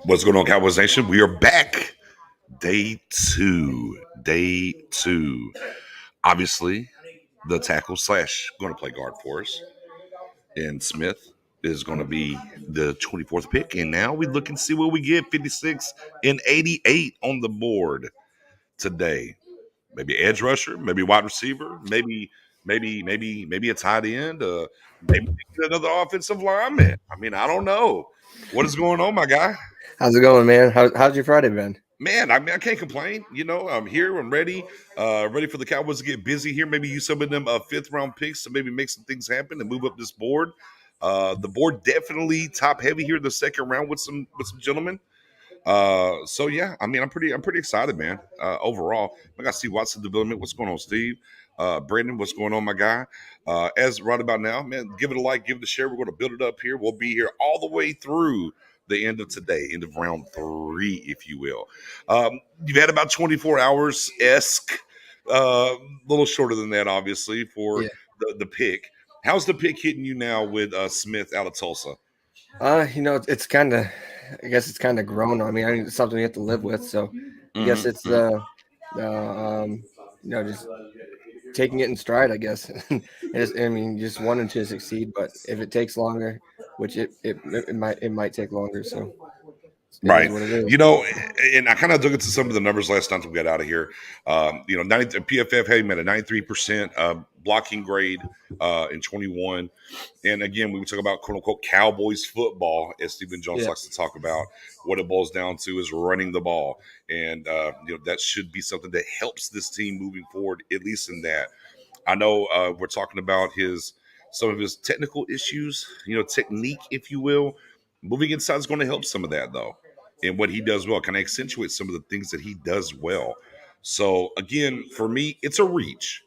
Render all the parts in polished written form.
What's going on, Cowboys Nation? We are back. Day two. Day two. Obviously, the tackle slash going to play guard for us. And Smith is going to be the 24th pick. And now we look and see what we get. 56 and 88 on the board today. Maybe edge rusher, maybe wide receiver, maybe a tight end, maybe another offensive lineman. I mean, I don't know. What is going on, my guy? How's it going, man? How's your Friday been? Man, I mean, I can't complain. I'm here. I'm ready. Ready for the Cowboys to get busy here. Maybe use some of them fifth round picks to maybe make some things happen and move up this board. The board definitely top heavy here in the second round with some gentlemen. So yeah, I mean, I'm pretty excited, man. Overall, I got to see Watson development. What's going on, Steve? Brandon, what's going on, my guy? As right about now, man, give it a like, give it a share. We're going to build it up here. We'll be here all the way through the end of today, end of round three, if you will. You've had about 24 hours esque, a little shorter than that, obviously, for Yeah. the pick. How's the pick hitting you now with Smith out of Tulsa? It's kind of, I guess it's kind of grown. I mean, it's something you have to live with. So I guess it's Mm-hmm. just taking it in stride. I guess. I mean, just wanting to succeed, but if it takes longer, which it might take longer. So it is Right. what it is. And I kind of dug into some of the numbers last time we got out of here. 90, PFF had him at a 93% blocking grade in 21. And again, we talk about quote unquote Cowboys football, as Stephen Jones Yeah. likes to talk about. What it boils down to is running the ball. And, that should be something that helps this team moving forward, at least in that. I know we're talking about some of his technical issues, technique, if you will. Moving inside is going to help some of that, though. And what he does well kind of accentuate some of the things that he does well. So again, for me, it's a reach.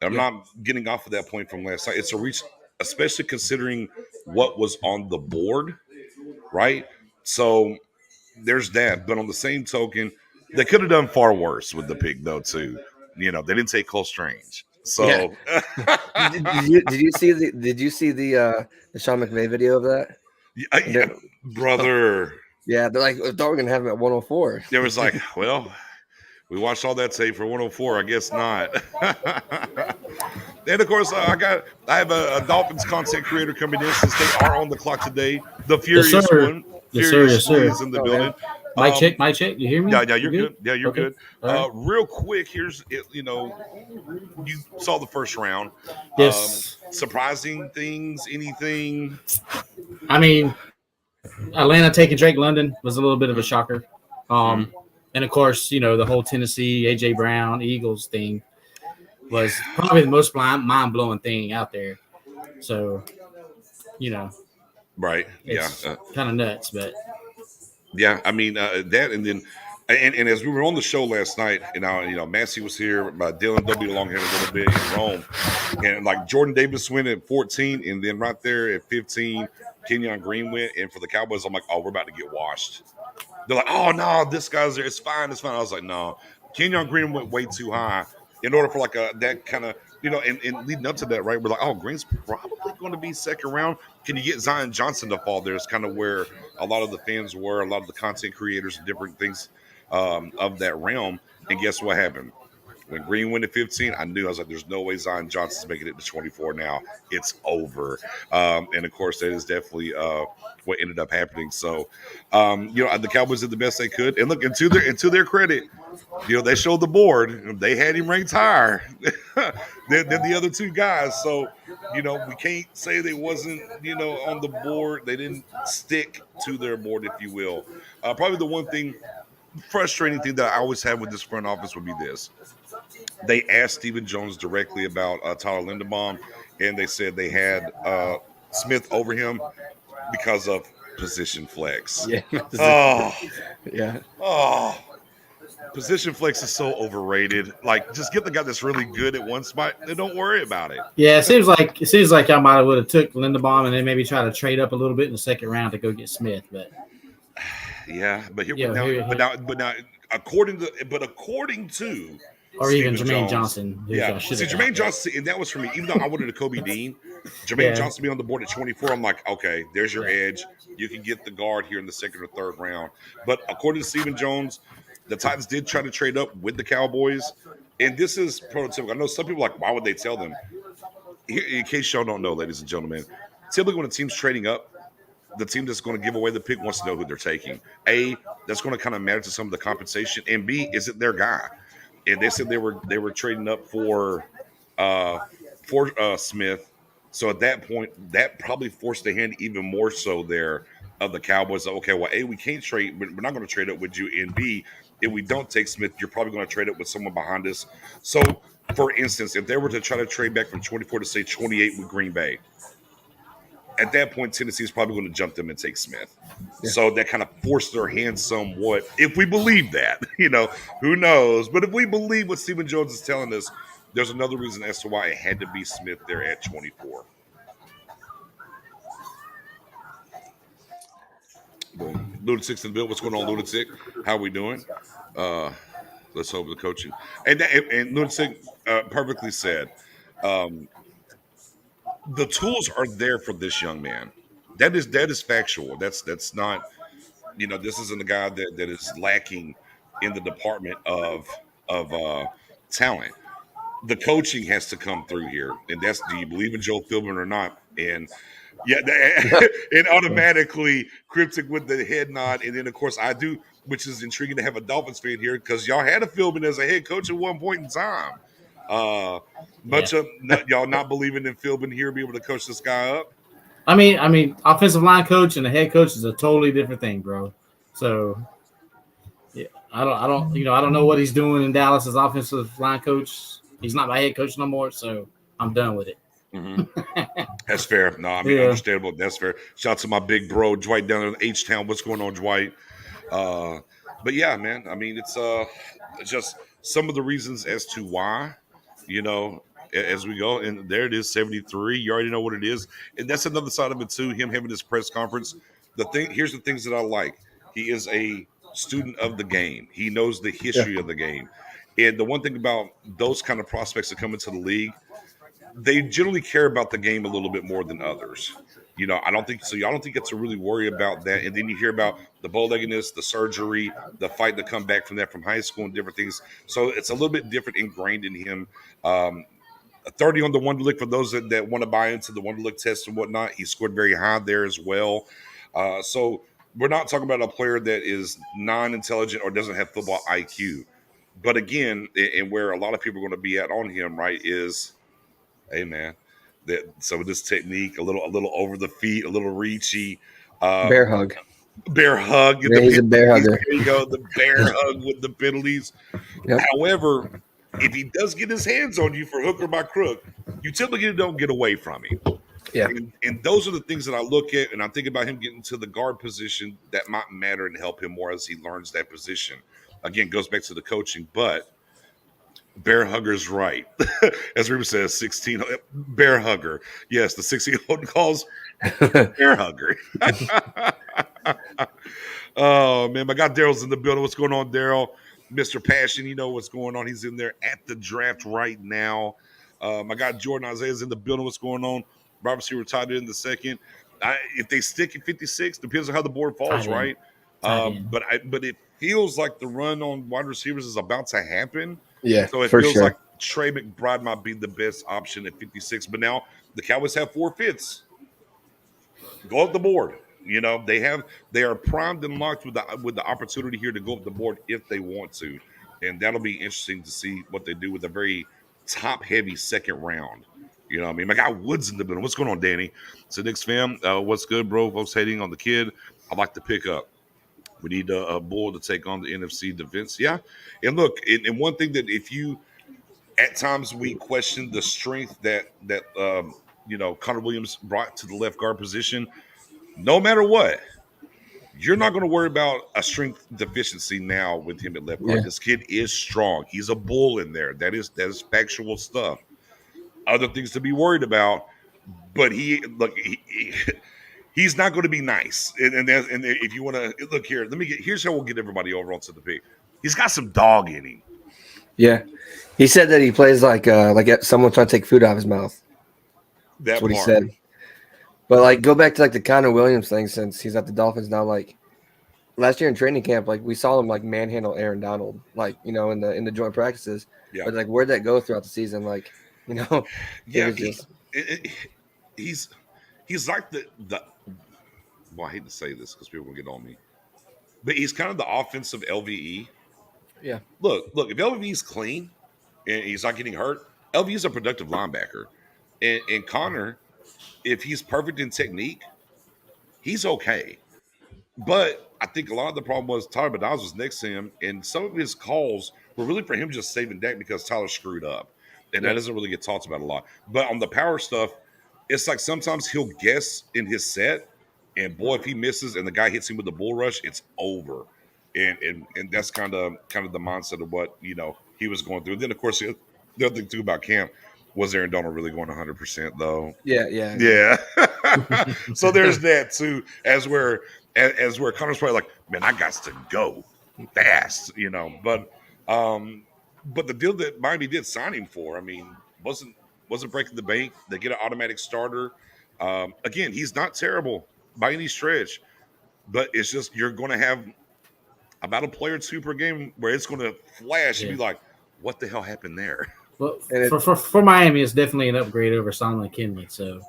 I'm Yeah. not getting off of that point from last night. It's a reach, especially considering what was on the board, right? So there's that. But on the same token, they could have done far worse with the pick, though, too. They didn't take Cole Strange. Yeah. So Did you see the Sean McVay video of that? yeah, And yeah, brother, yeah, they're like, thought we're gonna have him at 104. there was like, well, we watched all that tape for 104. I guess not. And of course, I have a Dolphins content creator coming in since they are on the clock today. The Yes, Furious sir. One, Yes, sir. Furious Yes, Slee sir. is in the Oh man. building. Mic Um, check. Mic check. You hear me? yeah, yeah, You you're good? good. Yeah, you're Okay. good. All right. Real quick, here's it. You saw the first round. Yes. Surprising things, anything? I mean, Atlanta taking Drake London was a little bit of a shocker. Mm, And of course, the whole Tennessee AJ Brown Eagles thing was probably the most mind blowing thing out there. So, you know, right. Yeah. it's kind of nuts, but Yeah, I mean that, and then, and as we were on the show last night, Massey was here, Dylan W along here a little bit in Rome, and like Jordan Davis went at 14, and then right there at 15, Kenyon Green went, and for the Cowboys, I'm like, oh, we're about to get washed. They're like, oh no, this guy's there, it's fine, it's fine. I was like, no, Kenyon Green went way too high in order for like that kind of. And leading up to that, right? We're like, oh, Green's probably going to be second round. Can you get Zion Johnson to fall there? It's kind of where a lot of the fans were, a lot of the content creators, and different things of that realm. And guess what happened? When Green went to 15, I was like, there's no way Zion Johnson's making it to 24 now. It's over. And of course, that is definitely what ended up happening. So, the Cowboys did the best they could. And look, into their credit, they showed the board. They had him ranked higher than the other two guys. So, we can't say they wasn't, on the board. They didn't stick to their board, if you will. Probably the one thing, frustrating thing that I always have with this front office would be this. They asked Stephen Jones directly about Tyler Linderbaum, and they said they had Smith over him because of position flex. Yeah. Oh, Yeah. oh. Position flex is so overrated. Like, just get the guy that's really good at one spot and don't worry about it. yeah, it seems like I might have would have took Linderbaum and then maybe try to trade up a little bit in the second round to go get Smith, but Yeah, but here, according to or even Stephen Jermaine Jones. Johnson, who Yeah. I should See, have got. Jermaine But Johnson, and that was for me. Even though I wanted a Kobe Dean, Jermaine yeah, Johnson being on the board at 24, I'm like, okay, there's your yeah, edge. You can get the guard here in the second or third round. But according to Stephen Jones, the Titans did try to trade up with the Cowboys. And this is prototypical. I know some people are like, why would they tell them? In case y'all don't know, ladies and gentlemen, typically when a team's trading up, the team that's going to give away the pick wants to know who they're taking. A, that's going to kind of matter to some of the compensation, and B, is it their guy? And they said they were trading up uh Smith. So at that point, that probably forced the hand even more so there of the Cowboys. Okay, well, A, we can't trade, we're not going to trade up with you, and B, if we don't take Smith, you're probably going to trade up with someone behind us. So for instance, if they were to try to trade back from 24 to say 28 with Green Bay, at that point, Tennessee is probably going to jump them and take Smith. Yeah. So that kind of forced their hand somewhat. If we believe that, who knows? But if we believe what Stephen Jones is telling us, there's another reason as to why it had to be Smith there at 24. Boom. Lunatic's in the bill. What's going on, Lunatic? How we doing? Uh, let's hope the coaching. And Lunatic perfectly said, um, the tools are there for this young man. That is factual. That's not this isn't a guy that is lacking in the department of talent. The coaching has to come through here, and that's do you believe in Joe Philbin or not? And yeah, and automatically cryptic with the head nod, and then of course I do, which is intriguing to have a Dolphins fan here because y'all had a Philbin as a head coach at one point in time. Uh, yeah. Bunch of y'all not believing in Philbin here, be able to coach this guy up. I mean, offensive line coach and the head coach is a totally different thing, bro. So yeah, I don't know what he's doing in Dallas as offensive line coach. He's not my head coach no more, so I'm done with it. Mm-hmm. That's fair. No, I mean Yeah, understandable. That's fair. Shout out to my big bro Dwight down in H Town. What's going on, Dwight? Uh, but yeah, man. I mean, it's just some of the reasons as to why, you know, as we go. And there it is, 73. You already know what it is. And that's another side of it too. Him having this press conference. Here's the things that I like. He is a student of the game. He knows the Yeah. history of the game. And the one thing about those kind of prospects that come into the league, they generally care about the game a little bit more than others. I don't think so. Y'all don't think it's to really worry about that. And then you hear about the bow-leggedness, the surgery, the fight to come back from that from high school and different things. So it's a little bit different ingrained in him. Um, 30 on the Wonderlic for those that want to buy into the Wonderlic test and whatnot. He scored very high there as well. So we're not talking about a player that is non-intelligent or doesn't have football IQ. But again, and where a lot of people are going to be at on him, right, is hey man, that some of this technique, a little over the feet, a little reachy, Bear um, hug. bear hug, Yeah, the he's a bear penalties. hugger. There you go, the bear hug with the penalties. Yep. However, if he does get his hands on you for hook or by crook, you typically don't get away from him. Yeah. And those are the things that I look at, and I think about him getting to the guard position that might matter and help him more as he learns that position. Again, goes back to the coaching, but Bear Hugger's right. As Ruben says, 16 Bear Hugger. Yes, the 16 calls Bear Hugger. Oh man, my guy Daryl's in the building. What's going on, Daryl? Mr. Passion, you know what's going on. He's in there at the draft right now. My guy Jordan Isaiah's in the building. What's going on? Robert C. retired in the second. If they stick at 56, depends on how the board falls, tight end, right? tight end. But it feels like the run on wide receivers is about to happen. Yeah, So it for feels like sure. Trey McBride might be the best option at 56. But now the Cowboys have 4 fifths. Go up the board. They are primed and locked with the opportunity here to go up the board if they want to, and that'll be interesting to see what they do with a very top heavy second round. You know what I mean? My guy Woods in the middle. What's going on, Danny? So Knicks fam, what's good, bro? Folks hating on the kid. I like to pick up. We need a bull to take on the NFC defense. Yeah, and look, and one thing that if you at times we question the strength that Connor Williams brought to the left guard position. No matter what, you're not going to worry about a strength deficiency now with him at left guard. Yeah. This kid is strong. He's a bull in there. That is factual stuff. Other things to be worried about, but he's not going to be nice. And if you want to look here, here's how we'll get everybody over onto the pick. He's got some dog in him. Yeah. He said that he plays like someone trying to take food out of his mouth. That's That what he part. said. But like, go back to like the Connor Williams thing since he's at the Dolphins now. Like last year in training camp, like we saw him like manhandle Aaron Donald, like in the joint practices. Yeah. But like, where'd that go throughout the season? Like, you know, it Yeah. was just It, he's he's like the well, I hate to say this because people will get on me, but he's kind of the offensive LVE. yeah, Look, if LVE's clean and he's not getting hurt, LVE's a productive linebacker. And Connor, if he's perfect in technique, he's okay. But I think a lot of the problem was Tyler Badaz was next to him, and some of his calls were really for him just saving Dak because Tyler screwed up. And that yeah, doesn't really get talked about a lot. But on the power stuff, it's like sometimes he'll guess in his set, and boy, if he misses and the guy hits him with the bull rush, it's over. And that's kind of the mindset of what he was going through. And then of course the other thing too about camp was Aaron Donald really going 100% though. yeah. Yeah. So there's that too, as where Connor's probably like, man, I got to go fast. But the deal that Miami did sign him for, I mean, wasn't breaking the bank. They get an automatic starter. Again, he's not terrible by any stretch, but it's just you're going to have about a player or two per game where it's going to flash and Yeah. be like, what the hell happened there? But And it, for Miami, it's definitely an upgrade over Solomon Kinley. So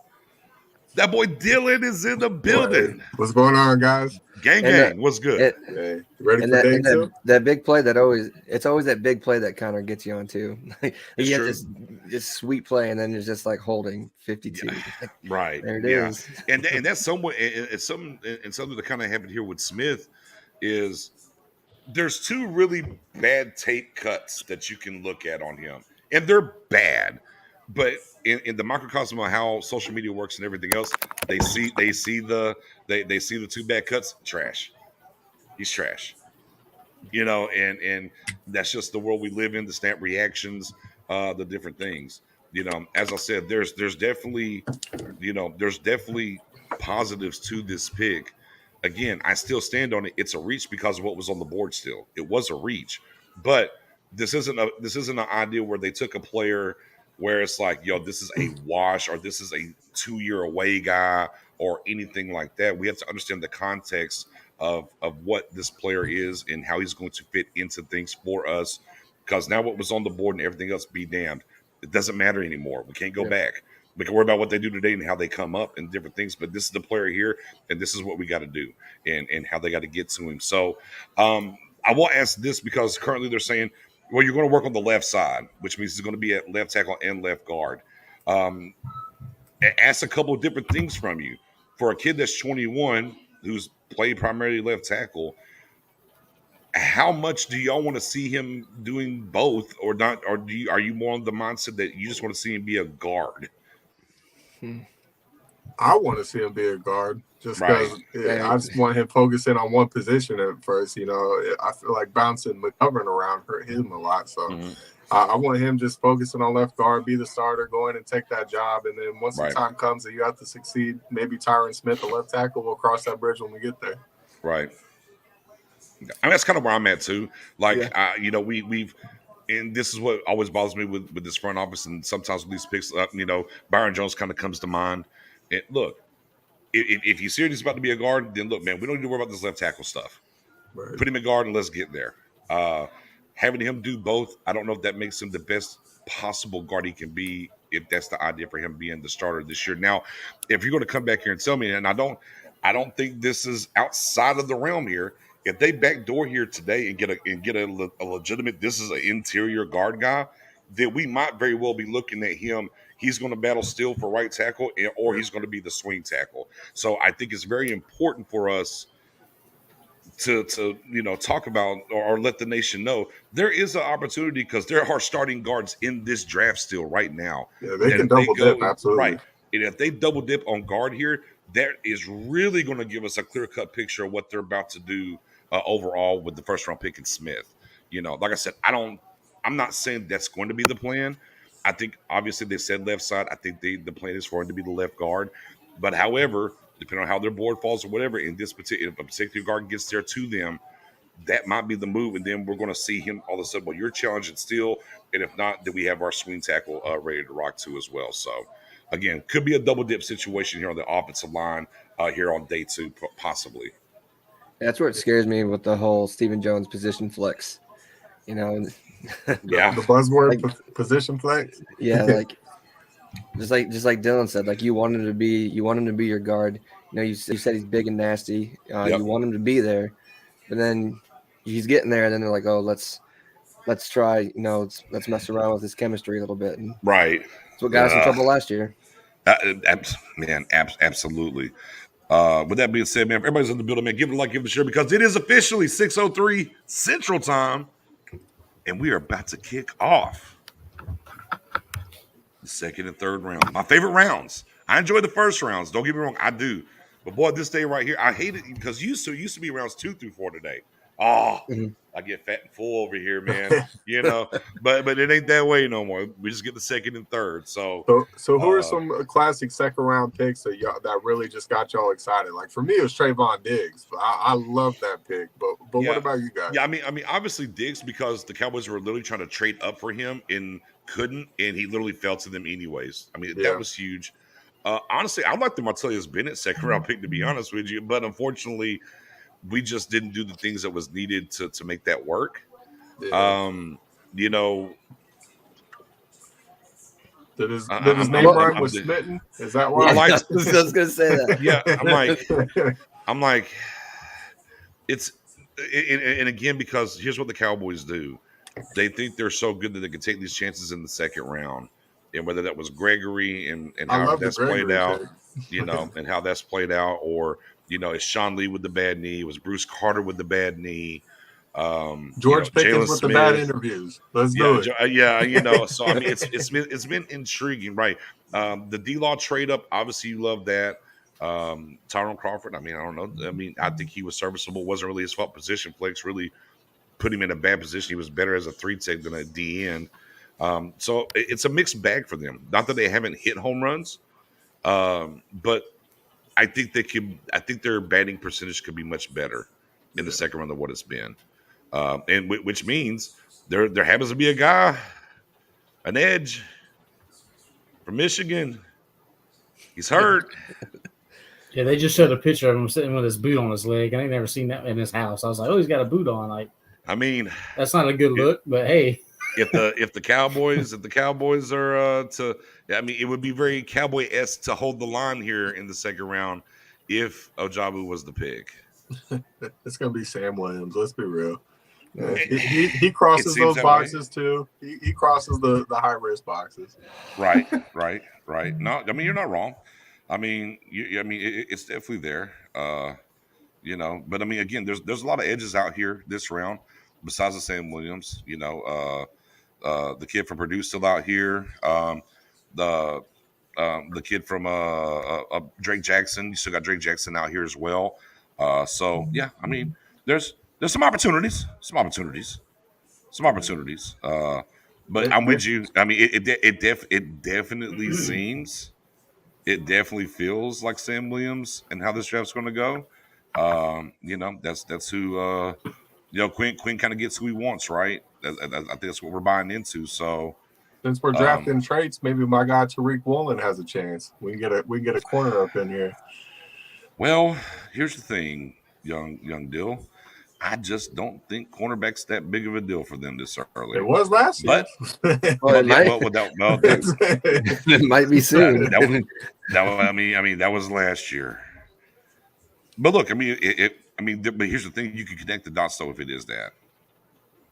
That boy Dylan is in the Hey, building. what's going on, guys? Gang, and gang, what's good? it, Hey, ready and for that day and two? that big play it's always that big play that Connor gets you on too. Like It's you have true. this sweet play, and then it's just like holding 52. Yeah, Like, right. there it Yeah, is. and that's somewhat it's something that kind of happened here with Smith is there's two really bad tape cuts that you can look at on him, and they're bad. But in the microcosm of how social media works and everything else, they see the two bad cuts. Trash. He's trash. And that's just the world we live in. The snap reactions, the different things. As I said, there's definitely positives to this pick. Again, I still stand on it. It's a reach because of what was on the board. Still, it was a reach, but this isn't an idea where they took a player where it's like, yo, this is a wash or this is a 2 year away guy or anything like that. We have to understand the context of what this player is and how he's going to fit into things for us. Because now what was on the board and everything else, be damned, it doesn't matter anymore. We can't go Yeah. back. We can worry about what they do today and how they come up and different things. But this is the player here, and this is what we got to do, and how they got to get to him. So I will ask this because currently they're saying, well, you're going to work on the left side, which means he's going to be at left tackle and left guard. Um, ask a couple of different things from you. For a kid that's 21 who's played primarily left tackle, how much do y'all want to see him doing both or not? Or are you more on the mindset that you just want to see him be a guard? Hmm. I want to see him be a guard just Right. because Hey, I just want him focusing on one position at first. I feel like bouncing McGovern around hurt him a lot. So Mm-hmm. I want him just focusing on left guard, be the starter, go in and take that job. And then once the Right. time comes that you have to succeed, maybe Tyron Smith, the left tackle, will cross that bridge when we get there. Right. I mean, that's kind of where I'm at too. yeah, Like, we've, and this is what always bothers me with this front office, and sometimes with these picks, Byron Jones kind of comes to mind. And look, if you serious about to be a guard, then look, man, we don't need to worry about this left tackle stuff. Right. Put him in guard and let's get there. Uh, Having him do both, I don't know if that makes him the best possible guard he can be. If that's the idea for him being the starter this year. Now, if you're going to come back here and tell me, and I don't think this is outside of the realm here. If they backdoor here today and get a legitimate, this is an interior guard guy, then we might very well be looking at him. He's going to battle still for right tackle, or he's going to be the swing tackle. So I think it's very important for us to talk about or let the nation know there is an opportunity because there are starting guards in this draft still right now. Yeah, they That can if they double go dip, absolutely. right, and if they double dip on guard here, that is really going to give us a clear cut picture of what they're about to do overall with the first round pick in Smith. Like I said, I'm not saying that's going to be the plan. I think obviously they said left side. I think the plan is for him to be the left guard. But however, depending on how their board falls or whatever, in this particular, if a particular guard gets there to them, that might be the move. And then we're going to see him all of a sudden, well, you're challenging still. And if not, then we have our swing tackle ready to rock too as well. So, again, could be a double dip situation here on the offensive line here on day 2, possibly. That's where it scares me with the whole Stephen Jones position flex. Yeah. The buzzword Like- position flex. Yeah, like just like Dylan said, like you want him to be your guard. You said he's big and nasty. Yep. You want him to be there, but then he's getting there. And then they're like, oh, let's try. Let's mess around with his chemistry a little bit. And Right. that's what got us in trouble last year. Absolutely. With that being said, man, if everybody's in the building, man, give it a like, give it a share, because it is officially 6:03 Central Time, and we are about to kick off the second and third round. My favorite rounds. I enjoy the first rounds. Don't get me wrong, I do. But boy, this day right here, I hate it because used to be rounds 2 through 4 today. Oh, I get fat and full over here, man. But it ain't that way no more. We just get the second and third. So who are some classic second round picks that really just got y'all excited? Like for me, it was Trayvon Diggs. I love that pick. But what about you guys? Yeah, I mean, obviously Diggs, because the Cowboys were literally trying to trade up for him and couldn't, and he literally fell to them anyways. I mean, that was huge. Honestly, I like the Martellus Bennett second round pick, to be honest with you, but unfortunately, we just didn't do the things that was needed to make that work. Yeah. Did his name rhyme with Smitten? Is that why? I was gonna say that. Yeah, I'm like, it's and again, because here's what the Cowboys do. They think they're so good that they can take these chances in the second round. And whether that was Gregory and how that's played out, and how that's played out, or, is Sean Lee with the bad knee, was Bruce Carter with the bad knee, George Pickens Jalen with Smith, the bad interviews. Let's do it. So I mean, it's been intriguing, right? The D-Law trade up, obviously you love that. Tyrone Crawford, I mean, I don't know. I mean, I think he was serviceable. Wasn't really his fault. Position flex really put him in a bad position. He was better as a 3-tech than a DN. So it's a mixed bag for them. Not that they haven't hit home runs, but I think their batting percentage could be much better in the second round than what it's been. And which means there happens to be a guy, an edge from Michigan. He's hurt. Yeah, they just showed a picture of him sitting with his boot on his leg. I ain't never seen that in his house. I was like, oh, he's got a boot on. Like, I mean, that's not a good look, but hey. If the Cowboys are I mean, it would be very Cowboy-esque to hold the line here in the second round if Ojabu was the pick. It's gonna be Sam Williams. Let's be real. He crosses those boxes too. He crosses the high risk boxes. Right. No, I mean, you're not wrong. I mean, it's definitely there. But I mean, again, there's a lot of edges out here this round besides the Sam Williams. The kid from Purdue still out here. The kid from Drake Jackson. You still got Drake Jackson out here as well. So yeah, I mean, there's some opportunities. But I'm with you. I mean, it definitely seems, it definitely feels like Sam Williams and how this draft's going to go. That's who. Quinn kind of gets who he wants, right? I think that's what we're buying into. So since we're drafting traits, maybe my guy Tariq Woolen has a chance. We can get a corner up in here. Well, here's the thing, young Dill. I just don't think cornerback's that big of a deal for them this early. It was last year, but it might be soon. That was last year. But look, I mean, but here's the thing: you can connect the dots though if it is that.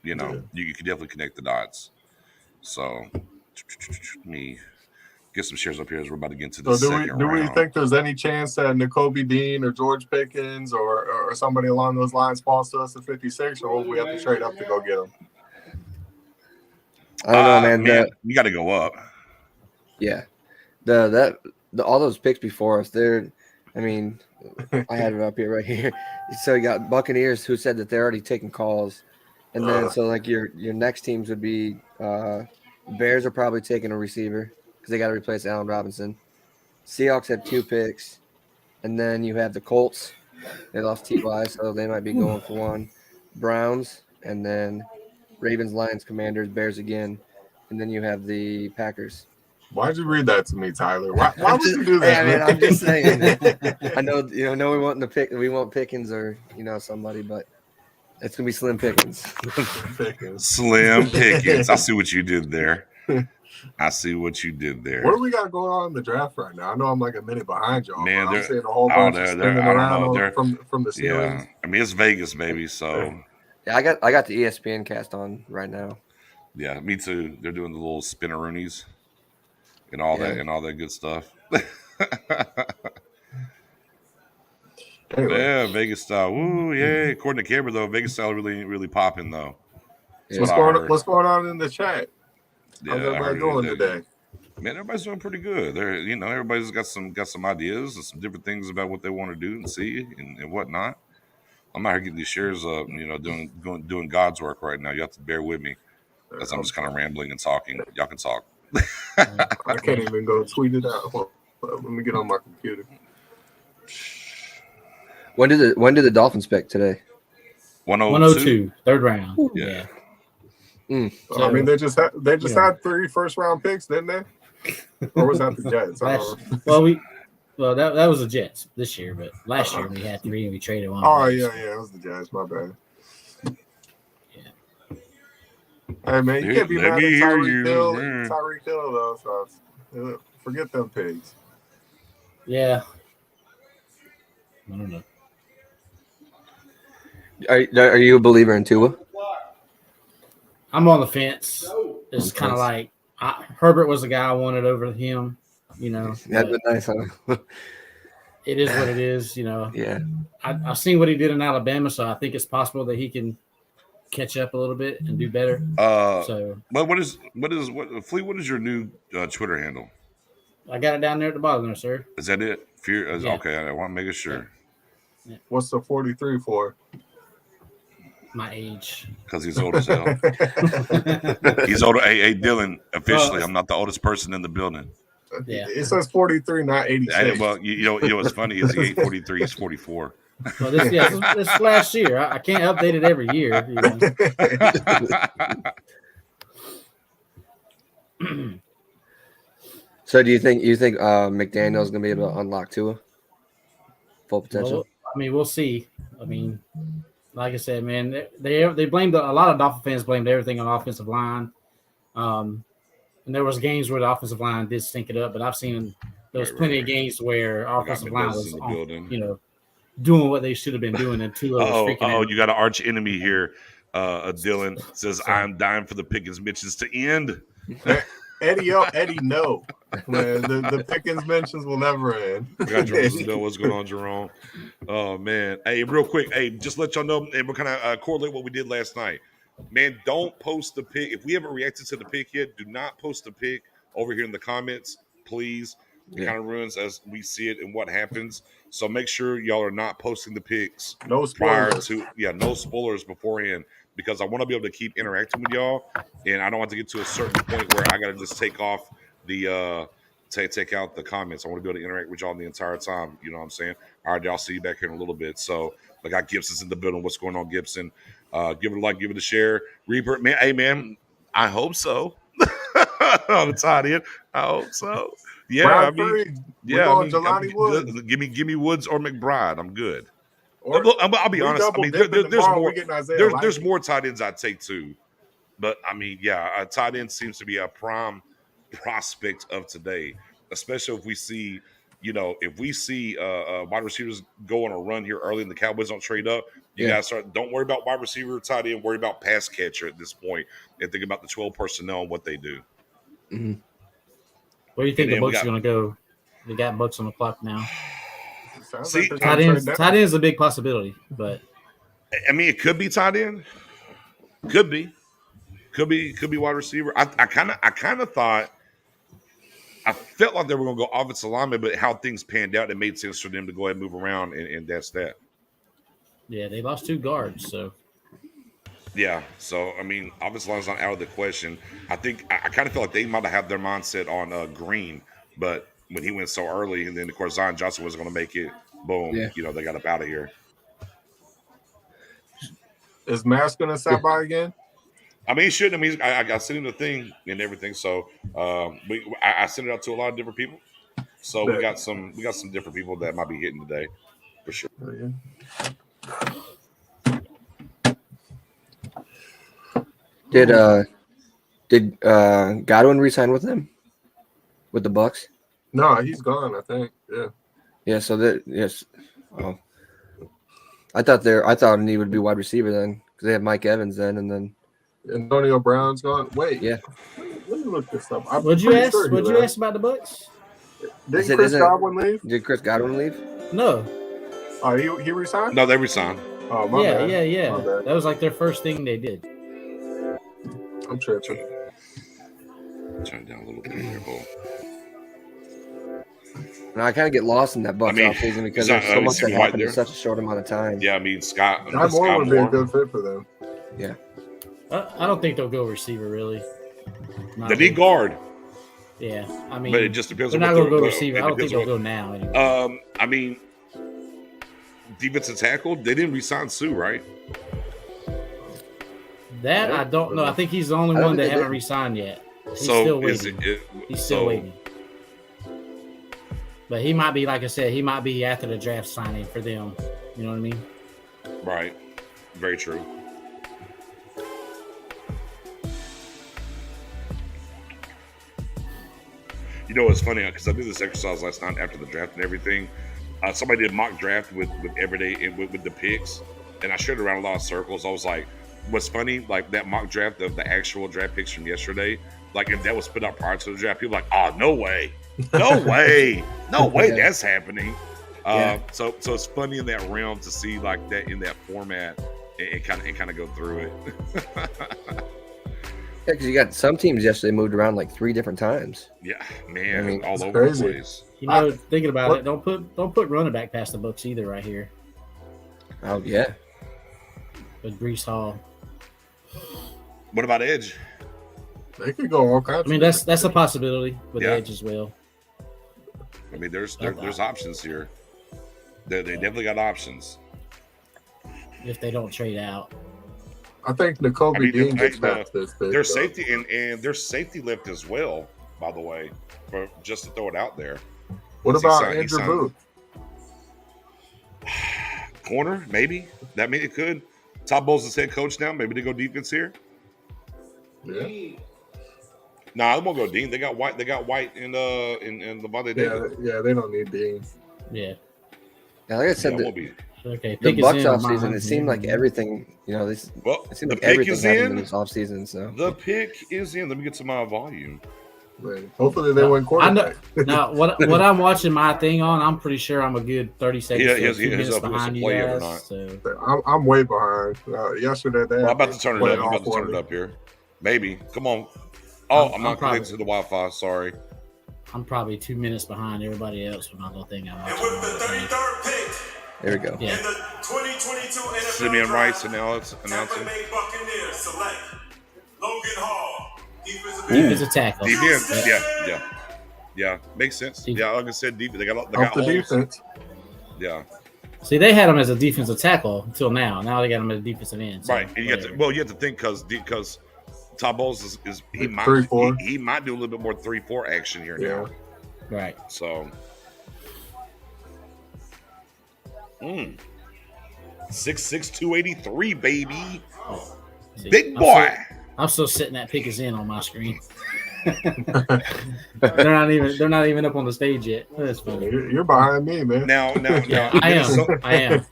You can definitely connect the dots. So let me get some shares up here as we're about to get into the second round. Do we think there's any chance that Nakobe Dean or George Pickens or somebody along those lines falls to us at 56, or will we have to trade up to go get them? I don't know, man. You got to go up. Yeah, all those picks before us, I mean, I had it up here right here. So you got Buccaneers who said that they're already taking calls, and then so like your next teams would be Bears are probably taking a receiver because they got to replace Allen Robinson. Seahawks have 2 picks, and then you have the Colts. They lost T.Y., so they might be going for one. Browns, and then Ravens, Lions, Commanders, Bears again, and then you have the Packers. Why'd you read that to me, Tyler? Why I'm would just- you do hey, that? I mean, I'm just saying. man? I know, we want Pickens or somebody, but it's gonna be slim pickings. Slim pickings. I see what you did there. I see what you did there. What do we got going on in the draft right now? I know I'm like a minute behind y'all, Man, but I'm they're- seeing a whole oh, bunch they're- of they're- spinning I don't around know. They're- from the ceilings. Yeah, I mean it's Vegas, baby. So Yeah, I got the ESPN cast on right now. yeah, me too. They're doing the little spinneroonies and all Yeah. that good stuff. Anyway, Yeah, Vegas style. Woo, yeah. According to Cameron, though, Vegas style really popping though. That's Yeah. what I heard. what's going on in the chat? Yeah, How's I everybody heard doing that. today? Man, everybody's doing pretty good. They're everybody's got some ideas and some different things about what they want to do and see and whatnot. I'm out here getting these shares up, doing God's work right now. You have to bear with me as I'm just kind of rambling and talking. Y'all can talk. I can't even go tweet it out. Hold on, let me get on my computer. When did the Dolphins pick today? 102. 102, third round. Yeah. So, I mean, they just had 3 first-round picks, didn't they? Or was that the Jets? I don't know. well, that was the Jets this year, but last year we had 3 and we traded one. Oh away, yeah, so- it was the Jets. My bad. Yeah. Hey man, you can't be Let mad me at hear Tyreek you, Hill. man. Tyreek Hill though, so forget them pigs. Yeah. I don't know. Are you a believer in Tua? I'm on the fence. It's On the kind of fence. like Herbert was the guy I wanted over him. That'd but been nice, huh? it is what it is. Yeah. I've seen what he did in Alabama, so I think it's possible that he can catch up a little bit and do better. So, But what Flea? What is your new Twitter handle? I got it down there at the bottom there, sir. Is that it? Fear? Yeah. Okay, I want to make sure What's the 43 for? My age. because he's old as hell. He's older. Hey, Dylan. Officially, I'm not the oldest person in the building. Yeah. It says 43, not 86. Hey, well, you know what's funny is he ain't 43. He's 44. Well, this last year. I can't update it every year. So do you think McDaniel's gonna be able to unlock Tua full potential? Well, I mean, we'll see. I mean, like I said, man, they blamed a lot of Dolphin fans blamed everything on the offensive line. And there was games where the offensive line did stink it up, but I've seen there was plenty of games where offensive line was in the building. doing what they should have been doing, and Tua was freaking out. You got an arch enemy here. Dylan says, "I'm dying for the Pickens mentions to end." Eddie, no. Man, the Pickens mentions will never end. I got Jerome. What's going on, Jerome? Oh man, hey, real quick, hey, just let y'all know, and we're kind of correlate what we did last night. Man, don't post the pick if we haven't reacted to the pick yet. Do not post the pick over here in the comments, please. It kind of ruins as we see it and what happens. So make sure y'all are not posting the picks No prior spoilers. to no spoilers beforehand, because I want to be able to keep interacting with y'all, and I don't want to get to a certain point where I got to just take off the take out the comments. I want to be able to interact with y'all the entire time. You know what I'm saying? All right, y'all, see you back here in a little bit. So I got Gibson's in the building. What's going on, Gibson? Give it a like, give it a share. Reaper, man, hey man, I hope so. I'm tied in. I hope so. Yeah, Bradford, Jelani Woods. Give me Woods or McBride. I'm good. Or I'll be we honest. I double mean, dipping there's tomorrow, more. we getting Isaiah There's Likely. more tight ends I'd take too, but I mean, yeah, tight end seems to be a prime prospect of today, especially if we see, wide receivers go on a run here early and the Cowboys don't trade up. You gotta start. Don't worry about wide receiver, tight end. Worry about pass catcher at this point, and think about the 12 personnel and what they do. Mm-hmm. Where do you think the Bucs are going to go? They got Bucs on the clock now. See, tight end is a big possibility, but I mean, it could be tight end. Could be wide receiver. I kind of thought. I felt like they were going to go offensive lineman, but how things panned out, it made sense for them to go ahead and move around, and that's that. Yeah, they lost 2 guards, so. Yeah, so, I mean, offensive line's not out of the question. I think I kind of feel like they might have had their mindset on Green, but when he went so early, and then, of course, Zion Johnson wasn't going to make it, boom, they got up out of here. Is Mask gonna stop by again? I mean, he shouldn't. I mean, I sent him the thing and everything. So I sent it out to a lot of different people. So we got some different people that might be hitting today for sure. Oh, yeah. Did Godwin resign with them? With the Bucks? No, he's gone. I think. Yeah. Yeah. So that yes. Oh, I thought he would be wide receiver then because they have Mike Evans then, and then Antonio Brown's gone. Wait. yeah. Let me look this up. I'm What'd you pretty ask? sure he What'd you left. ask about the Bucks? Didn't said, Chris isn't- Godwin leave? Did Chris Godwin leave? No. Oh, he resigned? No, they resigned. Oh, my bad. Yeah. My bad. That was like their first thing they did. I'm tripping. Turn it down a little bit here, Bull. And I kind of get lost in that Bucks offseason because there's so much that happened in such a short amount of time. Yeah, I mean, Scott Moore would be a Moore. good fit for them. Yeah. I don't think they'll go receiver really. They need guard, Yeah, I mean, but it just depends they're on not what going to go they're- receiver. it I don't think depends they'll on go now. Anyway. I mean, defensive tackle. They didn't resign Sue, right? That I don't know. I think he's the only I don't one that think they haven't did. re-signed yet. He's So still is waiting. it? He's still so, waiting. But he might be, like I said, he might be after the draft signing for them. You know what I mean? Right. Very true. You know, it's funny because I did this exercise last night after the draft and everything. Somebody did mock draft with everyday with the picks, and I shared it around a lot of circles. I was like, "What's funny? Like that mock draft of the actual draft picks from yesterday. Like if that was put out prior to the draft, people were like, oh, no way, no way, no way, Yeah. that's happening." Yeah. So it's funny in that realm to see like that in that format and kind of go through it. Yeah, because you got some teams yesterday moved around like 3 different times. Yeah, man, I mean, all it's over crazy. the place. You know, thinking about what- it, don't put running back past the Bucks either right here Oh yeah. with Brees Hall. What about Edge? They could go all kinds. I mean, that's a possibility with Yeah. Edge as well. I mean, there's options here. They definitely got options. If they don't trade out. I think N'Kobe I mean, Dean they- gets past this pick. There's though. safety and there's safety left as well. By the way, for just to throw it out there. What He about signed- he Andrew signed- Booth? Corner, maybe that mean it could. Todd Bowles is head coach now. Maybe they go defense here. Yeah, Nah, they won't go Dean. They got White. They got White and Levante David. yeah. They don't need Dean. Yeah. Yeah, like I Yeah, said, it the, won't be. Okay. the pick is Bucks in, offseason, mine. it seemed like everything, this Well, it seemed the like pick everything is happened in in. this offseason. So The pick is in. Let me get to my volume. Right. Hopefully they win I quarterback. know. Now, what I'm watching my thing on, I'm pretty sure I'm a good 30 seconds Yeah, to he has- 2 he has minutes up- he has to behind you play it or guys. not. So I'm way behind. Yesterday they Well, had I'm about to turn it played up. I'm all about to turn it 40. up here. Maybe. Come on. Oh, I'm I'm not probably- connected to the Wi-Fi. Sorry. I'm probably 2 minutes behind everybody else with my little thing I'm And watching. with the 33rd pick there we go. Yeah. in the 2022 NFL Simeon Rice Draft, announcing. Tampa Bay Buccaneers select Logan Hall, defensive Defensive end. tackle. Defense. Yeah. Makes sense. Yeah, like I said, they got Off got the holes. defense. Yeah. See, they had him as a defensive tackle until now. Now they got him as a defensive end. So Right. And you have to. Well, you have to think because Todd Bowles is he might 3-4. he might do a little bit more 3-4 action here Yeah. now. Right. So. 6'6", 283, baby. See, Big boy. I'm still sitting that pick is in on my screen. they're not even up on the stage yet. That's funny. You're behind me, man. Now, Yeah, I am.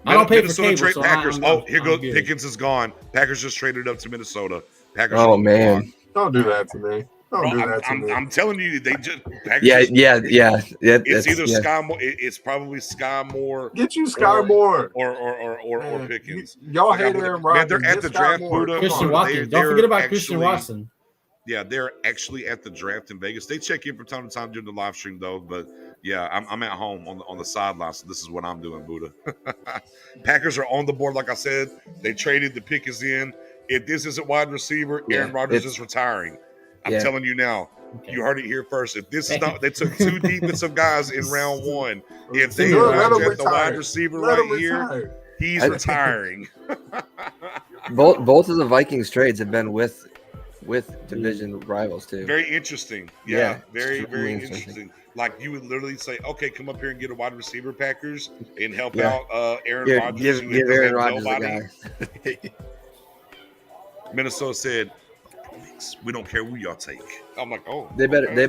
I don't pay for Minnesota cable, trade so Packers. I'm Here goes good. Pickens is gone. Packers just traded up to Minnesota. Packers. Oh are man. gone. Don't do that to me. Don't do that to me. I'm telling you, they just Packers. Yeah. It's either yeah. Sky Moore. It's probably Sky Moore Get you Sky or- Moore. or Man, Pickens. Y'all Like, hate I'm- Aaron man, Rodgers. they're at Get the Sky draft, Moore. Buddha. Come Christian on. Watkins. Don't they're forget about Christian actually- Watson. Yeah, they're actually at the draft in Vegas. They check in from time to time during the live stream though. But yeah, I'm at home on the sideline, so this is what I'm doing, Buddha. Packers are on the board, like I said. They traded. The pick is in. If this isn't wide receiver, Yeah, Aaron Rodgers it's- is retiring. I'm Yeah. telling you now. Okay. You heard it here first. If this is not, they took 2 defensive guys in round 1. If they Good, let him draft the wide retire. receiver Let him right here, retire. he's I- retiring. both of the Vikings trades have been with division rivals too. Very interesting. Yeah, Yeah, very, extremely very interesting. Like you would literally say, okay, come up here and get a wide receiver, Packers, and help Yeah. out Aaron Here, Rodgers, who give doesn't Aaron have Rodgers nobody. the guy. Minnesota said, we don't care who y'all take. I'm like, oh, They better okay. they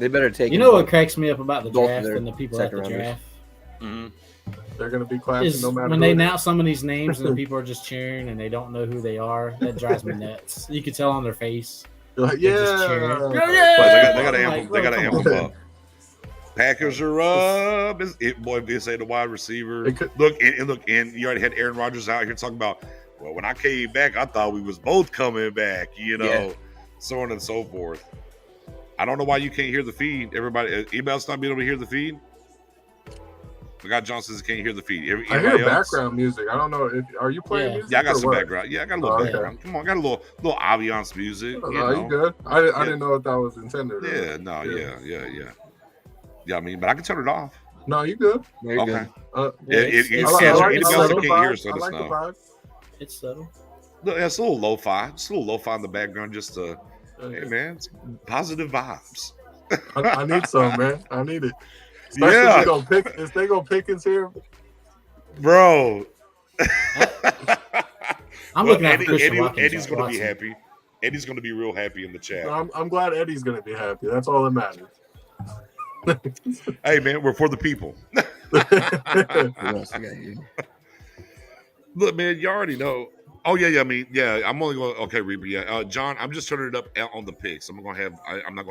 better take. You know what cracks me up about the both of draft their and the people at the second rounders. draft Mhm. They're gonna be clapping is no matter when who they it is. announce some of these names and the people are just cheering and they don't know who they are. That drives me nuts. You can tell on their face. You're like, They're just cheering. yeah. But they got to I'm amp like, them. They got to bro, amp come them up. Packers are up. Boy, if they say the wide receiver. It could- Look, and you already had Aaron Rodgers out here talking about, well, when I came back, I thought we was both coming back, Yeah. so on and so forth. I don't know why you can't hear the feed. Anybody else not being able to hear the feed? The guy John says he can't hear the feed. I Anybody hear else? background music. I don't know if are you playing Yeah. music? Yeah, I got or some what? background. Yeah, I got a little Oh, okay. background. Come on, I got a little ambiance music. Oh, You no, know? you good? I didn't know if that was intended. or Yeah, not. no, yeah. I mean, but I can turn it off. No, you good? No, you're Okay. good. Yeah, If it's anybody subtle. else It's that subtle. can't hear us, let I us like the know. vibe. It's subtle. Look, it's a little lo-fi. Just a little lo-fi in the background, just to, hey man, it's positive vibes. I need some, man. I need it. Especially Yeah. if they go Pickens here. Bro. I'm Well, looking at Christian Watkins. Eddie's going to be Watson. happy. Eddie's going to be real happy in the chat. I'm glad Eddie's gonna be happy. That's all that matters. Hey man, we're for the people. What else we got here? Look, man, you already know. Oh yeah. I mean, yeah. I'm only going. Okay, Reaper. Yeah, John. I'm just turning it up on the picks. I'm not going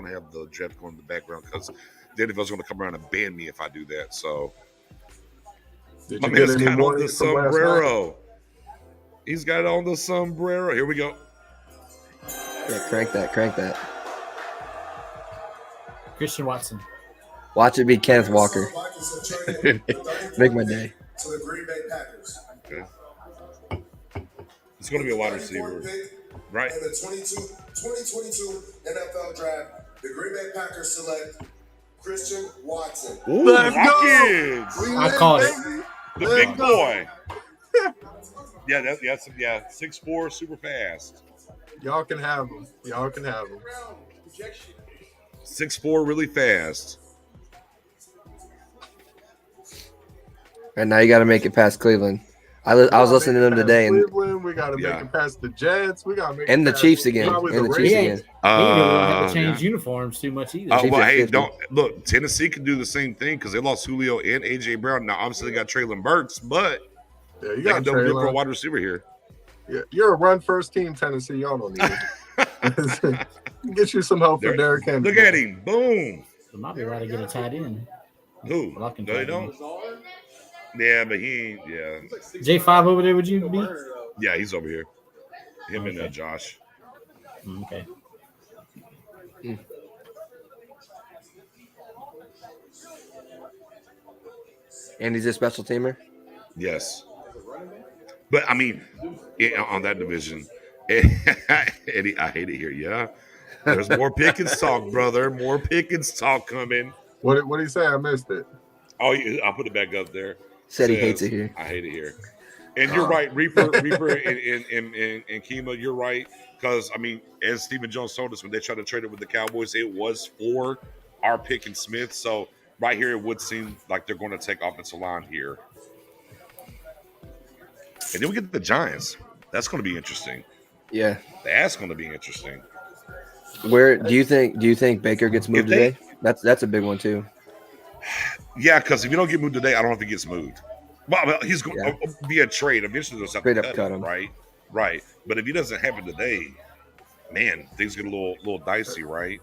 to have the draft going in the background because then if I was going to come around and ban me if I do that. So Did my you get man's any got on more the from last night? sombrero. He's got on the sombrero. Here we go. Yeah, crank that. Christian Watson. Watch it be Kenneth Walker. Make my day. To the Green Bay Packers. Okay. It's going to be a wide receiver, right? In the 2022 NFL Draft, the Green Bay Packers select Christian Watson. Ooh, Let's go. Watkins, We I lit, called it. baby. the Let's big go. boy. Yeah, 6'4", super fast. Y'all can have them. 6'4", really fast. And now you got to make it past Cleveland. I was listening to them today, and Cleveland, we got to make it past the Jets. We got to make it the past Chiefs again. probably And the the Chiefs Ravens. again. He don't have to change Yeah. uniforms too much either. Well, Chiefs at hey, 50. don't look. Tennessee can do the same thing because they lost Julio and AJ Brown. Now, obviously, they got Traylon Burks, but Yeah, you they got can double dip for a Traylon. wide receiver here. Yeah, you're a run first team, Tennessee. Y'all don't need it. Get you some help from Derrick Henry. Look at him, boom. It might be right to get a tight end. Who? Blocking No, they tight don't. end. Yeah, but he ain't. Yeah, J5 over there, would you be? yeah, he's over here. Him and Okay. Josh. Okay. And he's a special teamer. Yes. But I mean, on that division, Eddie, I hate it here. Yeah, there's more Pickens talk, brother. More Pickens talk coming. What did he say? I missed it. Oh, I'll put it back up there. Said he hates it here. I hate it here. And you're right, Reaper, and Kima, you're right. Because I mean, as Stephen Jones told us when they tried to trade it with the Cowboys, it was for our pick and Smith. So right here, it would seem like they're going to take offensive line here. And then we get the Giants. That's going to be interesting. Yeah. That's going to be interesting. Where do you think Baker gets moved If they- today? That's a big one too. Yeah, because if you don't get moved today, I don't know if he gets moved. Well, he's going to be a trade. Eventually, they'll have Straight to up cut cut him, him. right. But if he doesn't happen today, man, things get a little dicey, right?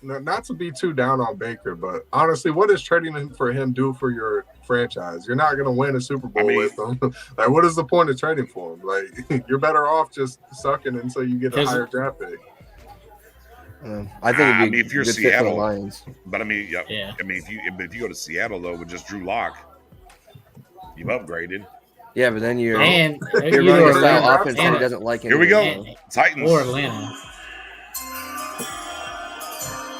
Not to be too down on Baker, but honestly, what does trading him for him do for your franchise? You're not going to win a Super Bowl with him. Like, what is the point of trading for him? Like, you're better off just sucking until you get a higher draft pick. I think it'd be if you're a good fit for the Seattle, Lions. but I mean, Yeah. I mean, if you go to Seattle though with just Drew Lock, you've upgraded. Yeah, but then you're And running either a style Atlanta, offense that he doesn't like. Here we go, anymore. Titans. or Atlanta.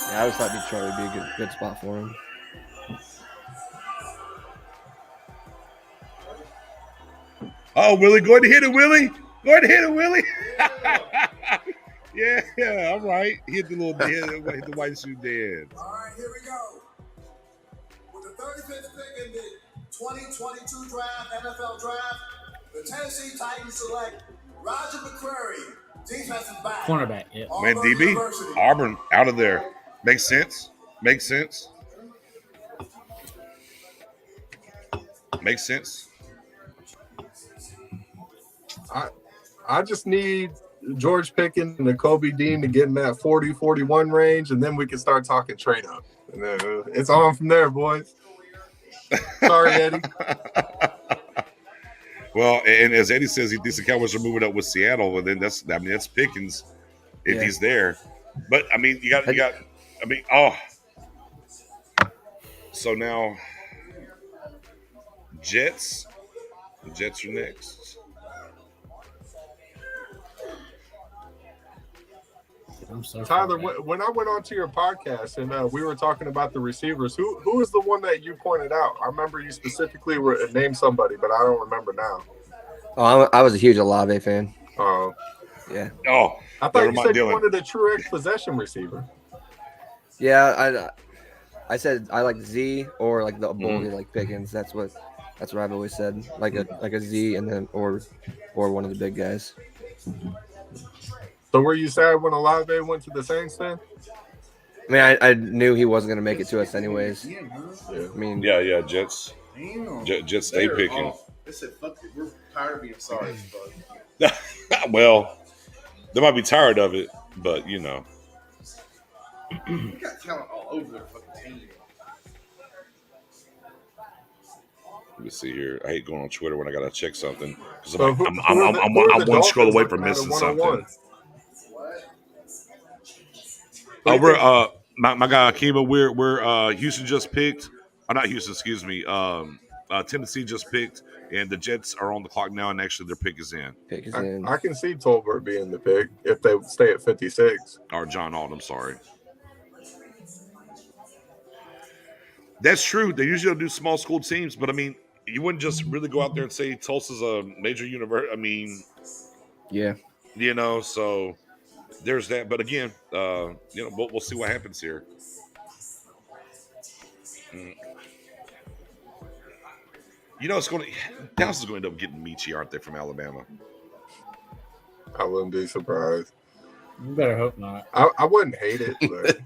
Yeah, I always thought Detroit would be a good spot for him. Oh, Willie, go ahead and hit it, Willie. Go ahead and hit it, Willie. Yeah, all right. Hit the hit the white shoe dead. All right, here we go. With the 35th pick in the 2022 draft, NFL draft, the Tennessee Titans select Roger McCreary, defensive back. Cornerback, yeah. Man, Auburn DB, University. Auburn out of there. Makes sense. Makes sense. Makes sense. I just need George Pickens and Kobe Dean to get in that 40-41 range, and then we can start talking trade up. And then it's on from there, boys. Sorry, Eddie. Well, and as Eddie says, he thinks the Cowboys are moving up with Seattle, and then that's Pickens if he's there. But I mean, you got. So now Jets. The Jets are next. I'm sorry, Tyler, when I went onto your podcast and we were talking about the receivers, who is the one that you pointed out? I remember you specifically named somebody, but I don't remember now. Oh, I was a huge Olave fan. Oh, yeah. Oh, I thought you said you wanted a true X possession receiver. Yeah, I said I like Z or like the ability like Pickens. That's what I've always said. Like a Z and then or one of the big guys. So were you sad when Olave went to the Saints then? I mean, I knew he wasn't going to make it to us anyways. Yeah. I mean, yeah, Jets. Jets stay picking. They said, "Fuck it, we're tired of being sorry." Well, they might be tired of it, but you know. We got talent all over their fucking team. Let me see here. I hate going on Twitter when I gotta check something because I'm one scroll away from missing something. We're my guy Akiva. We're Houston just picked. Not Houston, excuse me. Tennessee just picked, and the Jets are on the clock now, and actually their pick is in. I can see Tolbert being the pick if they stay at 56. Or John Alden, sorry. That's true. They usually don't do small school teams, but I mean, you wouldn't just really go out there and say Tulsa's a major university. I mean, yeah, you know, so there's that. But again, you know, we'll see what happens here. You know, Dallas is going to end up getting Michi, aren't they, from Alabama? I wouldn't be surprised. You better hope not. I wouldn't hate it,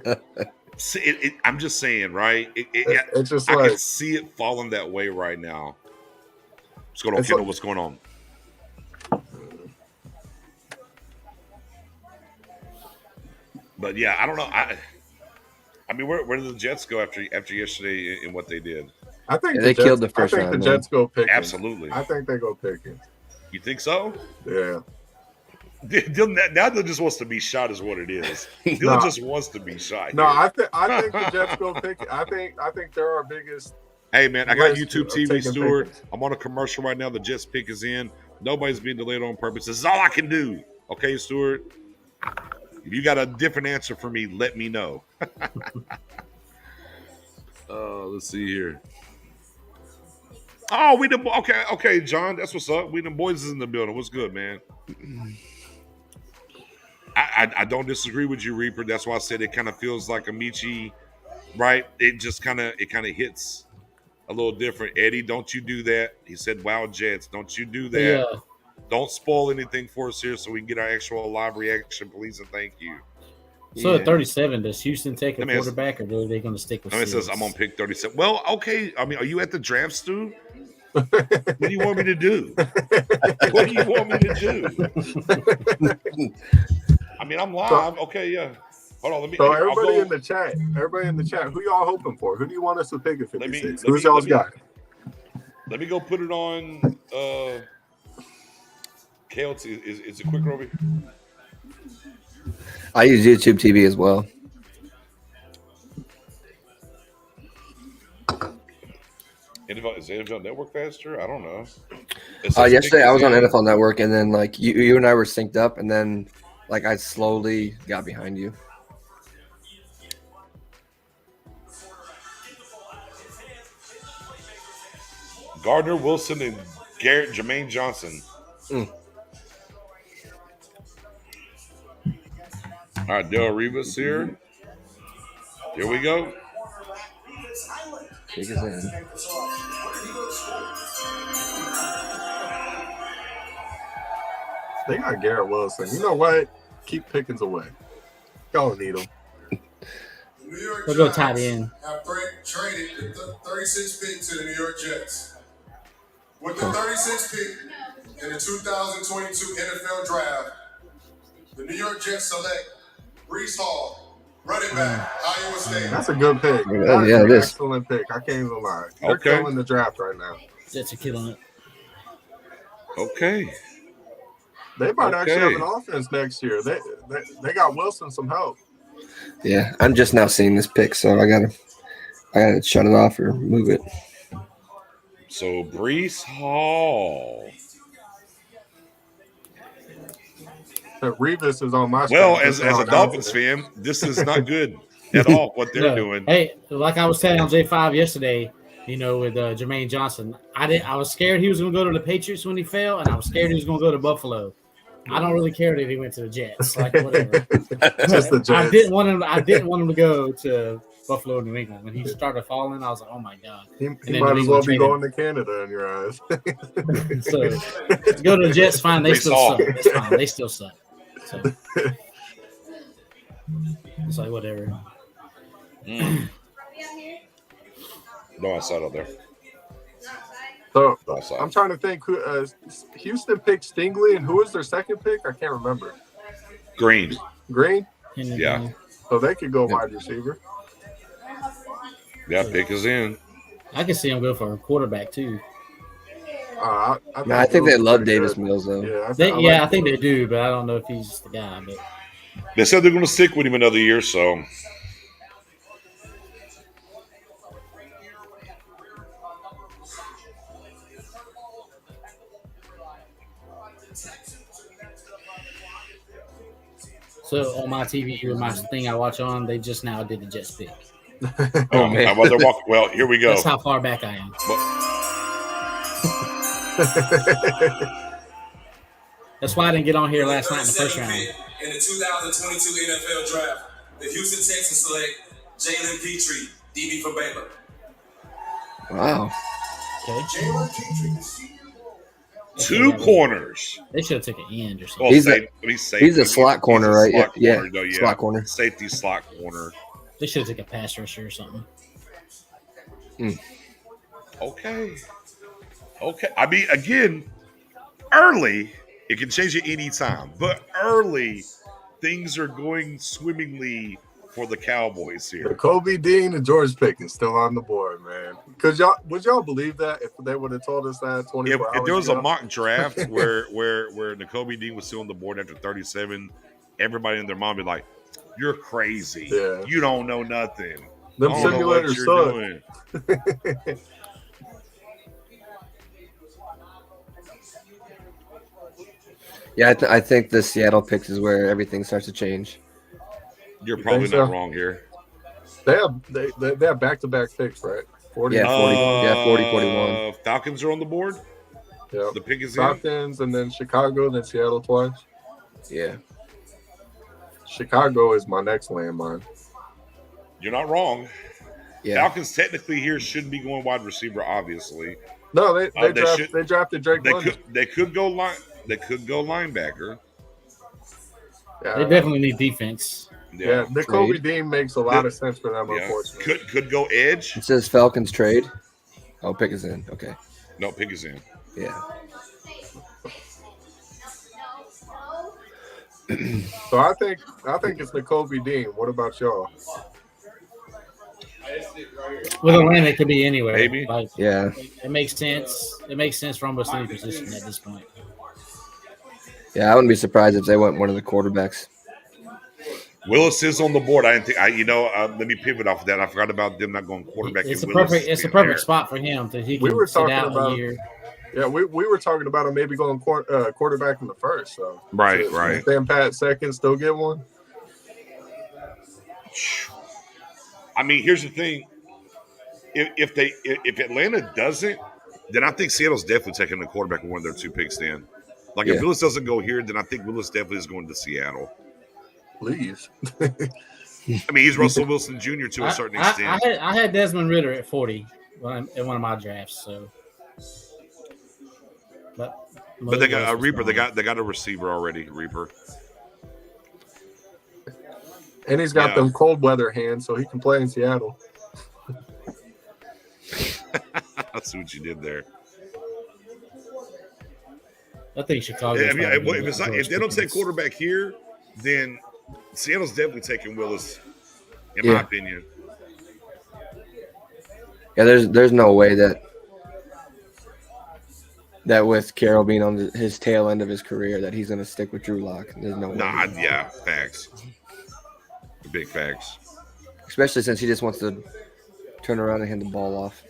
but see, I'm just saying, right? It's just I like can see it falling that way right now. What's going on, Kendall? What's going on? But yeah, I don't know. I mean, where did the Jets go after yesterday in what they did? I think they killed the first round. I think the Jets go Pickens. Absolutely. I think they go Pickens. You think so? Yeah. Now Dill just wants to be shot, is what it is. Dill just wants to be shot. No, I think the Jets go Pickens. I think they're our biggest. Hey man, I got YouTube TV, Stuart. Pickens. I'm on a commercial right now. The Jets pick is in. Nobody's being delayed on purpose. This is all I can do. Okay, Stuart. If you got a different answer for me, let me know. Let's see here. Oh, okay, John. That's what's up. We the boys is in the building. What's good, man? I don't disagree with you, Reaper. That's why I said it kind of feels like a Michi, right? It kind of hits a little different. Eddie, don't you do that. He said, "Wow, Jets, don't you do that. Yeah. Don't spoil anything for us here so we can get our actual live reaction, please, and thank you." So at 37, does Houston take a quarterback, or are they going to stick with? It says I'm on pick 37. Well, okay. I mean, are you at the draft, Stu? What do you want me to do? What do you want me to do? I mean, I'm live. Okay, yeah. Hold on. Let me. So everybody in the chat, who y'all hoping for? Who do you want us to pick at 56? Who's y'all's guy? Let me go put it on. Kale, is it quicker over here? I use YouTube TV as well. Is NFL Network faster? I don't know. Yesterday I was on NFL Network, and then like you and I were synced up, and then like I slowly got behind you. Gardner Wilson and Jermaine Johnson. All right, Del Rivas here. Here we go. Pick is in. They got Garrett Wilson. You know what? Keep Pickens away. Y'all need him. New York We'll go Giants tight end. have traded the 36th pick to the New York Jets. With the 36th pick in the 2022 NFL Draft, the New York Jets select Brees Hall, running back, Iowa State. That's a good pick. Yeah, That's it an is. excellent pick. I can't even lie. They're Okay. killing the draft right now. Jets are killing it. Okay. They might actually have Okay. an offense next year. They got Wilson some help. Yeah, I'm just now seeing this pick, so I gotta shut it off or move it. So Brees Hall. Revis is on my Well, screen as just now a Dolphins announcing fan, this is not good at all what they're No. doing. Hey, like I was telling J5 yesterday, with Jermaine Johnson, I was scared he was going to go to the Patriots when he fell, and I was scared he was going to go to Buffalo. I don't really care that he went to the Jets, like whatever. Just the Jets. I didn't want him to go to Buffalo, New England. When he started falling, I was like, oh my god. He then might New as well England be traded- going to Canada in your eyes. So to go to the Jets, fine. They Brees still Hall. suck. It's fine. They still suck. So it's like whatever. No, I saw it out there. So No, I saw I'm it. trying to think who Houston picked Stingley, and who was their second pick? I can't remember. Green. Green? Yeah. So they could go wide receiver. Yeah, pick is in. I can see him go for a quarterback too. I think they Mills is love pretty Davis good. Mills though. Yeah, I think they do, but I don't know if he's the guy. But They said they're going to stick with him another year, so so on my TV or my thing I watch on, they just now did the Jets pick. Oh man. how about they're walking? Well, here we go. That's how far back I am. That's why I didn't get on here last night in the first round. In the 2022 NFL Draft, the Houston Texans select Jalen Petrie, DB for Baylor. Wow. Okay. Jalen Petrie, the senior Two corners. They should have took an end or something. Well, He's a slot corner, right? Slot Yeah. corner, no, yeah. Slot corner. Safety slot corner. They should have took a pass rusher or something. Okay. I mean, again, early, it can change at any time, but early, things are going swimmingly for the Cowboys here. Kobe Dean and George Pickens still on the board, man. Would y'all believe that if they would have told us that 24 hours If there was ago? a mock draft where Nakobe Dean was still on the board after 37, everybody and their mom would be like, "You're crazy. Yeah. You don't know nothing. Them I don't know what simulators you're suck. doing." Yeah, I think the Seattle picks is where everything starts to change. You're You probably think so? not wrong here. They have back-to-back picks, right? 40. Yeah, 40, 41. Falcons are on the board. Yep. The pick is in. Falcons, and then Chicago, then Seattle twice. Yeah. Chicago is my next landmine. You're not wrong. Yeah. Falcons technically here shouldn't be going wide receiver, obviously. No, they should- drafted Drake They London. could go linebacker. Yeah, They definitely need defense. yeah. The Kobe Dean makes a lot of sense for them, Yeah. unfortunately. Could go edge. It says Falcons trade. Oh, pick is in. Okay. No, pick is in. Yeah. So I think it's the Kobe Dean. What about y'all? With Atlanta, it could be anywhere. Maybe. Like, Yeah. it makes sense. It makes sense for almost any position at this point. Yeah, I wouldn't be surprised if they went one of the quarterbacks. Willis is on the board. I didn't think. Let me pivot off of that. I forgot about them not going quarterback. It's a and Willis perfect. It's a being perfect there. spot for him that he We can were sit talking out about- a year. Yeah, we were talking about him maybe going quarterback in the first. So Right, so right. Sam Pat second, still get one. I mean, here's the thing. If Atlanta doesn't, then I think Seattle's definitely taking the quarterback with one of their two picks. Then, like if Yeah. Willis doesn't go here, then I think Willis definitely is going to Seattle. please. I mean, he's Russell Wilson Jr. to a certain extent. I had Desmond Ritter at 40 in one of my drafts. So, but they got a Reaper. They got a receiver already. Reaper. And he's got them cold weather hands, so he can play in Seattle. I see what you did there. I think Chicago. If they don't take quarterback here, then Seattle's definitely taking Willis, in my opinion. Yeah, there's no way that with Carroll being on his tail end of his career that he's going to stick with Drew Lock. There's no way. Yeah, facts. Big facts. Especially since he just wants to turn around and hand the ball off.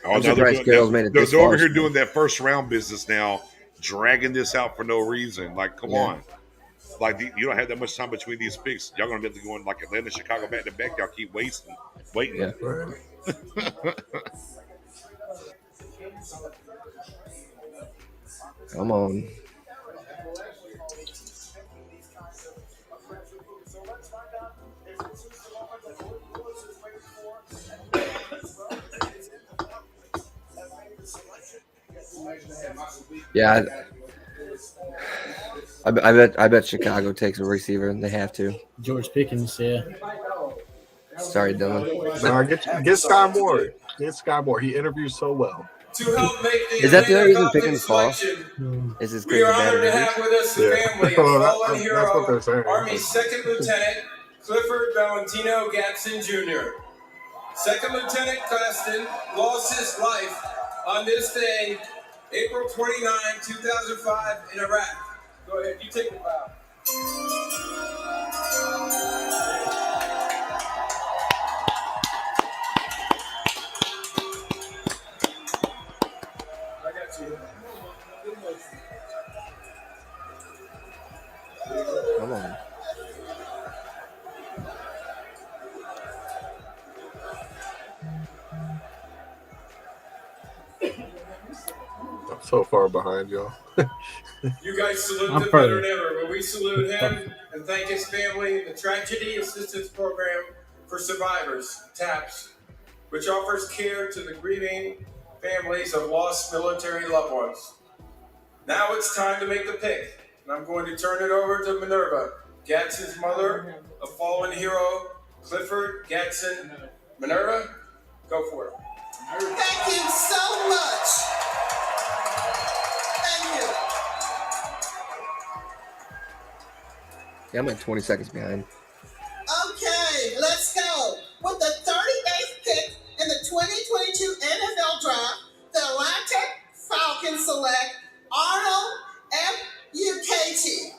I'm surprised Carroll's made it this far. They're over here doing that first round business now, dragging this out for no reason. Like, come on. Like, you don't have that much time between these picks. Y'all going to be able to go in like Atlanta, Chicago, back to back. Y'all keep waiting. Yeah. Come on. Yeah, I bet Chicago takes a receiver. They have to. George Pickens, yeah. Sorry, Dylan. No, get Sky Moore. Get Sky Moore. He interviews so well. To help make the is that the only reason Pickens falls? Is this we are honored to have with us the family of fallen hero, Army Second Lieutenant Clifford Valentino Gatson Jr. Second Lieutenant Claston lost his life on this day, April 29, 2005, in Iraq. Go ahead, you take the bow. I got you. Come on. I'm so far behind y'all. You guys salute him better than ever, but we salute him and thank his family, the Tragedy Assistance Program for Survivors, TAPS, which offers care to the grieving families of lost military loved ones. Now it's time to make the pick, and I'm going to turn it over to Minerva, Gadson's mother, a fallen hero, Clifford Gadson. Minerva, go for it. Thank you so much. Thank you. Yeah, I'm like 20 seconds behind. Okay, let's go. With the 38th pick in the 2022 NFL Draft, the Atlanta Falcons select Arnold F.U.K.T.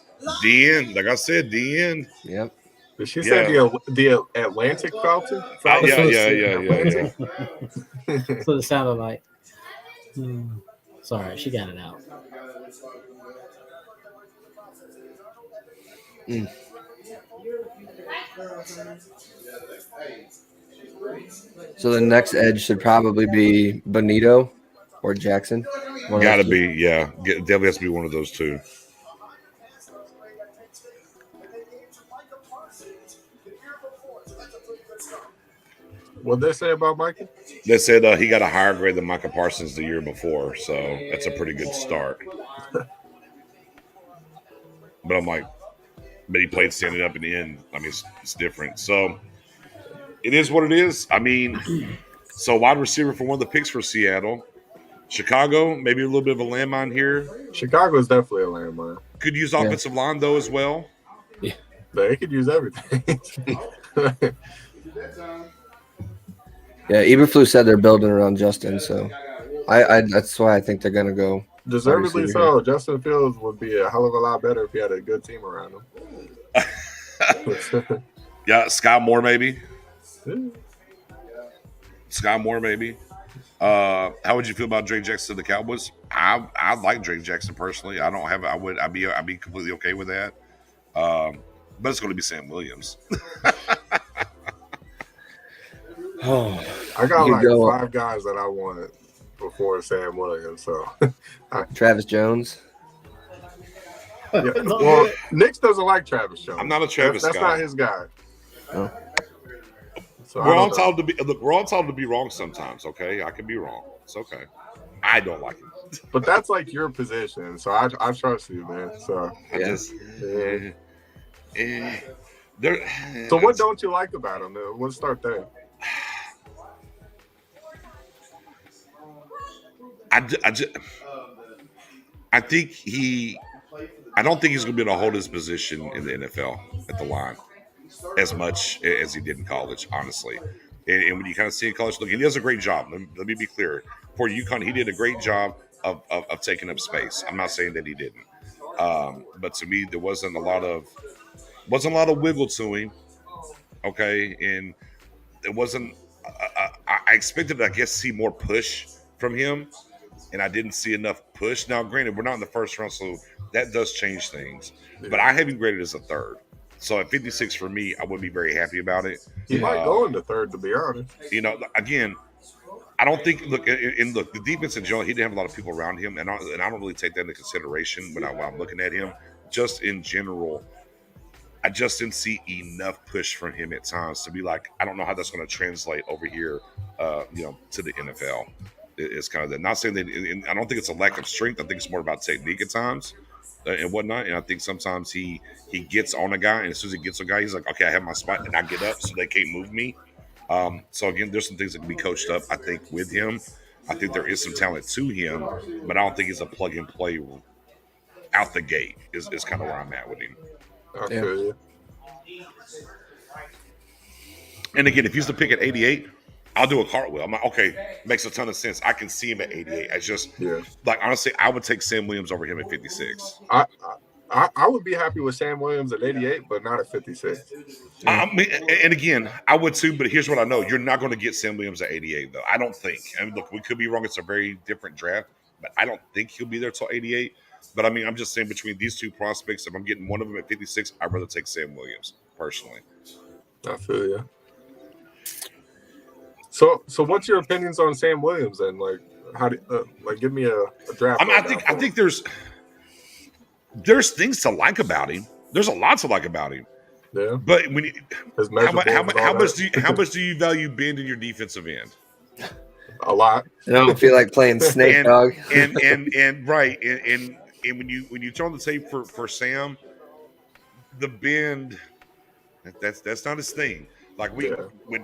DN, like I said, DN. Yep. Did she say the Atlantic Falcon? Yeah. That's what it sounded like. Sorry, she got it out. So the next edge should probably be Bonito or Jackson. Got to be, yeah. Definitely has to be one of those two. What they say about Micah? They said he got a higher grade than Micah Parsons the year before, so that's a pretty good start. But I'm like, but he played standing up in the end. I mean, it's different. So it is what it is. I mean, so wide receiver for one of the picks for Seattle. Chicago, maybe a little bit of a landmine here. Chicago is definitely a landmine. Could use offensive line, though, as well. Yeah. They could use everything. Yeah, Eberflus said they're building around Justin, so I that's why I think they're going to go. Deservedly so. Justin Fields would be a hell of a lot better if he had a good team around him. Yeah, Sky Moore maybe. Sky Moore maybe. How would you feel about Drake Jackson to the Cowboys? I like Drake Jackson personally. I'd be completely okay with that. But it's going to be Sam Williams. Oh. I got You like could go 5 guys that I wanted before Sam Williams. So Travis Jones. yeah. Don't do Well, it. Knicks doesn't like Travis Jones. I'm not a Travis That's guy. not his guy. Oh. So We're I on don't know. entitled to be look. We're on entitled to be wrong sometimes. Okay, I can be wrong. It's okay. I don't like him. But that's like your position. So I trust you, man. So I Yeah. just. yeah. There. So what don't you like about him? Let's start there. I think he. I don't think he's going to be able to hold his position in the NFL at the line as much as he did in college, honestly. And when you kind of see in college, look, he does a great job. Let me be clear. For UConn, he did a great job of taking up space. I'm not saying that he didn't. But to me, there wasn't a lot of wiggle to him. Okay, and it wasn't. I expected, I guess, see more push from him, and I didn't see enough push. Now, granted, we're not in the first round, so that does change things. But I have him graded as a third. So at 56 for me, I wouldn't be very happy about it. He might go into third, to be honest. You know, again, I don't think. Look, the defense in general, he didn't have a lot of people around him, and I don't really take that into consideration when I'm looking at him. Just in general, I just didn't see enough push from him at times to be like, I don't know how that's going to translate over here, to the NFL. It's kind of that. Not saying that. I don't think it's a lack of strength. I think it's more about technique at times and whatnot. And I think sometimes he gets on a guy, and as soon as he gets on a guy, he's like, okay, I have my spot, and I get up, so they can't move me. So again, there's some things that can be coached up, I think, with him. I think there is some talent to him, but I don't think he's a plug and play out the gate. Is kind of where I'm at with him. I feel you. And again, if he's the pick at 88, I'll do a cartwheel. I'm like, okay, makes a ton of sense. I can see him at 88. I just, like, honestly, I would take Sam Williams over him at 56. I would be happy with Sam Williams at 88, but not at 56. I mean, and again, I would too, but here's what I know. You're not going to get Sam Williams at 88, though. I don't think. I mean, look, we could be wrong. It's a very different draft, but I don't think he'll be there till 88. But, I mean, I'm just saying between these two prospects, if I'm getting one of them at 56, I'd rather take Sam Williams, personally. I feel you. So what's your opinions on Sam Williams then? Like, how do give me a draft? I think there's things to like about him. There's a lot to like about him. Yeah. But when how much do you value bend in your defensive end? A lot. I don't feel like playing snake dog. and right and when you turn the tape for Sam, the bend that's not his thing. Like with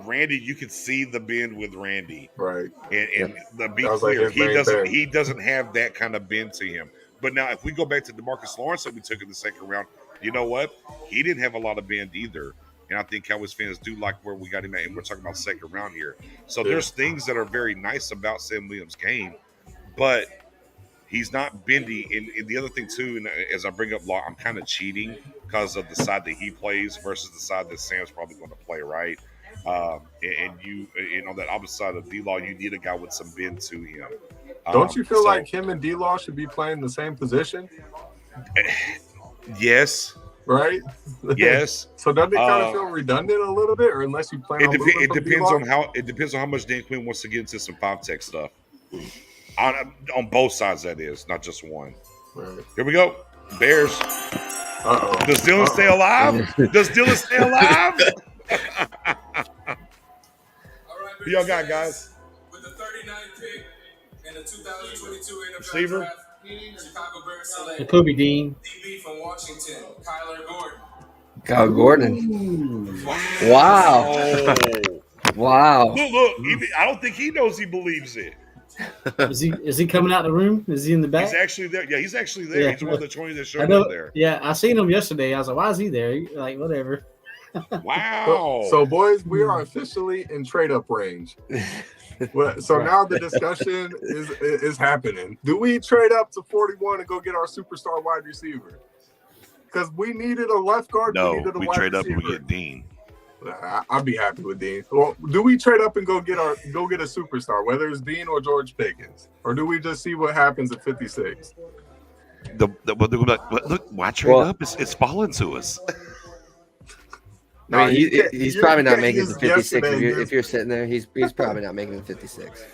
Randy, you could see the bend with Randy, right? And be clear, he doesn't have that kind of bend to him. But now, if we go back to DeMarcus Lawrence that we took in the second round, you know what? He didn't have a lot of bend either. And I think Cowboys fans do like where we got him at. And we're talking about second round here. So there's things that are very nice about Sam Williams' game, but he's not bendy. And the other thing, too, and as I bring up Law, I'm kind of cheating because of the side that he plays versus the side that Sam's probably going to play, right? And on that opposite side of D-Law, you need a guy with some bend to him. Don't you feel like him and D-Law should be playing the same position? Yes. Right? Yes. So doesn't it kind of feel redundant a little bit, or unless you plan on moving from D-Law? It depends on how much Dan Quinn wants to get into some 5-tech stuff. On both sides, that is, not just one. Right. Here we go. Bears. Uh-oh. Does Dylan stay alive? Does Dylan stay alive? Who y'all got, guys? With the 39th pick in the 2022 NFL Receiver. Draft, Chicago Bears select Jacoby Dean. DB from Washington, Kyler Gordon. Kyle Gordon. Wow. Oh. Wow. Look. I don't think he knows he believes it. Is he coming out the room? Is he in the back? He's actually there. Yeah, he's actually there. Yeah. He's one of the 20 that I showed know. up there. Yeah, I seen him yesterday. I was like, why is he there? Like, whatever. Wow. So boys, we are officially in trade-up range. So now the discussion is happening. Do we trade up to 41 and go get our superstar wide receiver? Because we needed a left guard. No, we trade up receiver. and we get Dean. I'd be happy with Dean. Well, do we trade up and go get a superstar, whether it's Dean or George Pickens, or do we just see what happens at 56? Look, why trade up? It's falling to us. I mean, he's probably not can't making use the 56. yesterday If you're sitting there, he's probably not making the 56.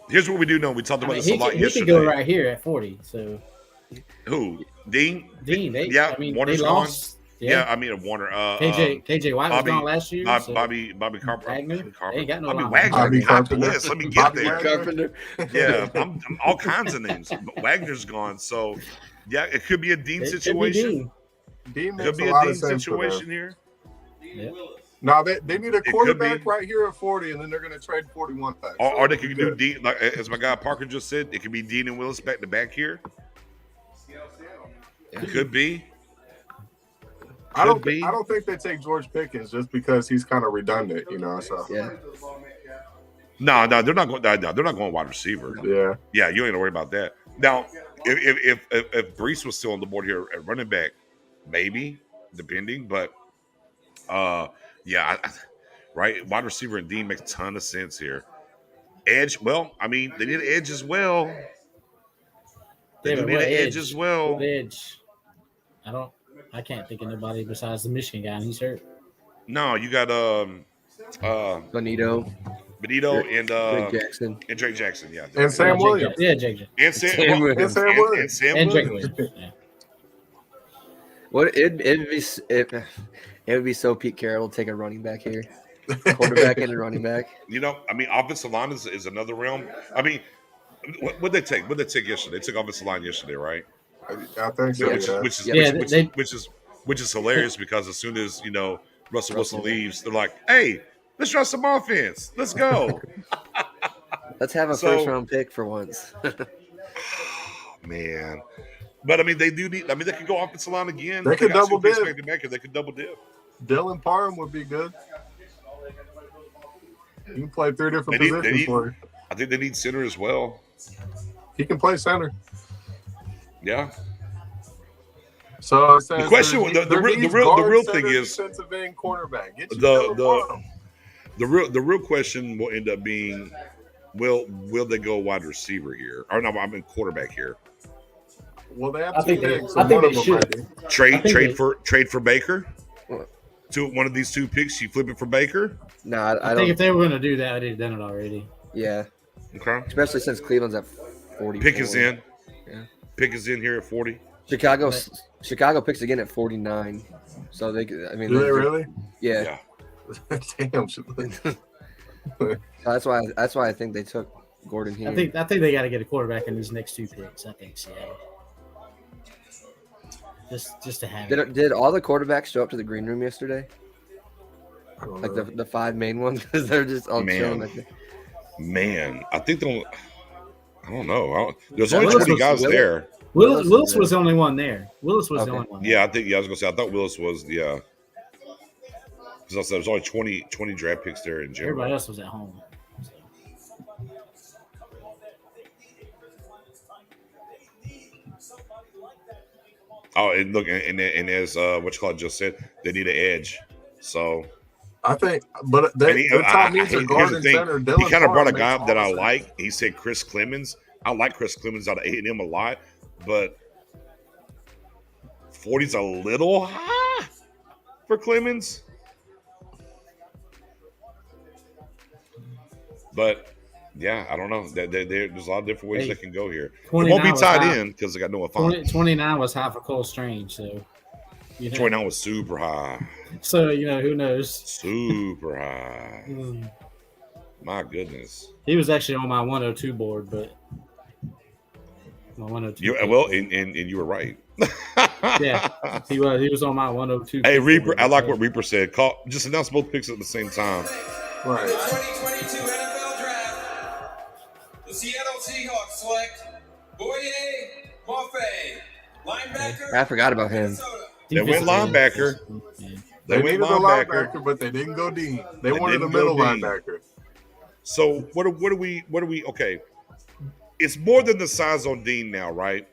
Here's what we do know. We talked about this a lot he yesterday. could go right here at 40. So who? Dean? Dean, Warner's they gone. lost. Yeah, I mean Warner. KJ White was gone last year. Bobby Carpenter. Wagner. They ain't got no Bobby linebacker. Wagner. Bobby Top Carpenter. list. Let me get there. Carpenter. Yeah, I'm all kinds of names. But Wagner's gone, so yeah, it could be a Dean situation. Dean Could makes be a a lot Dean of sense situation here. Yeah. No, they need a could quarterback be. right here at 40, and then they're going to trade 41 back. Or they could do Dean, like as my guy Parker just said, it could be Dean and Willis back to back here. It could be. I don't think they take George Pickens just because he's kind of redundant, you know. So Yeah. No, they're not going. No, they're not going wide receiver. Yeah, You ain't gonna worry about that. Now, if Brees was still on the board here at running back, maybe depending, but right, wide receiver and Dean makes a ton of sense here. Edge, well, I mean, they need an edge as well. They do need an edge as well. What edge? I can't think of nobody besides the Michigan guy, and he's hurt. No, you got Benito and Drake Jackson. Drake Jackson, yeah, and Sam Williams. Yeah, Jake Jackson. and Sam Williams. And Drake Williams. Williams. Yeah. What it would be so Pete Carroll take a running back here, quarterback and a running back. You know, I mean, offensive line is another realm. I mean, what they take? What they take yesterday? They took offensive line yesterday, right? I think so. Which is hilarious because as soon as Russell Wilson leaves, they're like, "Hey, let's run some offense. Let's go." Let's have a first round pick for once. Man, but I mean, they do need. I mean, they could go offensive line again. They could double dip. They could double dip. Dylan Parham would be good. You can play 3 different positions for you. I think they need center as well. He can play center. Yeah. So it says the question, the real thing is defensive end cornerback. The real question will end up being, will they go wide receiver here? Or no, I'm in quarterback here. Well, they have I think they should trade for Baker. To one of these two picks, you flip it for Baker. No, I think if they were going to do that, they'd have done it already. Yeah. Okay. Especially since Cleveland's at 40. Pick is in. Yeah. Pick is in here at 40. Chicago picks again at 49. So they, I mean, do they really? Yeah. Damn. That's why I think they took Gordon here. I think they got to get a quarterback in these next 2 picks. I think so. Just to have it. Did all the quarterbacks show up to the green room yesterday? Like the 5 main ones, because they're just all chilling. Man, I think I don't know. There's only 20 guys there. Willis was the only one there. Willis was the only one. Yeah, I was gonna say. I thought Willis was because I said there's only 20 draft picks there in general. Everybody else was at home. Oh, and look, and as what you call it just said, they need an edge. So I think, but their top needs are guard and center. He kind of brought a guy up that I like. He said Chris Clemens. I like Chris Clemens out of A&M a lot, but 40's a little high for Clemens. But yeah, I don't know. There's a lot of different ways they can go here. It won't be tied in because they got Noah Font. 29 was high for Cole Strange, so 29 was super high. So who knows? Super high. My goodness. He was actually on my 102 board, but my 102. And you were right. Yeah, he was on my 102. Hey, Reaper, I like what Reaper said. Just announce both picks at the same time. Right. 2022 NFL Draft. The Seattle Seahawks select Boye Mafe, linebacker. I forgot about him. They went linebacker. They needed a linebacker, but they didn't go Dean. They wanted a middle linebacker. So what do we? Okay, it's more than the size on Dean now, right?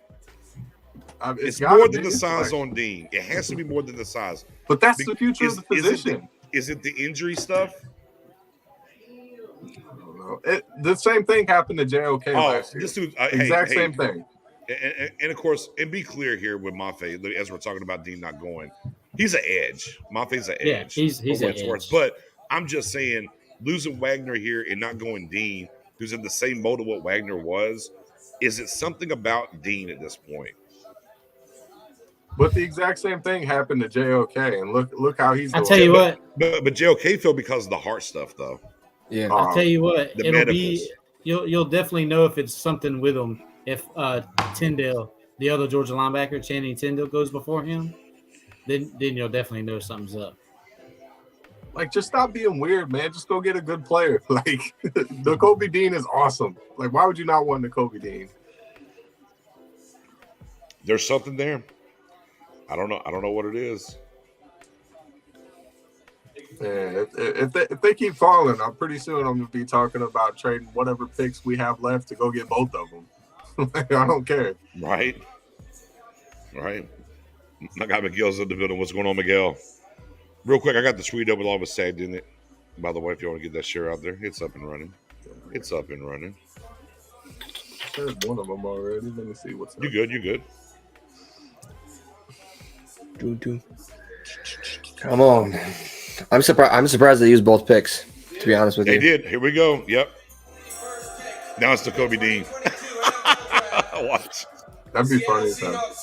It's more than the size on Dean. It has to be more than the size. But that's the future of the position. Is it the injury stuff? I don't know. The same thing happened to JOK last year. This dude, same thing. And of course, and be clear here with Mafe, as we're talking about Dean not going, He's an edge. Monte's an Yeah, edge. he's for what an it's worth. edge. But I'm just saying, losing Wagner here and not going Dean, who's in the same mode of what Wagner was, is it something about Dean at this point? But the exact same thing happened to JOK, and look how he's I doing. tell you what, But JOK fell because of the heart stuff, though. Yeah. I tell you what, The it'll medicals. be you'll definitely know if it's something with him if Tyndale, the other Georgia linebacker, Channing Tyndale, goes before him. Then you'll definitely know something's up. Like, just stop being weird, man. Just go get a good player. Like, the Kobe Dean is awesome. Like, why would you not want the Kobe Dean? There's something there. I don't know what it is. Yeah, if they keep falling, I'm pretty soon I'm gonna be talking about trading whatever picks we have left to go get both of them. I don't care. Right. My guy Miguel's in the building. What's going on, Miguel? Real quick, I got the Sweet Double along with SAG, didn't it? By the way, if you want to get that share out there, it's up and running. It's up and running. There's one of them already. Let me see what's up. You good? Come on. I'm surprised they used both picks, to be honest with They you. did. Here we go. Yep. Now it's the Kobe Dean. Watch. That'd be funny as hell.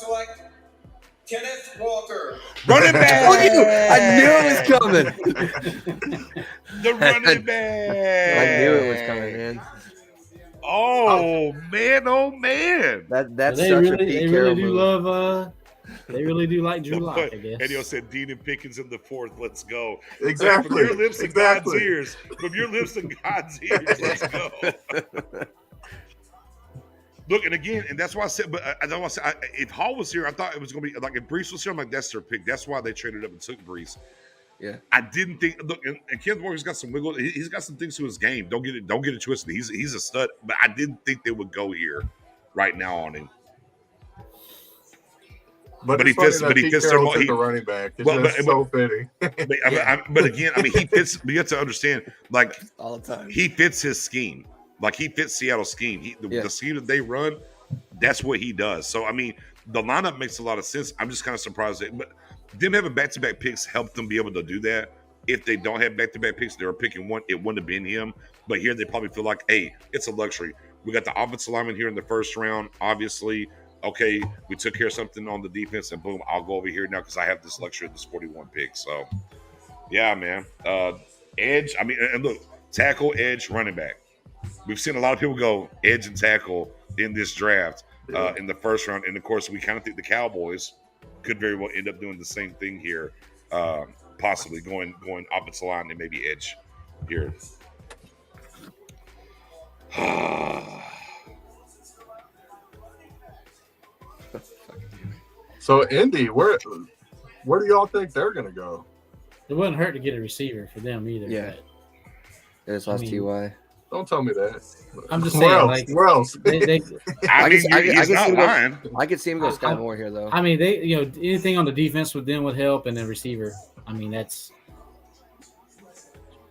Kenneth Walker. Running back. Look at you. I knew it was coming. The running back. I knew it was coming, man. Oh man. That's They such a really Pete Carroll do move. love. They really do like Drew Lock, I guess. Eddie said Dean and Pickens in the fourth. Let's go. Exactly. From your lips and God's Exactly. ears. From your lips and God's ears. Let's go. Look, and again, and that's why I said, but I don't want to say, if Hall was here, I thought it was going to be like if Brees was here. I'm like, that's their pick. That's why they traded up and took Brees. Yeah. I didn't think. Look, and Kenneth Walker's got some wiggle. He's got some things to his game. Don't get it twisted. He's a stud. But I didn't think they would go here right now on him. But he it's funny fits. that But he Pete fits their. Carroll took the running back. It's just so fitting. But again, I mean, he fits. We have to understand, like All the time. he fits his scheme. Like he fits Seattle's scheme. The scheme that they run, that's what he does. So I mean, the lineup makes a lot of sense. I'm just kind of surprised that, but them having back-to-back picks helped them be able to do that. If they don't have back-to-back picks, they were picking one. It wouldn't have been him. But here they probably feel like, hey, it's a luxury. We got the offensive lineman here in the first round. Obviously, okay, we took care of something on the defense, and boom, I'll go over here now because I have this luxury of this 41 pick. So, yeah, man. Edge. I mean, and look, tackle, edge, running back. We've seen a lot of people go edge and tackle in this draft in the first round. And, of course, we kind of think the Cowboys could very well end up doing the same thing here, possibly going offensive line and maybe edge here. So Indy, where do y'all think they're gonna go? It wouldn't hurt to get a receiver for them either. Yeah. But They just lost Ty. Don't tell me that. I'm just saying, where else? they I mean, he's not lying. I could see him go Sky Moore here, though. I mean, anything on the defense with them would help, and then receiver. I mean, that's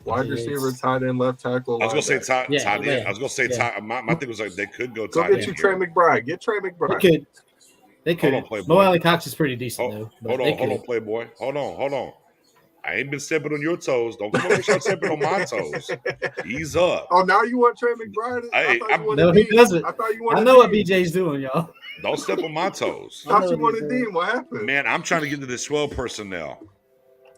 Wide receiver, tight end, left tackle. I was gonna say tight end. yeah, I was gonna say tight. My thing was like they could go Go tight get end. you Trey McBride. Get Trey McBride. They could. Hold on, Playboy. Mo Alley Cox is pretty decent though. Hold on, Playboy. Hold on. I ain't been stepping on your toes. Don't come over and start stepping on my toes. Ease up. Oh, now you want Trey McBride? No, he doesn't. I thought you wanted. I know what BJ's doing, y'all. Don't step on my toes. I thought you wanted Dean. What happened? Man, I'm trying to get into the swell personnel.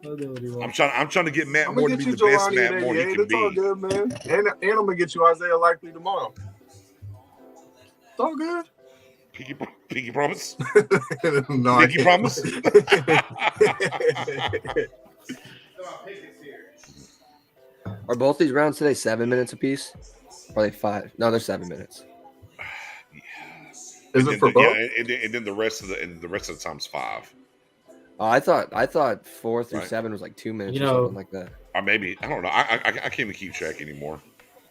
I know what he wants. I'm trying to get Matt I'm Moore gonna to get be you the best Jelani Matt at Moore he 88. can It's all be. good, man. And I'm gonna get you Isaiah Likely tomorrow. It's all good. Pinky promise? No, Pinky promise? Are both these rounds today 7 minutes apiece? Or are they 5? No, they're 7 minutes. Is it for both? Yeah, and then the rest of the time's 5. Oh, I thought 4 through Right. 7 was like 2 minutes You or know- something like that. Or maybe I don't know. I can't even keep track anymore.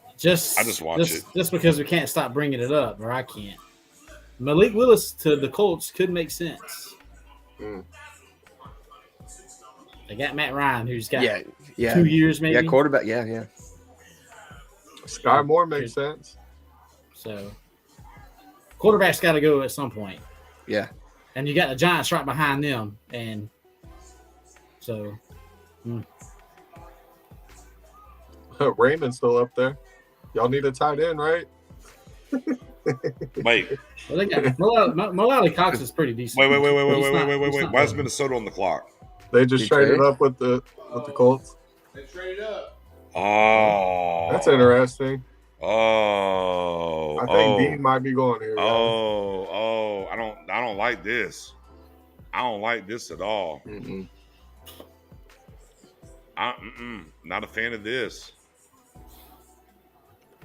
I just watch it. Just because we can't stop bringing it up, or I can't. Malik Willis to the Colts could make sense. They got Matt Ryan, who's got Yeah. 2 years maybe. Yeah, quarterback. Yeah. Sky Moore makes sense. So quarterback's got to go at some point. Yeah. And you got the Giants right behind them, and So Raymond's still up there. Y'all need a tight end, right? Wait. well, they got Malali Cox is pretty decent. Wait. He's not Why is bad. Minnesota on the clock? They just He traded traded? up with the Colts. They traded up. Oh. That's interesting. Oh. I think Dean might be going here. Oh. I don't like this. I don't like this at all. Mm-mm. Not a fan of this.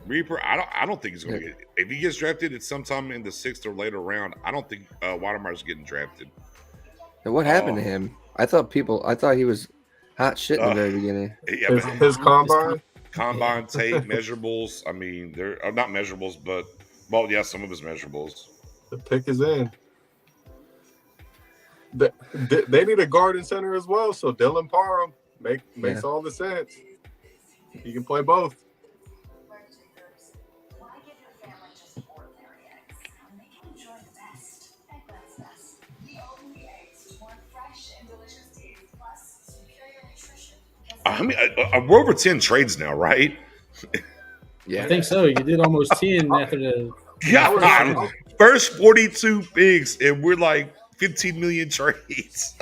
Reaper, I don't think he's going to get. If he gets drafted, it's sometime in the 6th or later round. I don't think Watermeyer's getting drafted. And what happened to him? I thought he was hot shit in the very beginning. Yeah, His combine tape, measurables. I mean, they're not measurables, but some of his measurables. The pick is in. They need a guard and center as well. So Dylan Parham makes all the sense. He can play both. I mean, we're over 10 trades now, right? Yeah, I think so. You did almost 10 after the. God, first 42 picks, and we're like 15 million trades.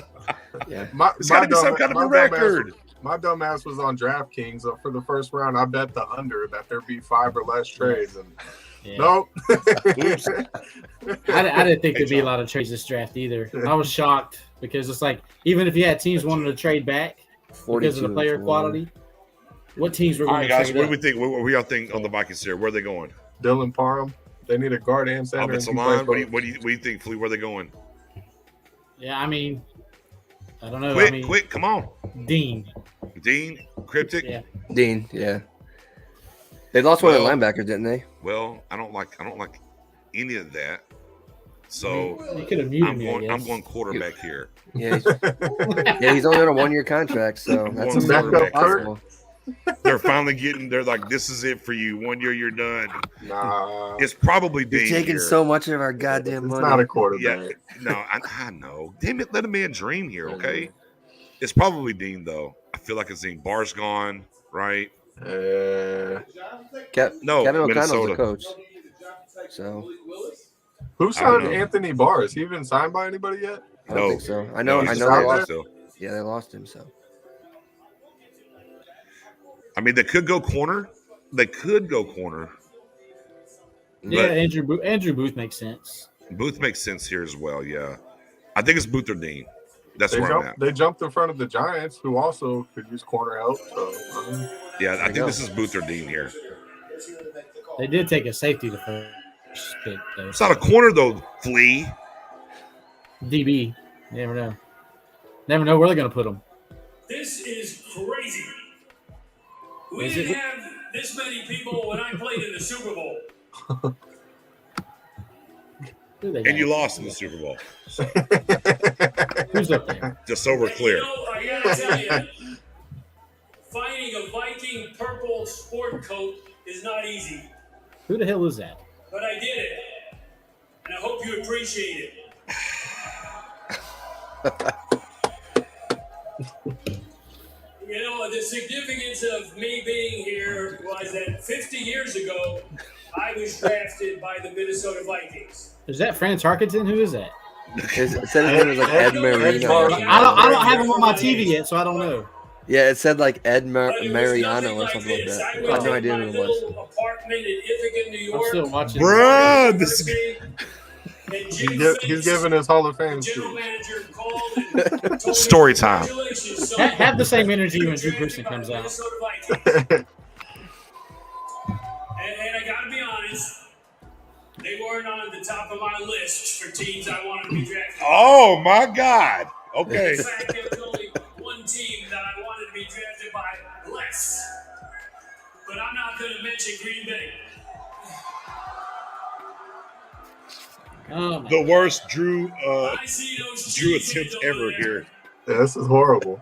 Yeah, It's got to be some kind of a record. My dumbass was on DraftKings for the first round. I bet the under that there'd be 5 or less trades, and nope. Oops. I didn't think there'd be a lot of trades this draft either. I was shocked because it's like even if you had teams wanting to trade back because of the player quality, what teams were All going right, to guys, trade what up? do we think? What we all think on the Vikings here? Where are they going? Dylan Parham. They need a guard and center. Offensive line. What do you think, Flea? Where are they going? Yeah, I mean, I don't know. Quick, come on. Dean, Cryptic. Yeah. Dean. Yeah, they lost one of the linebackers, didn't they? Well, I don't like any of that. So you could have muted me. I'm going quarterback here. Yeah, he's only on a 1-year contract, so that's a quarterback possible. They're like, this is it for you. 1 year, you're done. Nah, it's probably Dean. You're taking here. so much of our goddamn money. It's not a quarterback. Yeah, no, I know. Damn it, let a man dream here, okay? It's probably Dean though. I feel like it's Dean. Barr's gone, right? Kevin Minnesota. O'Connell's the coach. So who signed Anthony Barr? Is he even signed by anybody yet? I don't think so. I know. He's They out lost. still. Yeah, they lost him. So I mean, they could go corner. Yeah, But Andrew Booth makes sense. Booth makes sense here as well. Yeah, I think it's Booth or Dean. That's where I'm at. They jumped in front of the Giants, who also could use corner help. So, Yeah, I think this is Booth or Dean here. They did take a safety the first pick, though. It's not a corner though, Flea. DB. You never know. Never know where they're going to put them. This is crazy. We didn't have this many people when I played in the Super Bowl. And you lost in the Super Bowl. So. Who's up there? Just so we're clear. I gotta tell you, finding a Viking purple sport coat is not easy. Who the hell is that? But I did it. And I hope you appreciate it. You know, the significance of me being here was that 50 years ago, I was drafted by the Minnesota Vikings. Is that Franz Harkington? Who is that? it said his name was like Ed Marino. I don't have him on my TV yet, so I don't know. Yeah, it said like Ed But it was Mariano nothing or like something like this. that. I I was had no in idea my who it was. little apartment in Ithaca, New I'm York. still watching. Bruh, this he's giving his Hall of Fame General speech. manager called and told me, Story time. "Congratulations, son. Have the same energy when Drew Pearson comes out. Minnesota Vikings." And I gotta be honest, they weren't on the top of my list for teams I wanted to be drafted. Oh my God. Okay. In fact, there was only one team that I wanted to be drafted by less. But I'm not going to mention Green Bay. Oh, The worst Drew I see those Drew cheese attempt heads ever over there. here. Yeah, this is horrible.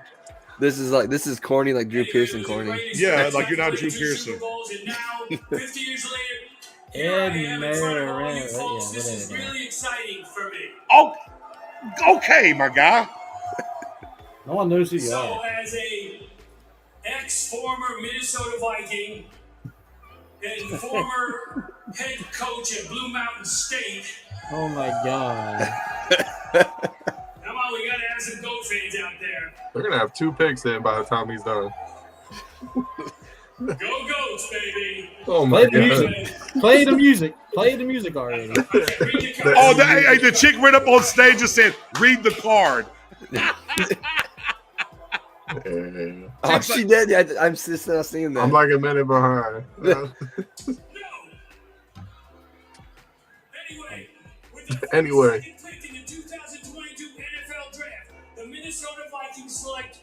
This is corny like Drew Pearson corny. Yeah, like you're not Drew Pearson. And now, 50 years later, Ed here I am in front of all you Marin- folks. yeah, This is whatever. really exciting for me. Oh, okay, my guy. No one knows who you So, are. as a ex-former Minnesota Viking and former head coach at Blue Mountain State, Oh my god. come on, we got to have some Goat fans out there. They're gonna have 2 picks in by the time he's done. Go Goats, baby. Oh my Play the god! music. Play the music. Play the music already. Oh, the chick ran up on stage and said, "Read the card." Oh, she did. Yeah, I'm just not seeing that. I'm like a minute behind. No. Anyway. Second pick in the 2022 NFL Draft, the Minnesota Vikings select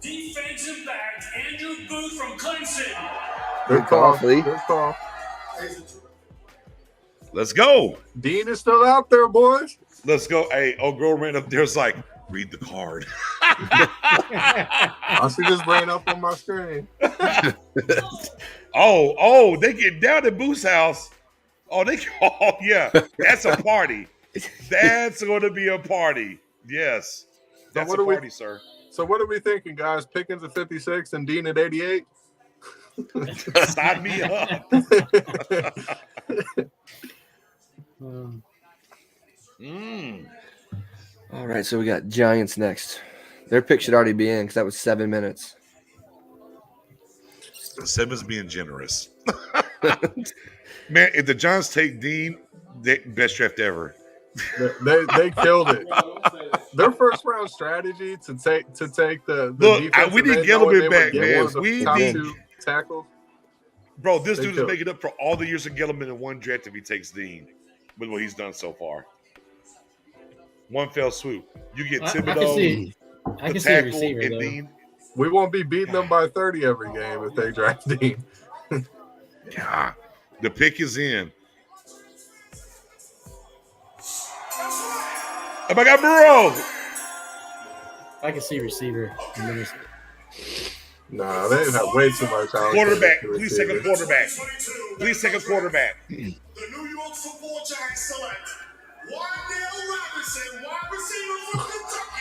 defensive back Andrew Booth from Clemson. Good call, Flea. Good call. Let's go. Dean is still out there, boys. Let's go. Hey, old girl ran up there. Was like, "Read the card." I see this brain up on my screen. Oh, they get down at Booth's house. Oh, yeah, that's a party. That's going to be a party. Yes, that's what a do we- party, sir. So what are we thinking, guys? Pickens at 56 and Dean at 88? Sign me up. All right, so we got Giants next. Their pick should already be in because that was 7 minutes. Simmons being generous. Man, if the Giants take Dean, best draft ever. They killed it. Their first round strategy to take the Look, defensive we need end, knowing Gellerman they would back, get man. one of the We top need- 2 tackles. Bro, this They dude is killed. making up for all the years of Gellerman in one draft if he takes Dean with what he's done so far. One fell swoop. You get I can Thibodeau, see. I the can see a tackle, receiver and though. Dean. We won't be beating them by 30 every game if they draft Dean. Yeah, the pick is in. Oh my God, Burrow! I can see receiver. in Minnesota. Nah, they have way too much. Quarterback. Please take a quarterback. Please take a quarterback. The New York Football Giants select Wardell Robinson, wide receiver from Kentucky.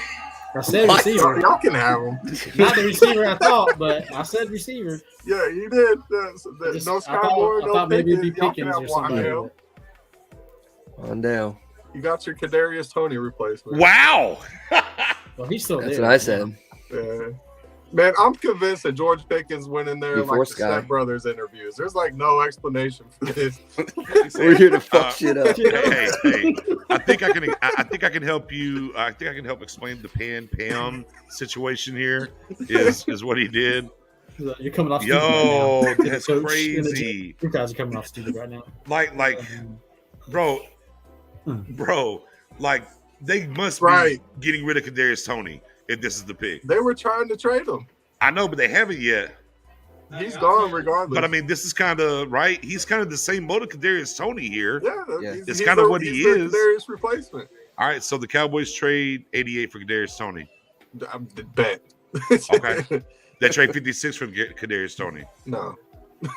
I said receiver. Y'all can have them. Not the receiver I thought, but I said receiver. Yeah, you did. No I Sky thought- Moore, I no thought maybe it'd be Pickens. Y'all can Pickens have or somebody. Wandale. Wandale. You got your Kadarius Toney replacement. Wow. Well, he's still That's there. what I said. Yeah. Man, I'm convinced that George Pickens went in there Before like the Sky. Step Brothers interviews. There's like no explanation for this. We're here to fuck shit up. Hey. I think I can help you. I think I can help explain the Pam situation here. Is what he did. You're coming off stupid Yo, right now. that's Coach, crazy. You guys are coming off stupid right now. Like, bro, like they must Right. be getting rid of Kadarius Toney if this is the pick. They were trying to trade him. I know, but they haven't yet. He's gone regardless. But I mean, this is kind of right. He's kind of the same mode of Kadarius Toney here. yeah, It's kind of what he is. Kadarius replacement. All right, so the Cowboys trade 88 for Kadarius Toney. I bet. Okay. They trade 56 for Kadarius Toney. No.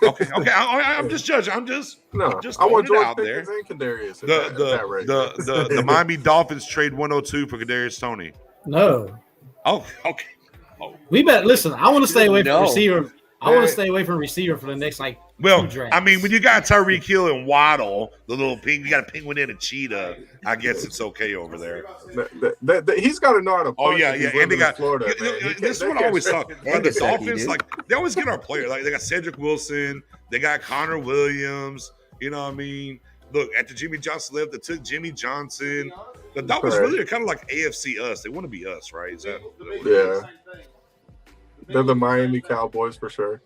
Okay. I'm just judging. I'm just No. Just I want throwing it George out there. Pickens and Kadarius. the Miami Dolphins trade 102 for Kadarius Toney. No. Oh, okay. We bet. Listen, I want to stay away from No. receiver. I want to stay away from receiver for the next Well, two drafts. I mean, when you got Tyreek Hill and Waddle, the little ping, you got a penguin and a cheetah. I guess it's okay over there. He's got to know how to punch. Oh yeah, if he's and living they in got Florida. you Man. know, He can't- this is they what I can't always trade talk. him. Like the Kentucky, Dolphins, dude. like they always get our players. Like they got Cedric Wilson, they got Connor Williams. You know what I mean? Look, after Jimmy Johnson left, they took Jimmy Johnson. The Dolphins Correct. really are kind of like AFC us. They want to be us, right? Is that? Yeah. They're the Miami Cowboys for sure.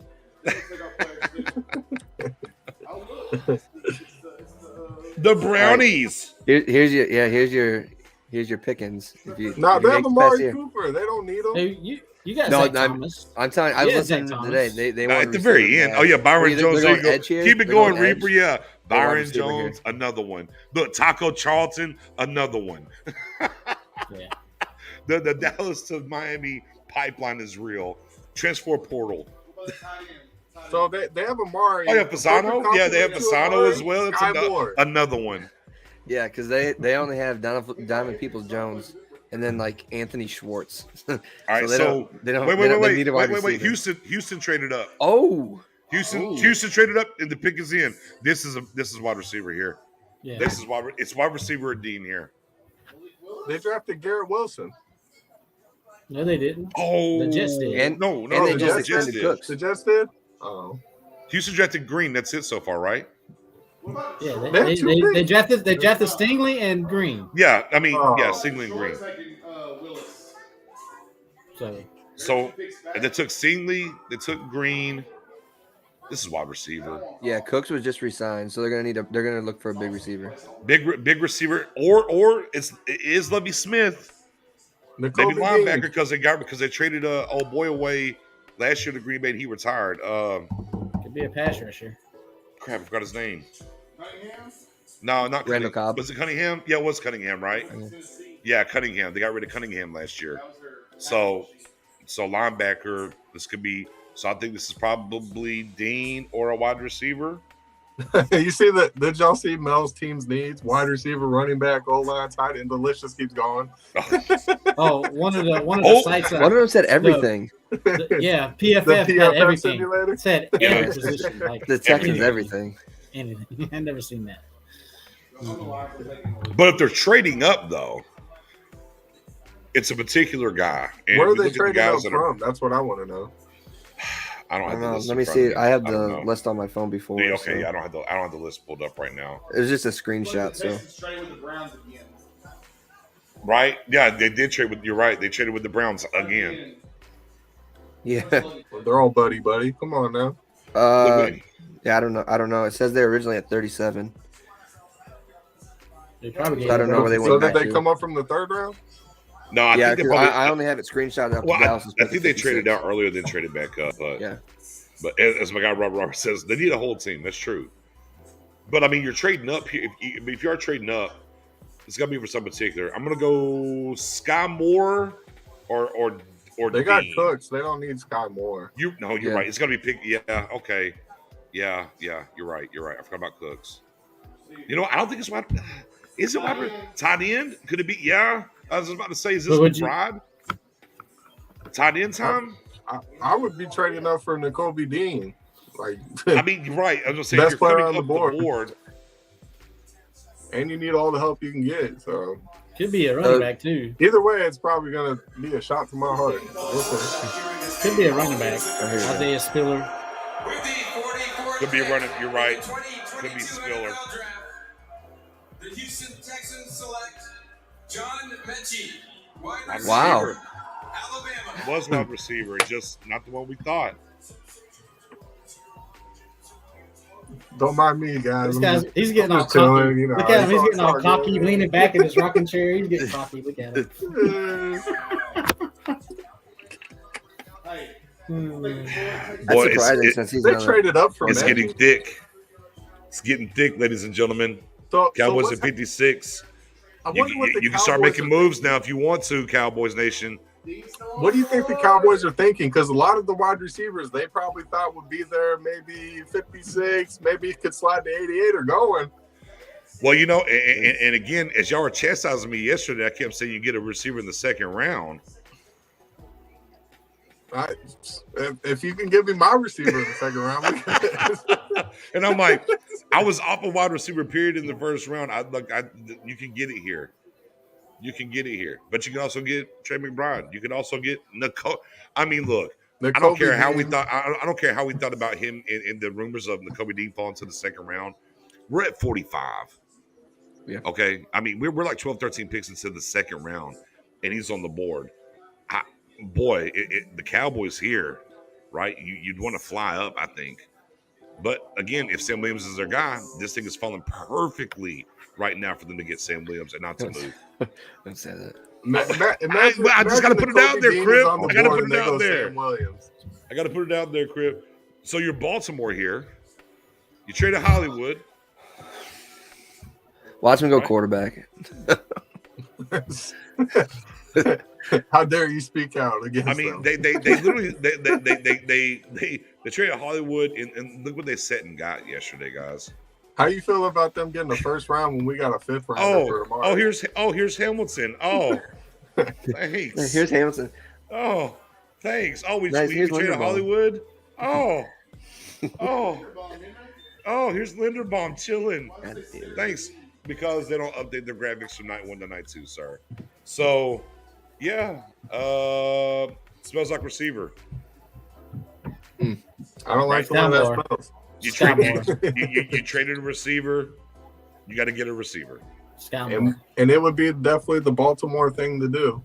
The Brownies. Here's your Pickens. If you, No, if you they have make the pass Amari here. Cooper. They don't need him. Hey, you got No, Zach Thomas. I'm telling you, I was Yeah, listening Zach today. Thomas. They At want the very end. Oh yeah, Byron Jones. There you go. Keep it going, Reaper. Yeah, Byron receiver Jones, another one. Look, Taco Charlton, another one. Yeah. The Dallas to Miami pipeline is real. Transfer portal. So they have Amari. Oh yeah, Fasano. Yeah, they have Fasano as well. It's Sky Moore. another one. Yeah, because they only have Donovan Peoples Jones and then like Anthony Schwartz. All right, they so don't wait, need a wide receiver. Houston traded up. Oh, Houston traded up, and the pick is in. This is wide receiver here. Yeah. It's wide receiver and Dean here. They drafted Garrett Wilson. No, they didn't. Oh, The Jets did. And no, they the just Jets extended did. Cooks. The Jets did. Oh, Houston drafted Green. That's it so far, right? Yeah, They they had drafted Stingley and Green. Yeah, I mean, Oh. yeah, Stingley and Green. So they took Stingley, they took Green. This is wide receiver. Yeah, Cooks was just re-signed, so they're gonna look for a big receiver. Big receiver, or it is Lovie Smith. Maybe linebacker because they traded old boy away last year to Green Bay and he retired. Could be a pass rusher. Crap, I forgot his name. No, not Randall Cobb. Was it Cunningham? Yeah, it was Cunningham, right? Yeah, Cunningham. They got rid of Cunningham last year. So linebacker, this could be. So I think this is probably Dean or a wide receiver. You see that? Did y'all see Mel's team's needs? Wide receiver, running back, O-line, tight end. The list just keeps going. Oh, one of the sites. One of them said everything. Yeah, The PFF had everything. simulator. It said every position. Like The Texans, everything. anything. I've never seen that. But if they're trading up, though, it's a particular guy. And Where if are you they look at the trading guys up that are- from? That's what I want to know. I don't I have don't the know. list. Let in me front of see. me. I have don't the know. list on my phone before. Yeah, so. okay, I don't have the list pulled up right now. It was just a screenshot. So Trading with the Browns again. Right? Yeah, they did trade with. You're right. They traded with the Browns again. yeah, Well, they're all buddy. Come on now. yeah. I don't know. It says they're originally at 37. They probably I don't know where they So went did back they to. come up from the third round? No, I Yeah, think they 'cause probably. I only have it screenshotted up. well, to Dallas I think they traded out earlier than traded back up. But Yeah. But as my guy Robert says, they need a whole team. That's true. But I mean, you're trading up here. If you are trading up, it's got to be for something particular. I'm gonna go Sky Moore or They got Dean. Cooks. They don't need Sky Moore. You're Yeah. right. It's gonna be pick. Yeah, okay. Yeah. You're right. I forgot about Cooks. You know, I don't think it's wide. Is it wide? Tight end? Could it be? Yeah. I was about to say, is this McBride? Tight end time? I would be trading up for N'Kobe Dean. Like, I mean, you're right. I was gonna say, Best if you're player coming on the up board. And you need all the help you can get. So could be a running back too. either way, it's probably gonna be a shot to my heart. We'll see. Could be a running back. hear that. Isaiah Spiller. Could be a running. You're right. Could be Spiller. The Houston Texans select John Mechie, wide receiver, Wow. Alabama. Was wide receiver, just not the one we thought. Don't mind me, guys. He's getting all just chilling, cocky. you know, Look at him. He's it's getting all all cocky, good. leaning back in his rocking chair. He's getting cocky. Look at him. That's Boy, surprising since he's They another. traded up for It's Mechie. getting thick. It's getting thick, ladies and gentlemen. So Cowboys what's at 56. I You, wonder what the you can start Cowboys making are moves now if you want to, Cowboys Nation. What do you think the Cowboys are thinking? Because a lot of the wide receivers they probably thought would be there, maybe 56, maybe it could slide to 88 or going. Well, you know, and again, as y'all were chastising me yesterday, I kept saying you get a receiver in the second round. If you can give me my receiver in the second round, And I'm like, I was off a wide receiver period in the first round. You can get it here. You can get it here. But you can also get Trey McBride. You can also get Nicole. I mean, look, I don't care how we thought. I don't care how we thought about him in the rumors of N'Kobe Dean falling to the second round. We're at 45. Yeah. Okay. I mean, we're like 12, 13 picks into the second round, and he's on the board. The Cowboys here, right? You'd want to fly up, I think. But again, if Sam Williams is their guy, this thing is falling perfectly right now for them to get Sam Williams and not to move. Don't say that. I just got to put it out there, Crip. I got to put it out there. Sam Williams. I got to put it out there, Crip. So you're Baltimore here. You traded Hollywood. Watch him go quarterback. How dare you speak out against I mean, them? they literally they traded Hollywood and look what they set and got yesterday, guys. How you feel about them getting the first round when we got a fifth round for tomorrow? Here's Hamilton. Thanks. Here's Hamilton. Oh, thanks. Oh, we Nice. Here's traded Linderbaum. Hollywood. Oh, here's Linderbaum chilling. God damn it. Thanks, because they don't update their graphics from night 1 to night 2, sir. So, yeah, smells like receiver. I don't like the way Scott that Moore. smells. You, Scott you traded a receiver. You got to get a receiver. Scott And, Moore. and it would be definitely the Baltimore thing to do.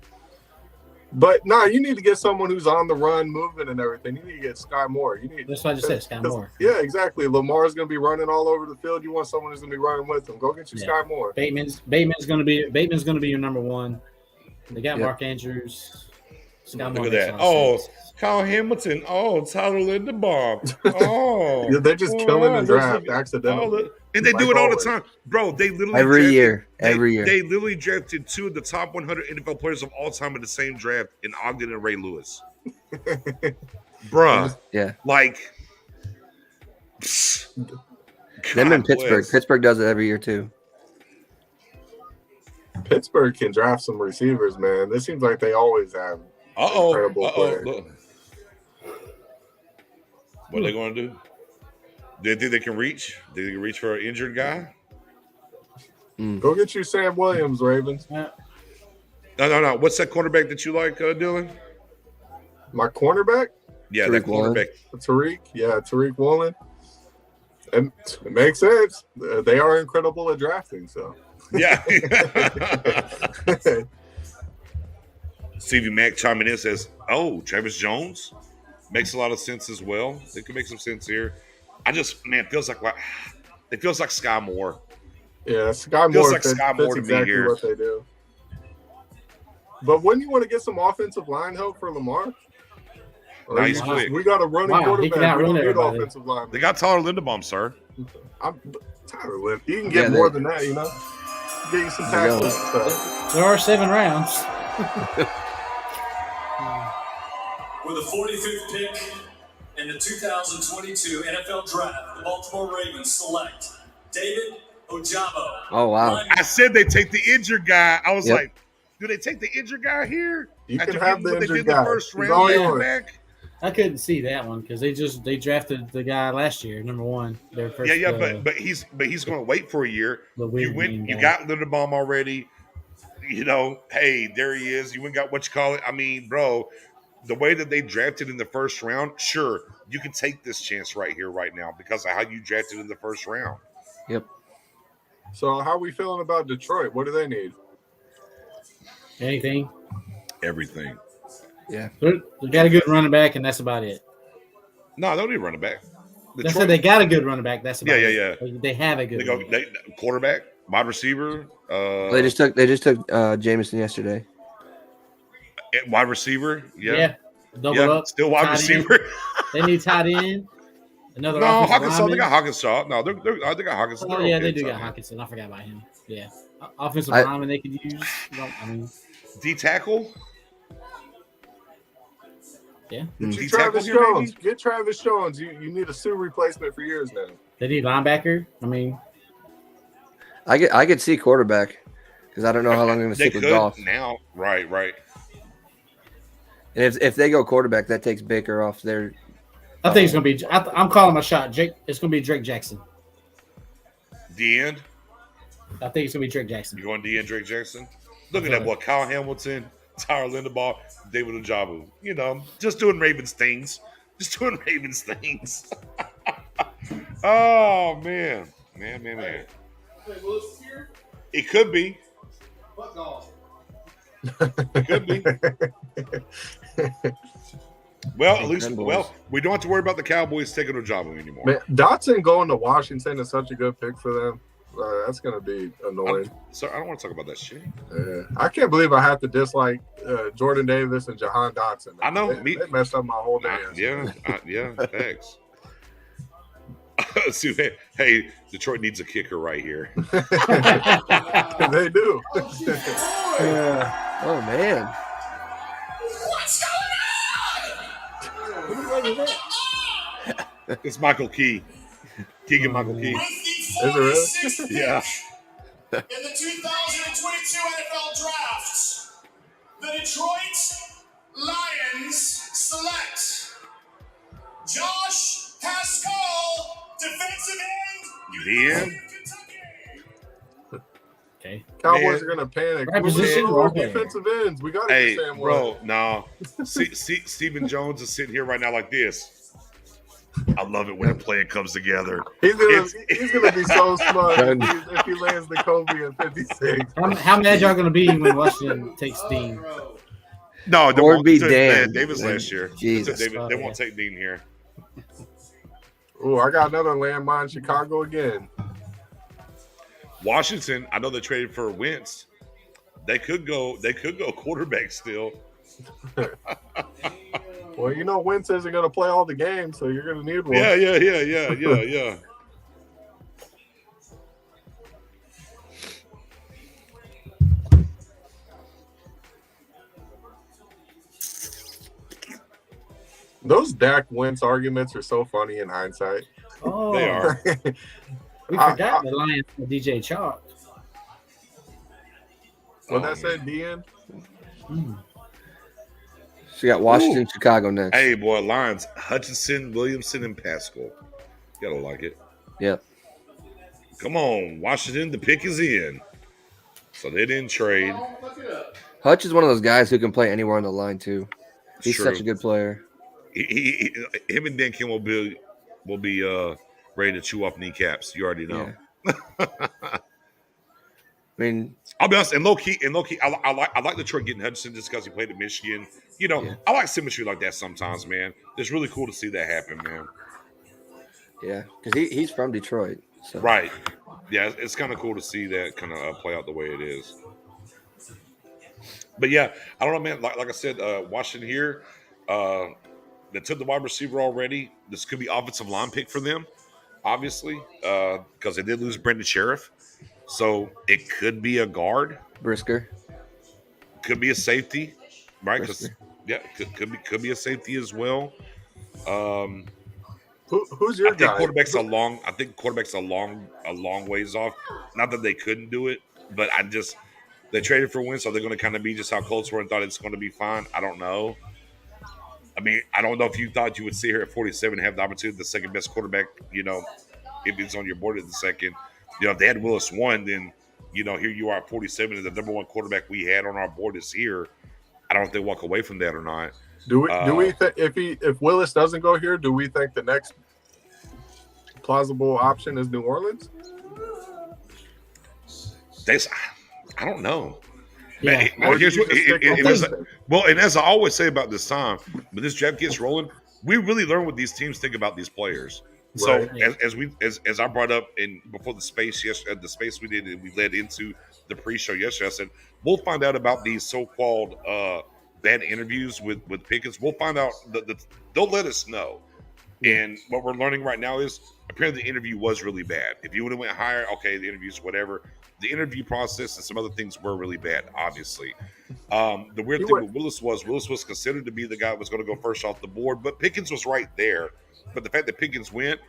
But you need to get someone who's on the run, moving and everything. You need to get Sky Moore. You need That's what I just said, Scott Moore. Yeah, exactly. Lamar's going to be running all over the field. You want someone who's going to be running with him. Go get you Sky Moore. Bateman's gonna be your number one. They got Yep. Mark Andrews. Scott Look Moore at makes that. a lot of Oh, sense. Kyle Hamilton. Oh, Tyler Linderbaum. Oh, Yeah, they're just killing the let's draft look- accidentally. and they do Like it all the always. time, bro. They literally Every drafted- year. They, Every year. They literally drafted 2 of the top 100 NFL players of all time in the same draft in Ogden and Ray Lewis. Bruh, Yeah. like Them in God Pittsburgh. bless. Pittsburgh does it every year too. Pittsburgh can draft some receivers, man. It seems like they always have incredible players. Look. What are they going to do? They think they can reach? They can reach for an injured guy? Go get you Sam Williams, Ravens. Yeah. No. What's that cornerback that you like, Dylan? My cornerback, Yeah, Tariq that Woolen. cornerback. Tariq Woolen. And it makes sense. They are incredible at drafting, so. Yeah. Stevie Mack chiming in says, "Oh, Travis Jones makes a lot of sense as well. They could make some sense here. It feels like Sky Moore. Yeah, Sky Feels Moore like fits, Sky Moore fits to me exactly here. what they do. But wouldn't you want to get some offensive line help for Lamar? Or No, you he's just- quick. we got a running Wow, he can quarterback. We outrun don't need everybody. offensive line. They got Tyler Linderbaum, sir. Tyler Lynn. He can get Yeah, more they- than that, you know? Get you some There you tackles go. and stuff. There are 7 rounds. With the 45th pick in the 2022 NFL Draft, the Baltimore Ravens select David Ojabo. Oh wow. I said they take the injured guy. I was Yep. like, do they take the injured guy here? You After can have getting the what they injured did in guy. the first He's round all yeah. yours. back? I couldn't see that one because they drafted the guy last year, number 1. Their first, But he's going to wait for a year. the You weird went. name You guy. got Linderbaum already. Hey, there he is. You went and got what you call it. I mean, bro, the way that they drafted in the first round, sure, you can take this chance right here, right now, because of how you drafted in the first round. Yep. So how are we feeling about Detroit? What do they need? anything. Everything. Yeah. They got a good running back, and that's about it. No, they don't need running back. They said they got a good running back. That's about Yeah. it. They have a good. They go running back. quarterback, wide receiver. They just took Jameson yesterday. Wide receiver. Yeah. Double Yeah, up. still wide tight receiver. end. They need tight end. Another No, offensive Hawkinson. They lineman. got Hawkinson. No, they got Hawkinson. Oh They're yeah, okay they do tight got end. Hawkinson. I forgot about him. Yeah, offensive I- lineman they could use. I mean, D tackle. yeah, Get D you tackle Travis here, Jones. maybe? Get Travis Jones. You need a Sue replacement for years now. they need linebacker. I mean, I could see quarterback because I don't know how long they're going to They stick with could Goff. now. Right. And if they go quarterback, that takes Baker off their. I think it's gonna be. I'm calling my shot. Jake. It's gonna be Drake Jackson. The end. I think it's gonna be Drake Jackson. You going D and Drake Jackson? Look at that boy, Kyle Hamilton, Tyler Linderbaum, David Ojabo. Just doing Ravens things. Oh man. Wait, Willis here? It could be. Fuck golf. It could be. Well, at least, Boys. we don't have to worry about the Cowboys taking Ojabo anymore. Man, Dotson going to Washington is such a good pick for them. That's going to be annoying. So I don't want to talk about that shit. I can't believe I have to dislike Jordan Davis and Jahan Dotson. I know. They messed up my whole day. Yeah, thanks. So, hey, Detroit needs a kicker right here. They do. Oh man. What's going on? It's Michael Key. Keegan Michael Key. With the Is it really? 46th pick Yeah. in the 2022 NFL Draft, the the Detroit Lions select Josh Haskell, defensive end, University of Kentucky. Okay. Cowboys Man. are gonna panic. Right We're losing position, all our wrong player. defensive ends. We gotta Hey, get Sam bro, White. no. Stephen Jones is sitting here right now like this. I love it when a plan comes together. He's gonna be so smart if he lands the Kobe at 56. How mad y'all gonna be when Washington takes Dean? No, they Lord won't. be They took, damned. Davis last year. Jesus. They won't take Dean here. Oh, I got another landmine. Chicago again. Washington, I know they traded for Wentz. They could go quarterback still. Well, you know Wentz isn't gonna play all the games, so you're gonna need one. Yeah. Those Dak Wentz arguments are so funny in hindsight. Oh, They are. We forgot the Lions for DJ Chalk. What that said, Dean? So you got Washington, Chicago next. Hey, boy, Lions, Hutchinson, Williamson, and Pascal. You gotta like it. Yep. Come on, Washington, the pick is in. So they didn't trade. Hutch is one of those guys who can play anywhere on the line too. He's True. such a good player. Him and Dan Kim will be ready to chew off kneecaps. You already know. Yeah. I mean, I'll be honest, and low key, I like Detroit getting Hutchinson just because he played at Michigan. You know, Yeah. I like symmetry like that sometimes, man. It's really cool to see that happen, man. yeah, because he's from Detroit. So. Right. Yeah, it's kind of cool to see that kind of play out the way it is. But yeah, I don't know, man. Like I said, Washington here, they took the wide receiver already. This could be offensive line pick for them, obviously, because they did lose Brendan Sheriff. So it could be a guard, Brisker. could be a safety, right? Because Brisker. yeah, could be a safety as well. Who's your I think guy? quarterback's a long ways off. Not that they couldn't do it, but they traded for Wentz, so they're going to kind of be just how Colts were and thought it's going to be fine. I don't know. I mean, I don't know if you thought you would see her at 47 have the opportunity, the second best quarterback, you know, if it's on your board at the second. You know, if they had Willis 1, then, you know, here you are at 47 and the number one quarterback we had on our board is here. I don't know if they walk away from that or not. Do we if Willis doesn't go here, do we think the next plausible option is New Orleans? I don't know. Yeah. Man, here's what, Houston? and as I always say about this time, when this draft gets rolling, we really learn what these teams think about these players. So Right. as I brought up before the space we did, and we led into the pre-show yesterday, I said we'll find out about these so-called bad interviews with Pickens. We'll find out they'll let us know. And what we're learning right now is apparently the interview was really bad. If you would have went higher, okay, the interview's whatever. The interview process and some other things were really bad, obviously. The weird thing with Willis was considered to be the guy that was going to go first off the board, but Pickens was right there. But the fact that Pickens went,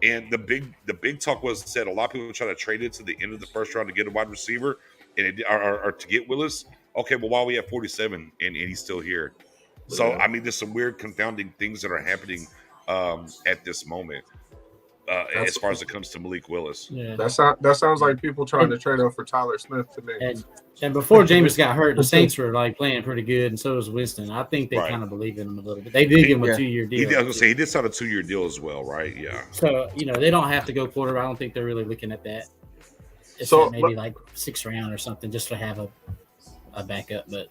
and the big talk was said a lot of people try to trade it to the end of the first round to get a wide receiver or to get Willis. Okay, well, why are we at 47 and he's still here? So, I mean, there's some weird confounding things that are happening at this moment as far as it comes to Malik Willis. Yeah. That sounds like people trying to trade up for Tyler Smith to me. And before Jameis got hurt, the Saints were like playing pretty good, and so was Winston. I think they Right. kind of believe in him a little bit. They did give him a 2-year deal. I was going to say, he did sign a 2-year deal as well, right? Yeah. So, you know, they don't have to go quarterback. I don't think they're really looking at that. It's So, maybe like 6th round or something just to have a backup. But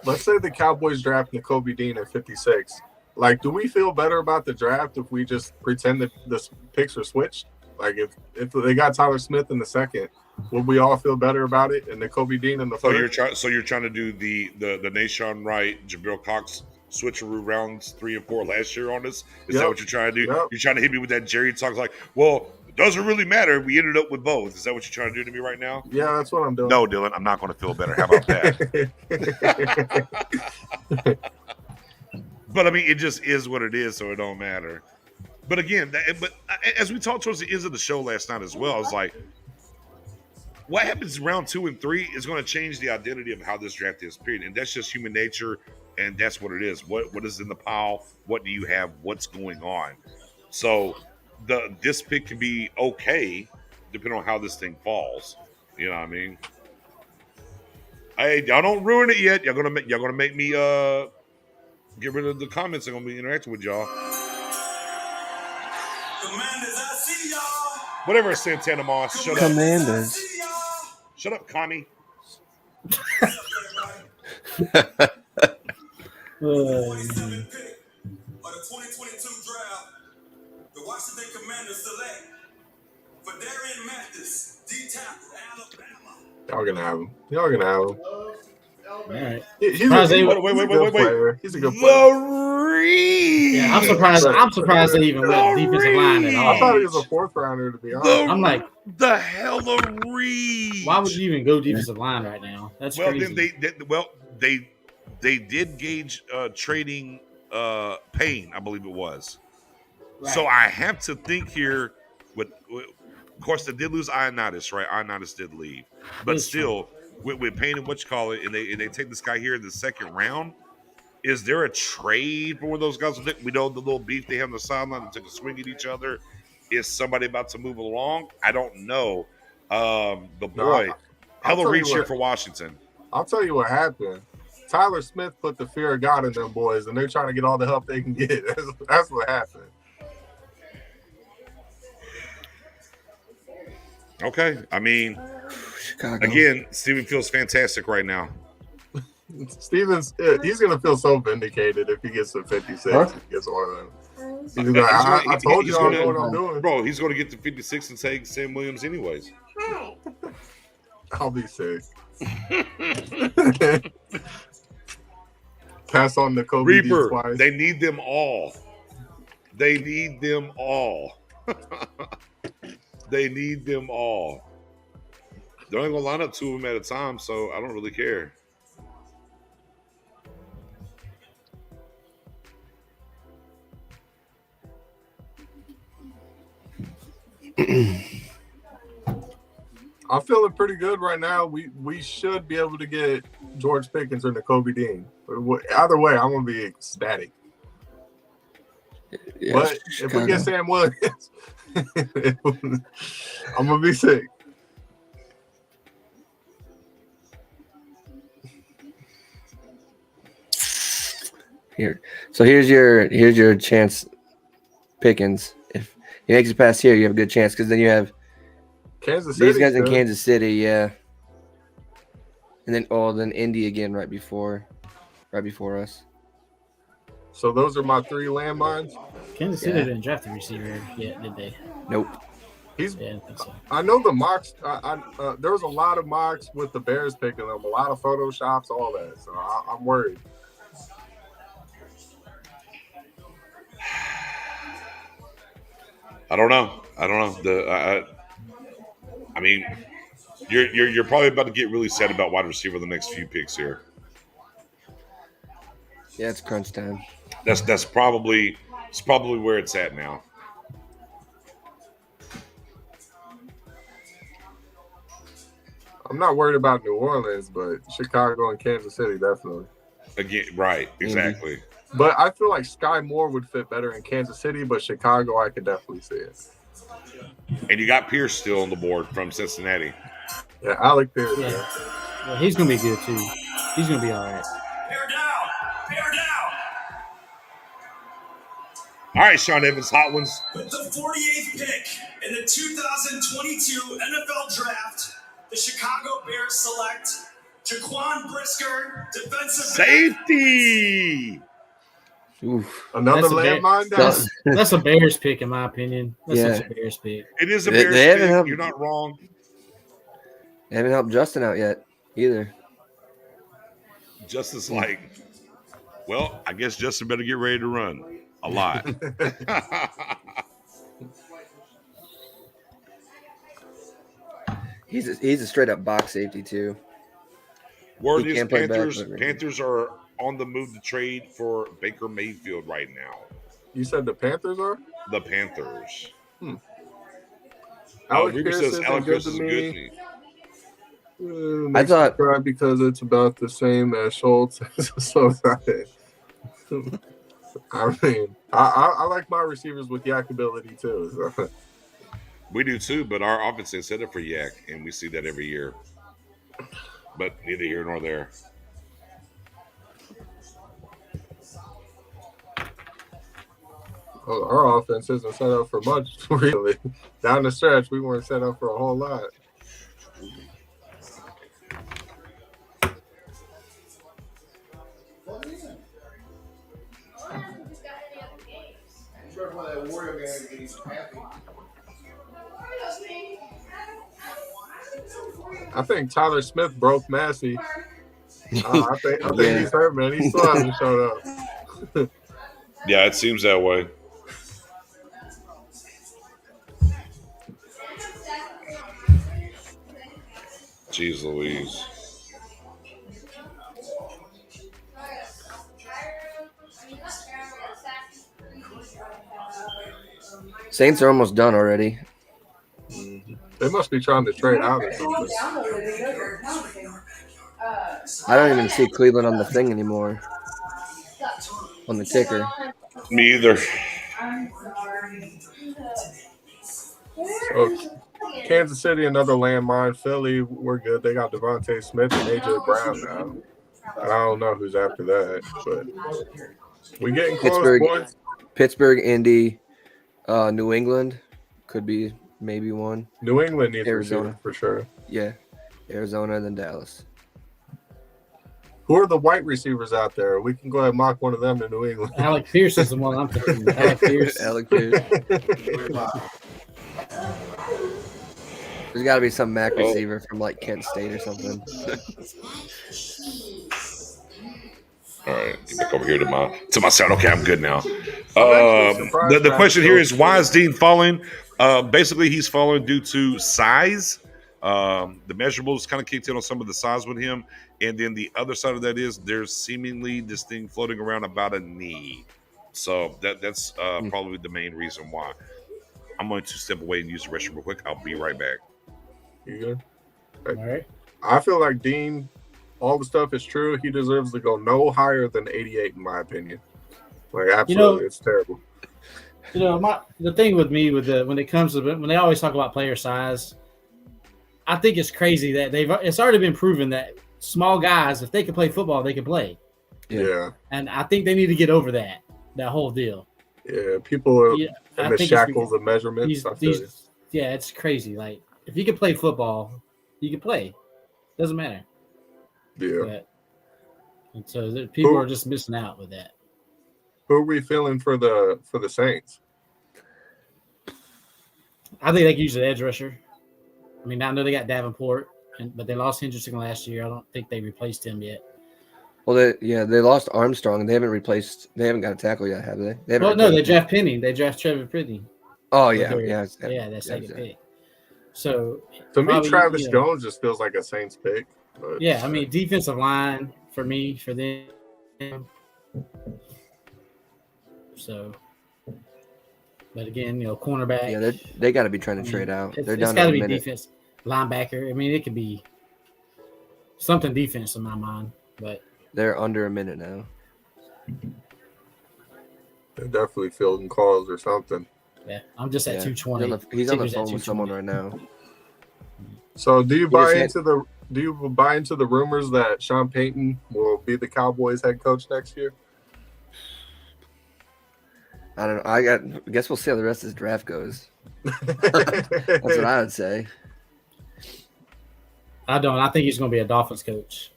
Let's say the Cowboys draft Nakobe Dean at 56. Like, do we feel better about the draft if we just pretend that the picks are switched? Like, if they got Tyler Smith in the second, would we all feel better about it? And Nakobe Dean in the So third? you're trying to do the Nashawn Wright, Jabril Cox switcheroo rounds 3 and 4 last year on us? Is that what you're trying to do? Yep. You're trying to hit me with that Jerry talk like, well, it doesn't really matter. We ended up with both. Is that what you're trying to do to me right now? Yeah, that's what I'm doing. No, Dylan, I'm not going to feel better. How about that? But I mean, it just is what it is, so it don't matter. But again, but as we talked towards the end of the show last night as well, I was like, what happens in round 2 and 3 is going to change the identity of how this draft is, period. And that's just human nature, and that's what it is. What is in the pile? What do you have? What's going on? So this pick can be okay depending on how this thing falls. You know what I mean? Hey, y'all don't ruin it yet. Y'all gonna make me get rid of the comments. I'm gonna be interacting with y'all. Commanders, I see y'all. Whatever, Santana Moss. Shut up. Commanders. Shut up, Connie. The 27th pick of the 2022 draft, the Washington Commanders select for Darian Mathis, D-tackle, Alabama. Y'all gonna have him. Y'all gonna have him. All right. He's a Wait. player. He's a good player. The Reed. Yeah, I'm surprised they even went defensive line at all. I thought he was a 4th rounder, to be honest. I'm like, the hell of Reed. why would you even go defensive line right now? That's crazy. Then they did gauge trading Payne, I believe it was. Right. So I have to think here. With of course, they did lose Ioannidis, right? Ioannidis did leave, but still, with Payne and and they take this guy here in the 2nd round. Is there a trade for one of those guys? We know the little beef they have on the sideline. They took a swing at each other. Is somebody about to move along? I don't know. The boy, hella reach here for Washington. I'll tell you what happened. Tyler Smith put the fear of God in them boys, and they're trying to get all the help they can get. That's what happened. Okay. I mean, Chicago. Again, Steven feels fantastic right now. Steven's he's gonna feel so vindicated if he gets to 56. Huh? He gets one of them. I told you all what I'm doing. Bro, he's gonna get to 56 and take Sam Williams anyways. I'll be sick. Pass on the Kobe Reaper. twice. They need them all. They need them all. They need them all. They're only gonna line up 2 of them at a time, so I don't really care. I'm feeling pretty good right now. We should be able to get George Pickens or Nakobe Dean. Either way, I'm gonna be ecstatic. Yeah, but if we get Sam Williams, I'm gonna be sick. Here's your chance, Pickens. If he makes it past here, you have a good chance because then you have Kansas City. These guys in Kansas City, yeah. And then Indy again right before us. So those are my 3 landmines. Kansas City didn't draft a receiver yet, did they? Nope. I think so. I know the mocks. There was a lot of mocks with the Bears picking them, a lot of photoshops, all that. So I'm worried. I don't know. I mean, you're probably about to get really sad about wide receiver the next few picks here. Yeah, it's crunch time. That's probably where it's at now. I'm not worried about New Orleans, but Chicago and Kansas City definitely. Again, right? Exactly. But I feel like Sky Moore would fit better in Kansas City, but Chicago, I could definitely see it. And you got Pierce still on the board from Cincinnati. Yeah, Alec Pierce. Yeah, he's gonna be good too. He's gonna be all right. Bear down. All right, Sean Evans, hot ones. With the 48th pick in the 2022 NFL Draft, the Chicago Bears select Jaquan Brisker, defensive safety. Oof. Another landmine down. That's a Bears pick, in my opinion. That's such a Bears pick. It is a Bears pick. You're not wrong. They haven't helped Justin out yet either. Justin's like, well, I guess Justin better get ready to run a lot. He's a straight up box safety too. Word is Panthers are on the move to trade for Baker Mayfield right now. You said the Panthers are? The Panthers. Alex Reaper Pierce says Alex Pierce is is good good to to me. me. Makes thought- me cry because it's about the same as Schultz. So I mean, I like my receivers with yak ability too. So. We do too, but our offense is set up for yak, and we see that every year. But neither here nor there. Well, our offense isn't set up for much, really. Down the stretch, we weren't set up for a whole lot. I think Tyler Smith broke Massey. I think he's hurt, man. He still hasn't showed up. Yeah, it seems that way. Jeez Louise. Saints are almost done already. They must be trying to trade out or something. I don't even see Cleveland on the thing anymore. On the ticker. Me either. So, Kansas City, another landmine. Philly, we're good. They got Devontae Smith and AJ Brown now. And I don't know who's after that, but we getting close, boys. Pittsburgh, Indy, New England could be maybe one. New England needs Arizona receiver for sure. Yeah, Arizona and then Dallas. Who are the white receivers out there? We can go ahead and mock one of them in New England. Alec Pierce is the one I'm thinking. Alec Pierce. Alec Pierce. There's got to be some MAC receiver from like Kent State or something. All right, get back over here to my side. Okay, I'm good now. The question here is, why is Dean falling? Basically, he's falling due to size. The measurables kind of kicked in on some of the size with him. And then the other side of that is there's seemingly this thing floating around about a knee. So that's probably the main reason why. I'm going to step away and use the restroom real quick. I'll be right back. You good? All right. I feel like Dean, all the stuff is true. He deserves to go no higher than 88, in my opinion. Like, absolutely, it's terrible. You know, the thing with me when it comes to when they always talk about player size, I think it's crazy that it's already been proven that small guys, if they can play football, they can play. Yeah. And I think they need to get over that whole deal. Yeah, people are in the shackles of measurements. Yeah, it's crazy. Like, if you can play football, you can play. Doesn't matter. Yeah. And so people are just missing out with that. Who are we feeling for the Saints? I think they can use an edge rusher. I mean, I know they got Davenport, but they lost Hendrickson last year. I don't think they replaced him yet. Well, they lost Armstrong, and they haven't got a tackle yet, have they? They draft Penny. They draft Trevor Penny. Oh, yeah. That's second pick. So to me, Travis Jones just feels like a Saints pick. But, yeah, I mean, defensive line for them. So, but again, cornerback. Yeah, they got to be trying to trade out. They're down. It's got to be defense, linebacker. I mean, it could be something defense in my mind, but they're under a minute now. They're definitely fielding calls or something. Yeah, I'm just at 220. He's on the phone with someone right now. So, do you buy into the rumors that Sean Payton will be the Cowboys head coach next year? I don't know. I guess we'll see how the rest of this draft goes. That's what I would say. I don't. I think he's going to be a Dolphins coach.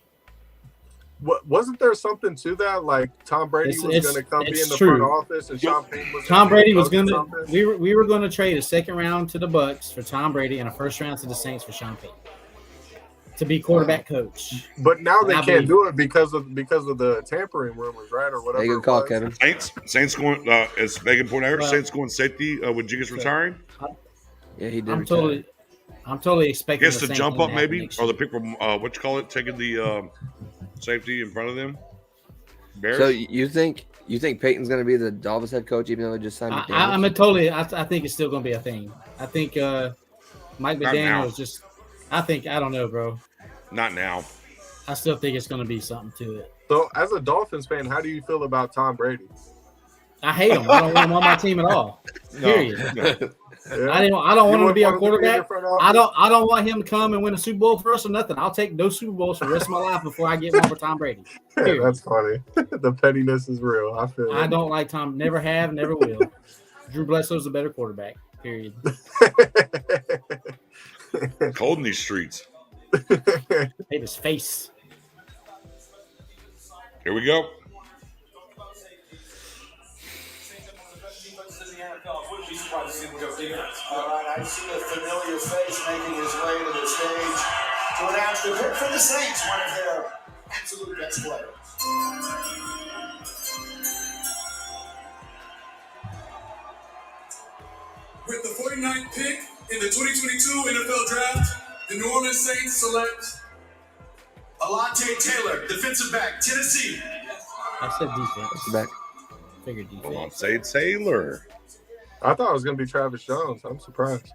Wasn't there something to that? Like Tom Brady was going to come be in the front office, and Sean Payton was. Tom Brady was going to. We were going to trade a second round to the Bucs for Tom Brady and a first round to the Saints for Sean Payton to be quarterback coach. But now they can't do it because of the tampering rumors, right, or whatever. Good call, Kevin. Saints going as Megan pointed out. Saints going safety with Jiggins retiring. Yeah, he did. I'm totally expecting. Guess the jump up maybe, or the pick from taking the safety in front of them. Bears? So you think Peyton's going to be the Dolphins head coach, even though they just signed McDaniels? I think it's still going to be a thing. I think Mike McDaniels I don't know, bro. Not now. I still think it's going to be something to it. So, as a Dolphins fan, how do you feel about Tom Brady? I hate him. I don't want him on my team at all. Period. No. Yeah. I don't want him to be our wouldn't want him to be in your quarterback. front I office? don't want him to come and win a Super Bowl for us or nothing. I'll take no Super Bowls for the rest of my life before I get one for Tom Brady. Period. That's funny. The pettiness is real. I feel I it. don't like Tom. Never have, never will. Drew Bledsoe's a better quarterback. Period. Cold in these streets. Hate his face. Here we go. All right, I see a familiar face making his way to the stage to announce the pick for the Saints, one of their absolute best players. With the 49th pick in the 2022 NFL Draft, the New Orleans Saints select Alontae Taylor, defensive back, Tennessee. I said defense. Back. Figured defense. Well, say Taylor. I thought it was going to be Travis Jones. I'm surprised.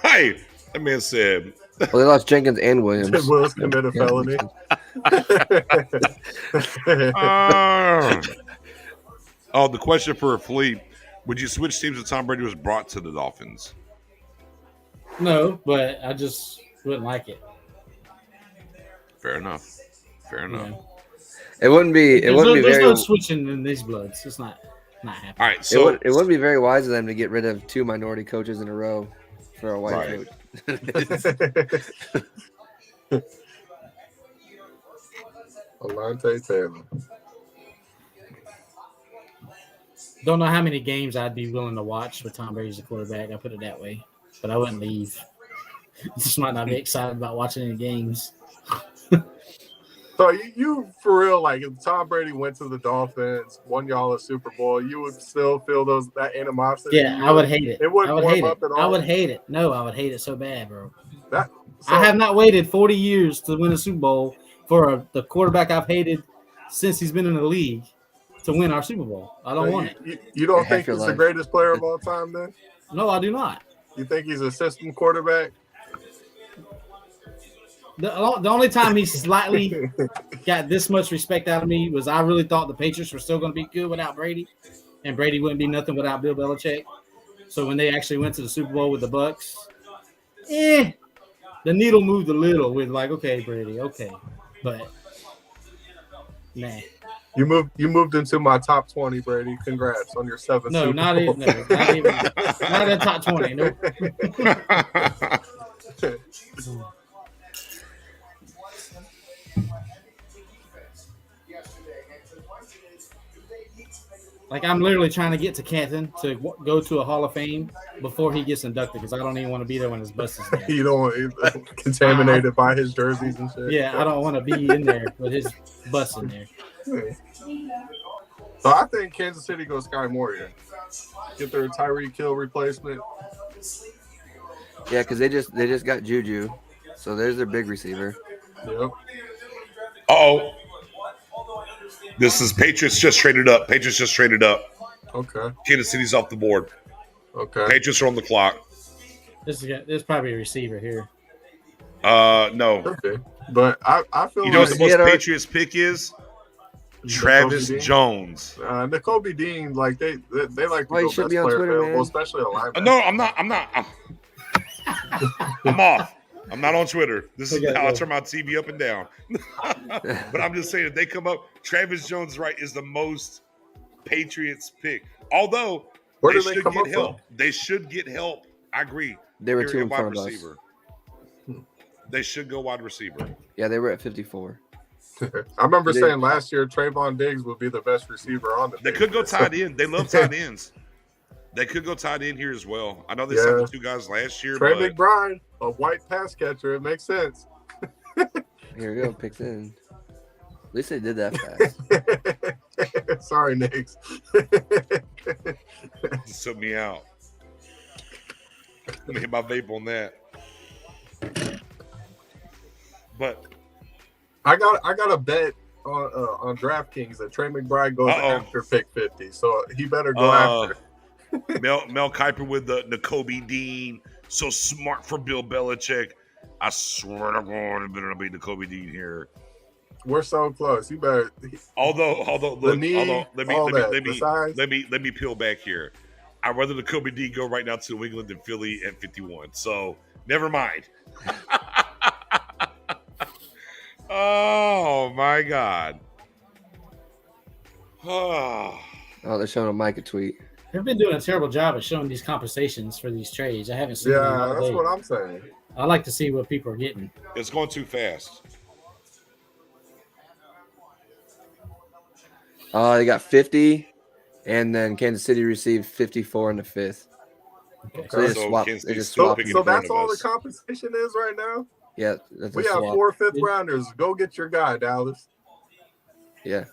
Hey, that man said. Well, they lost Jenkins and Williams. Willis committed a felony. Oh, the question for a Fleet: would you switch teams if Tom Brady was brought to the Dolphins? No, but I just wouldn't like it. Fair enough. Fair enough. Yeah. It wouldn't be. It wouldn't be There's very. no switching in these bloods. It's not happening. All right, It, so would, it wouldn't be very wise of them to get rid of 2 minority coaches in a row for a white Right. coach. Alontae Taylor. Don't know how many games I'd be willing to watch with Tom Brady as a quarterback. I put it that way, but I wouldn't leave. Just might not be excited about watching any games. So you for real, like if Tom Brady went to the Dolphins, won y'all a Super Bowl, you would still feel that animosity? Yeah, I would hate it. It wouldn't I would warm hate up it. at all? I would hate it. No, I would hate it so bad, bro. So, I have not waited 40 years to win a Super Bowl for the quarterback I've hated since he's been in the league to win our Super Bowl. I don't want it. You don't Half think your he's the life. greatest player of all time then? No, I do not. You think he's a system quarterback? The only time he slightly got this much respect out of me was I really thought the Patriots were still going to be good without Brady, and Brady wouldn't be nothing without Bill Belichick. So when they actually went to the Super Bowl with the Bucks, the needle moved a little with like, okay, Brady, okay, but nah. You moved into my top 20, Brady. Congrats on your 7th No, Super not Bowl. even, not even, not in the top 20. Nope. Like I'm literally trying to get to Canton to go to a Hall of Fame before he gets inducted because I don't even want to be there when his bus is there. You don't want contaminated by his jerseys and shit. Yeah, I don't want to be in there with his bus in there. So I think Kansas City goes Sky Moore here. Get their Tyreek Hill replacement. Yeah, because they just got Juju, so there's their big receiver. Yep. oh, this is Patriots just traded up. Okay. Kansas City's off the board. Okay. Patriots are on the clock. There's probably a receiver here. No. Okay. But I feel You know what like the most Get our- Patriots pick is? Travis Dean? Jones. N'Kobe Dean, like they like to Well, you go should best be on player Twitter, available, man. especially a linebacker. No, I'm not. I'm off. I'm not on Twitter. This is Okay, how I yeah. turn my TV up and down. But I'm just saying, if they come up, Travis Jones, right, is the most Patriots pick. Although Where they do they should come get up help. They should get help. I agree. They were Here 2 at in wide front of us. receiver. They should go wide receiver. Yeah, they were at 54. I remember They- saying last year Trayvon Diggs would be the best receiver on the They could go tight end. They love tight ends. They could go tight end here as well. I know they signed the 2 guys last year, Trey but McBride, a white pass catcher. It makes sense. Here we go, picks in. At least they did that fast. Sorry, Knicks. just took me out. Let me hit my vape on that. But I got a bet on DraftKings that Trey McBride goes after pick 50, so he better go after. Mel Kiper with the N'Kobe Dean, so smart for Bill Belichick. I swear to God, it better not be the Kobe Dean here. We're so close. You better. Although, The look, knee, all that, the size. let me peel back here. I'd rather the Kobe D go right now to New England than Philly at 51. So never mind. Oh my God. Oh. Oh, they're showing a Mike a tweet. They've been doing a terrible job of showing these compensations for these trades. I haven't seen them Yeah, all that's day. what I'm saying. I like to see what people are getting. It's going too fast. They got 50, and then Kansas City received 54 in the fifth. Okay. So they just So swapped. Kansas They City's just still swapped. picking So in front that's of all the us. compensation is right now. Yeah, that's We a have swap. 4 fifth-rounders. Go get your guy, Dallas. Yeah,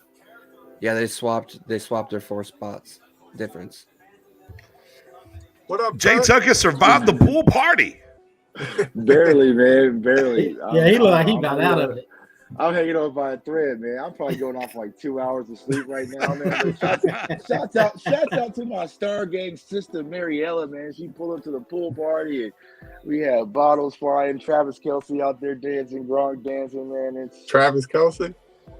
they swapped. They swapped their 4 spots difference. What up, Jay Tuck? Tucker survived the pool party. Barely, man, barely. Yeah, he looked like he I'm got hanging out on- of it. I'm hanging on by a thread, man. I'm probably going off like 2 hours of sleep right now, man. But shouts out to my Stargate sister, Mariella, man. She pulled up to the pool party and we had bottles flying. Travis Kelsey out there dancing, Gronk dancing, man. It's Travis Kelsey.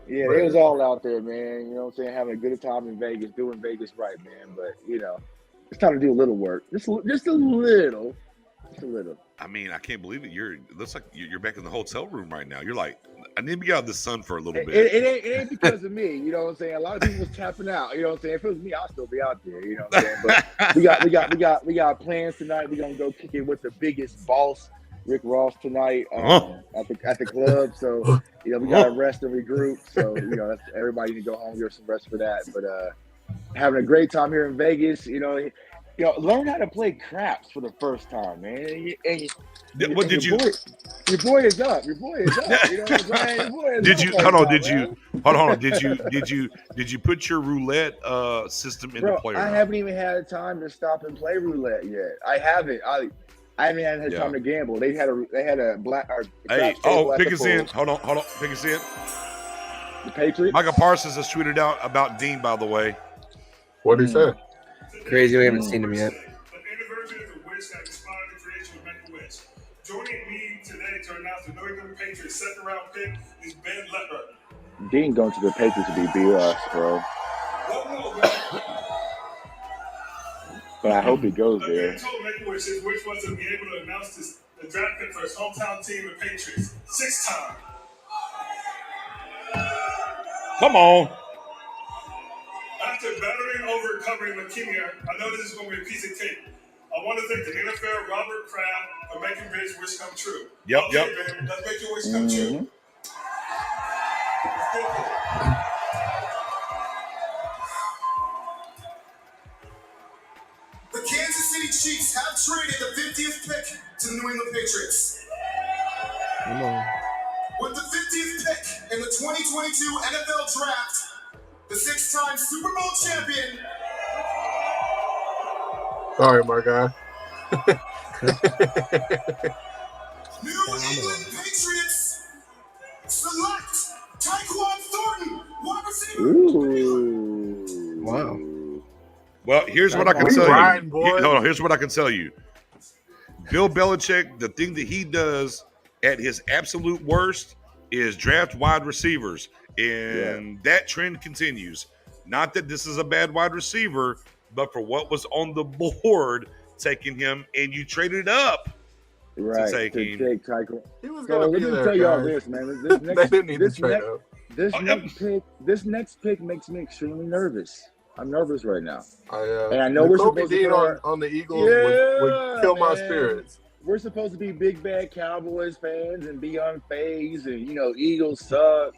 yeah, it was all out there, man. You know what I'm saying? Having a good time in Vegas, doing Vegas right, man. But it's time to do a little work, just a little. I mean, I can't believe it. It looks like you're back in the hotel room right now. You're like, I need to be out of the sun for a little bit. It ain't because of me, you know what I'm saying? A lot of people was tapping out, you know what I'm saying? If it was me, I'll still be out there, you know what I'm saying? But we got plans tonight. We're gonna go kick it with the biggest boss, Rick Ross, tonight at the club. So we gotta rest and regroup. So that's, everybody need to go home, give some rest for that. But having a great time here in Vegas. Learn how to play craps for the first time, man. What did you? Your boy is up. You know what I'm saying? Your boy is Did up you? right Hold on. now, Did man. you? Hold on. Did you put your roulette system into Bro, play? I haven't even had time to stop and play roulette yet. I haven't. I haven't had time to gamble. They had a black. Hey, pick us in. Hold on. Pick us in. The Patriots. Michael Parsons has tweeted out about Dean, by the way. What did he say? Crazy, we haven't seen him yet. Joining me today to announce the New England Patriots second-round pick is Ben Lettler. Dean going to the Patriots to be BS, bro. But I hope he goes there. Ben told Make-A-Wish his wish was to be able to announce the draft pick for his hometown team, the Patriots, 6-time. Come on. After battling over recovering leukemia, I know this is going to be a piece of cake. I want to thank the NFL, Robert Kraft, for making Ben's wish come true. Yep. Ben, let's make your wish come true. The Kansas City Chiefs have traded the 50th pick to the New England Patriots. Come on. With the 50th pick in the 2022 NFL Draft, the 6-time Super Bowl champion. Sorry, my guy. New England Patriots select Tyquan Thornton, wide receiver. Ooh. Wow. Well, here's what I can We tell riding, you. boy. Hold on. Here's what I can tell you. Bill Belichick, the thing that he does at his absolute worst is draft wide receivers, and that trend continues. Not that this is a bad wide receiver, but for what was on the board, taking him, and you traded up Right. to take him. Take Tyquan. He was So gonna let be me there, tell y'all guys. this, man. They didn't need to trade up. This next pick makes me extremely nervous. I'm nervous right now. And I I know we're Kobe supposed to Dean put on the Eagles would kill my man. spirits. We're supposed to be big bad Cowboys fans and be unfazed and Eagles suck.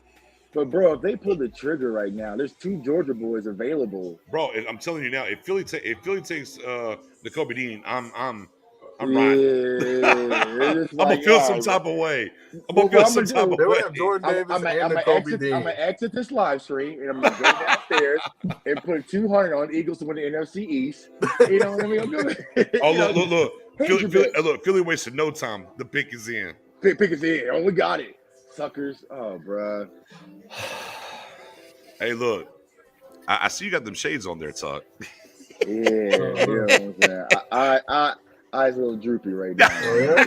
But bro, if they pull the trigger right now, there's 2 Georgia boys available. Bro, I'm telling you now, if Philly takes the Kobe Dean, I'm riding. It's I'm gonna like, feel some all type of way. I'm Well, gonna feel what some I'ma type do- of They would way. have Jordan Davis I'm and the Kobe Dean. gonna exit this live stream and I'm gonna go downstairs and put 200 on Eagles to win the NFC East. You know what I mean? I'm gonna, Oh, look. hedge your bets. Philly wasted no time. The pick is in. Pick is in. Oh, we got it, suckers. Oh, bruh. Hey, look. I see you got them shades on there, Tuck. Yeah, you know what I'm saying. eyes a little droopy right now. Oh, yeah?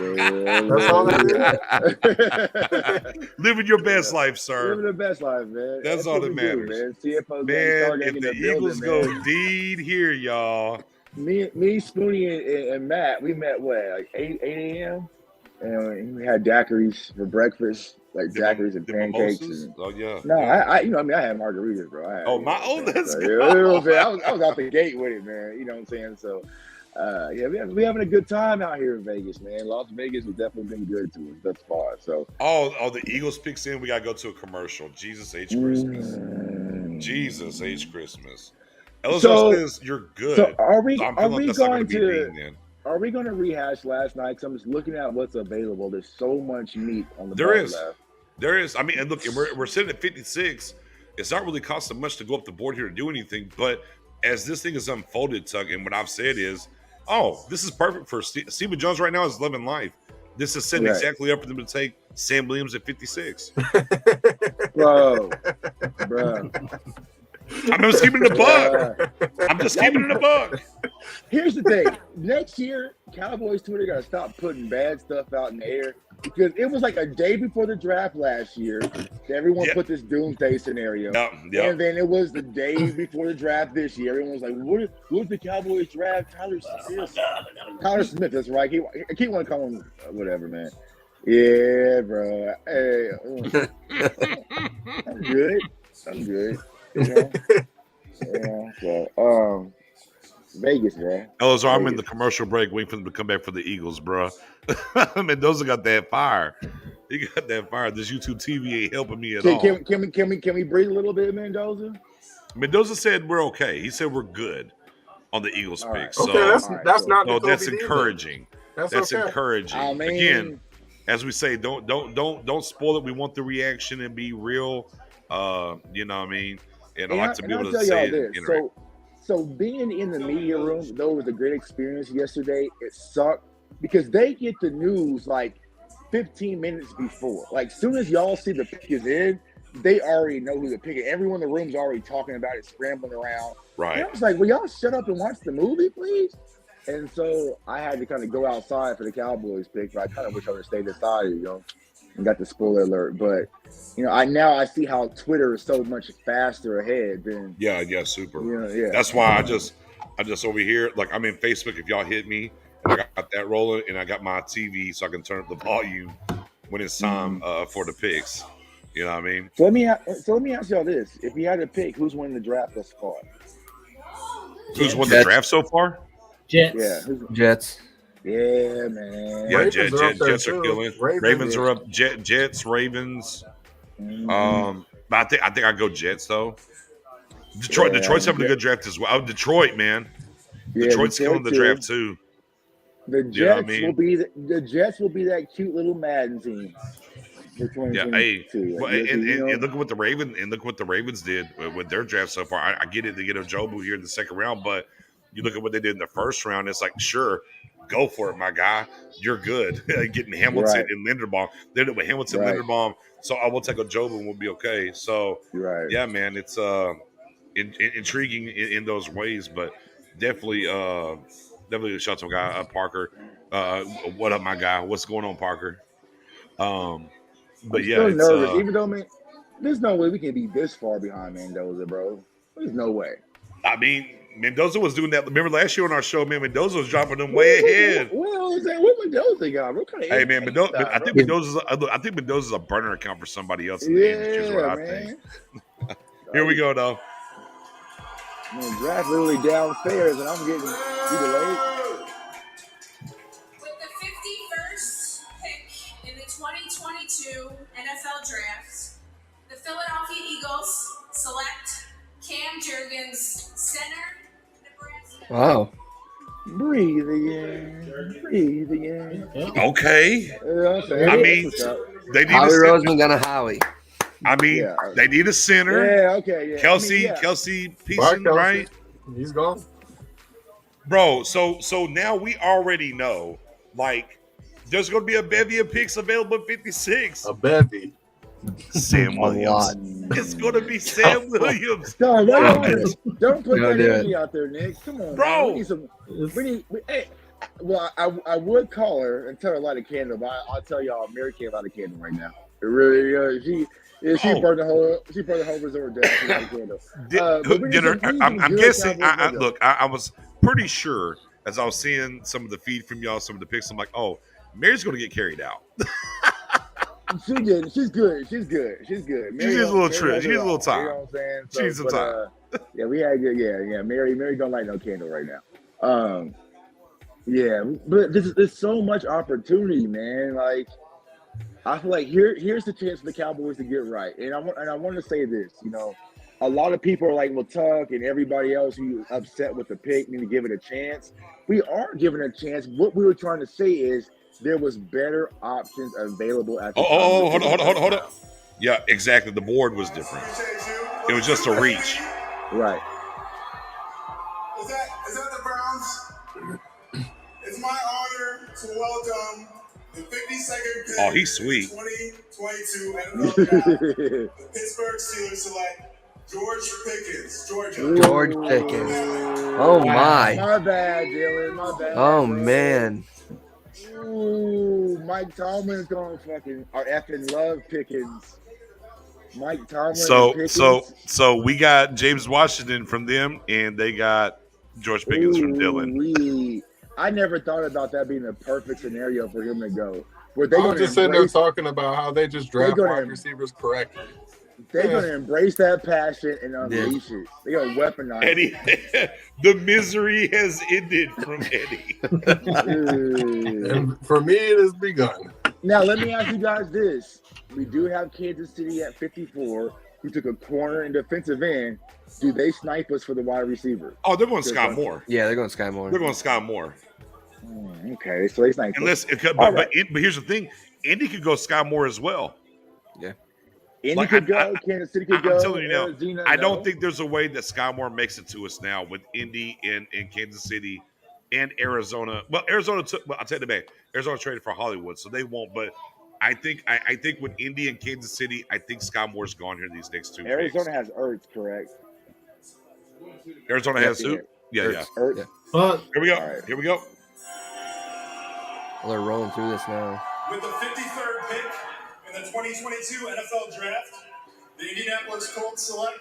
That's all that is. Living your best life, sir. Living the best life, man. That's all what that we matters. do, man. CFO Man, if the Eagles go deed here, y'all. Me, Spoonie, and Matt, we met like 8 a.m. and we had daiquiris for breakfast, like daiquiris and pancakes. And, oh yeah. No, I had margaritas, bro. That's good. You know what I'm saying? I was out the gate with it, man. You know what I'm saying? So, we having a good time out here in Vegas, man. Las Vegas has definitely been good to us thus far. So, the Eagles picks in. We gotta go to a commercial. Jesus H Christmas. Jesus H Christmas. Elizabeth says you're good. So are we going to rehash last night? Because I'm just looking at what's available. There's so much meat on the board left. There is. I mean, and look, we're sitting at 56. It's not really costing much to go up the board here to do anything. But as this thing is unfolded, Tuck, and what I've said is, this is perfect for Stephen Jones right now is living life. This is setting exactly up for them to take Sam Williams at 56. Bro. I'm just keeping it a buck. I'm just keeping it a buck. Here's the thing. Next year, Cowboys Twitter got to stop putting bad stuff out in the air because it was like a day before the draft last year that everyone put this doomsday scenario. And then it was the day before the draft this year. Everyone was like, what if the Cowboys draft Tyler Smith? Tyler Smith, that's right. I keep wanting to call him whatever, man. Yeah, bro. Hey, I'm good. You know? So, Vegas, man. Elazar, I'm in the commercial break waiting for them to come back for the Eagles, bro. Mendoza got that fire. He got that fire. This YouTube TV ain't helping me at all. Can we breathe a little bit, Mendoza? Mendoza said we're okay. He said we're good on the Eagles pick. Right. So that's not. No, that's encouraging. That's okay. Encouraging. I mean, again, as we say, don't spoil it. We want the reaction and be real. You know what I mean? And I like to be able to say it. So being in the media room, though, was a great experience yesterday. It sucked because they get the news like 15 minutes before. Like, soon as y'all see the pick is in, they already know who the pick is. Everyone in the room's already talking about it, scrambling around. Right. And I was like, will y'all shut up and watch the movie, please? And so I had to kind of go outside for the Cowboys pick, but I kind of wish I would have stayed inside, and got the spoiler alert. But I see how Twitter is so much faster ahead than super. Yeah. That's why I just over here, like, I'm in Facebook. If y'all hit me, and I got that rolling, and I got my TV so I can turn up the volume when it's time for the picks. You know what I mean? So let me ask y'all this: if you had to pick, who's winning the draft thus far? Who's won the draft so far? Jets. Yeah, Jets. Yeah, man. Yeah, Jets are killing. Ravens are up. Jets, Ravens. But I think I go Jets though. Detroit's having a good draft as well. Oh, Detroit, man. Yeah, Detroit's killing the draft too. The Jets will be that cute little Madden team. Yeah, hey, and look at what the Ravens did with their draft so far. I get it, they get Njoku here in the second round, but you look at what they did in the first round. It's like, sure, go for it, my guy. You're good. Getting Hamilton and Linderbaum. They did it with Hamilton, Linderbaum. So I will take Njoku and we'll be okay. So yeah, man, it's intriguing in those ways, but definitely a shout to my guy Parker. What up, my guy? What's going on, Parker? But I'm yeah, still it's nervous. Even though, man, there's no way we can be this far behind Mendoza, bro. There's no way. I mean, Mendoza was doing that. Remember last year on our show, man, Mendoza was dropping them way ahead. What Mendoza got? What kind of hey, man, I think Mendoza's a burner account for somebody else in the industry. Is what I think. Here we go, though. Man, draft literally downstairs, and I'm getting delayed. With the 51st pick in the 2022 NFL Draft, the Philadelphia Eagles select Cam Jurgens, center, Nebraska. Wow. Breathe again. Okay. I mean, they need Howie Roseman gonna Howie. I mean, they need a center. Yeah, okay, yeah. Kelsey Pearson, right? He's gone. Bro, so now we already know, like, there's going to be a bevy of picks available at 56. A bevy. Sam Williams. It's going to be Sam Williams. Don't put that energy out there, Nick. Come on, bro. Man. We need I would call her and tell her to light a candle, but I'll tell y'all, Mary can't light a candle right now. It really, she burned the whole resort down. She light a candle. But we need I'm good guessing. Cowboys Look, I was pretty sure as I was seeing some of the feed from y'all, some of the picks. I'm like, oh, Mary's going to get carried out. She's good. She's good. She's good. She's a little trip. She's She's a little time. You know what I'm saying? So, She's some time. Yeah, we had good. Yeah. Mary don't light no candle right now. Yeah, but there's so much opportunity, man. Like, I feel like here's the chance for the Cowboys to get right. And I want to say this, a lot of people are like, well, Tuck and everybody else who's upset with the pick need to give it a chance. We are giving it a chance. What we were trying to say is there was better options available at the time. Hold on. Yeah, exactly. The board was different. It was just a reach. Right. Is that the Browns? It's my honor to welcome the 52nd pick. Oh, he's sweet. 2022 NFL Draft. The Pittsburgh Steelers select George Pickens, Georgia. George Pickens. Oh my. My bad, Dylan. My bad. Oh man. Ooh, Mike Tomlin's gonna fucking effing love Pickens. Mike Tomlin. So we got James Washington from them, and they got George Pickens from Dylan. I never thought about that being the perfect scenario for him to go. I was just sitting there talking about how they just draft wide receivers correctly. They're going to embrace that passion and unleash it. They're going to weaponize Eddie, it. the misery has ended from Eddie. And for me, it has begun. Now, let me ask you guys this. We do have Kansas City at 54 who took a corner and defensive end. Do they snipe us for the wide receiver? Oh, they're going Sky Moore. Yeah, they're going Sky Moore. They're going Sky Moore. Okay, so they snipe us. But here's the thing. Indy could go Sky Moore as well. Yeah. Indy could go. Kansas City could go. I'm telling you now, Arizona, I don't think there's a way that Sky Moore makes it to us now with Indy and Kansas City and Arizona. Well, Arizona took. Well, I'll tell you the back. Arizona traded for Hollywood, so they won't. But I think with Indy and Kansas City, I think Sky Moore's gone here these next two. Arizona has Ertz, correct? Arizona has who? Yeah. Ertz. Yeah. Well, Here we go. Right. Here we go. Well, they're rolling through this now. With the 53rd pick in the 2022 NFL Draft, the Indianapolis Colts select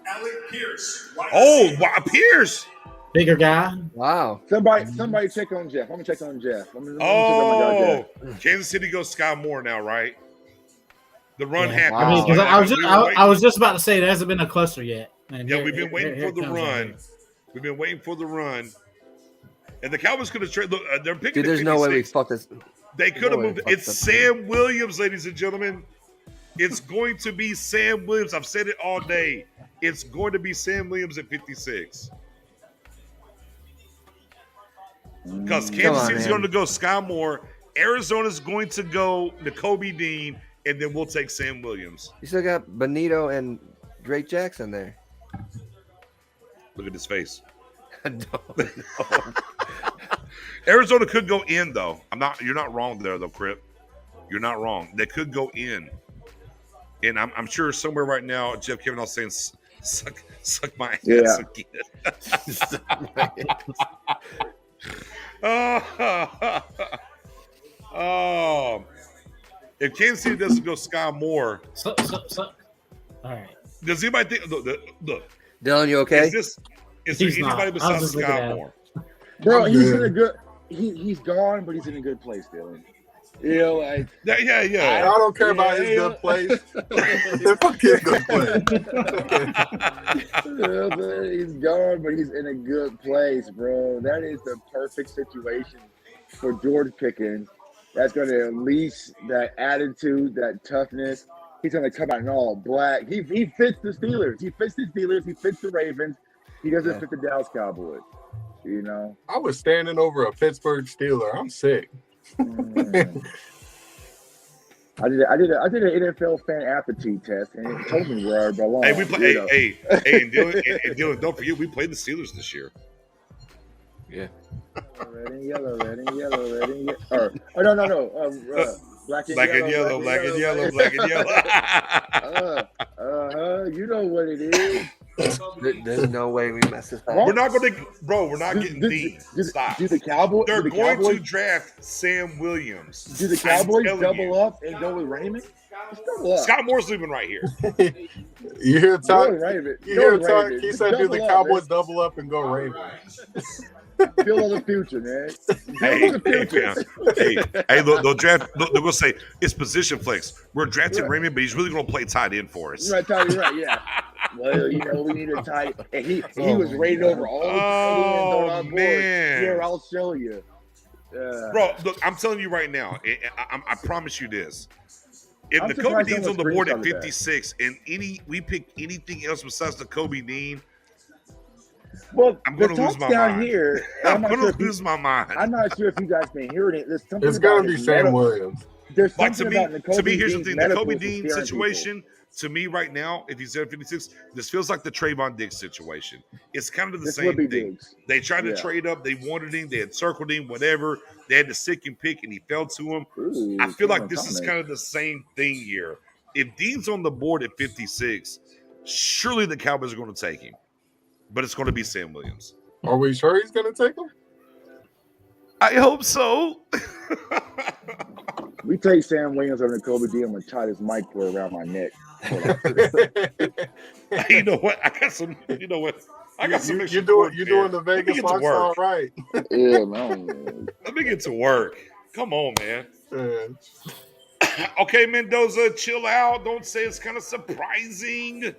Alec Pierce. Oh, wow, Pierce. bigger guy. Wow. Somebody check on Jeff. I'm gonna check on Jeff. I'm gonna check Oh, on my guy, Jeff. Kansas City goes Sky Moore now, right? The run Yeah. happened. Wow. I mean, 'cause I was just about to say there hasn't been a cluster yet. And Yeah, we've been waiting for the run. We've been waiting for the run. And the Cowboys could have traded. Look, they're picking. Dude, there's no way we fucked this. They could have no way moved. we It's fucked Sam Williams, ladies and gentlemen. It's going to be Sam Williams. I've said it all day. It's going to be Sam Williams at 56. Because Kansas City's going to go Sky Moore. Arizona's going to go Nakobe Dean, and then we'll take Sam Williams. You still got Benito and Drake Jackson there. Look at his face. No. Arizona could go in, though. You're not wrong there, though, Crip. You're not wrong. They could go in. And I'm sure somewhere right now, Jeff Kavanaugh saying, suck my ass again. Oh. If Kansas City doesn't go Sky Moore, all right. does anybody think? Look, Dylan, you okay? Is there He's anybody not. besides Sky Moore? Bro, he's in a good. He's gone, but he's in a good place, Dylan. You know, like Yeah. I don't care about his good place. If I get good place. he's gone, but he's in a good place, bro. That is the perfect situation for George Pickens. That's going to unleash that attitude, that toughness. He's going to come out in all black. He fits the Steelers. He fits the Steelers. He fits the Ravens. He doesn't fit the Dallas Cowboys. You know, I was standing over a Pittsburgh Steeler. I'm sick. I did an NFL fan aptitude test, and it told me where I belong. Hey, we play. Hey, and Dylan, don't forget we played the Steelers this year. Yeah. Red and yellow, red and yellow, red and yellow. No. Black and yellow. Black and yellow. You know what it is. There's no way we mess this up. We're not going to, bro. We're not getting Dean. Stop. Do the Cowboys? They're do the going Cowboys, to draft Sam Williams. Do the Cowboys double up and go with Raymond? Just double up. Scott Moore's leaving right here. You hear talk? Raymond. You hear talk? Raymond. He Just said, "Do double the up, Cowboys man. double up and go Raymond?" Build on the future, man. Hey, Build on the future. hey, look, they'll draft. They're going to say it's position flex. We're drafting Raymond, but he's really going to play tight end for us. Right, Tony, right, yeah. Well, we need a tight. And he was rated over all the tight ends on our board. Man. Here, I'll show you. Bro, look, I'm telling you right now. I promise you this. If I'm the Kobe surprised Dean's no on the one board at screenshotted that. 56 and we pick anything else besides the Kobe Dean, Well, I'm the going to lose talk's my down mind. here. I'm not going sure to if you- lose my mind. I'm not sure if you guys been hearing it. There's something It's gonna about be his Sam meta- Williams. There's Like something to about me, Kobe here's the Dean's thing: the Kobe medicals Dean that's scaring situation, to me right now, if he's at 56, this feels like the Trayvon Diggs situation. It's kind of the This same would be thing. Diggs. They tried to Yeah. trade up, they wanted him, they had circled him, whatever. They had the second pick, and he fell to him. Ooh, I feel like Cameron this is Thomas. kind of the same thing here. If Dean's on the board at 56, surely the Cowboys are going to take him, but it's going to be Sam Williams. Are we sure he's gonna take him? I hope so. We take Sam Williams over the Kobe Dean and tie this mic cord around my neck. You know what? I got some. You know what? I got some. You're doing the Vegas get to locks work. all right. Yeah, man. Let me get to work. Come on, man. Yeah. Okay, Mendoza, chill out. Don't say it's kind of surprising.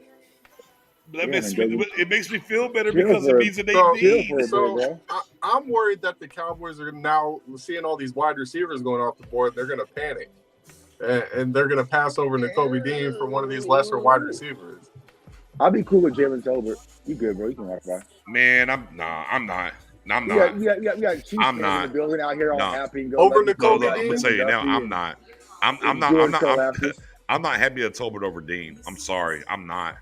That makes me, it makes me feel better Chill because it for- means that they so- need. So I'm worried that the Cowboys are now seeing all these wide receivers going off the board. They're going to panic, and they're going to pass over Nakobe Dean for one of these lesser wide receivers. I'll be cool with Jalen Tolbert. You good, bro? You can walk by. Man, I'm not. I'm We not. got Chiefs I'm fans not. in the building out here all No. happy and go Over like, Nakobe Look, Dean? I'm gonna tell you now, I'm not. I'm not happy to Tolbert over Dean. I'm sorry, I'm not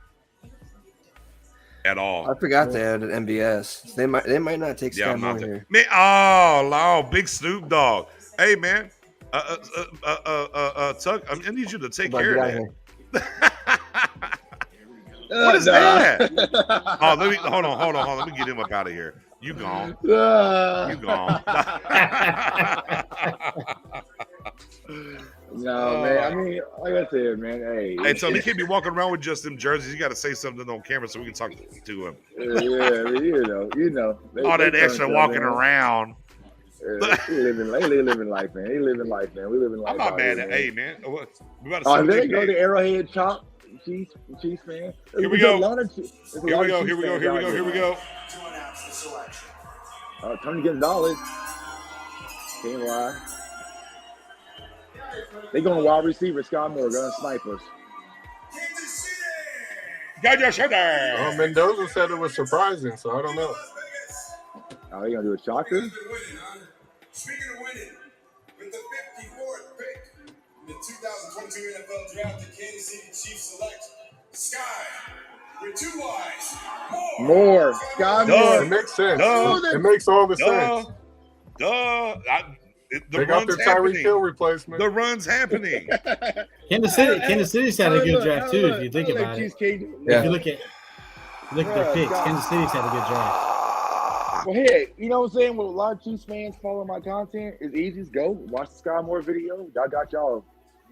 at all. I forgot they had an MBS. They might not take Yeah, I'm Sky Moore not. here. Man, oh, big Snoop Dogg. Hey, man, Tuck, I need you to take Come on, care get of out that. What is that? Oh, hold on. Let me get him up out of here. You gone. You gone. No, man. I mean, like I said, man. Hey, So he can't be walking around with just them jerseys. You got to say something on camera so we can talk to him. yeah, I mean, you know. All that extra walking around. He living life, man. He living life, man. We living life. I'm not out mad here, at. man. Hey, man. We about to Oh, see there what you go, they the Arrowhead Chop. Chiefs fan. Here we go. Here we go. Tony Gonzalez. Can't lie. They going wide receiver. Scott Moore going to snipe us. Got your shoulder. Mendoza said it was surprising, so I don't know. Oh, they going to do a shocker? Speaking of winning, with the 54th pick in the 2022 NFL Draft, the Kansas City Chiefs select Sky with 2 Ys. More. Sky Moore. It makes sense. Duh. It makes all the sense. The They got their run's Tyreek Hill happening. replacement. The run's happening. Kansas City's had a good draft too. If you think about it, Yeah. if you look at their picks, Kansas City's had a good draft. Well, hey, you know what I'm saying? With a lot of Chiefs fans follow my content, it's easy. Just go watch the Sky Moore video. I got y'all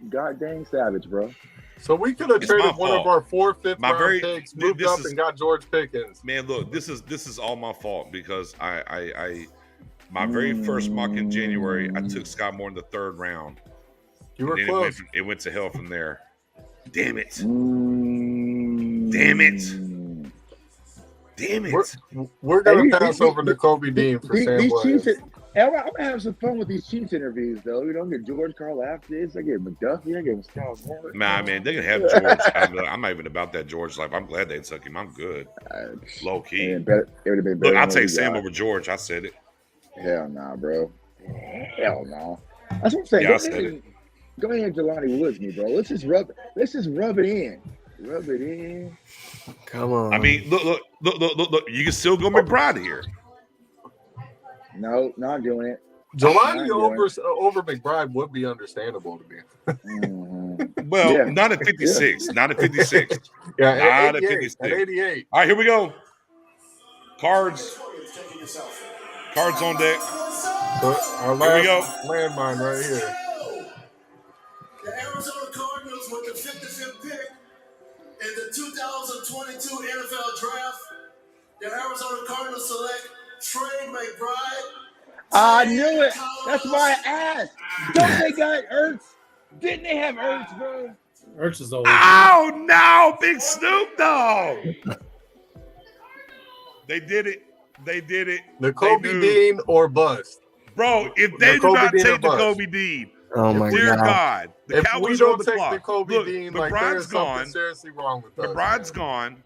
god dang savage, bro. So we could have It's traded my one of fault. our 4th, 5th My round very- picks, this moved up is- and got George Pickens. Man, look, this is all my fault because I my very first mock in January, I took Scott Moore in the 3rd round. You were Then close. it went to hell from there. Damn it. Damn Damn it. We're going Hey, to pass over to Kobe Dean for Sam These Williams. Chiefs, I'm gonna have some fun with these Chiefs interviews, though. You don't get George Karl after this. I get McDuffie. I get Scott Moore. Nah, man, they can have George. I'm not even about that George life. I'm glad they took him. I'm good. Low key. It would have been better. Look, I'll than take what we Sam got. over George. I said it. Hell nah, bro. Hell no. That's what I'm saying. Yeah, I said Go ahead, Jelani Woods me, bro. Let's just rub it in. Rub it in. Come on. I mean, look. You can still go McBride here. No, not doing it. Jelani Not over McBride would be understandable to me. Mhm. Well, Yeah. not at 56. Not at 56. Yeah, Not at at 88. 56. At 88. All right, here we go. Cards on deck. So our Here we last go. landmine right here. The Arizona Cardinals with the 55th pick in the 2022 NFL Draft. The Arizona Cardinals select Trey McBride. I knew it. That's why I asked. Don't they got Ertz? Didn't they have Ertz, bro? Ertz is old. Oh no, Big Snoop Dogg. They did it. They did it. The Kobe Dean or bust. Bro, if they do not take the Kobe Dean, Oh my dear God. God, the If Cowboys we are on don't the take clock. the Kobe Look, Dean, like there McBride's is something gone. seriously wrong with us. McBride's man. gone.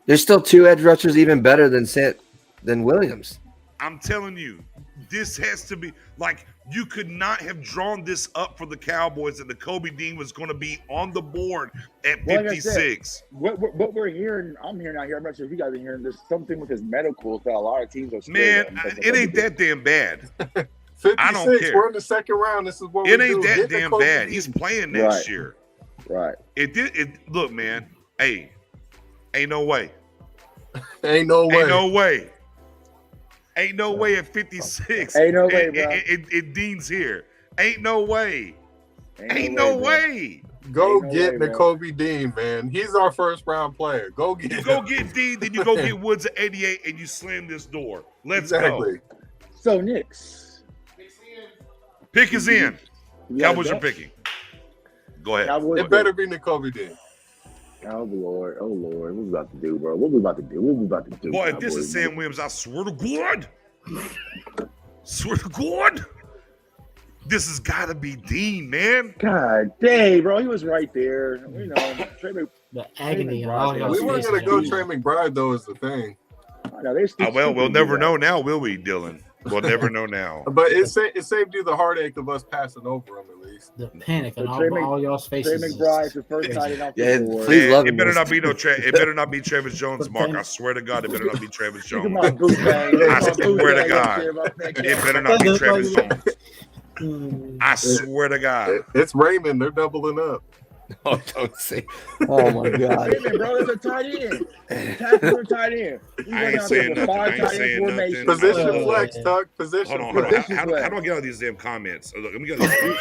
There's still two edge rushers even better than Williams. I'm telling you, this has to be like you could not have drawn this up for the Cowboys that the Kobe Dean was going to be on the board at Well, like I 56. What we're hearing, I'm hearing out here. I'm not sure if you guys are hearing. There's something with his medicals that a lot of teams are scared Man, of. it ain't that damn bad. 56. I don't care. We're in the second round. This is what It we ain't do. that Get the damn Kobe bad. Dean. He's playing next Right. year. Right. Look, man. Hey, ain't no way. Ain't no way. Ain't no way. Ain't no way at 56. Ain't no way, bro. It Dean's here. Ain't no way. Ain't no no way. Go Ain't no get way, the bro. Kobe Dean, man. He's our first round player. Go get You him. go get Dean, then you go get Woods at 88, and you slam this door. Let's Exactly. go. So Knicks. Pick is in. You got a Cowboys are bet? picking. Go ahead. Cowboys It better be the Kobe Dean. Oh Lord, what we about to do, bro? What we about to do? Boy, if this Cowboys, is Sam Williams, I swear to God. Swear to God. This has got to be Dean, man. God dang, bro, he was right there. You know, Trey Mc- The agony on Bro, all we y'all's We weren't faces. going to go Trey McBride, though, is the thing. I know, they're stupid, Well, we'll stupid to never do that. know now, will we, Dylan? We'll never know now. But it saved you the heartache of us passing over him, at least. The panic on But Trey all y'all's Trey faces. is- McBride's the first tight end off the Yeah, board. please Man, love it him. better not be it better not be Travis Jones, Mark. I Thanks. swear to God, it better not be Travis Look Jones. at my boot bang. Look I at my boot swear to bang God. up there, my man. It better not be Travis Jones. Mm. I swear to God. It's Raymond. They're doubling up. Oh, don't say. Oh my God. Wait a minute, bro. That's a tight end. Tackle for tight end. I ain't saying nothing. I ain't saying nothing. Position Oh, flex, man. Tuck. Position Hold on. flex. How do I get out of these damn comments? Look, let me get out of these.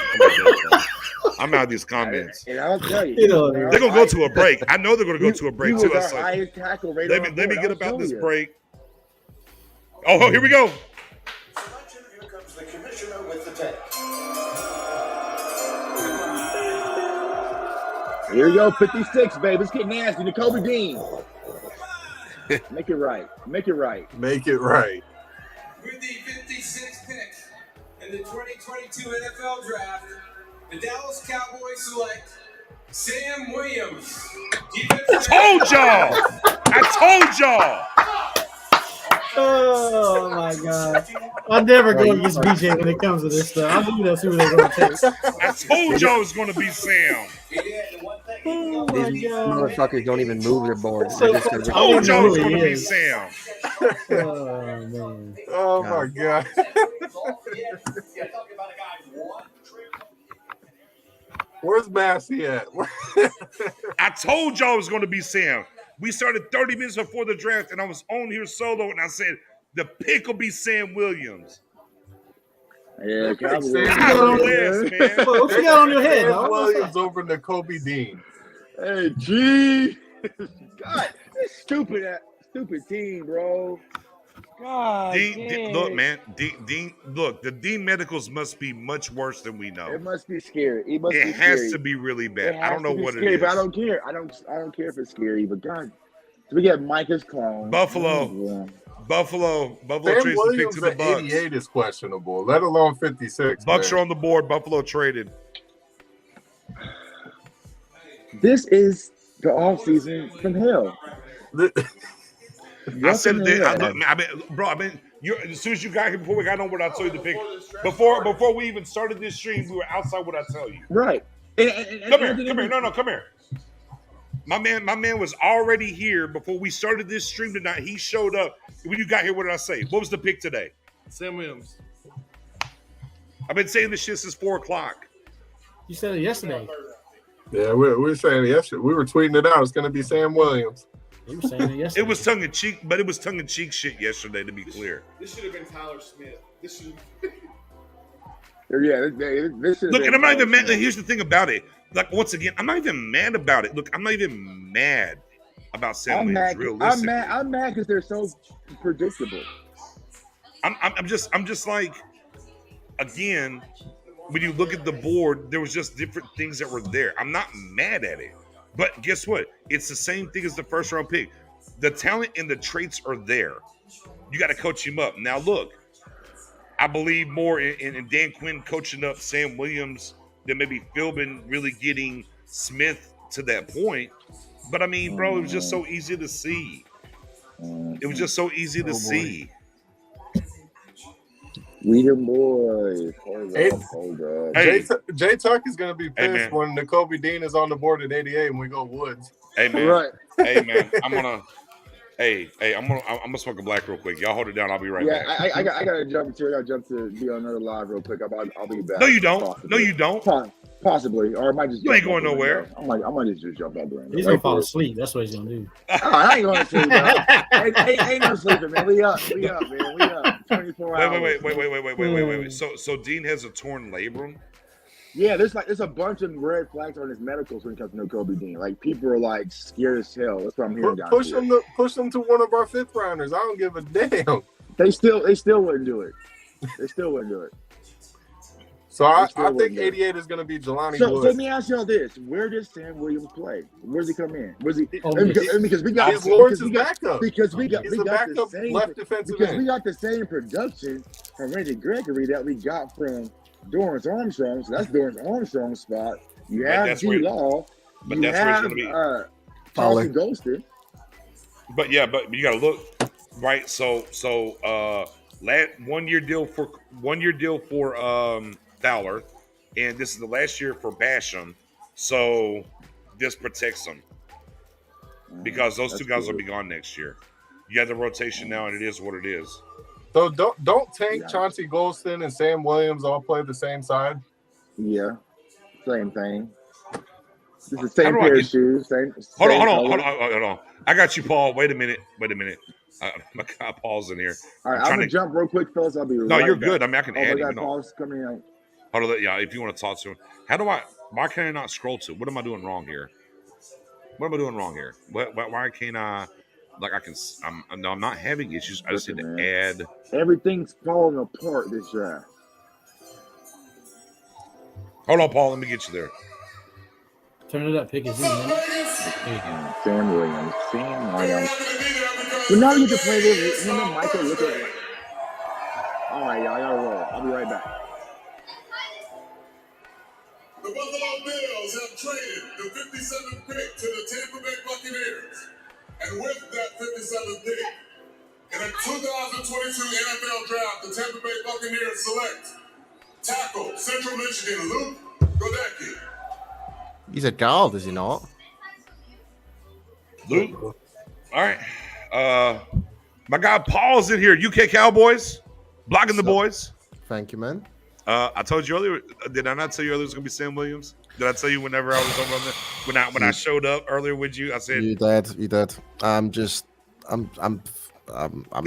I'm out of these comments. And I'll tell you, You know, They're gonna go to a break. I know they're gonna go to a break he too. was That's our like, highest tackle rate let on me the let me board. get I'll about show this you. break. Oh, here we go. Selection, here comes the commissioner with the pick. Here we go, 56, baby. It's getting nasty. The Kobe Dean. Make it right. Make it right. Make it right. With the 56th pick in the 2022 NFL Draft, the Dallas Cowboys select Sam Williams. Told y'all. I told y'all. Oh my God! I never go against BJ when it comes to this stuff. I knew that's who they're going to take. I told y'all it was gonna be Sam. Oh my These God! motherfuckers don't even move their boards. So They just I go, don't Told y'all it was know who he gonna be is. Sam. Oh man! Oh my God. Where's Massey at? I told y'all it was gonna be Sam. We started 30 minutes before the draft, and I was on here solo, and I said the pick will be Sam Williams. Yeah, Cowboys. God bless, man. What you got on your head, Sam dog? What's Williams over to Kobe Dean. Hey, G. God, this stupid team, bro. God, Dean, look, man. Dean, look. The Dean medicals must be much worse than we know. It must be scary. It must be It scary. has to be really bad. It I don't has know to be what scary, it but I is. don't care. I don't care if it's scary. But God, so we got Micah's clone. Buffalo. Yeah. Buffalo Sam trades the pick Williams to the at Bucks. 88 is questionable, let alone 56. Bucks man. are on the board. Buffalo traded. This is the off season from hell. I said that. Yeah. As soon as you got here, before we got on, what I told you to pick. Before we even started this stream, we were outside. What I tell you? Right. Come here. No, come here. My man was already here before we started this stream tonight. He showed up. When you got here, what did I say? What was the pick today? Sam Williams. I've been saying this shit since 4:00. You said it yesterday. Yeah, we were saying it yesterday. We were tweeting it out. It's going to be Sam Williams. You were saying it yesterday. It was tongue in cheek, but it was tongue in cheek shit yesterday. To be clear, This should have been Tyler Smith. This should. Yeah, this should look, been and I'm not even Tyler mad. Smith. Here's the thing about it. Like once again, I'm not even mad about it. Look, I'm not even mad about Sam I'm Williams. mad. Realistically, I'm mad because they're so predictable. I'm just like, again, when you look at the board, there was just different things that were there. I'm not mad at it, but guess what? It's the same thing as the first round pick. The talent and the traits are there. You got to coach him up. Now, look, I believe more in Dan Quinn coaching up Sam Williams than maybe Philbin really getting Smith to that point. But I mean, bro, it was just so easy to see. It was just so easy to see. We the boys. Hey, Hold up. Hey. Jay Tuck is going to be Hey, pissed man. when Nakobe Dean is on the board at 88 and we go Woods. Hey man, Right. hey man, I'm gonna smoke a black real quick. Y'all hold it down. I'll be right Yeah, back. I gotta jump to be on another live real quick. I'll be back. No, you don't. Possibly. No, you don't. Possibly, or I might just. You ain't jump going out the nowhere. window. I might just jump out the window. He's gonna fall asleep. That's what he's gonna do. Oh, I ain't going to sleep, bro. ain't no sleeping, man. We up, man. We up. 24 hours. Wait. So Dean has a torn labrum. Yeah, there's a bunch of red flags on his medicals when it comes to Nakobe Dean. Like people are like scared as hell. That's what I'm hearing down Push here. them to one of our fifth rounders. I don't give a damn. They still wouldn't do it. They still wouldn't do it. So I still think wouldn't 88 is going to be Jelani So Woods. let me ask y'all this: where does Sam Williams play? Where does he come in? Where's he? Oh, Because we got He's Lawrence's backup. because we got He's we the got the backup same left defensive because end. we got the same production from Randy Gregory that we got from Dorrance Armstrong. So that's Dorrance Armstrong's spot. You But have that's G where- Law. but You that's where he's have gonna be. Charleston Ghosted. But yeah, but you gotta look right. So 1 year deal for Fowler, and this is the last year for Basham. So this protects them because those That's two guys will good. be gone next year. You have the rotation now, and it is what it is. So don't Tank, Yeah. Chauncey Golston, and Sam Williams all play the same side? Yeah, same thing. It's the How same do I pair get- of shoes. Same. Hold same on. color. Hold on. I got you, Paul. Wait a minute. My God, Paul's in here. All right, I'm I'm trying gonna to- jump real quick, fellas. I'll be No, right you're back. good. I mean, I can Oh, add we it. got You know. Paul's coming in. Hold on. Yeah, if you want to talk to him, why can I not scroll to? What am I doing wrong here? What am I doing wrong here? Why can't I? Like I'm not having issues. I just need Listen, to man. add. Everything's falling apart this draft. Hold on, Paul. Let me get you there. Turn it up, pick his man. There you go. Sam Williams. So now we get to play with him and Michael. Look at it. All right, y'all. I gotta roll. I'll be right back. The Buffalo Bills have traded the 57th pick to the Tampa Bay Buccaneers. And with that 57th pick, in a 2022 NFL Draft, the Tampa Bay Buccaneers select tackle Central Michigan Luke Godecki. He's a guard, is he not? Luke. All right. My guy Paul's in here. UK Cowboys, blocking the boys. Thank you, man. I told you earlier. Did I not tell you earlier it was gonna be Sam Williams? Did I tell you whenever I was over on the when I showed up earlier with you? I said You did. I'm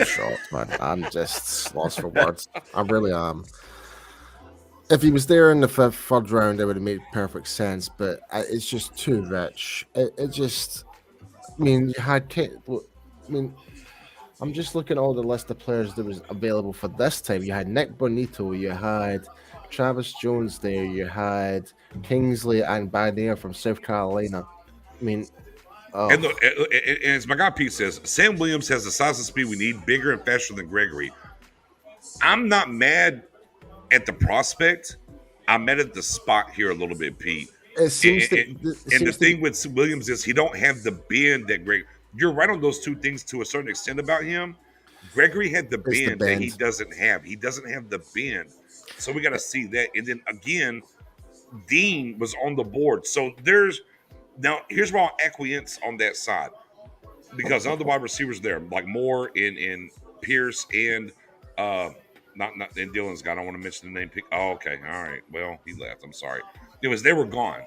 shocked, man. I'm just lost for words. I really am. If he was there in the third round, it would have made perfect sense. But it's just too rich. It just. I mean, you had. I'm just looking at all the list of players that was available for this time. You had Nick Bonito, you had Travis Jones there, you had Kingsley and Banier from South Carolina. I mean, and look, and as my guy Pete says, Sam Williams has the size and speed we need, bigger and faster than Gregory. I'm not mad at the prospect. I'm mad at the spot here a little bit, Pete. it seems The thing with Williams is he don't have the bend that Greg. You're right on those two things to a certain extent about him. Gregory had the bend that he doesn't have. He doesn't have the bend. So we got to see that. And then again, Dean was on the board. So here's where I'll acquiesce on that side. Because none of the wide receivers there, like Moore and Pierce and not and Dylan's guy. I don't want to mention the name. Oh, okay. All right. Well, he left. I'm sorry. They were gone.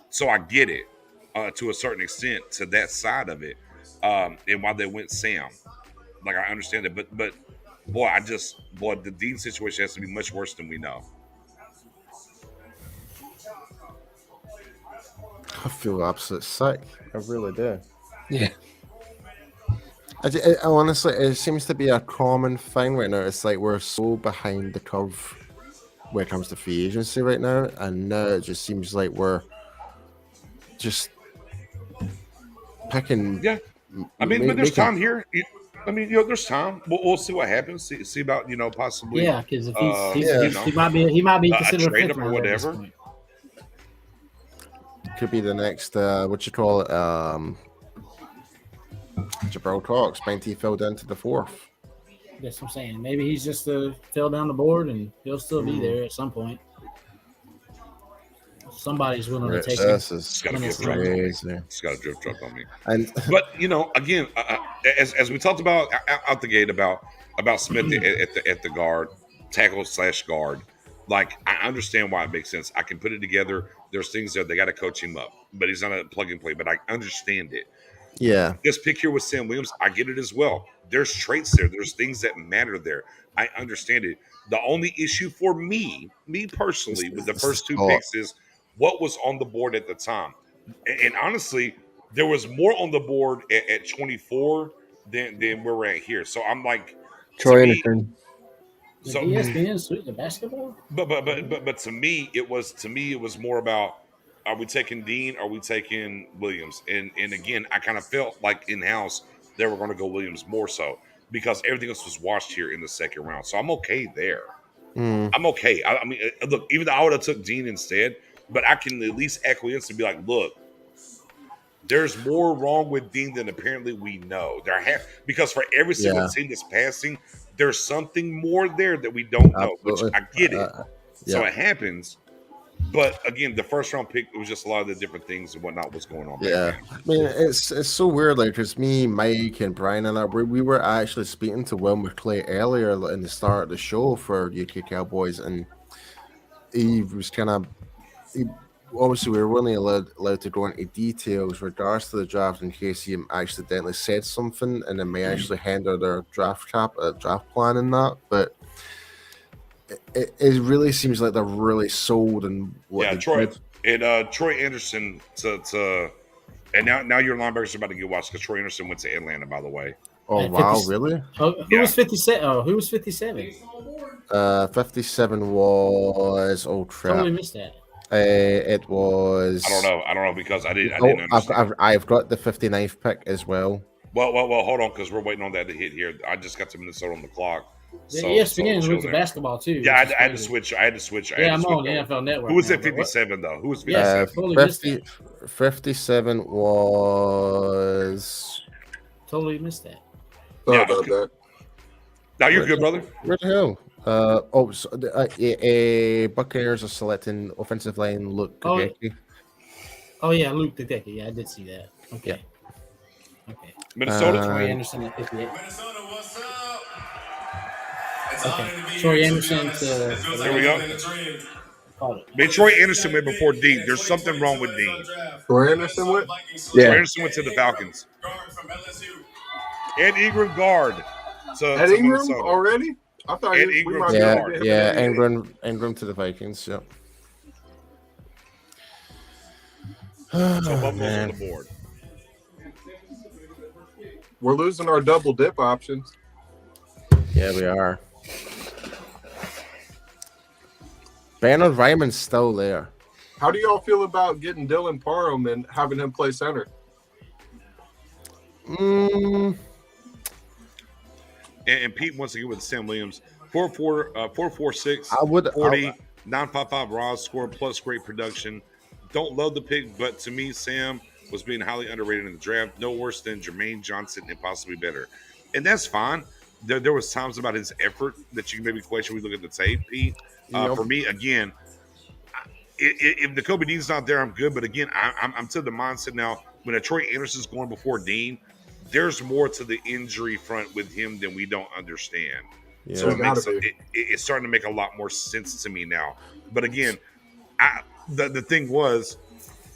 So I get it to a certain extent to that side of it, and why they went Sam. Like I understand it, but boy, the Dean situation has to be much worse than we know. I feel absolute sick. I really do. Yeah. I honestly, it seems to be a common thing right now. It's like we're so behind the curve when it comes to free agency right now, and now it just seems like we're just picking. Yeah, I mean, but there's time here. I mean, there's time. We'll see what happens. See about possibly. Yeah, because if you know, he might be a considered a trade fifth up or rounder at this whatever. point. Could be the next what you call it, Jabril Talks. Might he fell down to the fourth. That's what I'm saying. Maybe he's just fell down the board and he'll still be there at some point. Somebody's willing to take him. It's got to be a truck on me. It's got a drift truck on me. But again, as we talked about out the gate about Smith at the guard, tackle / guard. Like I understand why it makes sense. I can put it together. There's things there they got to coach him up, but he's not a plug and play. But I understand it. Yeah. This pick here with Sam Williams, I get it as well. There's traits there. There's things that matter there. I understand it. The only issue for me personally, with the first two picks is what was on the board at the time. And honestly, there was more on the board at 24 than where we're at here. So I'm like, Troy Anderson. So ESPN suit the basketball. But to me, it was more about, are we taking Dean? Are we taking Williams? And again, I kind of felt like in house they were going to go Williams more so because everything else was washed here in the second round. So I'm okay there. I'm okay. I mean, look, even though I would have took Dean instead, but I can at least acquiesce and be like, look, there's more wrong with Dean than apparently we know. Because for every single team that's passing, there's something more there that we don't know, which I get it. So it happens. But again, the first round pick, it was just a lot of the different things and whatnot was going on. Yeah, I mean, it's so weird. Like, because me, Mike, and Brian and I, we were actually speaking to Will McClay earlier in the start of the show for UK Cowboys, and he was kind of, obviously, we were only allowed to go into details regards to the draft in case he accidentally said something, and then may actually hinder their draft plan in that, but. It really seems like they're really sold and Troy Anderson to and now your linebackers are about to get watched because Troy Anderson went to Atlanta, by the way. Oh wow, really? Who was 57? Oh, who was 57? 57 was Totally missed that. It was. I don't know because I didn't understand. I've got the 59th pick as well. Well, hold on because we're waiting on that to hit here. I just got to Minnesota on the clock. The ESPN moved to basketball too. Yeah, I had to switch. Yeah, I'm on the NFL Network. Who was at 57 though? Who was 57? 57 was. Totally missed that. Sorry about that. Now you're good, brother. Where the hell? Buccaneers are selecting offensive line Luke Gadecki. Oh yeah, Luke Gadecki. Yeah, I did see that. Okay. Yeah. Okay. Minnesota. Troy Anderson at 58. Minnesota, what's up? Okay. Troy Anderson to. There we go. Man, Troy Anderson went before Dean. There's something wrong with Dean. Troy Anderson went? Yeah. Troy Anderson went to the Falcons. Ed Ingram guard. Ed Ingram already? I thought Ed Ingram. Ingram to the Vikings. Yep. So Buffalo's on the board. We're losing our double dip options. Yeah, we are. Bernard Ryman's still there. How do y'all feel about getting Dylan Parham and having him play center? And Pete once again with Sam Williams, 446, 40, 955 raw score plus great production. Don't love the pick, but to me, Sam was being highly underrated in the draft. No worse than Jermaine Johnson and possibly better. And that's fine. There was times about his effort that you can maybe question when we look at the tape, Pete. For me, again, if the Kobe Dean's not there, I'm good. But again, I'm to the mindset now when a Troy Anderson's going before Dean, there's more to the injury front with him than we don't understand. Yeah. So it's starting to make a lot more sense to me now. But again, the thing was,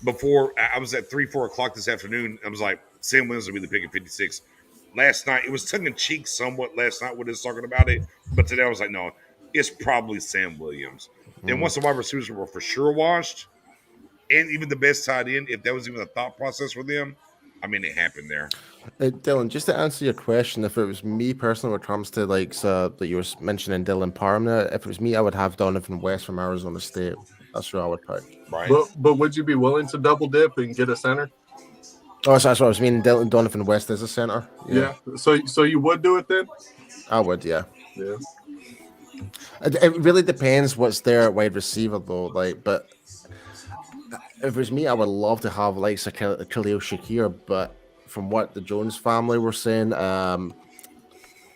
before I was at 3, 4 o'clock this afternoon. I was like, Sam Williams will be the pick at 56. Last night, it was tongue in cheek somewhat last night when they was talking about it. But today I was like, no, it's probably Sam Williams. Then once the wide receivers were for sure washed, and even the best tight end, if that was even a thought process for them, I mean, it happened there. Dylan, just to answer your question, if it was me personally, when it comes to like that you were mentioning Dylan Parham, if it was me, I would have Donovan West from Arizona State. That's who I would pick. Right. But would you be willing to double dip and get a center? Oh, so that's what I was meaning. Donovan West is a center. Yeah. So you would do it then? I would. Yeah. Yeah. It really depends what's there at wide receiver though. Like, but if it was me, I would love to have like Khalil Shakir, but from what the Jones family were saying,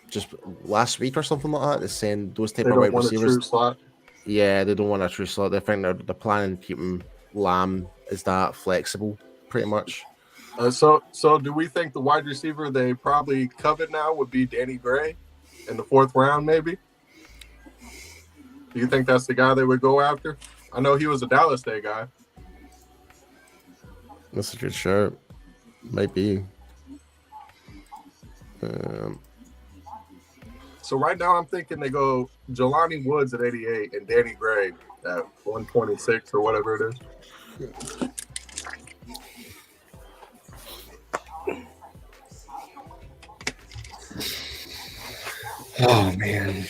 just last week or something like that, they're saying those type They of don't wide want a receivers. true slot. Yeah, they don't want a true slot. They think they're planning to keep him Lamb is that flexible, pretty much. So do we think the wide receiver they probably covet now would be Danny Gray in the 4th round, maybe? Do you think that's the guy they would go after? I know he was a Dallas Day guy. That's a good shirt. Might be. So right now I'm thinking they go Jelani Woods at 88 and Danny Gray at 126 or whatever it is. Oh man.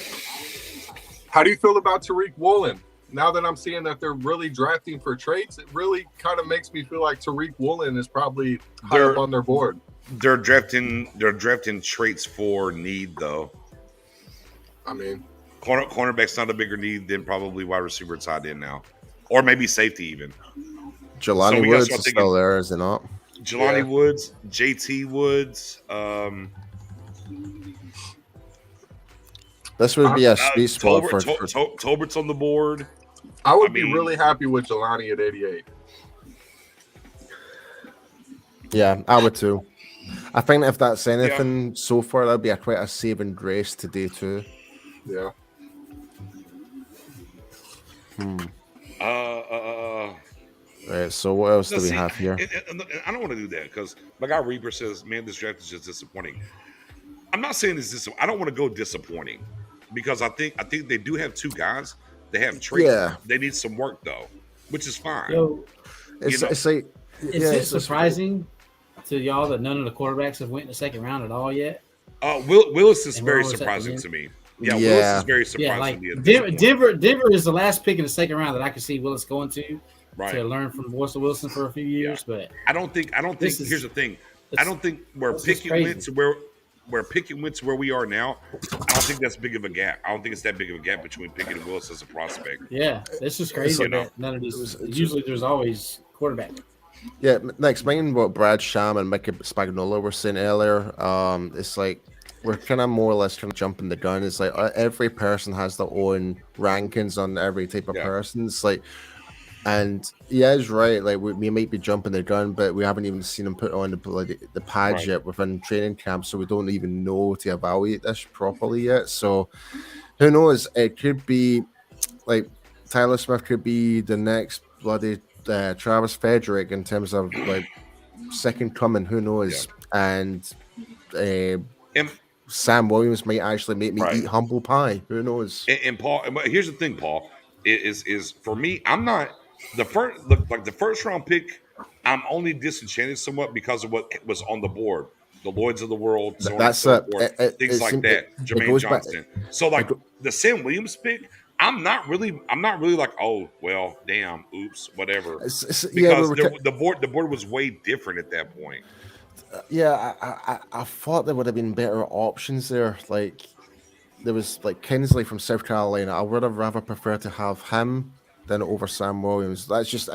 How do you feel about Tariq Woolen? Now that I'm seeing that they're really drafting for traits, it really kind of makes me feel like Tariq Woolen is probably high up on their board. They're drafting traits for need though. I mean, cornerback's not a bigger need than probably wide receiver tight end now, or maybe safety even. Jelani Woods is still there, is it not? Jelani Woods, JT Woods. This would be a sweet spot for Tolbert's on the board. I would be really happy with Jelani at 88. Yeah, I would too. I think if that's anything so far, that'd be quite a saving grace to day 2. Yeah. Right, so what else do we have here? And I don't want to do that because my guy Reaper says, man, this draft is just disappointing. I'm not saying this. I don't want to go disappointing because I think they do have 2 guys. They have traits. Yeah. They need some work though, which is fine. It's like, is it surprising to y'all that none of the quarterbacks have went in the 2nd round at all yet? Willis is very surprising to me. Yeah, Willis is very surprising to me. Denver is the last pick in the 2nd round that I could see Willis going to learn from Russell Wilson for a few years. But I don't think. Here's the thing. I don't think where Pickett went to where Pickett went to where we are now. I don't think that's big of a gap. I don't think it's that big of a gap between Pickett and Willis as a prospect. Yeah, this is crazy. None of these. Usually, there's always quarterback. Yeah, explain what Brad Sham and Mickey Spagnuolo were saying earlier. It's like we're kind of more or less kind of jumping the gun. It's like every person has their own rankings on every type of person. It's like, and it's right. Like we might be jumping the gun, but we haven't even seen them put on the pad yet within training camp, so we don't even know to evaluate this properly yet. So who knows? It could be like Tyler Smith could be the next bloody Travis Frederick in terms of like second coming. Who knows? And Sam Williams might actually make me eat humble pie. Who knows? And Paul, here's the thing, Paul, is for me, I'm not the first round pick. I'm only disenchanted somewhat because of what was on the board, the Lloyds of the world, so on and so forth, things like that, Jermaine Johnson. So like the Sam Williams pick, I'm not really like, oh well, damn, oops, whatever, because the board was way different at that point. I thought there would have been better options there. Like there was like Kinsley from South Carolina. I would have rather preferred to have him than over Sam Williams. That's just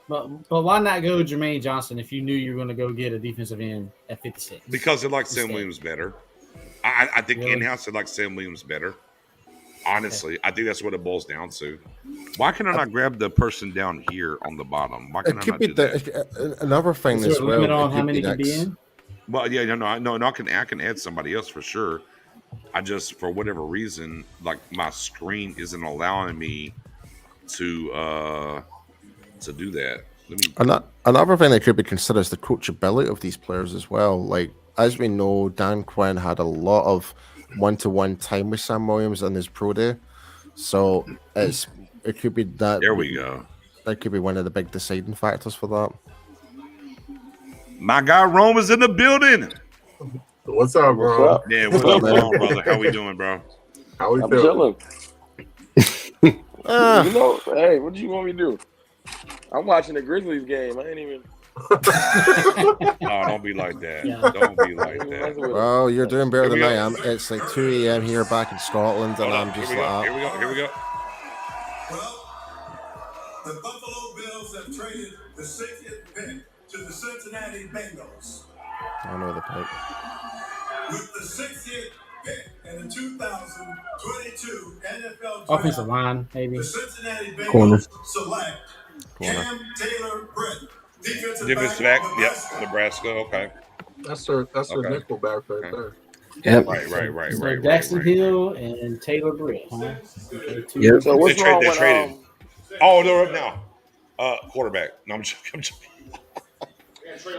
But why not go Jermaine Johnson if you knew you were going to go get a defensive end at 56? Because they like Sam Williams better. I think in-house they like Sam Williams better. Honestly, I think that's what it boils down to. Why can I not grab the person down here on the bottom? Why can I not do that? Another thing as well. Limit on how many can be in? Well, yeah, no, I can add somebody else for sure. I just, for whatever reason, like my screen isn't allowing me to do that. Another thing that could be considered is the coachability of these players as well. Like, as we know, Dan Quinn had a lot of one-to-one time with Sam Williams on his pro day, so it could be that. There we go. That could be one of the big deciding factors for that. My guy Rome is in the building. What's up, bro? What's up? Yeah, what's up, brother? How we doing, bro? How we I'm feeling? chilling. You know, hey, what do you want me to do? I'm watching the Grizzlies game. I ain't even. Oh, don't be like that. Yeah. Don't be like that. Well, you're doing better than Here I we go. am. It's like 2 a.m. here back in Scotland, and Hold I'm up. just Here we go. like, Here we go. Here we go. Well, the Buffalo Bills have traded the 60th pick to the Cincinnati Bengals. I know the pick. With the 60th pick in the 2022 NFL Draft, Offensive line, maybe. the Cincinnati Bengals Corner. select Cam Taylor-Britt, defensive Defensive back, back. Yep. Nebraska. Okay. That's her Okay. nickel back right there. Yep. Right. So Jackson Hill and Taylor Britt, huh? Okay, two. Yep. So what's They wrong they with traded. Oh, they're up now. Quarterback. No, I'm joking.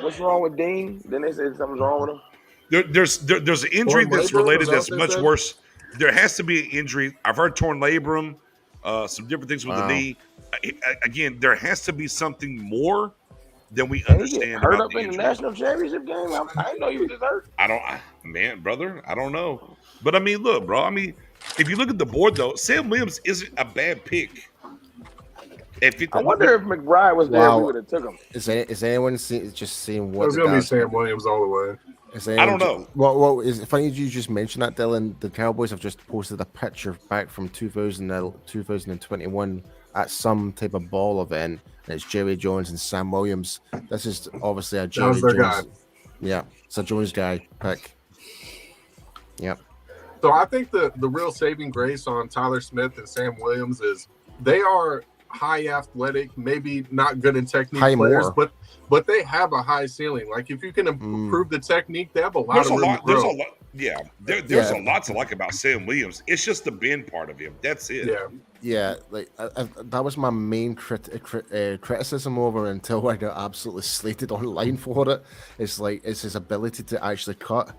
what's wrong with Dean? Then they said something's wrong with him. There's an injury Torn that's labrum, related is that that's what they much said? worse. There has to be an injury. I've heard torn labrum, some different things with the Wow. knee. Again, there has to be something more than we And he get understand hurt about up the in the injury. national championship game. I didn't know you were just hurt. Brother, I don't know. But I mean, look, bro. I mean, if you look at the board, though, Sam Williams isn't a bad pick. I wonder if McBride was there, Wow. we would have took him. Is anyone just seeing It what was the gonna be guys- Sam Williams all the way. I don't know. Well, is funny you just mentioned that, Dylan. The Cowboys have just posted a picture back from 2021 at some type of ball event, and it's Jerry Jones and Sam Williams. This is obviously a Jerry was their Jones. guy. Yeah, it's a Jones guy pick. Yep. So I think the real saving grace on Tyler Smith and Sam Williams is they are high athletic, maybe not good in technique High players, more. but they have a high ceiling. Like if you can improve the technique, they have a lot There's of a room lot. to There's grow. a lot. Yeah, there's Yeah. a lot to like about Sam Williams. It's just the bend part of him. That's it. Yeah. Yeah, like that was my main criticism over until I got absolutely slated online for it. It's like it's his ability to actually cut.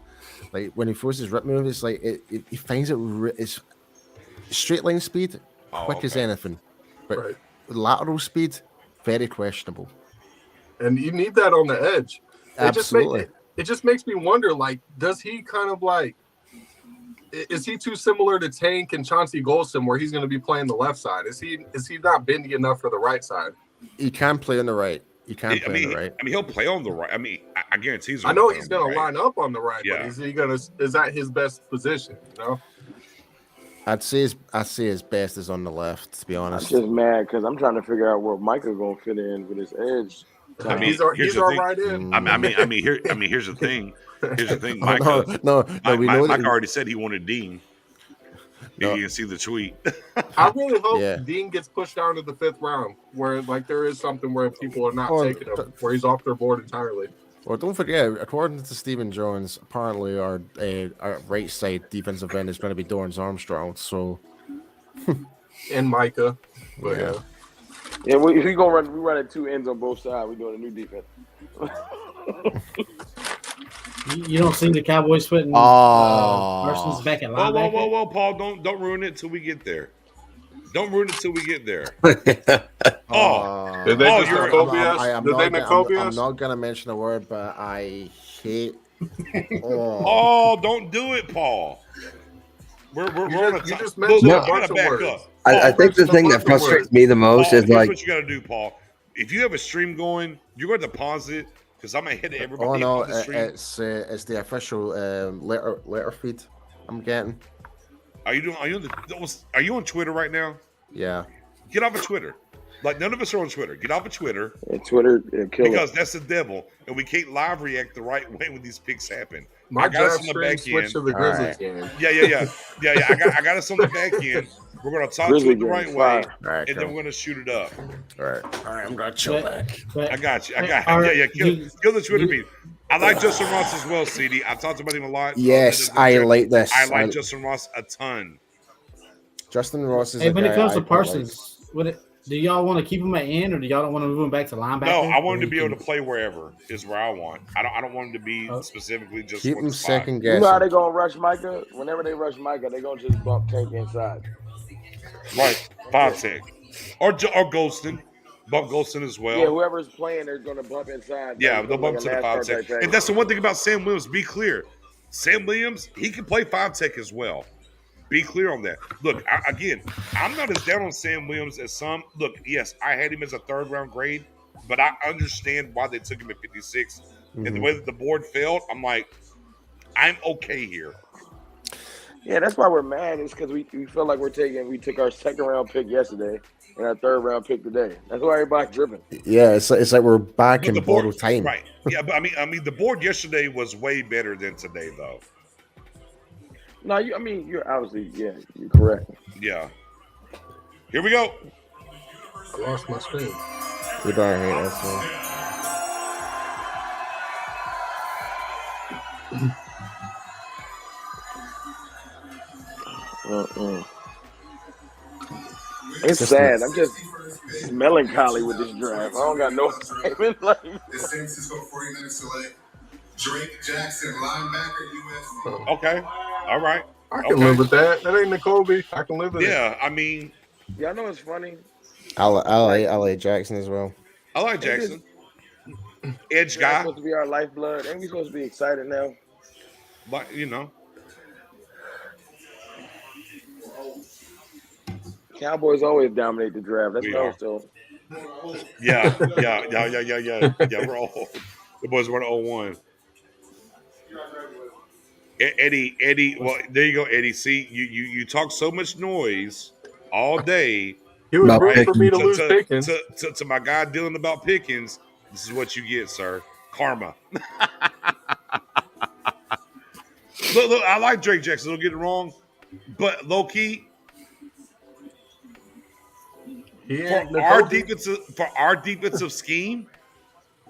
Like when he throws his rip move, it's like he finds it's straight line speed, quick as okay. anything, but Right. lateral speed very questionable. And you need that on the edge. Absolutely. It just makes me wonder, like, does he kind of like, is he too similar to Tank and Chauncey Golston where he's going to be playing the left side? Is he not bendy enough for the right side? He can play on the right. He can play I mean, on the right. he'll play on the right. I mean, I guarantee he's. I know play he's on the going to right. line up on the right, Yeah. but is that his best position? You know? I'd say his best is on the left. To be I'm honest, just mad because I'm trying to figure out where Micah gonna fit in with his edge. I mean, he's our thing. right in. Here's the thing. Here's the thing. Oh, Micah, no, we know Micah that. already said he wanted Dean. No. You can see the tweet. I really hope Yeah. Dean gets pushed down to the 5th round, where like there is something where people are not Oh, taking him, where he's off their board entirely. Well, don't forget, according to Stephen Jones, apparently our right side defensive end is going to be Dorrance Armstrong. So And Micah, but Yeah. Yeah, if we gonna run, we running two ends on both sides. We're doing a new defense. You don't see the Cowboys putting Oh. Parsons back at Whoa, linebacker? whoa, Paul! Don't ruin it till we get there. Don't ruin it till we get there. Oh, Did they just you're- Nakobe us? I'm Did not they gonna- Nakobe I'm us? not going to mention a word, but I hate. oh, don't do it, Paul. We're on a You time. just mentioned Look, a you bunch gotta of back words. up. I think the thing that frustrates me the most Paul, is here's like, what you got to do, Paul. If you have a stream going, you're going to pause it because I'm gonna hit everybody. Oh no, on the stream. it's the official letter feed I'm getting. Are you on Twitter right now? Yeah. Get off of Twitter. Like none of us are on Twitter. Get off of Twitter And Twitter, kill because it. that's the devil, and we can't live react the right way when these picks happen. My I got us draft on the stream back switched end. to the Grizzlies game. Yeah. I got us on the back end. We're gonna talk Grizzly to it the game right is way, fire. All right. and then we're gonna shoot it up. All right. I'm gonna chill back. But I got you. Are- Kill the Twitter beat. I like Justin Ross as well, CD. I've talked about him a lot. Yes, I like this. I like Justin Ross a ton. Justin Ross is. Hey, a when it guy comes I to quite Parsons, Do y'all want to keep him at end, or do y'all don't want to move him back to linebacker? No, I want him Or to be he able to play wherever is where I want. I don't want him to be Oh. specifically just Keep for him the spot. second You know how they guessing. gonna rush Micah? Whenever they rush Micah, they gonna just bump Tank inside. Right, 5 tech or Golston, bump Golston as well. Yeah, whoever's playing, they're gonna bump inside. Yeah, Like, they'll like bump a to the 5 NASCAR tech. type package. And that's the one thing about Sam Williams. Be clear, Sam Williams, he can play 5 tech as well. Be clear on that. Look, again, I'm not as down on Sam Williams as some. Look, yes, I had him as a 3rd round grade, but I understand why they took him at 56. And the way that the board fell, I'm like, I'm okay here. Yeah, that's why we're mad. Is because we feel like we took our 2nd round pick yesterday and our 3rd round pick today. That's why everybody's dripping. Yeah, it's like we're back But in the board, borrowed time. right? Yeah, but I mean, the board yesterday was way better than today, though. No, you're obviously, you're correct. Yeah. Here we go. I lost my screen. We don't hate that It's sad. I'm just melancholy with this draft. I don't got no excitement. Like, The San Francisco 49ers select Drake Jackson, linebacker, USC. Okay. All right. I can live with that. That ain't N'Kobe. I can live with it. Yeah, I mean, y'all know it's funny. I like Jackson as well. I like Jackson. Edge guy. Supposed to be our lifeblood. Ain't we supposed to be excited now? But, you know. Cowboys always dominate the draft. That's We what I are. was told. Yeah. Yeah, we're old. The boys were 01. Eddie, well, there you go, Eddie. See, you talk so much noise all day. He was About rooting for me to To, lose to, Pickens. to my guy Dylan about Pickens, this is what you get, sir. Karma. Look, I like Drake Jackson. Don't get it wrong, but low key, He for ain't our defensive scheme,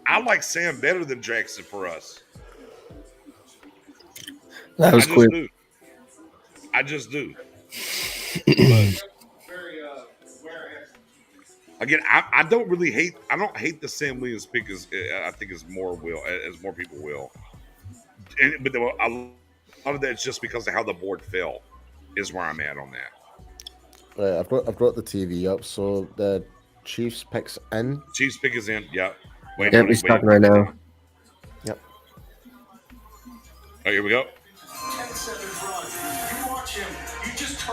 I like Sam better than Jackson for us. That was quick. I just do. But, again, I don't really hate. I don't hate the Sam Williams pick as I think as more people will. But a lot of that is just because of how the board fell. Is where I'm at on that. Right, I've got the TV up. So the Chiefs picks in. Chiefs pick is in. Yep. Yep, he's talking right now. Yep. Oh, here we go.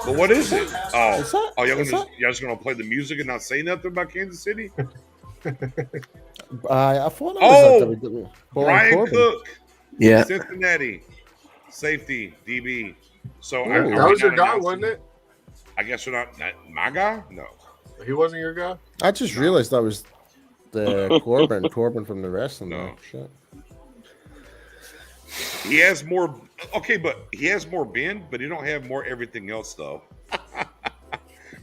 But what is it? Oh, y'all just gonna play the music and not say nothing about Kansas City? I thought that was a WWE. Brian Corbin. Cook, Yeah. Cincinnati, safety, DB. So that was your guy, wasn't it? I guess you're not my guy. No, He wasn't your guy? I just realized that was the Corbin from the wrestling. No. Shit. he has more. Okay, but he has more bend, but he don't have more everything else though.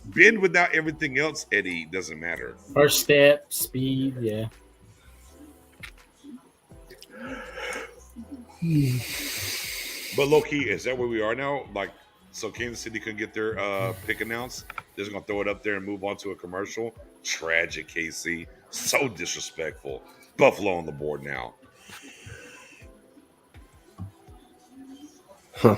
Bend without everything else, Eddie, doesn't matter. First step, speed, yeah. But low key, is that where we are now? Like, so Kansas City couldn't get their pick announced. They're just gonna throw it up there and move on to a commercial. Tragic, KC. So disrespectful. Buffalo on the board now. Huh.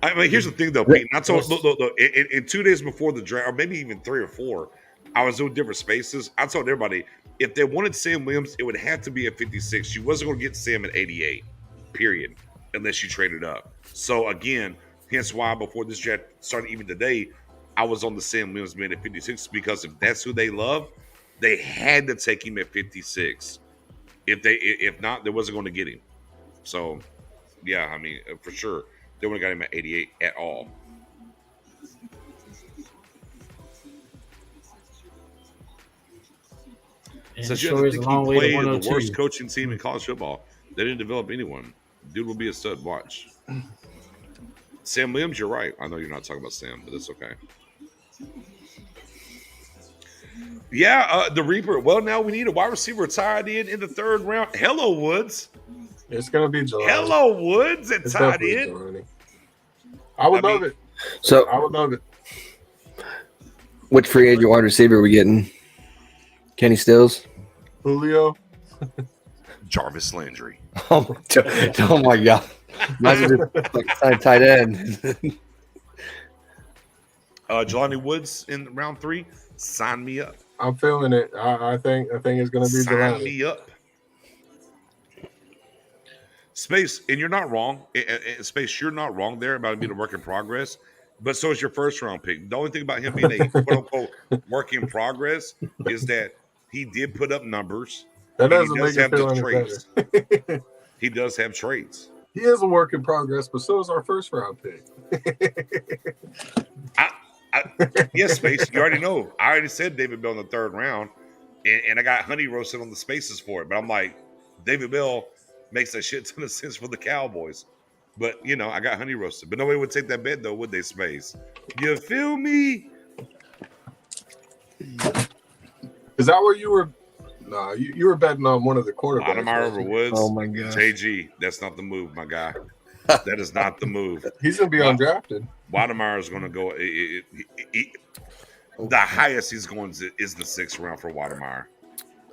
I mean, here's the thing though, Pete. I told look, in 2 days before the draft, or maybe even 3 or 4, I was doing different spaces. I told everybody if they wanted Sam Williams, it would have to be at 56. You wasn't going to get Sam at 88, period, unless you traded up. So again, hence why before this draft started, even today, I was on the Sam Williams man at 56 because if that's who they love, they had to take him at 56. If not, they wasn't going to get him. So yeah, I mean for sure. They wouldn't have got him at 88 at all. And So it you sure have is to a think long he way to played the 102. worst coaching team in college football. They didn't develop anyone. Dude will be a stud. Watch. Sam Williams, you're right. I know you're not talking about Sam, but it's okay. Yeah, the Reaper. Well, now we need a wide receiver tied in the 3rd round. Hello, Woods. It's going to be July. Hello, Woods at It's tied definitely in. Jelani. I would love it. So I would love it. Which free agent wide receiver are we getting? Kenny Stills? Julio. Jarvis Landry. Oh my God. Imagine just like tight end. Jelani Woods in round 3. Sign me up. I'm feeling it. I think it's going to be Sign Jelani. me up. Space, and you're not wrong. Space, you're not wrong there about it being a work in progress. But so is your first round pick. The only thing about him being a quote unquote work in progress is that he did put up numbers. That doesn't he does make have it feel the any traits. better. He does have traits. He is a work in progress, but so is our first round pick. Yes, Space. You already know. I already said David Bell in the 3rd round, and I got honey roasted on the spaces for it. But I'm like, David Bell makes a shit ton of sense for the Cowboys. But, you know, I got honey roasted. But nobody would take that bet, though, would they, Space? You feel me? Is that where you were? Nah, you were betting on one of the quarterbacks. Audemars over Woods. Oh, my gosh. JG, that's not the move, my guy. That is not the move. He's going to be undrafted. Audemars is going to go. The highest he's going is the 6th round for Audemars.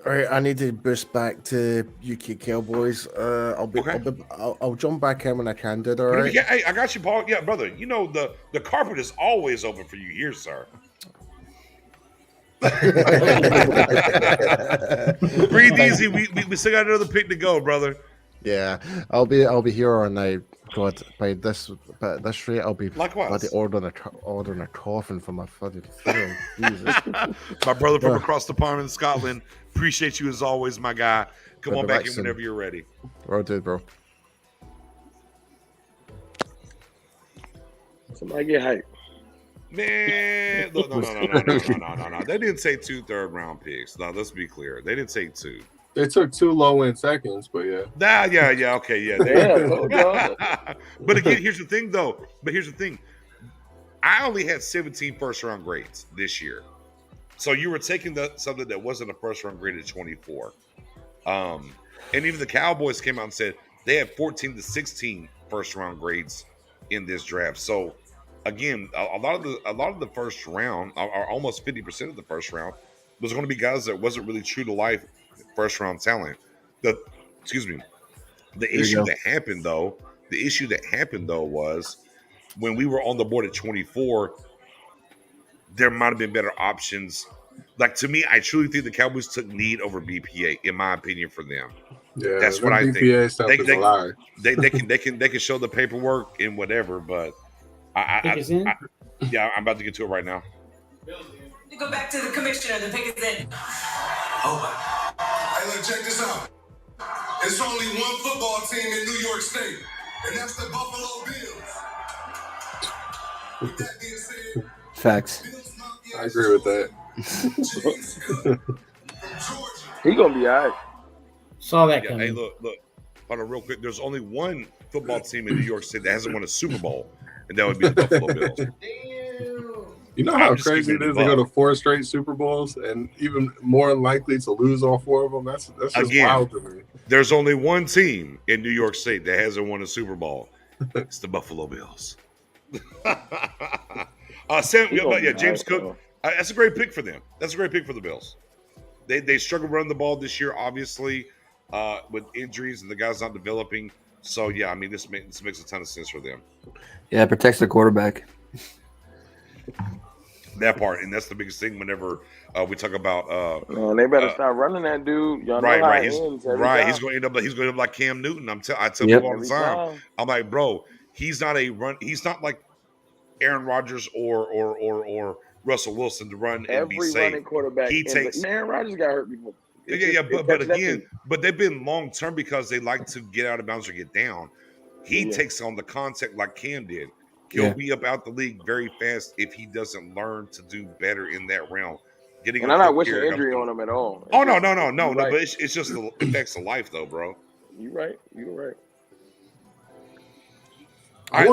All right, I need to boost back to UK Cowboys. I'll jump back in when I can do it. All right. Yeah, hey, I got you, Paul. Yeah, brother. You know the carpet is always open for you here, sir. Breathe easy. We still got another pick to go, brother. Yeah, I'll be here all night. God, by this rate, I'll be Likewise. bloody ordering a coffin for my fucking funeral. Jesus. My brother from across the pond in Scotland. Appreciate you as always, my guy. Come on back in whenever you're ready. Well, dude, bro. Somebody get hype. Man, no. They didn't say 2 3rd-round picks. No, let's be clear. They didn't say 2. They took 2 low-end seconds, but yeah. Yeah, okay, yeah. But again, here's the thing, though. I only had 17 first-round grades this year. So you were taking something that wasn't a first-round grade at 24. And even the Cowboys came out and said they had 14 to 16 first-round grades in this draft. So again, a lot of the first round, or almost 50% of the first round, was going to be guys that wasn't really true to life first round talent. The issue that happened though was when we were on the board at 24, there might have been better options. Like, to me, I truly think the Cowboys took need over BPA, in my opinion, for them. Yeah, that's what I BPA think. Stuff is a lie. They can show the paperwork and whatever, but I'm about to get to it right now. You go back to the commissioner. The pick is in. Oh, hey, look, check this out. It's only one football team in New York State, and that's the Buffalo Bills. With that being said, Facts. I agree with that. He gonna be all right. Saw that coming. Hey, look. Hold on, real quick. There's only one football team in New York City that hasn't won a Super Bowl, and that would be the Buffalo Bills. You know how crazy it is to go to 4 straight Super Bowls and even more likely to lose all 4 of them? That's just wild to me. There's only one team in New York State that hasn't won a Super Bowl. It's the Buffalo Bills. James Cook. That's a great pick for them. That's a great pick for the Bills. They struggle running the ball this year, obviously, with injuries and the guys not developing. So yeah, I mean this makes a ton of sense for them. Yeah, it protects the quarterback. That part, and that's the biggest thing. Whenever we talk about, they better start running that dude. Y'all know right. how He's it ends every time. He's going to end up like Cam Newton. I tell people all the time. I'm like, bro, he's not like Aaron Rodgers or Russell Wilson to run and be safe. Every running quarterback. Aaron Rodgers got hurt before. But they've been long term because they like to get out of bounds or get down. He takes on the contact like Cam did. He'll be up out the league very fast if he doesn't learn to do better in that realm. And I'm not wishing injury on him at all. No. But it's just the effects of life, though, bro. You're right. All right,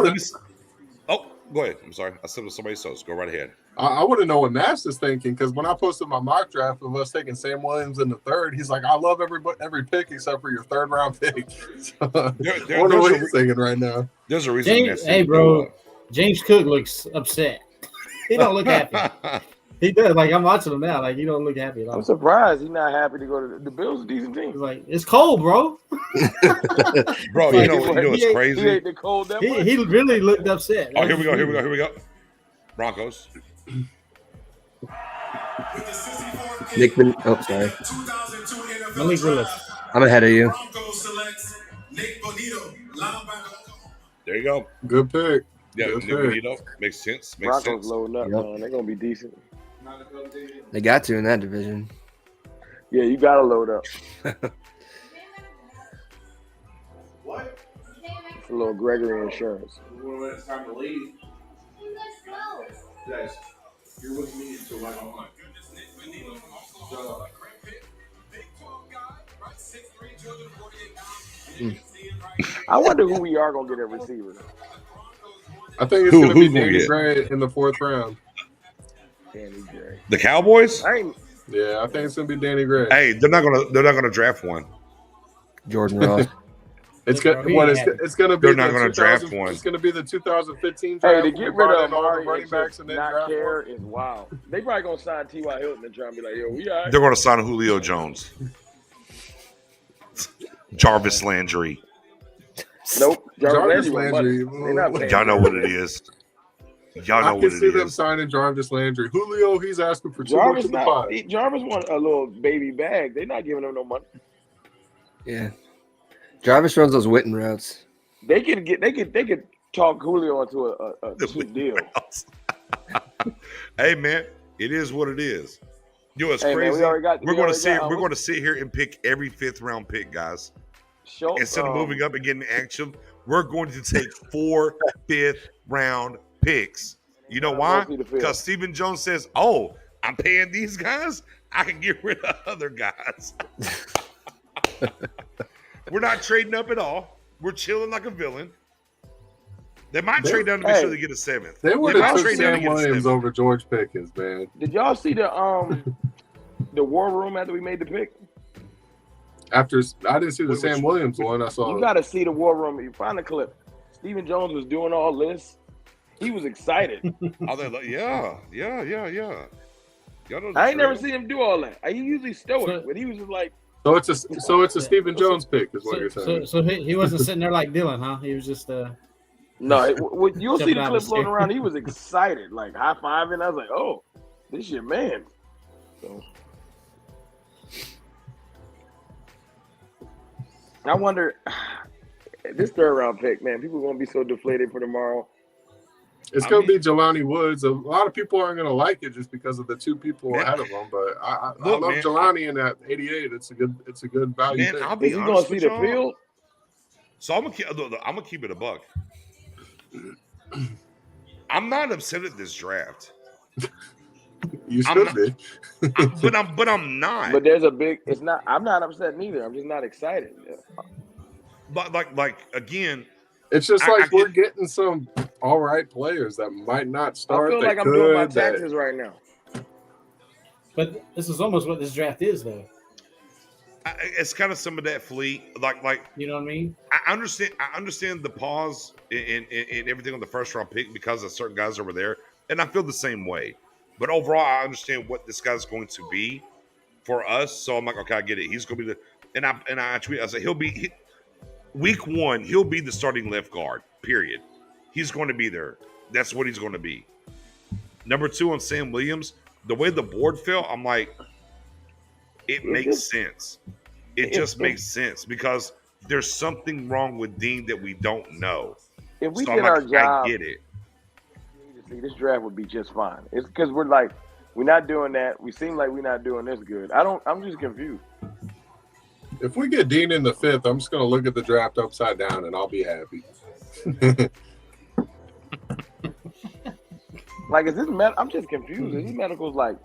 go ahead. I'm sorry. I said with somebody's toes. Go right ahead. I want to know what Nash is thinking, because when I posted my mock draft of us taking Sam Williams in the 3rd, he's like, I love every pick except for your 3rd round pick. So, I wonder what he's thinking right now. There's a reason. Hey, bro. James Cook looks upset. He don't look happy. He does. Like I'm watching him now. Like he don't look happy at all. I'm surprised he's not happy to go to the Bills. A decent team. He's like it's cold, bro. Bro, Like, you know what's He crazy? ate the cold that much. He really looked upset. Oh, here we go. Broncos. Nick, oh, sorry. 2002 NFL Malik Draft. Willis. I'm ahead of you. Broncos selects Nick Bonito, linebacker. There you go. Good pick. Yeah, Good Nick pick. Bonito. Makes sense. Makes Broncos sense. loading up, Yep. man. They're gonna be decent. They got to in that division. Yeah, you gotta load up. What? It's a little Gregory insurance. When it's time to leave. Guys, you're with me until like I'm like. I wonder who we are gonna get at receiver. I think it's gonna be who Danny get? Gray in the 4th round. Danny Gray. The Cowboys? I ain't. Yeah, I think it's gonna be Danny Gray. Hey, they're not gonna draft one. Jordan Ross. It's Bro, gonna he what ain't it's, happy. it's gonna be. They're not the gonna 2000 draft one. It's gonna be the 2015 Hey, draft. to We get rid brought of in all the Amari running and backs just and then not draft care one. is wild. They probably gonna sign T.Y. Hilton and try and be like, yo, we all right. They're gonna sign Julio Jones. Jarvis Landry. Nope. Jarvis Landry. Landry. They're not paying Y'all know him. what it is. Y'all know I what can see it them is. signing Jarvis Landry. Julio, he's asking for too Jarvis much of the pie. Jarvis want a little baby bag. They're not giving him no money. Yeah. Jarvis runs those Witten routes. They could talk Julio into a cheap deal. Hey man, it is what it is. You know what's Hey, man, crazy? we already got- we're we going already to sit. got- We're going to sit here and pick every 5th round pick, guys. Instead of moving up and getting action, we're going to take 4 5th round picks. You know why? Because Stephen Jones says, "Oh, I'm paying these guys. I can get rid of other guys." We're not trading up at all. We're chilling like a villain. They might trade down to make sure they get a 7th. They would might have took trade down to Sam get a Williams 7th. over George Pickens, man. Did y'all see the war room after we made the pick? After I didn't see the Sam Williams one, I saw. You got to see the war room. You find the clip. Stephen Jones was doing all this. He was excited. Oh, they're like, yeah. Y'all know the I ain't never drill. seen him do all that. He usually stoic, but he was just like. So it's a Stephen Jones pick, is what you're saying. So he wasn't sitting there like Dylan, huh? He was just No, you'll see Jumping the out clip of floating his around. He was excited, like high fiving. I was like, "Oh, this your man." So, I wonder this 3rd round pick, man. People are gonna be so deflated for tomorrow. It's going to be Jelani Woods. A lot of people aren't going to like it just because of the 2 people ahead of him. But I love man, Jelani in that 88. It's a good value. Man, pick. I'll be Is he gonna honest see with the y'all. field? So I'm gonna keep it a buck. I'm not upset at this draft. You I'm should not- be. but I'm not. But there's a big. It's not. I'm not upset neither. I'm just not excited. But like again, It's just I like we're get- getting some all right players that might not I start. feel that like I'm doing my could, that- taxes right now. But this is almost what this draft is, though. it's kind of some of that fleet. Like You know what I mean? I understand the pause in everything on the 1st round pick because of certain guys over there, and I feel the same way. But overall, I understand what this guy's going to be for us. So I'm like, okay, I get it. He's going to be and I tweet. I said week 1, he'll be the starting left guard. Period. He's going to be there. That's what he's going to be. Number 2 on Sam Williams. The way the board fell, I'm like, it makes sense. It just makes sense because there's something wrong with Dean that we don't know. If we So did I'm our like, job, I get it. this draft would be just fine. It's because we're not doing that. We seem like we're not doing this good. I'm just confused. If we get Dean in the 5th, I'm just going to look at the draft upside down and I'll be happy. Like, is this I'm just confused. Is this medical's like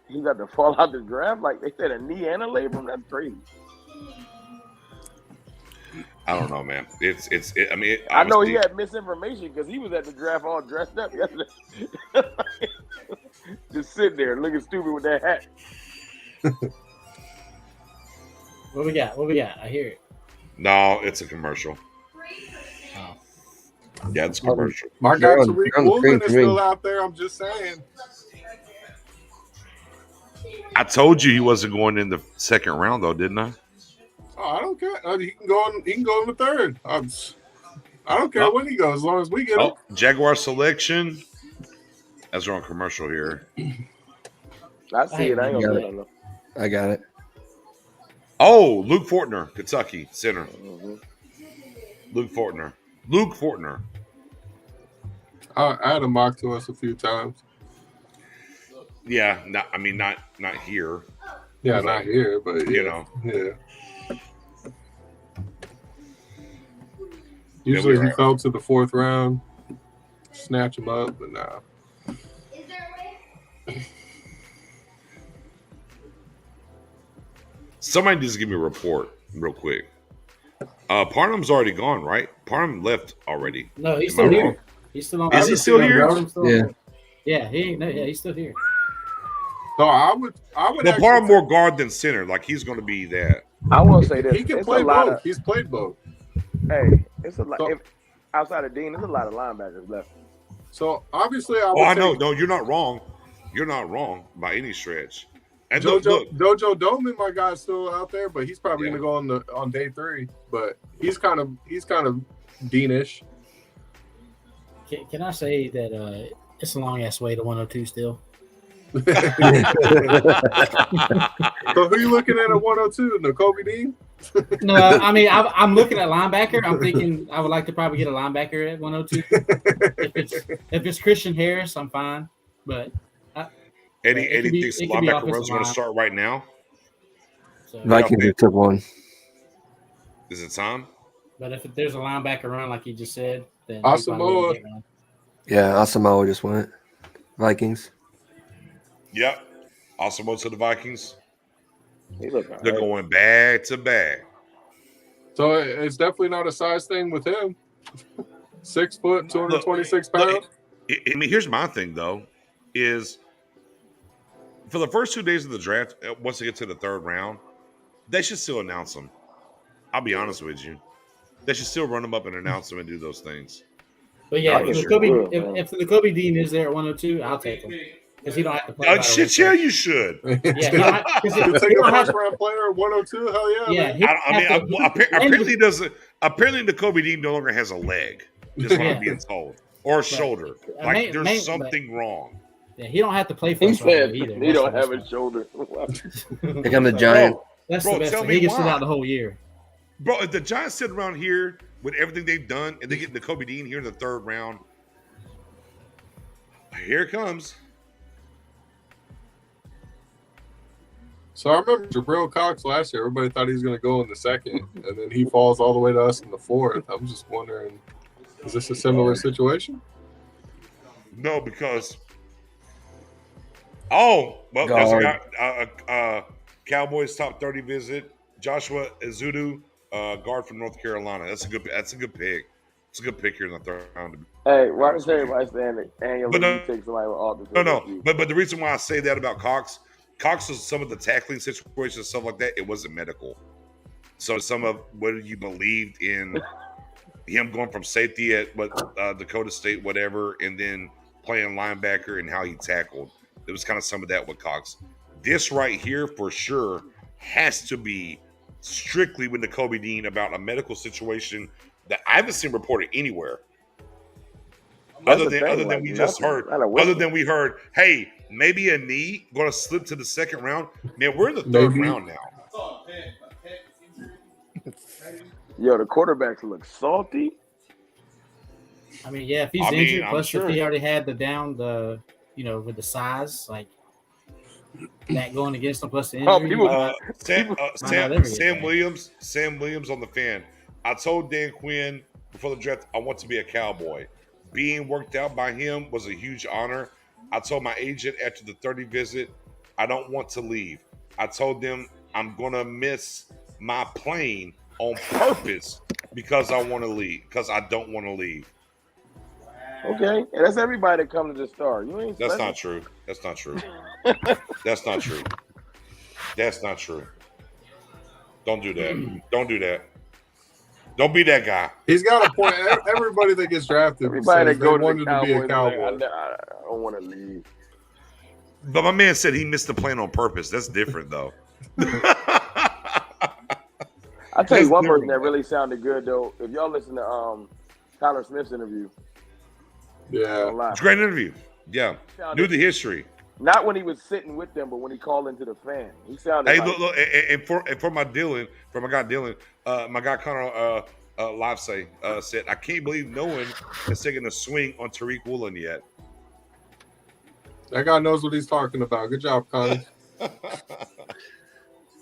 he got to fall out the draft? Like they said, a knee and a labrum. That's crazy. I don't know, man. I mean, I know he obviously- had misinformation because he was at the draft all dressed up yesterday. Just sitting there looking stupid with that hat. What we got? I hear it. No, it's a commercial. Oh. Yeah, it's a commercial. My guy You're on Tariq the Woolen screen is for me. still out there. I'm just saying. I told you he wasn't going in the second round, though, didn't I? Oh, I don't care. He can go in. He can go in the third. I don't care when he goes, as long as we get him. Jaguar selection. As we're on commercial here. I see it. I ain't gonna say no. I got it. Oh, Luke Fortner, Kentucky center. Mm-hmm. Luke Fortner. I had him mocked to us a few times. Yeah, not here. Yeah, not here, but you know. Yeah. Usually he fell to the fourth round, snatch him up, but nah. Somebody needs to give me a report real quick. Parham's already gone, right? Parham left already. No, he's still here. He's still on. Is he still here? Yeah, he's still here. So I would. But Parham more guard than center. Like he's going to be that. I will say this. He can play both. He's played both. Hey, it's a lot. Outside of Dean, there's a lot of linebackers left. So obviously, I know. No, you're not wrong. You're not wrong by any stretch. And Dojo Doman, my guy's still out there, but he's probably going to go on day 3. But he's kind of Deanish. Can I say that it's a long ass way to 102 still? So who you looking at 102? Nakobe Dean? No, I mean I'm looking at linebacker. I'm thinking I would like to probably get a linebacker at 102. if it's Christian Harris, I'm fine. But Eddie thinks the linebacker run's going to start right now. So, Vikings took one. Is it time? But if there's a linebacker run like you just said, then Asamoah. Yeah, Asamoah just went. Vikings. Yep. Asamoah to the Vikings. They're going back to back. So it's definitely not a size thing with him. 6 foot, 226 pounds. I mean, here's my thing though, is for the first 2 days of the draft, once they get to the third round, they should still announce them. I'll be honest with you. They should still run them up and announce them and do those things. But yeah, if the Kobe Dean is there at 102, I'll take him. Because he don't have to play. Oh, shit, yeah, you should. Yeah, you take a first round player at 102, hell yeah. Apparently the Kobe Dean no longer has a leg. Just what I'm being told. Or a shoulder. Like there's something wrong. Yeah, he don't have to play for us either. He don't have a shoulder. Here come the Giant. That's the best thing. He can sit out the whole year. Bro, if the Giants sit around here with everything they've done and they get the Kobe Dean here in the third round, here it comes. So I remember Jabril Cox last year. Everybody thought he was going to go in the second, and then he falls all the way to us in the fourth. I'm just wondering, is this a similar situation? No, because there's a guy, Cowboys top 30 visit, Joshua Ezeudu, guard from North Carolina. That's a good pick. It's a good pick here in the third round. Hey, why does everybody saying that annually take somebody with autism? No. But the reason why I say that about Cox was some of the tackling situations and stuff like that. It wasn't medical. So some of what you believed in him going from safety at Dakota State, whatever, and then playing linebacker and how he tackled. There was kind of some of that with Cox. This right here for sure has to be strictly with the Kobe Dean about a medical situation that I haven't seen reported anywhere. Other than we heard, hey, maybe a knee going to slip to the second round. Man, we're in the third round now. Yo, the quarterbacks look salty. I mean, yeah, if he's injured, plus if he already had with the size, like that going against him, plus the injury. Sam Williams on the fan. I told Dan Quinn before the draft I want to be a Cowboy. Being worked out by him was a huge honor. I told my agent after the 30 visit, I don't want to leave. I told them I'm going to miss my plane on purpose because I want to leave, because I don't want to leave. Okay, and that's everybody that comes to the Star. That's not true. That's not true. Don't do that. Don't do that. Don't be that guy. He's got a point. Everybody that gets drafted, everybody that wanted to be a Cowboy. I don't want to leave. But my man said he missed the plan on purpose. That's different, though. I'll tell you That's one person different, that though. really sounded good though. If y'all listen to Tyler Smith's interview, Yeah. on live, It's a great interview. Yeah. Knew sounded the history. not when he was sitting with them, but when he called into the fan, he sounded Hey, like look, and for my Dylan, for my guy Dylan, my guy Connor live said, I can't believe no one has taken a swing on Tariq Woolen yet. That guy knows what he's talking about. Good job, Connie.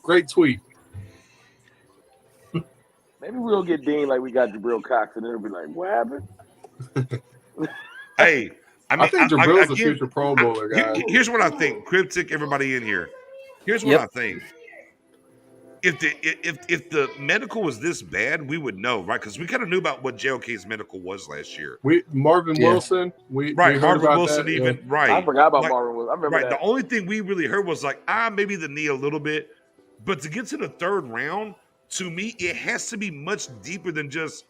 Great tweet. maybe we'll get Dean like we got Jabril Cox, and it'll be like, what happened? Hey, I mean, I think Jabril's a again, future Pro Bowler guy. here's what I think. Cryptic, everybody in here. Here's what Yep. I think. If the medical was this bad, we would know, right? Because we kind of knew about what JLK's medical was last year. Marvin Yeah. Wilson. We Right, heard Marvin about Wilson, that. even Yeah. right. I forgot about Like, Marvin Wilson. I remember right. that. The only thing we really heard was like, maybe the knee a little bit. But to get to the third round, to me, it has to be much deeper than just.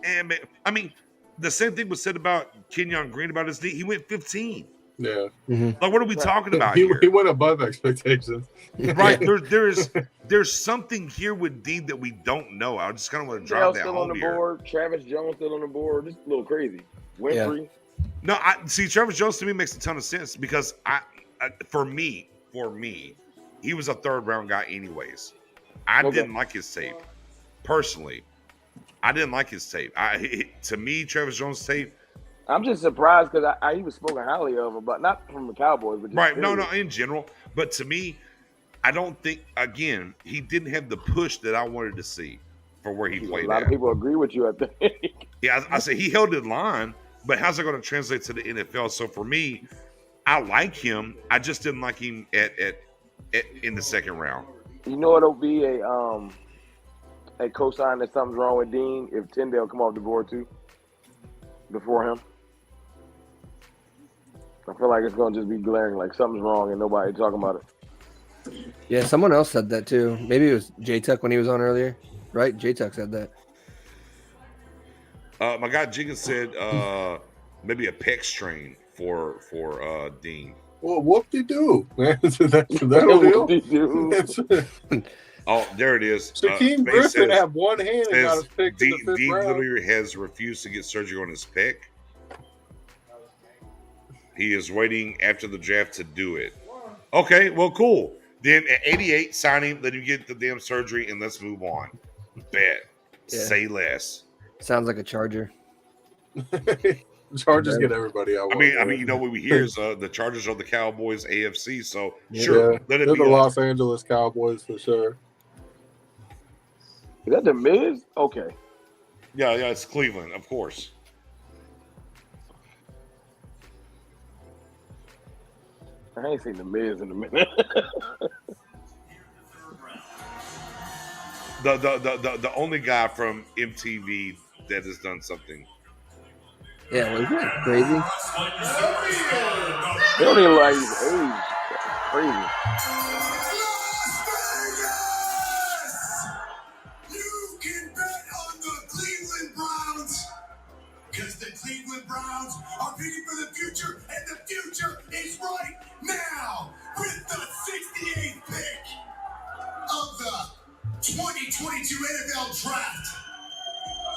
I mean, the same thing was said about Kenyon Green about his knee. He went 15. Yeah. Like, what are we talking about He here? went above expectations. Right. There's something here with Dean that we don't know. I just kind of want to drive Dale that still on home the here. board. Travis Jones still on the board. Just a little crazy. Winfrey. No, I see. Travis Jones to me makes a ton of sense because for me, he was a third round guy anyways. I Okay. didn't like his tape personally. I didn't like his tape. To me, Travis Jones' tape. I'm just surprised because he was spoken highly of him, but not from the Cowboys. But just Right. period. No, in general. But to me, I don't think, again, he didn't have the push that I wanted to see for where he played A lot at. of people agree with you, I think. Yeah, I say he held in line, but how's it going to translate to the NFL? So for me, I like him. I just didn't like him in the second round. You know it'll be a cosign that something's wrong with Dean if Tyndale come off the board too before him. I feel like it's gonna just be glaring, like something's wrong and nobody talking about it. Yeah, someone else said that too. Maybe it was J-Tuck when he was on earlier, right? J-Tuck said that. My guy Jiggins said maybe a pec strain for Dean. Well, whoop-de-doo. That'll deal. Oh, there it is. Shaquem Griffin had one hand and got his pick in the fifth Dean round. literally has refused to get surgery on his pec. He is waiting after the draft to do it. Okay, well, cool. Then at 88, sign him, let him get the damn surgery, and let's move on. Bet. Yeah. Say less. Sounds like a Charger. Chargers get everybody out. I mean, you know what we hear is the Chargers are the Cowboys AFC, so Yeah, sure, let they're it be. the Los Angeles Cowboys for sure. Is that the Miz? Okay. Yeah, it's Cleveland, of course. I ain't seen the Miz in a minute. The only guy from MTV that has done something. Yeah, wasn't that crazy? They don't even like his age. Crazy. You can bet on the Cleveland Browns because the Cleveland Browns are picking for the future, and the future is right now with the 68th pick of the 2022 NFL Draft.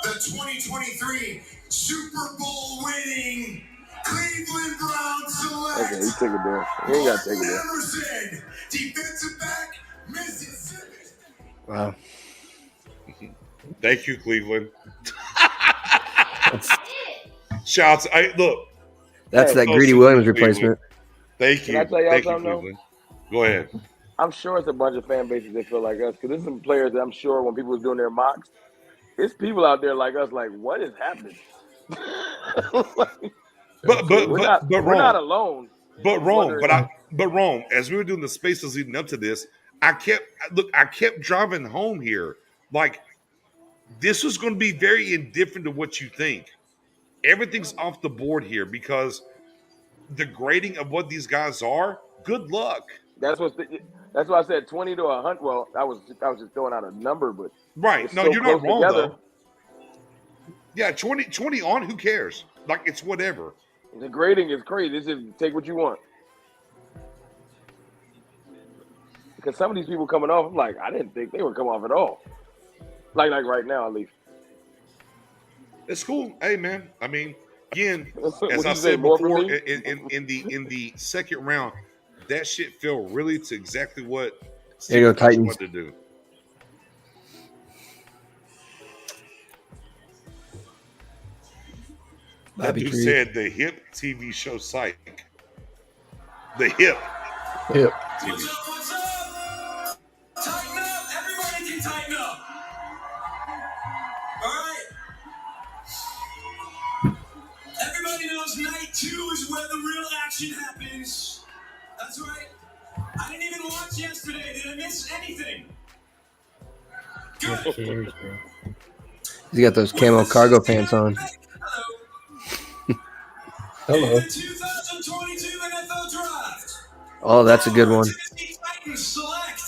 The 2023 Super Bowl winning Cleveland Browns select. Okay, he took it there. He ain't got to take it there. Emerson, defensive back, Mississippi. Wow. Thank you, Cleveland. Shouts. Look. That's that Greedy Williams replacement. Thank you. Can I tell y'all Thank you, something, though? Cleveland. Go ahead. I'm sure it's a bunch of fan bases that feel like us because there's some players that I'm sure when people was doing their mocks, it's people out there like us, like, what is happening? But we're not alone. But Rome, as we were doing the spaces leading up to this, I kept driving home here. Like, this was going to be very indifferent to what you think. Everything's off the board here because the grading of what these guys are, good luck. That's why I said 20 to 100. Well, I was just throwing out a number, but Right. No, so you're not wrong, together. though. Yeah, 20 on, who cares? Like, it's whatever. The grading is crazy. It's just take what you want. Because some of these people coming off, I'm like, I didn't think they would come off at all. Like right now, at least. It's cool. Hey, man. I mean, again, What as you I say, said more for before, me? in the second round, that shit fell really to exactly what There you go, Steve Coach Titans. wanted to do. That Bobby dude Trees. said the hip TV show Psych. The hip Yep. TV What's show. up? What's up? Tighten up. Everybody can tighten up. All right. Everybody knows night 2 is where the real action happens. That's right. I didn't even watch yesterday. Did I miss anything? Who Good. cares, bro? He's got those camo cargo pants on. Hello. In the 2022 NFL Draft. Oh, that's a good one. Tennessee Titans select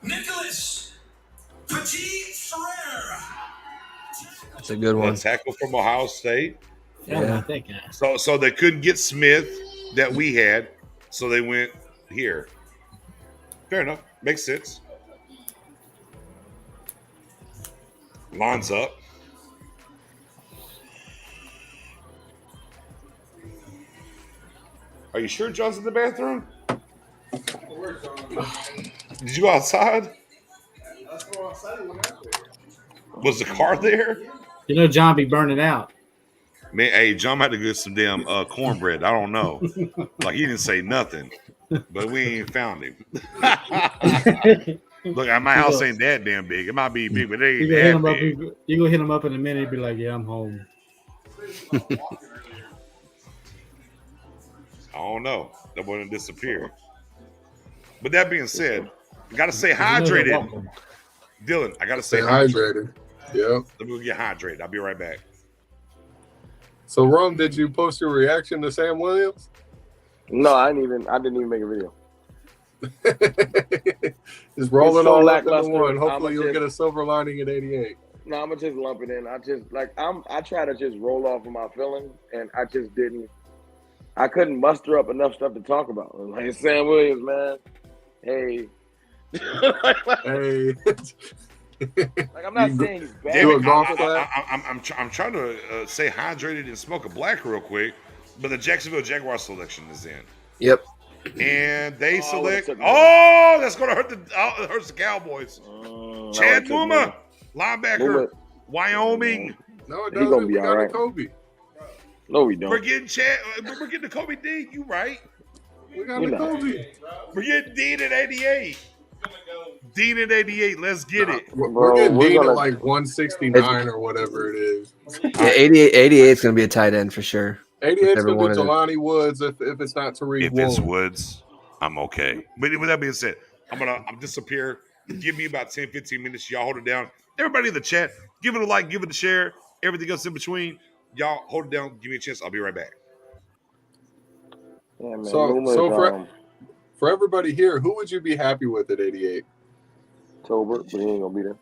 Nicholas Petit-Frere. That's a good The one. tackle from Ohio State. Yeah, Yeah. not that guy. So they couldn't get Smith that we had, so they went here. Fair enough. Makes sense. Lines up. Are you sure John's in the bathroom? Did you go outside? Was the car there? You know, John be burning out. Man, hey, John might have get some damn cornbread. I don't know. Like, he didn't say nothing, but we ain't found him. Look, my house ain't that damn big. It might be big, but it You ain't gonna that hit him big. up. You gonna hit him up in a minute. He'd be like, "Yeah, I'm home." I don't know. That wouldn't disappear. But that being said, I gotta stay hydrated. Dylan, I gotta stay Stay hydrated. hydrated. Yep. Let me get hydrated. I'll be right back. So, Rome, did you post your reaction to Sam Williams? No, I didn't even make a video. Just rolling so all up into lackluster. one. Hopefully, I'ma you'll just- get a silver lining at 88. No, I'm gonna just lump it in. I try to just roll off of my feelings, and I just didn't. I couldn't muster up enough stuff to talk about. Like Sam Williams, man. Hey. Hey. Like I'm not saying he's bad. Do a Damn it, golf clap. I'm trying to stay hydrated and smoke a black real quick, but the Jacksonville Jaguars selection is in. Yep. And they select. took me. Oh, that's going to hurt it hurts the Cowboys. I Chad would've took Muma, me. linebacker, Muma. Wyoming. No, it He gonna doesn't. be We all got right. a Kobe. No, we don't. We're getting Chad. We're getting the Kobe Dean. You right? We got We're a not. Kobe. We're getting Dean at 88. Dean at 88. Let's get it. We're Bro, getting we're Dean gonna- at like 169 or whatever it is. Yeah, 88 is going to be a tight end for sure. 88's Every going one to of be Jelani Woods if it's not Tariq If it's Woolen. Woods, I'm okay. But with that being said, I'm disappear. Give me about 10, 15 minutes. Y'all hold it down. Everybody in the chat, give it a like, give it a share. Everything else in between, y'all hold it down. Give me a chance. I'll be right back. Yeah, man. So Muma's, for everybody here, who would you be happy with at 88? Tober, but he ain't gonna be there.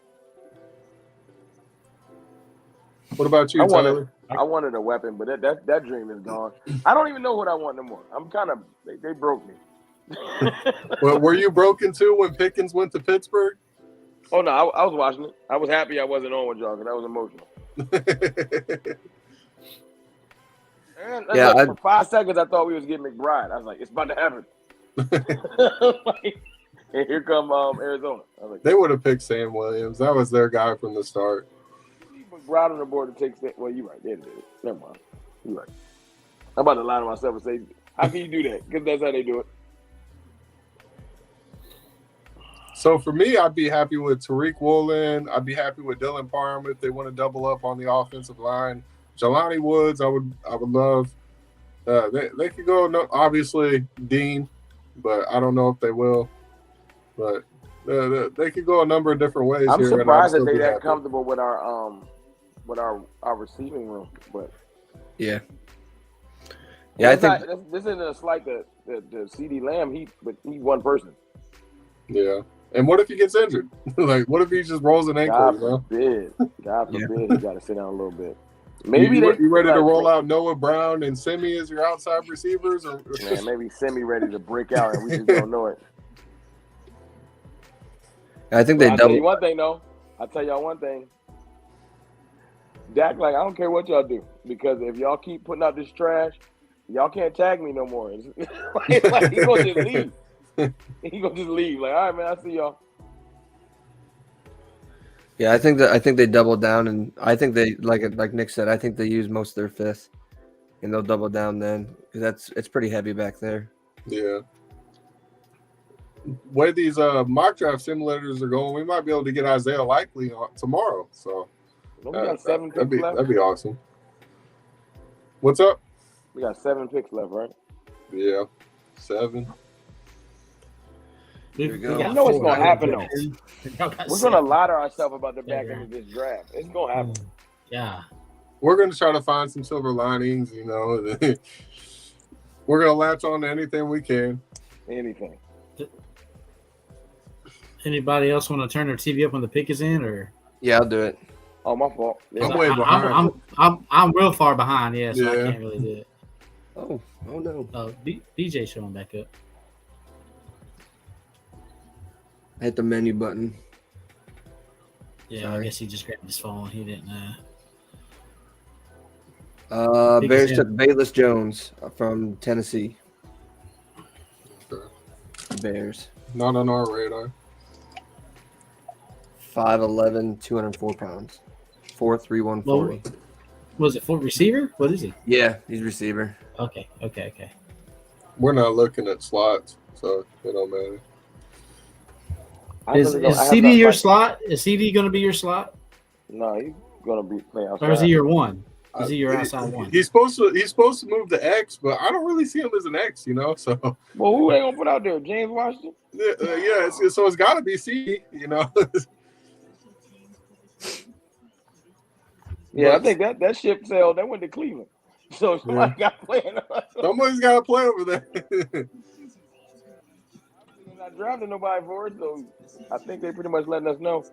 What about you, Tyler? I wanted a weapon, but that dream is gone. I don't even know what I want no more. I'm kind of they broke me. Well, were you broken too when Pickens went to Pittsburgh? Oh no, I was watching it. I was happy I wasn't on with y'all because I was emotional. And Yeah, for 5 seconds I thought we was getting McBride. I was like, it's about to happen. And here come Arizona. I was like, They would have picked Sam Williams. That was their guy from the start. McBride on the board to take. Well, you're right. They did it. Never mind. You're right. I'm about to lie to myself and say, how can you do that? Because that's how they do it. So for me, I'd be happy with Tariq Woolen. I'd be happy with Dylan Parham if they want to double up on the offensive line. Jelani Woods, I would love. They could go obviously Dean, but I don't know if they will. But they could go a number of different ways. I'm here, surprised that and I'd still they be that happy. comfortable with our receiving room. But Yeah. Yeah, I think this isn't a slight the CD Lamb. He's one person. Yeah. And what if he gets injured? Like, what if he just rolls an ankle? God You know? forbid. God Yeah. forbid he got to sit down a little bit. Maybe you ready to like, roll out Noah Brown and Simi as your outside receivers? Or Man, maybe Semi ready to break out and we just don't know it. I think But they I'll tell you double. one thing, though. I'll tell y'all one thing. Dak, like, I don't care what y'all do, because if y'all keep putting out this trash, y'all can't tag me no more. Like, he gonna just leave. He gonna just leave. Like, all right, man, I see y'all. Yeah, I think they double down, and I think they like Nick said. I think they use most of their fifth, and they'll double down then because it's pretty heavy back there. Yeah. Way these mock draft simulators are going, we might be able to get Isaiah Likely tomorrow. So We got 7 picks left. That'd be awesome. What's up? We got 7 picks left, right? Yeah, 7. Here we go. You know what's gonna happen though. We're We're gonna lie to ourselves about the back end of this draft. It's gonna happen. Yeah. We're going to try to find some silver linings. You know, we're going to latch on to anything we can. Anything. Anybody else want to turn their TV up when the pick is in, or? Yeah, I'll do it. Oh, my fault. Yeah. I'm way behind. I'm real far behind. Yeah, so I Yeah. can't really do it. Oh no! BJ showing back up. I hit the menu button. Yeah, Sorry. I guess he just grabbed his phone. He didn't. Pick Bears us took in. Bayless Jones from Tennessee. Okay. Bears. Not on our radar. 5'11", 204 pounds. 4'3", 140. Was it for receiver? What is he? Yeah, he's receiver. Okay. We're not looking at slots, so it don't matter. Is CD your slot? Is CD going to be your slot, No, he's gonna be playing outside. or is he your one? Is he your outside one? He's supposed to move to X, but I don't really see him as an X, you know. So Well, who they gonna put out there? James Washington? so it's got to be C, you know. Yeah, I think that ship sailed. They went to Cleveland, so somebody got playing. Somebody's got to play over there. They're not drafting nobody for it, so I think they pretty much letting us know.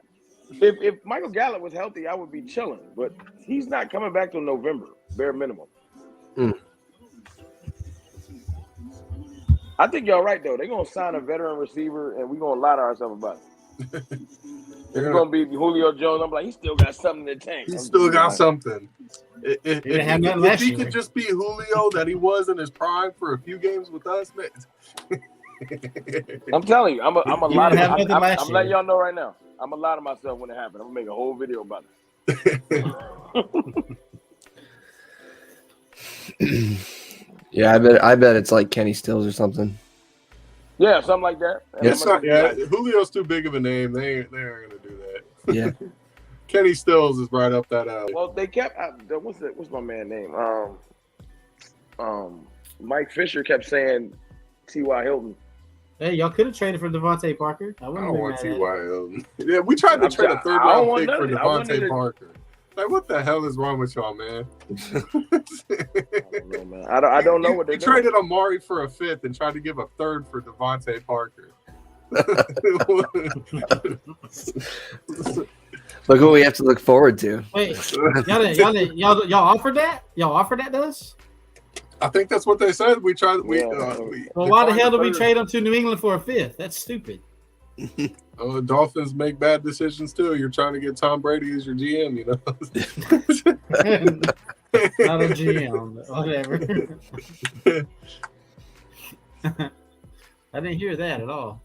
If Michael Gallup was healthy, I would be chilling, but he's not coming back till November, bare minimum. I think y'all right though. They're gonna sign a veteran receiver, and we're gonna lie to ourselves about it. It's gonna be Julio Jones. I'm like, he still got something in the tank. He's still got something. didn't have nothing If last he year. could just be Julio that he was in his prime for a few games with us, man. I'm telling you, I'm a You lot of. didn't have nothing last I'm letting year. y'all know right now. I'm gonna lie to myself when it happened. I'm gonna make a whole video about it. Yeah, I bet it's like Kenny Stills or something. Yeah, something like that. And It's I'm gonna- not, Julio's too big of a name. They aren't gonna do that. Yeah. Kenny Stills is right up that alley. Well, they kept. What's my man name? Mike Fisher kept saying T.Y. Hilton. Hey, y'all could have traded for Devontae Parker. I I wouldn't don't have want been mad T.Y. Hilton. Yeah, we tried to trade a third I don't round want pick none for of it. I wanted Devontae to- Parker. Like, what the hell is wrong with y'all, man? I don't know, man. I don't know what they're You doing. traded Amari for a fifth and tried to give a third for Devontae Parker. Look what we have to look forward to. Wait, y'all offered that? Y'all offered that to us? I think that's what they said. We tried. Well, why the hell did we trade them to New England for a fifth? That's stupid. Dolphins make bad decisions too. You're trying to get Tom Brady as your GM, you know. Not a GM, but whatever. I didn't hear that at all.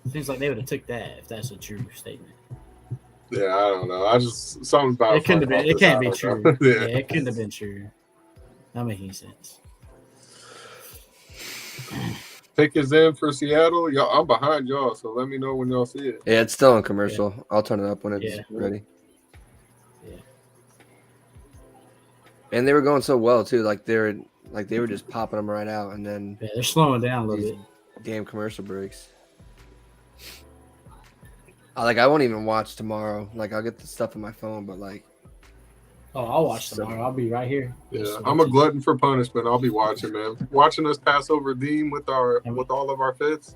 Seems like they would have took that if that's a true statement. Yeah, I don't know. I just something about It couldn't have been. It can't be true. Yeah. Yeah, it couldn't have been true. Not making sense. Pick is in for Seattle. Y'all, I'm behind y'all, so let me know when y'all see it. Yeah, it's still in commercial. I'll turn it up when it's ready. Yeah. And they were going so well too. Like they were just popping them right out, and then Yeah, they're slowing down a little bit. damn commercial breaks. I won't even watch tomorrow. Like I'll get the stuff on my phone, but like. Oh, I'll watch tomorrow. I'll be right here. Yeah, I'm a glutton for punishment. I'll be watching, man. Watching us pass over Dean with all of our fits.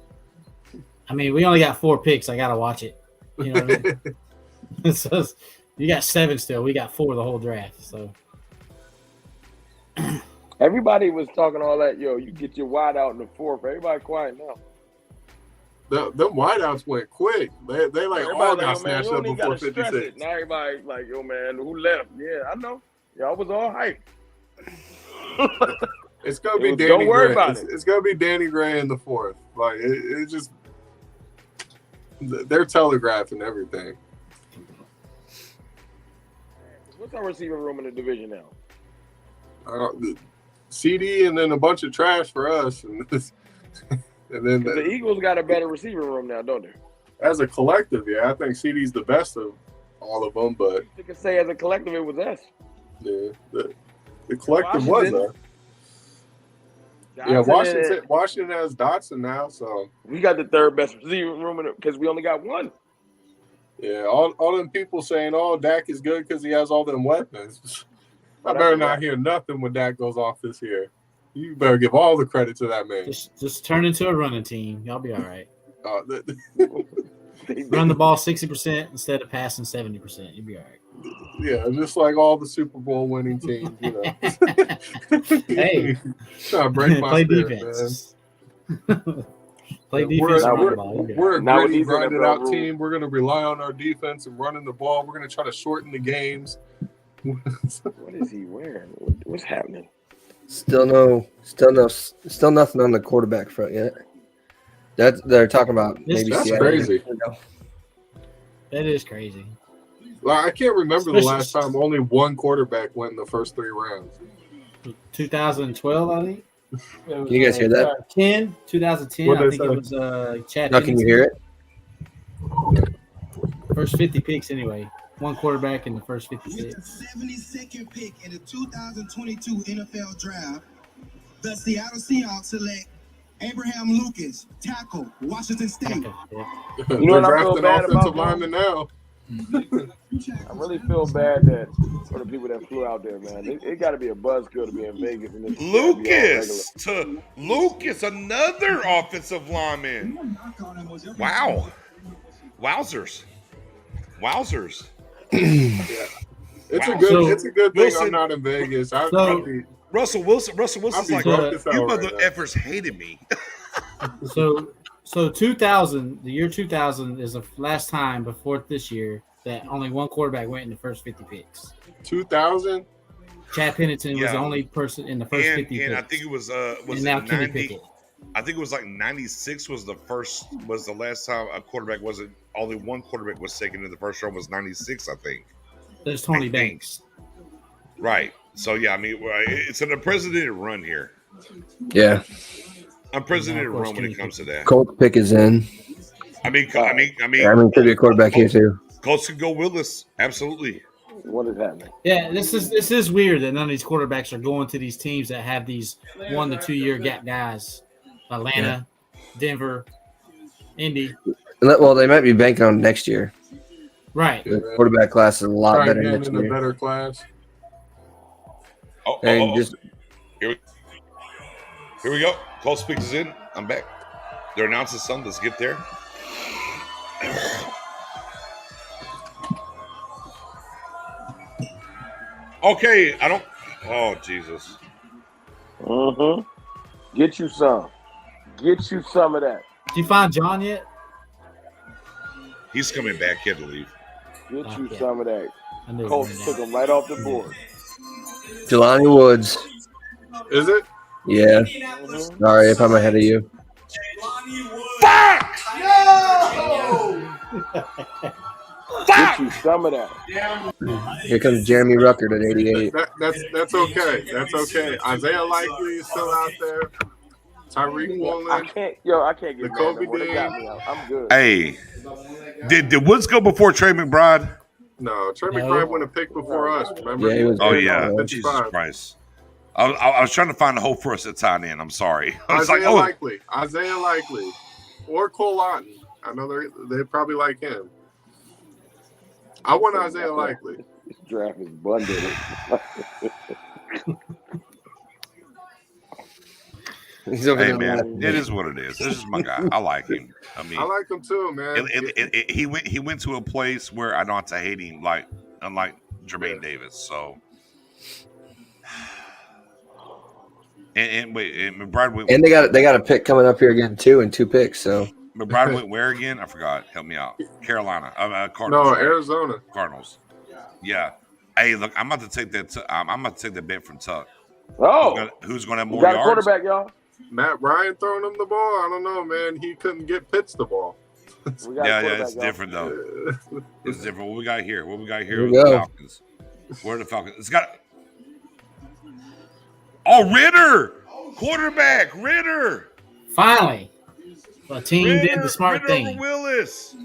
I mean, we only got 4 picks. I gotta watch it. You know what I mean? So you got 7 still. We got 4 the whole draft. So Everybody was talking all that. Yo, you get your wide out in the fourth. Everybody quiet now. Them wideouts went quick. They like Everybody all like, got yo, man, snatched you up don't even before gotta stress 56. it. Now everybody like, yo, man, who left? Yeah, I know. Y'all was all hype. It's gonna be Danny don't worry Gray. about It's gonna be Danny Gray in the fourth. Like it just they're telegraphing everything. What's our receiver room in the division now? CD and then a bunch of trash for us, and then The Eagles got a better receiver room now, don't they? as a collective, yeah, I think CD's the best of all of them. But You can say as a collective, it was us. yeah, the collective was Washington. us. Yeah, Washington has Dotson now, so we got the third best receiver room because we only got one. yeah, all them people saying, "Oh, Dak is good because he has all them weapons." I better not hear nothing when Dak goes off this year. You better give all the credit to that man. Just turn into a running team. Y'all be all right. Run the ball 60% instead of passing 70%. You'll be all right. Yeah, just like all the Super Bowl winning teams, you know. Hey, trying to break my play spirit, defense. man. Play defense. We're a gritty, grinded out team. We're going to rely on our defense and running the ball. We're going to try to shorten the games. What is he wearing? What's happening? Still nothing on the quarterback front yet. They're talking about maybe that's Seattle. Crazy. That is crazy. Like, I can't remember the last time only one quarterback went in the first 3 rounds. 2012, I think. Can you guys hear that? 2010. I think it was Chad. Now, can you hear it? First 50 picks, anyway. One quarterback in the first 50 picks. 72nd pick in the 2022 NFL Draft, the Seattle Seahawks select Abraham Lucas, tackle, Washington State. You know what I feel bad about lineman now. I really feel bad that for the people that flew out there, man. It got to be a buzzkill to be in Vegas. And Lucas, another offensive lineman. Wow, wowzers. It's a good thing I'm not in Vegas. Russell Wilson's like, you mother effers hated me. So 2000, the year 2000 is the last time before this year that only one quarterback went in the first 50 picks. 2000? Chad Pennington was the only person in the first 50 picks. And I think it was it 90? I think it was like 96 was the last time a quarterback wasn't only one quarterback was taken in the first round was 96, I think. There's Tony Banks. Right. So yeah, I mean it's an unprecedented run here. Yeah. Unprecedented run when it comes to that. Colts pick is in. I mean could be a quarterback here too. Colts could go Willis. Absolutely. What is happening? Yeah, this is weird that none of these quarterbacks are going to these teams that have these 1 to 2 year gap guys. Atlanta, Denver, Indy. Well, they might be banking on next year. Right. The quarterback class is a lot better next year. A better class. Here we go. Close Speaks is in. I'm back. They're announcing something. Let's get there. Okay, I don't. Oh, Jesus. Get you some. Get you some of that. Did you find John yet? He's coming back. He had to leave. Get you some of that. Colts took him right off the board. Jelani Woods. Is it? Yeah. Sorry if I'm ahead of you. Fuck! No! Get you some of that. Here comes Jeremy Ruckert at 88. That's okay. That's okay. Isaiah Likely is still out there. Tyreek Woolen. I can't get the Kobe Dean. I'm good. Hey, did Woods go before Trey McBride? No, Trey McBride went a pick before us. Remember? Yeah, he was. Oh yeah, Jesus Christ! I was trying to find a hope for us at tight end. I'm sorry. Isaiah Likely, or Cole Otten. I know they probably like him. I want Isaiah Likely. This draft is bundled. Hey man, it is what it is. This is my guy. I like him. I mean, I like him too, man. He went to a place where I don't have to hate him, unlike Jermaine Davis. So, and McBride went. And they got a pick coming up here again too, and 2 picks. So McBride went where again? I forgot. Help me out. Carolina. Cardinals. No, right? Arizona. Cardinals. Yeah. Hey, look, I'm about to take that. I'm about to take that bet from Tuck. Oh, Who's gonna have we more got a yards? quarterback, y'all. Matt Ryan throwing him the ball. I don't know, man. He couldn't get Pitts the ball. We got a Yeah, quarterback, it's y'all. different though. It's different. What we got here? What we got here Here with we the go. Falcons? Where are the Falcons? It's got. Oh, Ritter, quarterback, Ritter. Finally, a team did the smart Ritter thing. over Willis.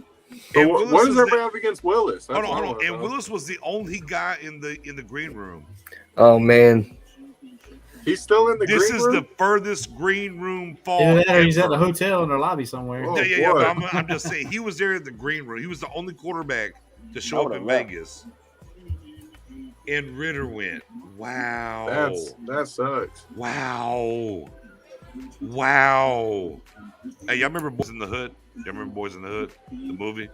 So And what Willis does is everybody have against Willis? Hold That's what I on. wanna And know. Willis was the only guy in the green room. Oh man, He's still in the This green is room? the furthest green room fall. Either that or he's at the ever. hotel in their lobby somewhere. Oh, Yeah. boy. But I'm just saying he was there in the green room. He was the only quarterback to show up in would've left. Vegas. And Ritter went. Wow. That sucks. Wow. Hey, y'all remember Boys in the Hood? Y'all remember Boys in the Hood, the movie?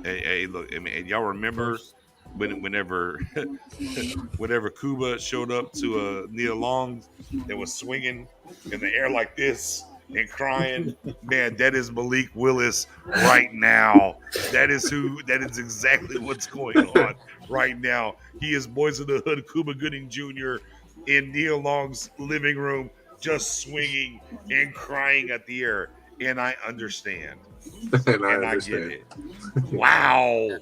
Hey, look, I mean, and y'all remember whenever Cuba showed up to Nia Long and was swinging in the air like this and crying? Man, that is Malik Willis right now. That is exactly what's going on right now. He is Boys in the Hood, Cuba Gooding Jr. in Nia Long's living room, just swinging and crying at the air. And I understand. And I And I understand. get it. Wow.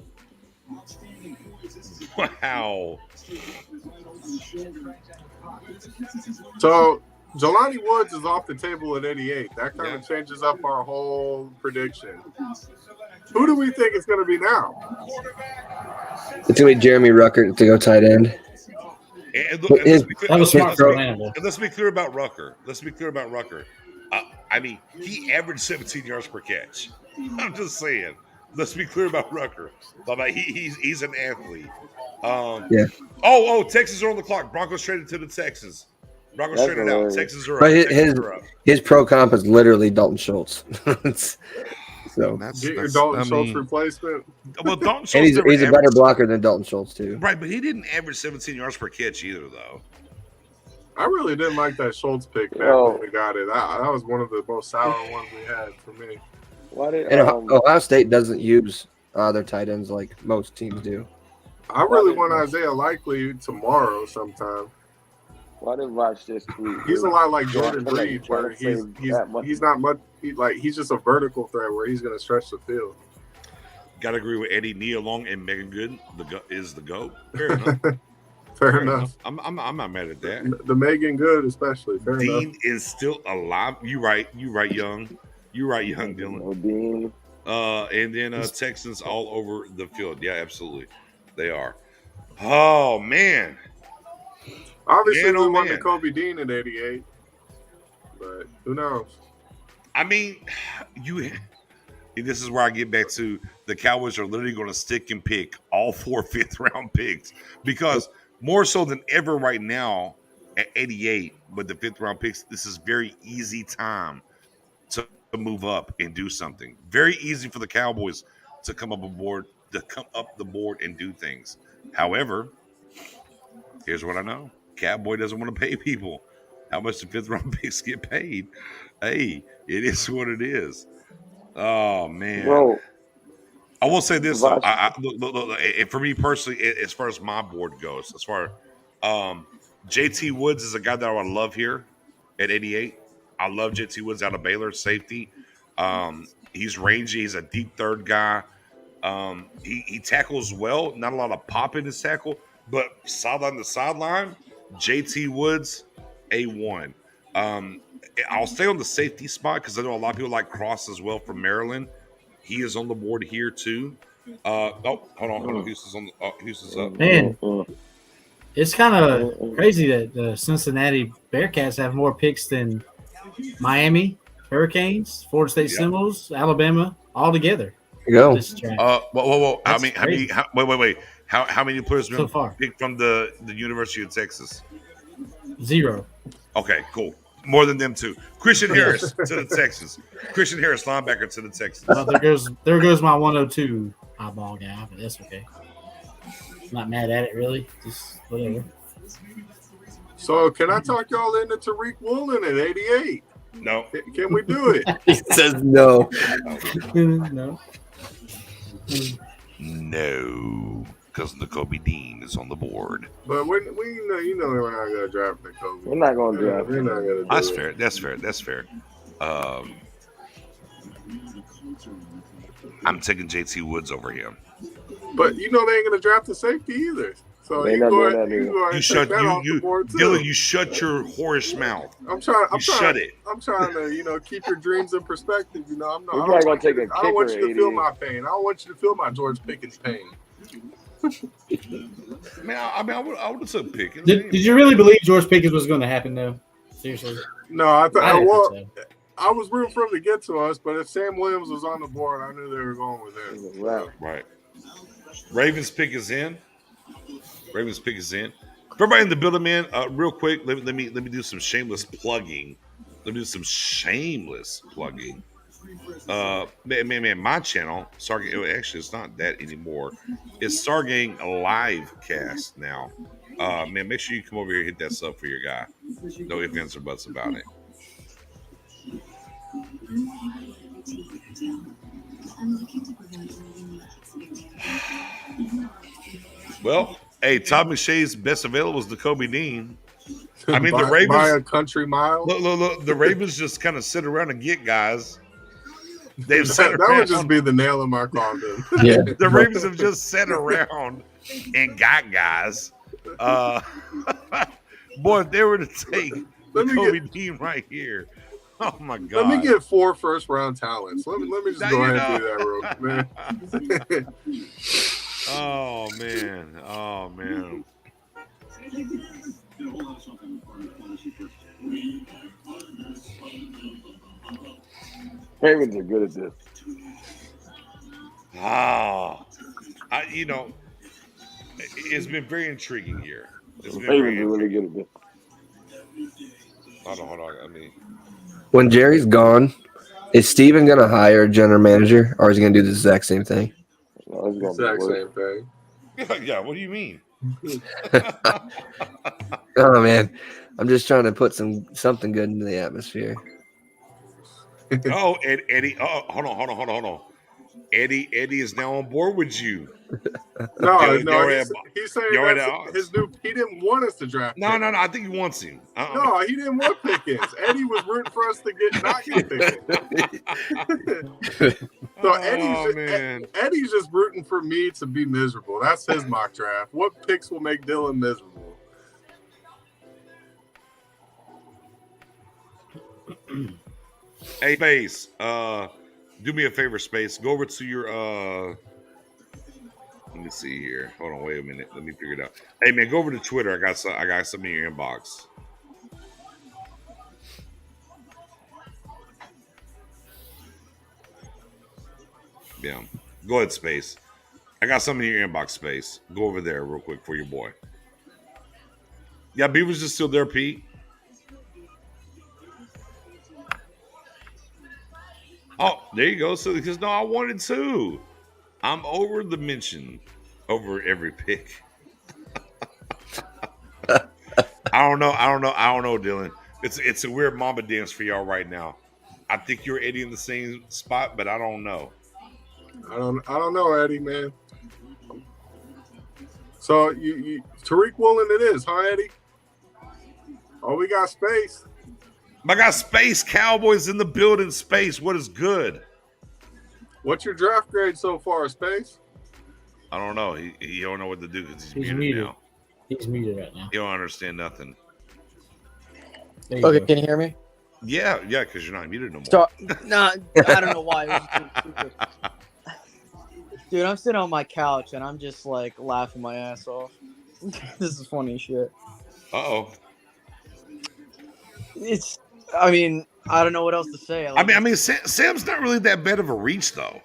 Wow. So Jelani Woods is off the table at 88. That kind of changes up our whole prediction. Who do we think it's going to be now? it's gonna be Jeremy Ruckert to go tight end. And His- That was smart let's for be- Hannibal. and let's be clear about Rucker. I mean, he averaged 17 yards per catch. I'm just saying. Let's be clear about Rucker. He's an athlete. Yeah. Oh, Texas are on the clock. Broncos traded to the Texans. Broncos That's traded out. hilarious. Texans are up. But Texans are up. his pro comp is literally Dalton Schultz. So Get your Dalton Schultz replacement. Well, Dalton Schultz and he's never a better averaged- blocker than Dalton Schultz too. Right, but he didn't average 17 yards per catch either, though. I really didn't like that Schultz pick back Yo. when we got it. That was one of the most sour ones we had for me. Why did And Ohio State doesn't use their tight ends like most teams do. I really want Isaiah Likely tomorrow sometime. Why didn't watch this tweet? He's a lot like Yeah, Jordan I feel like Reed, trying where to save that much. he's not much. He's just a vertical threat where he's going to stretch the field. Got to agree with Eddie Nia Long and Megan Good. Is the GOAT. Fair enough. Fair enough. I'm not mad at that. The Megan Good, especially. Fair Dean enough. is still alive. You right, young. You right, young Dylan. No Dean. And then Texans all over the field. Yeah, absolutely, they are. Oh man. Obviously, Man, we oh, won the man. Kobe Dean at 88, but who knows? I mean, this is where I get back to the Cowboys are literally going to stick and pick all 4 fifth-round picks because more so than ever right now at 88 with the fifth-round picks, this is very easy time to move up and do something. Very easy for the Cowboys to come up the board and do things. However, here's what I know. Cowboy doesn't want to pay people. How much the fifth-round picks get paid? Hey, it is what it is. Oh man, Bro, I will say this though. Watch. Look, for me personally, as far as my board goes, as far JT Woods is a guy that I would love here at 88. I love JT Woods out of Baylor, safety. He's rangy. He's a deep third guy. He tackles well. Not a lot of pop in his tackle, but sideline to sideline, JT Woods, A1. I'll stay on the safety spot because I know a lot of people like Cross as well from Maryland. He is on the board here too. Hold on. Houston's up. Man, it's kind of crazy that the Cincinnati Bearcats have more picks than Miami Hurricanes, Florida State Seminoles, Alabama, all together. There you go. This track. Whoa. That's Wait. How many players So been far. picked from the University of Texas? 0. Okay, cool. More than them two. Christian Harris to the Texans. Christian Harris, linebacker to the Texans. Well, there goes my 102 eyeball guy, but that's okay. Not mad at it really. Just whatever. So can I talk y'all into Tariq Woolen at 88? No. Can we do it? He says no. No. No. Because Nakobe Dean is on the board. But we know we're not gonna draft Nakobe. We're not gonna draft We're him. not gonna do That's it. fair. That's fair. I'm taking JT Woods over him. But they ain't gonna draft a safety either. So They you not go doing ahead that either. and take that off the board too. Dylan, you shut your whorish mouth. Shut it. I'm trying to, keep your dreams in perspective. I'm not. We're probably gonna take a I don't want kicker, you to feel 88. my pain. I don't want you to feel my George Pickens pain. Man, I would have took Pickens. Did you really believe George Pickens was going to happen though? Seriously? No, I didn't think so. I was rooting for him to get to us, but if Sam Williams was on the board, I knew they were going with him. Right. Ravens pick is in. Everybody in the building, man. Real quick, let me do some shameless plugging. Man, my channel, Stargang, actually, it's not that anymore. It's Stargang Livecast now. Man, make sure you come over here and hit that sub for your guy. No ifs, ands, or buts about it. Well, hey, Todd McShay's best available is Nakobe Dean. I mean, the Ravens by a country mile. Look, the Ravens just kind of sit around and get guys. That would just be the nail in my coffin. Yeah. The Ravens have just sat around and got guys. Boy, if they were to take Nakobe Dean right here. Oh my God! Let me get 4 first-round talents. Let me just go ahead and do that, real man. Oh man! Ravens are good at this. It's been very intriguing here. Ravens are really good at this. Hold on. I mean, when Jerry's gone, is Steven going to hire a general manager, or is he going to do the exact same thing? No, it's gonna Exact be same thing. Yeah. What do you mean? Oh man, I'm just trying to put something good into the atmosphere. Oh, Eddie. Oh, hold on. Eddie is now on board with you. No, he's saying he didn't want us to draft. No, I think he wants him. No, he didn't want Pickens. Eddie was rooting for us to not get Pickens. So Eddie's just rooting for me to be miserable. That's his mock draft. What picks will make Dylan miserable? Hey, Space, do me a favor, Space. Go over to your let me see here. Hold on, wait a minute. Let me figure it out. Hey man, go over to Twitter. I got some in your inbox. Yeah. Go ahead, Space. I got something in your inbox, Space. Go over there real quick for your boy. Yeah, Beavers is still there, Pete. Oh, there you go. So because I wanted to. I'm over the mention over every pick. I don't know, Dylan. It's a weird mamba dance for y'all right now. I think you're Eddie in the same spot, but I don't know. I don't know, Eddie, man. So you Tariq Woolen it is, huh, Eddie? Oh, we got Space. I got Space Cowboys in the building. Space, what is good? What's your draft grade so far, Space? I don't know. He don't know what to do because he's muted now. He's muted right now. He don't understand nothing. Okay, can you hear me? Yeah, because you're not muted no more. So, I don't know why. It was just stupid. Dude, I'm sitting on my couch and I'm just like laughing my ass off. This is funny shit. Uh-oh. I don't know what else to say. Sam's not really that bad of a reach, though.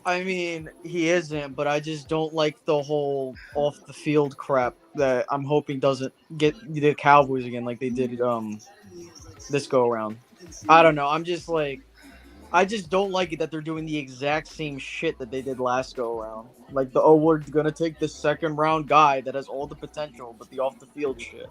He isn't, but I just don't like the whole off the field crap that I'm hoping doesn't get the Cowboys again like they did this go around. I don't know. I just don't like it that they're doing the exact same shit that they did last go around. Like we're gonna take the second round guy that has all the potential, but the off the field shit.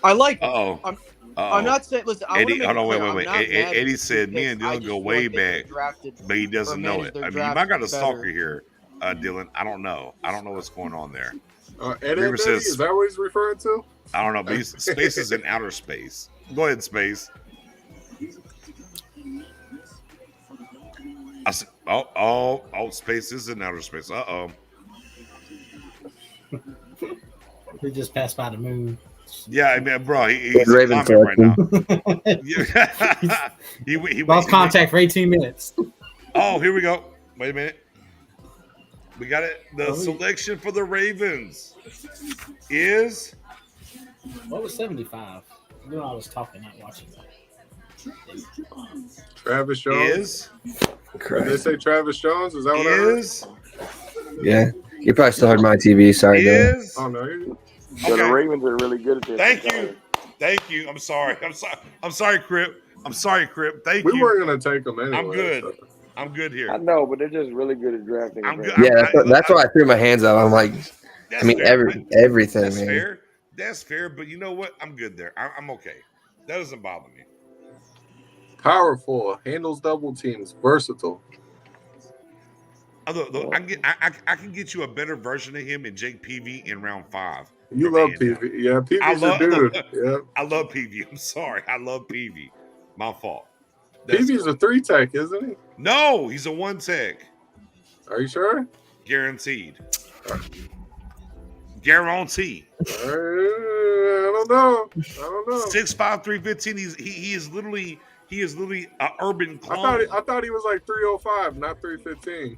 I like it. I'm not saying. Listen, I want to Eddie, make hold it on, clear. wait. I'm not mad at Eddie the said me picks. and I Dylan go just way want them to be back, drafted but he doesn't or know manage it. their I mean, you draft might got a stalker better. here, Dylan. I don't know. I don't know what's going on there. Ed Reaver says, is that what he's referring to? I don't know, but space is in outer space. Go ahead, space. Space is in outer space. We just passed by the moon. Yeah, I mean, bro, he's Raven climbing right now. he lost contact for 18 minutes. Oh, here we go. Wait a minute. We got it. The selection for the Ravens is. What was 75? I knew I was talking, not watching. Travis Jones. Did they say Travis Jones? Is that what I heard? Yeah. You probably still heard my TV. Sorry, Dylan. Oh, no. So the Ravens are really good at this. Thank you. I'm sorry, Crip. Thank you. We weren't going to take them anyway. I'm good. So. I'm good here. I know, but they're just really good at drafting. I'm good. Yeah, that's why I threw my hands up. I'm like, I mean, fair, everything, that's man. Fair. That's fair, but you know what? I'm good there. I'm okay. That doesn't bother me. Powerful, handles double teams, versatile. Look, I can get you a better version of him in Jake Peavy in round 5. You love Peavy. Yeah, Peavy's a dude. Yeah. I love Peavy. I'm sorry. I love Peavy. My fault. Peavy's a 3-tech, isn't he? No, he's a 1-tech. Are you sure? Guaranteed. Guarantee. I don't know. 6'5", 315. He is literally an urban clone. I thought he was like 305, not 315.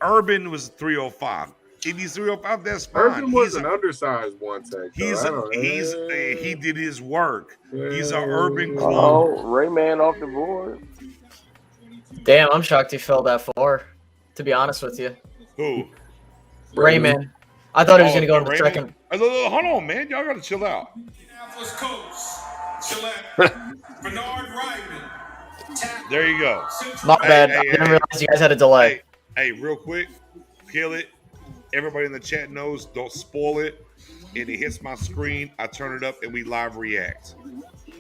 Urban was 305. If he's 305, that's fine. Urban was an undersized 1-tech. He did his work. He's an urban clone. Oh, Rayman off the board. Damn, I'm shocked he fell that far. To be honest with you. Who? Rayman. I thought he was going to go in the second. Hold on, man. Y'all got to chill out. There you go. My bad. I didn't realize you guys had a delay. Hey, real quick. Kill it. Everybody in the chat knows, don't spoil it. And it hits my screen, I turn it up, and we live react.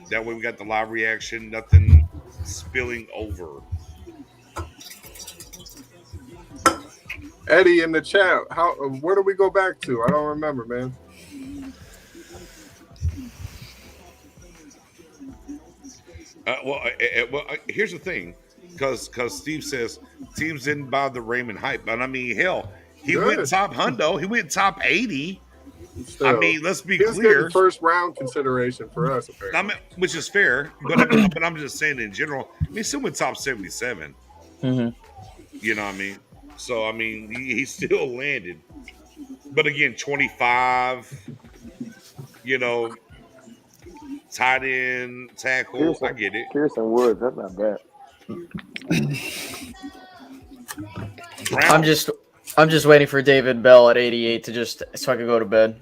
That way we got the live reaction, nothing spilling over. Eddie in the chat, where do we go back to? I don't remember, man. Here's the thing, because Steve says teams didn't buy the Raymond hype, but I mean, hell, he went top hundo, he went top 80. Still, I mean, let's be clear. First round consideration for us, apparently. Which is fair, but I'm just saying in general. I mean, still went top 77. Mm-hmm. You know what I mean? So I mean, he still landed. But again, 25. You know, tight end, tackle. I get it. Pearson Woods, that's not bad. I'm just waiting for David Bell at 88 so I can go to bed.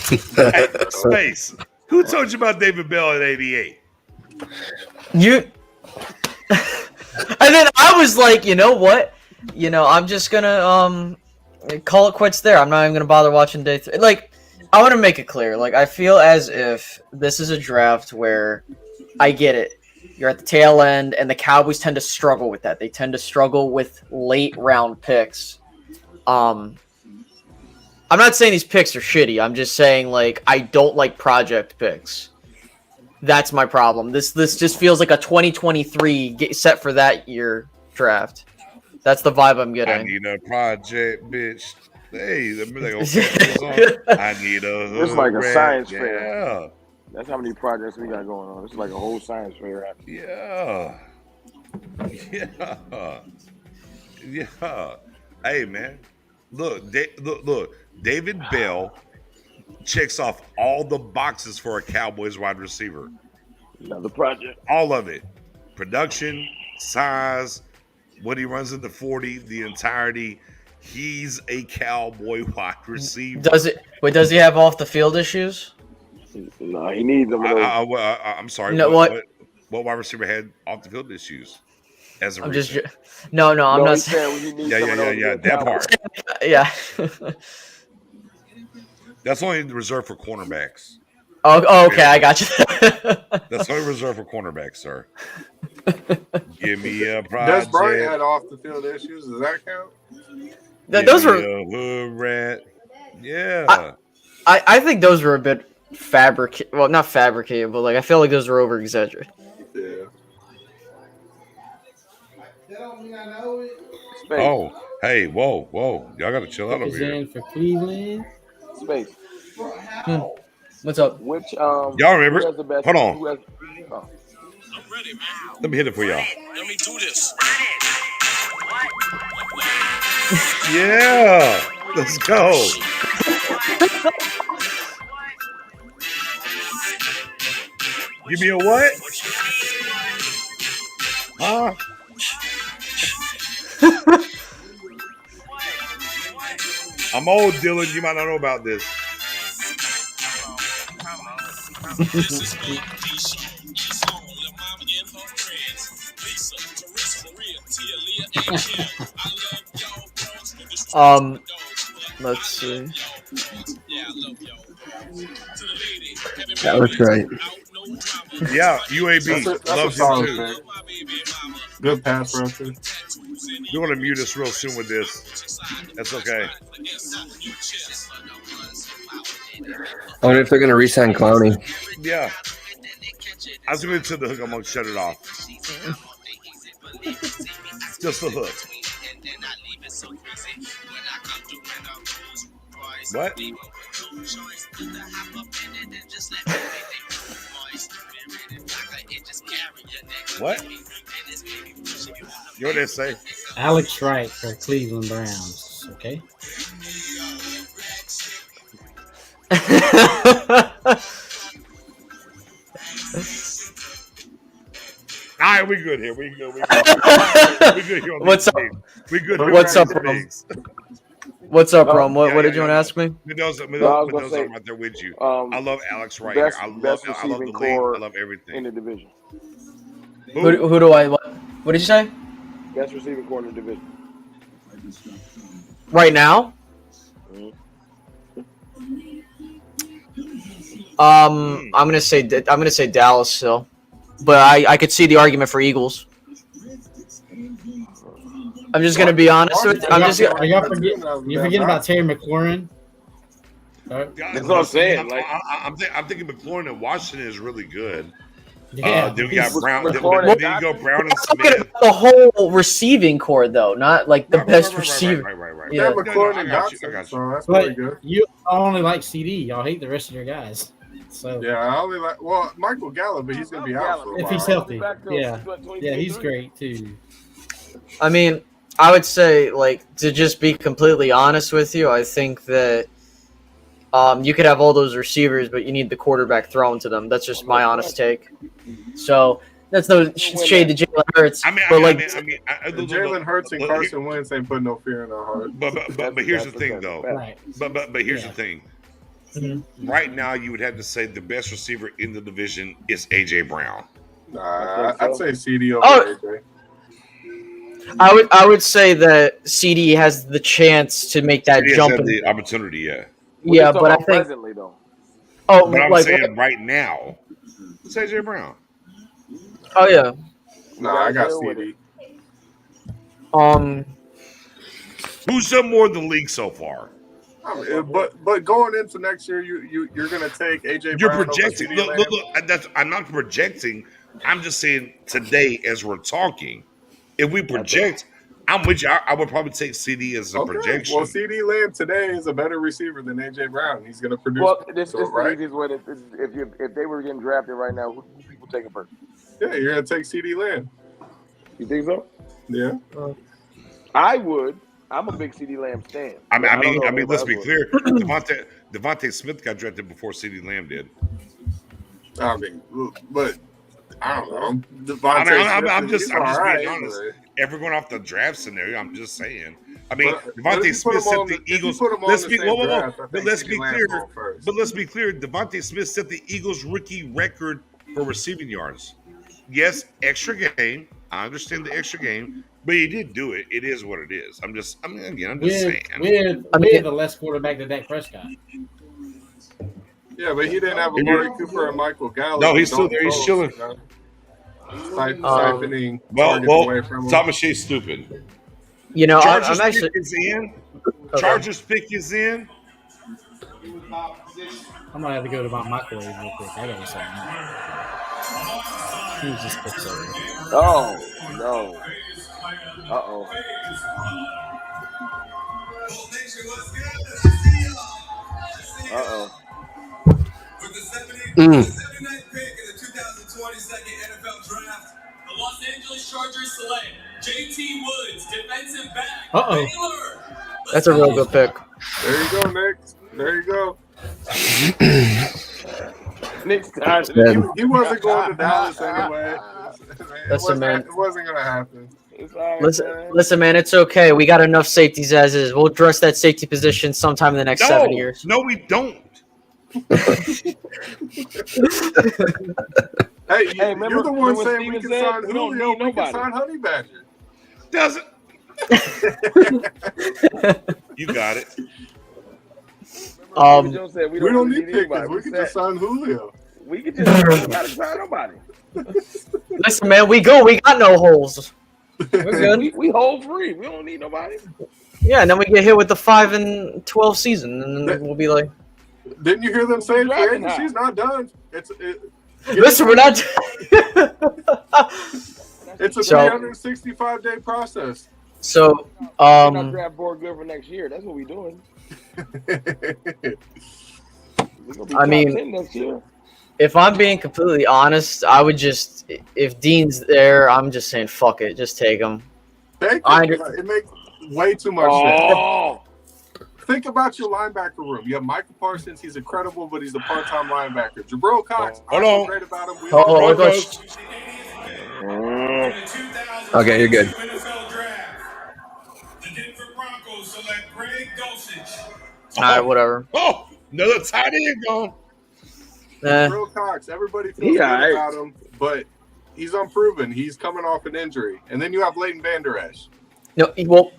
Hey, Space. Who told you about David Bell at 88? You. And then I was like, you know what? I'm just gonna call it quits there. I'm not even gonna bother watching day 3. Like, I want to make it clear. Like, I feel as if this is a draft where I get it. You're at the tail end, and the Cowboys tend to struggle with that. They tend to struggle with late round picks. I'm not saying these picks are shitty. I'm just saying, like, I don't like project picks. That's my problem. This just feels like a 2023 set for that year draft. That's the vibe I'm getting. I need a project, bitch. Hey, I need a. It's like a science fair. Yeah. That's how many projects we got going on. It's like a whole science fair. Yeah. Hey, man. Look. David Bell checks off all the boxes for a Cowboys wide receiver. Another project. All of it. Production, size, what he runs in the 40, the entirety. He's a Cowboy wide receiver. Does he have off the field issues? No, he needs them. I'm sorry. No, what wide receiver had off the field issues? I'm not. Yeah. That part. Yeah. That's only reserved for cornerbacks. Oh, okay, I got you. That's only reserved for cornerbacks, sir. Give me a Des project. Bryant had off the field issues. Does that count? Those Give were. me a hood rat. Yeah. I think those were a bit fabricated. Well, not fabricated, but like I feel like those were over exaggerated. Yeah. Space. Oh, hey, whoa. Y'all got to chill out over here. In for Cleveland. Space. What's up? Which Y'all who remember? has the best? Hold on. Who has? Oh. Let me hit it for y'all. Let me do this. Yeah. Let's go. Give me a what? Huh? I'm old, Dylan. You might not know about this. This is my D-Show. East on Lil' Mama and her friends. Lisa, Teresa, Maria, Tia, Leah, and Kim. I love y'all, bros. No disrespect to my dogs, but Let's I see. love y'all, boys. Yeah, I love y'all. To the lady, having That looks babies right. without no drama. Yeah, That's UAB. a Loves him solid too. pick. Good pass rusher. We're going to mute us real soon with this. That's okay. I wonder if they're going to re-sign Clowney. Yeah. I was going to the hook. I'm going to shut it off. Just the hook. What? What? You know what they say? Alex Wright for Cleveland Browns. Okay. All right, we good here. We good. We good here on What's these up? things. We good here What's on up, these bro? things. What's up, Oh, Rom? What Yeah, did you want to no. ask me? Mendoza, I was gonna say, I'm right there with you. Um, I love Alex right best here. I love best the receiving league. core I love everything. in the division. Who do I? What did you say? Best receiving core in the division. Right now? Mhm. I'm gonna say Dallas still, but I could see the argument for Eagles. I'm just gonna be honest with you. Are y'all forgetting about Terry McLaurin? That's what I'm saying. Like, I'm thinking McLaurin and Washington is really good. Yeah, Then we got Brown. McLaurin Then you go Brown and I'm talking Smith. about the whole receiving core, though, not like the best receiver. Right. Yeah. McLaurin I and got you. Dotson, so that's But pretty good. you only like CD. Y'all hate the rest of your guys. So Yeah, I only like Michael Gallup, but he's gonna be out for a if while. he's healthy, back till yeah, 2023. he's great too. I mean, I would say, like, to just be completely honest with you, I think that you could have all those receivers, but you need the quarterback thrown to them. That's just my honest take. So that's no shade to Jalen Hurts. Jalen Hurts and Carson Wentz ain't putting no fear in our heart. But here's the thing, though. Right. But here's the thing. Mm-hmm. Right now, you would have to say the best receiver in the division is AJ Brown. Nah, I'd say CD over AJ. I would say that CD has the chance to make that CD jump. has had the opportunity, yeah. Yeah, but I think presently though. Oh, but I'm like saying right now, it's AJ Brown. Oh yeah. Nah, I got CD. Who's done more in the league so far? But going into next year, you're gonna take AJ. You're Brown projecting. over CD Look. I'm not projecting. I'm just saying today, as we're talking, if we project, I'm with you. I would probably take CD as a projection. Well, CD Lamb today is a better receiver than AJ Brown. He's gonna produce. Well, this is right? the easiest way. If they were getting drafted right now, who people taking first? Yeah, you're gonna take CD Lamb. You think so? Yeah. I would. I'm a big CD Lamb stan. I mean, let's be clear. Devontae Smith got drafted before CD Lamb did. I mean, but I don't know. I'm just being honest. If we're going off the draft scenario, I'm just saying. I mean, Devontae Smith set the Eagles. Let's be clear. But let's be clear. Devontae Smith set the Eagles' rookie record for receiving yards. Yes, extra game. I understand the extra game, but he did do it. It is what it is. I'm just saying. We're the less quarterback than Dak Prescott. Yeah, but he didn't have Amari Cooper and Michael Gallup. No, he's and still Dalton there. He's Schultz, chilling. you know? Siphoning Well, targets away from him. Thomas Shade's stupid. You know, Chargers I'm actually. pick is in. Okay. Chargers pick is in. I'm gonna have to go to my microwave real quick. I gotta something. Who's this picks over? Oh no. Uh-oh. Uh-oh. With the 79th pick in the 2022 NFL Draft, the Los Angeles Chargers select J.T. Woods, defensive back. Baylor. That's a real good pick. There you go, Nick. There you go. Nick's he wasn't going to Dallas anyway. Listen, man. It wasn't going to happen. Listen, man. It's okay. We got enough safeties as is. We'll address that safety position sometime in the next 7 years. No, we don't. Hey, remember, you're the one when saying we Steven can said sign we don't Julio, need we can nobody. sign Honey Badger. Doesn't. You got it. Jones said We don't need Pickens. anybody. We can just sign Julio. We can just gotta sign nobody. Listen, man. We got no holes. We're good. we hold free. We don't need nobody. Yeah, and then we get hit with the 5-12 season, and then we'll be like, Didn't you hear them say free Drafting agency's not done? listen, we're not. It's a So- 365-day process. So, We're not draft board good for next year. That's what we're doing. We're gonna be I top mean- 10 next year. if I'm being completely honest, I would just, if Dean's there, I'm just saying, fuck it, just take him. It makes way too much sense. Oh, Think about your linebacker room. You have Michael Parsons. He's incredible, but he's a part-time linebacker. Jabril Cox. Hold I feel on. great about him. We Hold all on, know let's- Okay, you're good. NFL Draft. The Denver Broncos select Greg Dulcich. All right, whatever. Oh, another tight end gone. Jabril Cox. Everybody feels He good alright. about him, but he's unproven. He's coming off an injury. And then you have Leighton Vander Esch. No, well,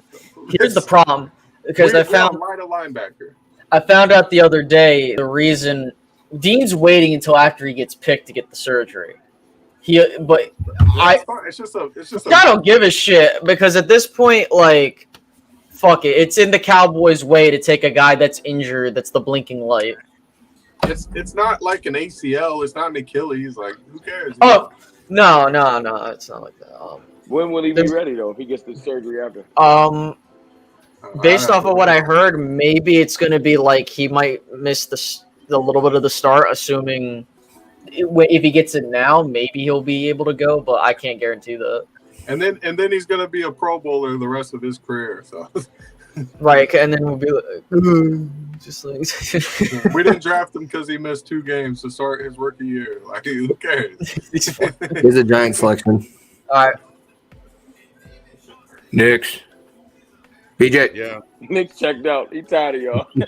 here's the problem, because I found a linebacker. I found out the other day the reason Dean's waiting until after he gets picked to get the surgery. It's just I don't give a shit, because at this point, like, fuck it. It's in the Cowboys' way to take a guy that's injured, that's the blinking light. It's not like an ACL. It's not an Achilles. Like, who cares? Oh, no, it's not like that. when will he be ready though? If he gets the surgery after? Based off of what I heard, maybe it's going to be like he might miss the little bit of the start, assuming if he gets it now, maybe he'll be able to go, but I can't guarantee that. And then he's gonna be a Pro Bowler the rest of his career. So Right, and then we'll be like, just like we didn't draft him because he missed 2 games to start his rookie year. Like, who cares? Here's a giant selection. All right. Next. BJ. Yeah. Nick checked out. He tired of y'all. He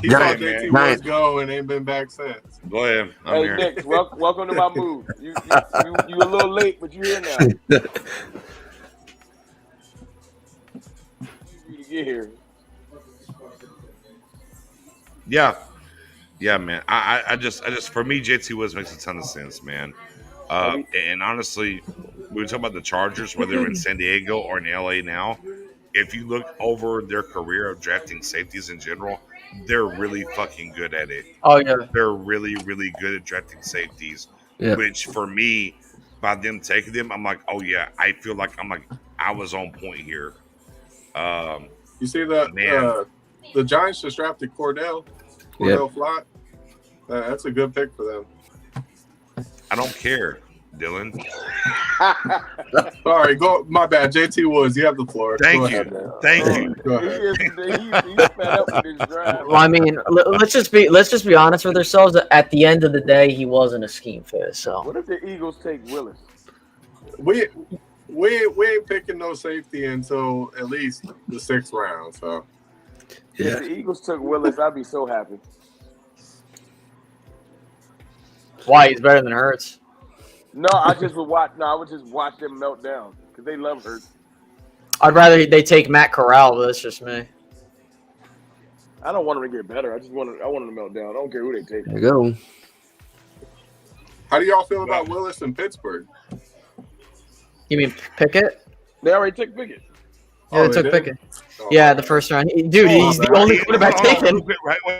Giant, saw JT man. Woods go and ain't been back since. Go ahead. I'm Hey here. Nick, welcome to my move. You a little late, but you here now. You get here. Yeah, man. I just for me, JT Woods makes a ton of sense, man. And honestly, we were talking about the Chargers, whether they're in San Diego or in LA now. If you look over their career of drafting safeties in general, they're really fucking good at it. Oh yeah. They're really, really good at drafting safeties. Yeah. Which for me, by them taking them, I'm like, oh yeah, I feel like I was on point here. You see the Giants just drafted Cordell Flott. That's a good pick for them. I don't care, Dylan. Sorry, go. My bad. JT Woods, you have the floor. Thank Go you. ahead, man. Thank you. Go ahead. He's fed up with this drive. Well, I mean, let's just be honest with ourselves. At the end of the day, he wasn't a scheme fit. So What if the Eagles take Willis? We ain't picking no safety until at least the 6th round. So If the Eagles took Willis, I'd be so happy. why he's better than Hurts? No, I would just watch them melt down because they love Hurts. I'd rather they take Matt Corral, but that's just me. I don't want him to get better. I want him to melt down. I don't care who they take. There you go. How do y'all feel about Willis in Pittsburgh? You mean Pickett? They already took Pickett. Yeah, they took Pickett. Yeah, the first round. Dude, he's the only quarterback taken.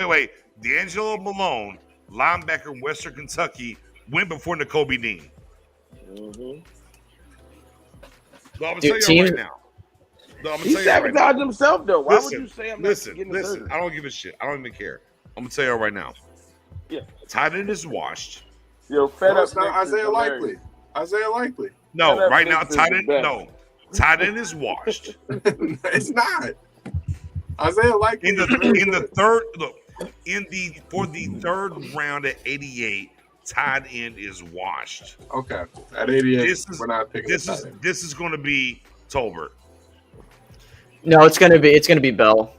Wait. D'Angelo Malone, linebacker in Western Kentucky, went before Nakobe Dean. Mm-hmm. I'm gonna tell you right now. He sabotaged himself, though. Why would you say I'm not getting the surgery? I don't give a shit. I don't even care. I'm gonna tell you right now. Yeah. Tight end is washed. Yo, fed up. It's not Isaiah Likely. Isaiah Likely. No, right now tight end. No, tight end is washed. It's not. Isaiah Likely in the third look for the third round at 88. Tight end is washed. Okay, at 88, we're not picking. This is going to be Tolbert. No, it's gonna be Bell.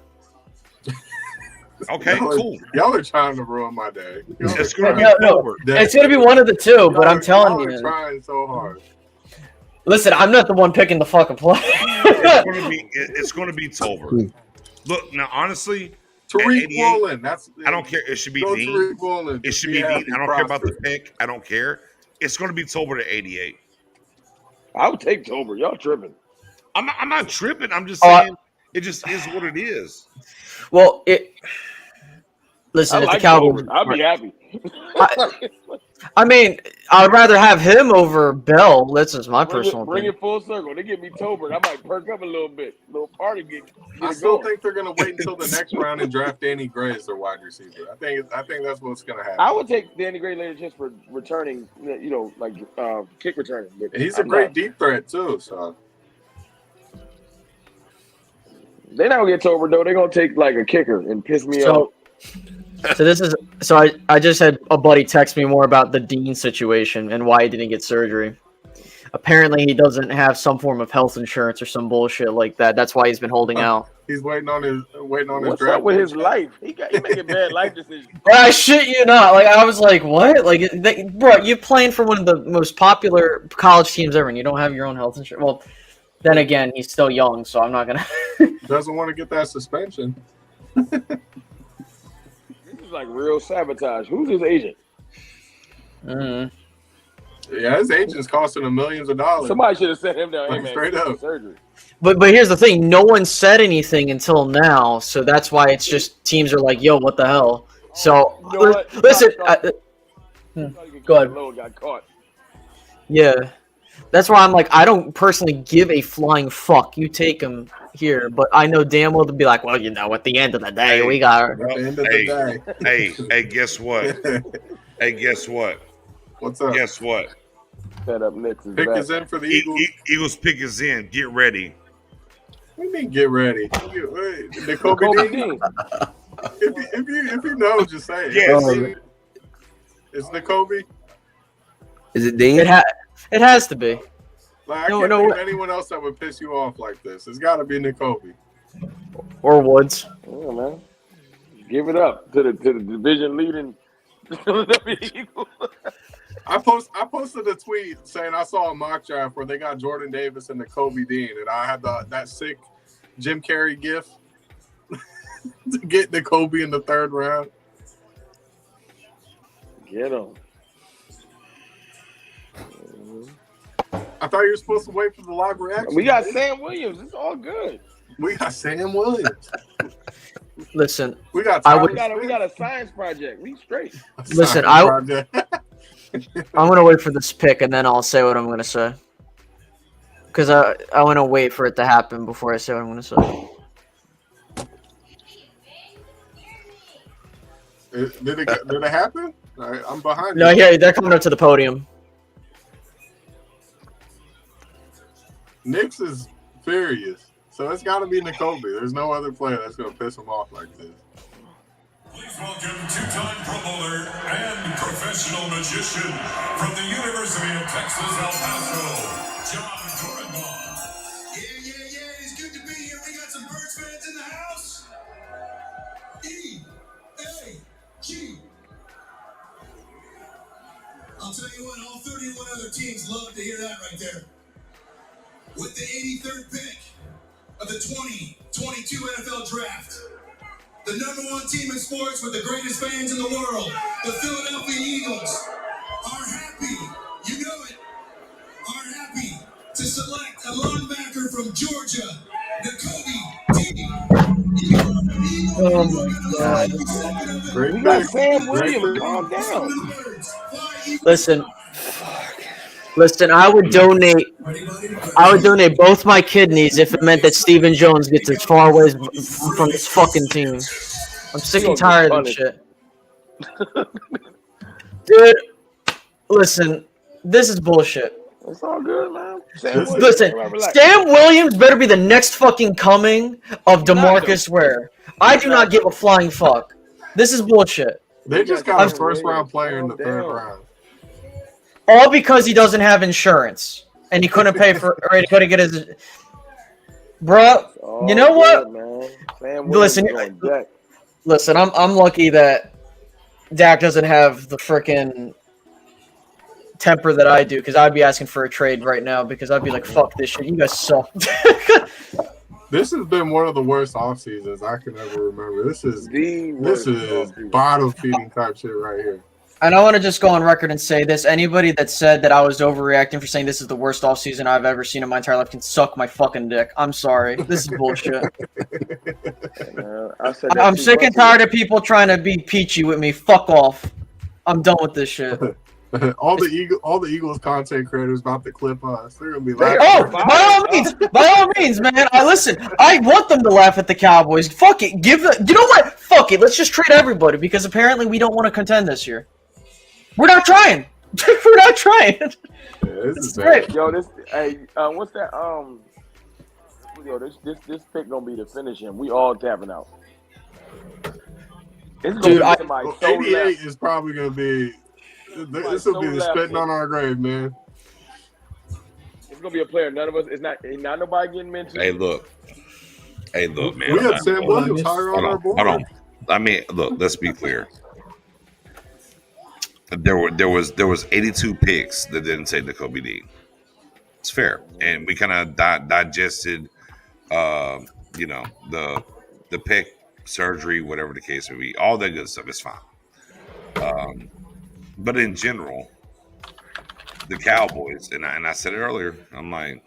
Okay, cool. Y'all are trying to ruin my day. It's gonna be one of the two, but I'm telling you, trying so hard. Listen, I'm not the one picking the fucking play. it's gonna be Tolbert. Look, now honestly, Tariq Woolen. I don't care. It should be Dean. It should be Dean. I don't care about the pick. I don't care. It's gonna be Tolbert at 88. I would take Tolbert. Y'all tripping. I'm not tripping. I'm just saying it just is what it is. Well, listen, like the Cowboys. I'll be happy. I mean, I'd rather have him over Bell. That's just my personal bring opinion. it full circle. They give me Tolbert. I might perk up a little bit. Little party get I still think they're gonna wait until the next round and draft Danny Gray as their wide receiver. I think that's what's gonna happen. I would take Danny Gray later just for returning, like kick returning. But he's a great deep threat too. So they're not gonna get Tolbert though. They're gonna take like a kicker and piss me off. I just had a buddy text me more about the Dean situation and why he didn't get surgery. Apparently, he doesn't have some form of health insurance or some bullshit like that. That's why he's been holding out. He's waiting on his What's draft. up with his life? He making bad life decisions. But I shit you not. Like I was like, what? Like, bro, you're playing for one of the most popular college teams ever, and you don't have your own health insurance. Well, then again, he's still young, so I'm not gonna. Doesn't want to get that suspension. This is like real sabotage. Who's his agent? Yeah, his agent's costing him millions of dollars. Somebody should have sent him down. Like, hey, man, straight up. Surgery. But here's the thing: no one said anything until now, so that's why it's just teams are like, "Yo, what the hell?" So listen, go ahead. Got caught. Yeah, that's why I'm like, I don't personally give a flying fuck. You take him here, but I know damn well to be like, well, at the end of the day, we got. At the end of the day. Hey, guess what? Guess what? What's up? Guess what? Set up Knicks Pick is in for the Eagles. Eagles pick is in. Get ready. What do you mean get ready? Nakobe Dean. If you know, just say it. Yes. It's Nakobe. Is it Dean? It has to be. Like, I can't think of anyone else that would piss you off like this. It's got to be Nakobe. Or Woods. Yeah, man. Give it up to the division leading Eagles. I posted a tweet saying I saw a mock draft where they got Jordan Davis and Nakobe Dean, and I had that sick Jim Carrey gif to get Nakobe in the third round. Get him. I thought you were supposed to wait for the live reaction. We got Sam Williams. It's all good. We got Sam Williams. Listen, we got a science project. We straight. Listen, I'm gonna wait for this pick and then I'll say what I'm gonna say. Because I want to wait for it to happen before I say what I'm gonna say. Did it happen? I'm behind. No, here they're coming up to the podium. Knicks is furious, so it's got to be Nakobe. There's no other player that's going to piss him off like this. Please welcome two-time Pro Bowler and professional magician from the University of Texas, El Paso, John Corenbaugh. Yeah, it's good to be here. We got some Birds fans in the house. E-A-G. I'll tell you what, all 31 other teams love to hear that right there. With the 83rd pick of the 2022 NFL Draft, The #1 team in sports with the greatest fans in the world, the Philadelphia Eagles, are happy, you know it, are happy to select a linebacker from Georgia, Nakobe Dean. Oh my god. Great We got pick. Sam Great Williams. pick. Calm down. Listen. Listen, I would donate both my kidneys if it meant that Stephen Jones gets as far away from this fucking team. I'm sick and tired of this shit. Dude, listen, this is bullshit. It's all good, man. Listen, Sam Williams better be the next fucking coming of DeMarcus Ware. I do not give a flying fuck. This is bullshit. They just got a first-round player in the third round. All because he doesn't have insurance and he couldn't pay for, or he couldn't get his. Bro, you know what? Listen, I'm lucky that Dak doesn't have the freaking temper that I do, because I'd be asking for a trade right now, because I'd be like, fuck this shit, you guys suck. This has been one of the worst off seasons I can ever remember. This is bottom feeding type shit right here. And I want to just go on record and say this: anybody that said that I was overreacting for saying this is the worst offseason I've ever seen in my entire life can suck my fucking dick. I'm sorry. This is bullshit. I'm sick and tired of people trying to be peachy with me. Fuck off. I'm done with this shit. all the Eagles content creators about to clip us. They're gonna be laughing. Oh, by all means, man. I want them to laugh at the Cowboys. Fuck it. You know what? Fuck it. Let's just trade everybody, because apparently we don't want to contend this year. We're not trying. We're not trying. Yeah, this is great. Yo, what's that? Yo, this pick gonna be to finish him. We all tapping out. It's gonna Dude, be somebody so 88 left. is probably gonna be. This will be the spitting on our grave, man. It's gonna be a player. None of us. It's not nobody getting mentioned. Hey, look, man. We have Sam Williams higher on our board. Hold on. I mean, look. Let's be clear. There was 82 picks that didn't say Nakobe Dean. It's fair, and we kind of digested, the pick surgery, whatever the case may be. All that good stuff is fine. But in general, the Cowboys, and I said it earlier, I'm like,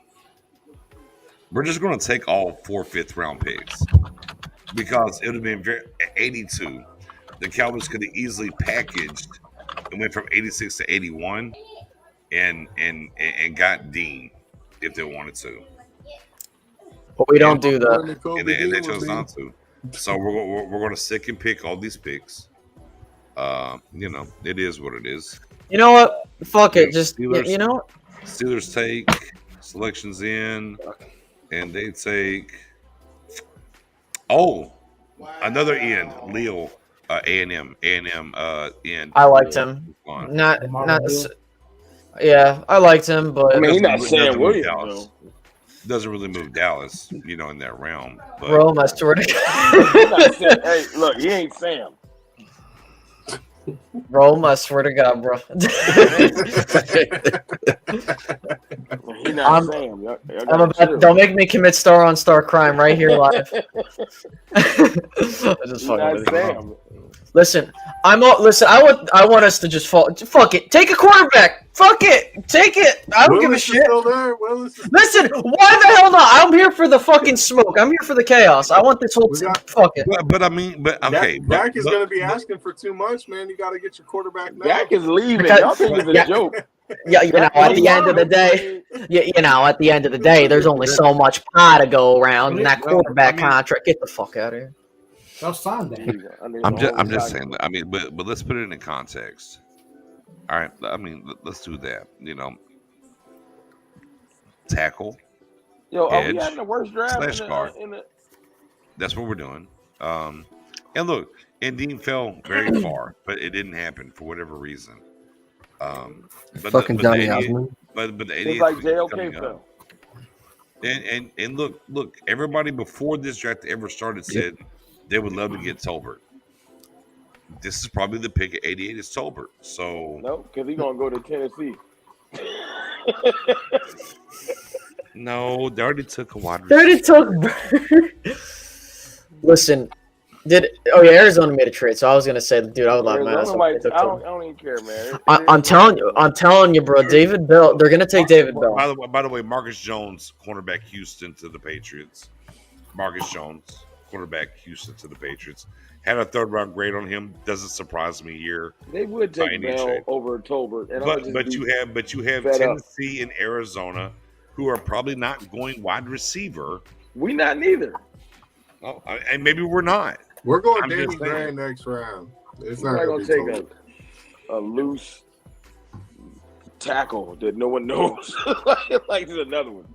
we're just going to take all 4 5th-round picks, because it would have been 82. The Cowboys could have easily packaged and went from 86 to 81 and got Dean if they wanted to. But we don't do that. And they chose not to. So we're going to stick and pick all these picks. It is what it is. You know what? Fuck it. Just, you know what? Steelers take selections in, and they take another end, Leo, A&M end. I liked him. Yeah, I liked him, but I mean, he's not Sam Williams. Doesn't really move Dallas, in that realm. But Rome, I swear to God. Hey, look, he ain't Sam. Rome, I swear to God, bro. He's not Sam. Don't make me commit star-on-star crime right here live. I just fucking with you. Listen, I want us to just fuck it. Take a quarterback. Fuck it. Take it. I don't give a shit. Listen, why the hell not? I'm here for the fucking smoke. I'm here for the chaos. I want this whole fuck it. But okay. Dak is going to be asking for too much, man. You got to get your quarterback now. Dak is leaving. Y'all think it's a joke. Yeah, at the end of the day, there's only so much pie to go around in that quarterback contract. Get the fuck out of here. They'll sign that. I'm just saying. I mean, but let's put it in context. All right. I mean, let's do that. Tackle. Yo, are edge, we having the worst draft guard. That's what we're doing. And look, Dean fell very far, but it didn't happen for whatever reason. Fucking dummy, Osmond. But the 88 it's like JOK fell. And look, everybody before this draft ever started said they would love to get Tolbert. This is probably the pick at 88 is Tolbert. So no, because he's gonna go to Tennessee. No, they already took a wide receiver. Listen, Arizona made a trade, so I was gonna say, dude, I would laugh my ass Arizona off. might. if they took I Tolbert. don't even care, man. I'm telling you, bro. David Bell. They're gonna take David Bell. By the way, Marcus Jones, cornerback Houston to the Patriots. Marcus Jones, cornerback Houston to the Patriots. Had a 3rd-round grade on him. Doesn't surprise me here. They would take Bell over Tolbert, and But you have Tennessee and Arizona, who are probably not going wide receiver. We not neither. Oh, and maybe we're not. We're going I'm Danny just saying. Gray next round. It's We're not not going gonna to take a loose tackle that no one knows. Like there's another one.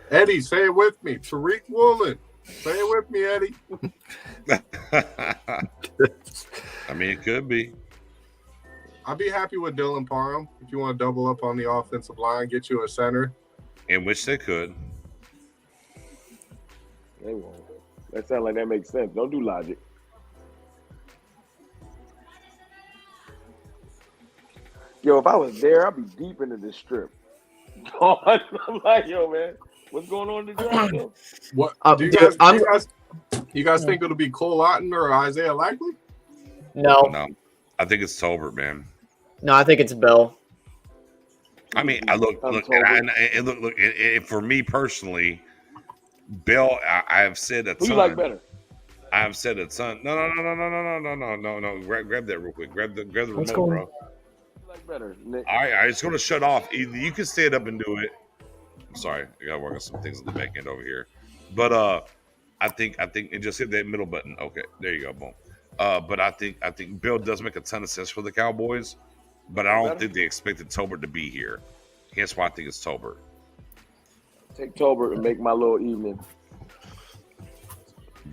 Eddie, say it with me. Tariq Woolen. Say it with me, Eddie. I mean, it could be. I'd be happy with Dylan Parham if you want to double up on the offensive line, get you a center. In which they could. They won't. That sounds like that makes sense. Don't do logic. Yo, if I was there, I'd be deep into this strip. I'm like, yo, man, what's going on in the draft? What do you guys think it'll be Cole Otten or Isaiah Likely? No. I think it's Tolbert, man. No, I think it's Bell. I mean, look, and for me personally, Bell, I have said a ton. Who you like better? I have said a ton. No. Grab that real quick. Grab the remote, going bro. Who you like better, Nick? All right, it's going to shut off. Either you can stand up and do it. I'm sorry, I got to work on some things on the back end over here. But I think it just hit that middle button. Okay, there you go, boom. But I think Bill does make a ton of sense for the Cowboys, but I don't think they expected Tolbert to be here. Hence why I think it's Tolbert. Take Tolbert and make my little evening.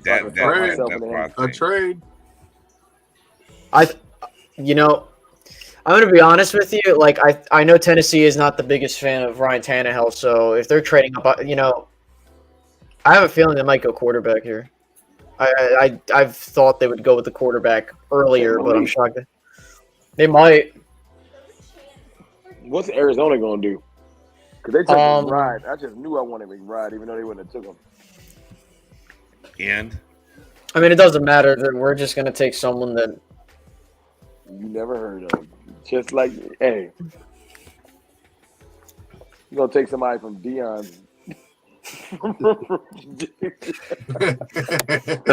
That's trade. what I think. A trade. I'm gonna be honest with you. Like I know Tennessee is not the biggest fan of Ryan Tannehill, so if they're trading up, I have a feeling they might go quarterback here. I've thought they would go with the quarterback earlier, but I'm shocked. They might. What's Arizona gonna do? Because they took McBride. I just knew I wanted McBride, even though they wouldn't have took him. And I mean, it doesn't matter. We're just gonna take someone that you never heard of. Just like, hey, you're gonna take somebody from Dion.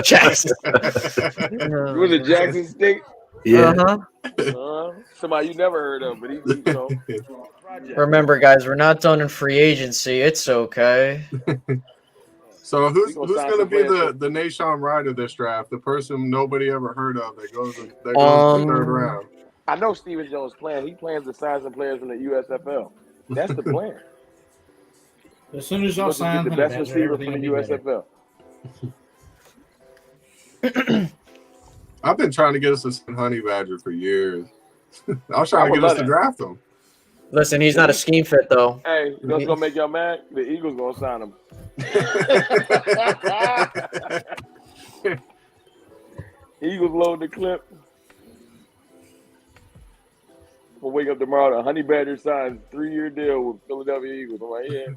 Jackson. Was it Jackson State? Yeah. Somebody you never heard of, but he Remember, guys, we're not done in free agency. It's okay. So who's going to be the Nahshon Wright of this draft? The person nobody ever heard of that goes to the 3rd round. I know Steven Jones' plan. He plans to sign some players from the USFL. That's the plan. As soon as y'all sign the best receiver from the USFL. I've been trying to get us to send Honey Badger for years. I was trying to get us to draft him. Listen, he's not a scheme fit, though. Hey, you know what's going to make y'all mad? The Eagles going to sign him. Eagles load the clip. We'll wake up tomorrow. The Honey Badger signs 3-year deal with Philadelphia Eagles. I'm like, yeah,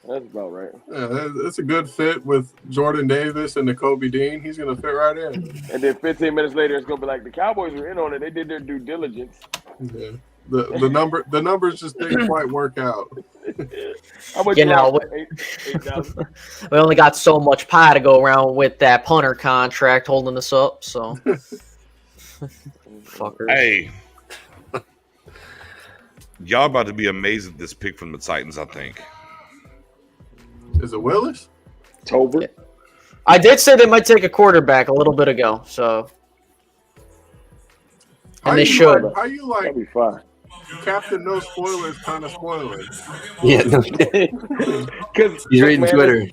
that's about right. Yeah, that's a good fit with Jordan Davis and Nakobe Dean. He's going to fit right in. And then 15 minutes later, it's going to be like the Cowboys were in on it. They did their due diligence. Yeah. The numbers just didn't quite work out. We only got so much pie to go around with that punter contract holding us up. So, fuckers. Hey, y'all about to be amazed at this pick from the Titans. I think. Is it Willis? Tolbert. Yeah. I did say they might take a quarterback a little bit ago. So, and they should. How you like? That'd be fine. Captain No Spoilers kind of spoilers. Yeah, no. He's reading Twitter.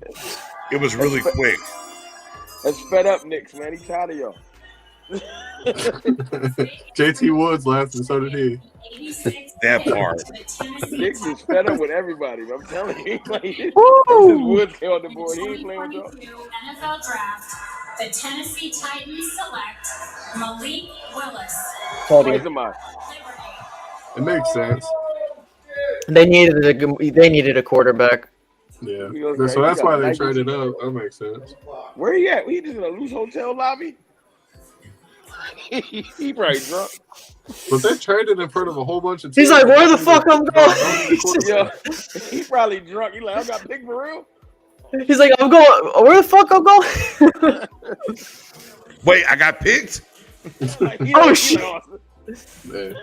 It was really quick. That's fed up, Knicks, man. He's tired of y'all. JT Woods left, and so did he. That part. Knicks is fed up with everybody. I'm telling you. Since Woods came on the board, he ain't playing with y'all. NFL Draft. The Tennessee Titans select Malik Willis. It makes sense. They needed a quarterback. Yeah. You know what I'm So saying? that's He got why they Nike traded shoes. up. That makes sense. Where he at? He just in a loose hotel lobby? He probably drunk. But they traded in front of a whole bunch of He's teams. like, and where the nobody fuck I'm was- going? nobody He's was just- Yeah, he probably drunk. He like, I got picked for real. He's like, I'm going. Where the fuck I'm going? Wait, I got picked. Oh, shit. Man.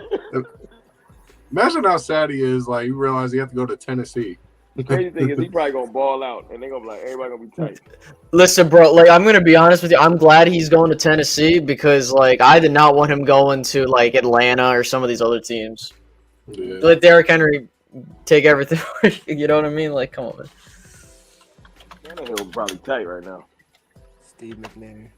Imagine how sad he is. Like, you realize you have to go to Tennessee. The crazy thing is he probably gonna ball out, and they're gonna be like, everybody gonna be tight. Listen, bro. Like, I'm gonna be honest with you. I'm glad he's going to Tennessee because, like, I did not want him going to like Atlanta or some of these other teams. Yeah. Let Derrick Henry take everything. You know what I mean? Like, come on, man. Thannehill's probably tight right now. Steve McNair.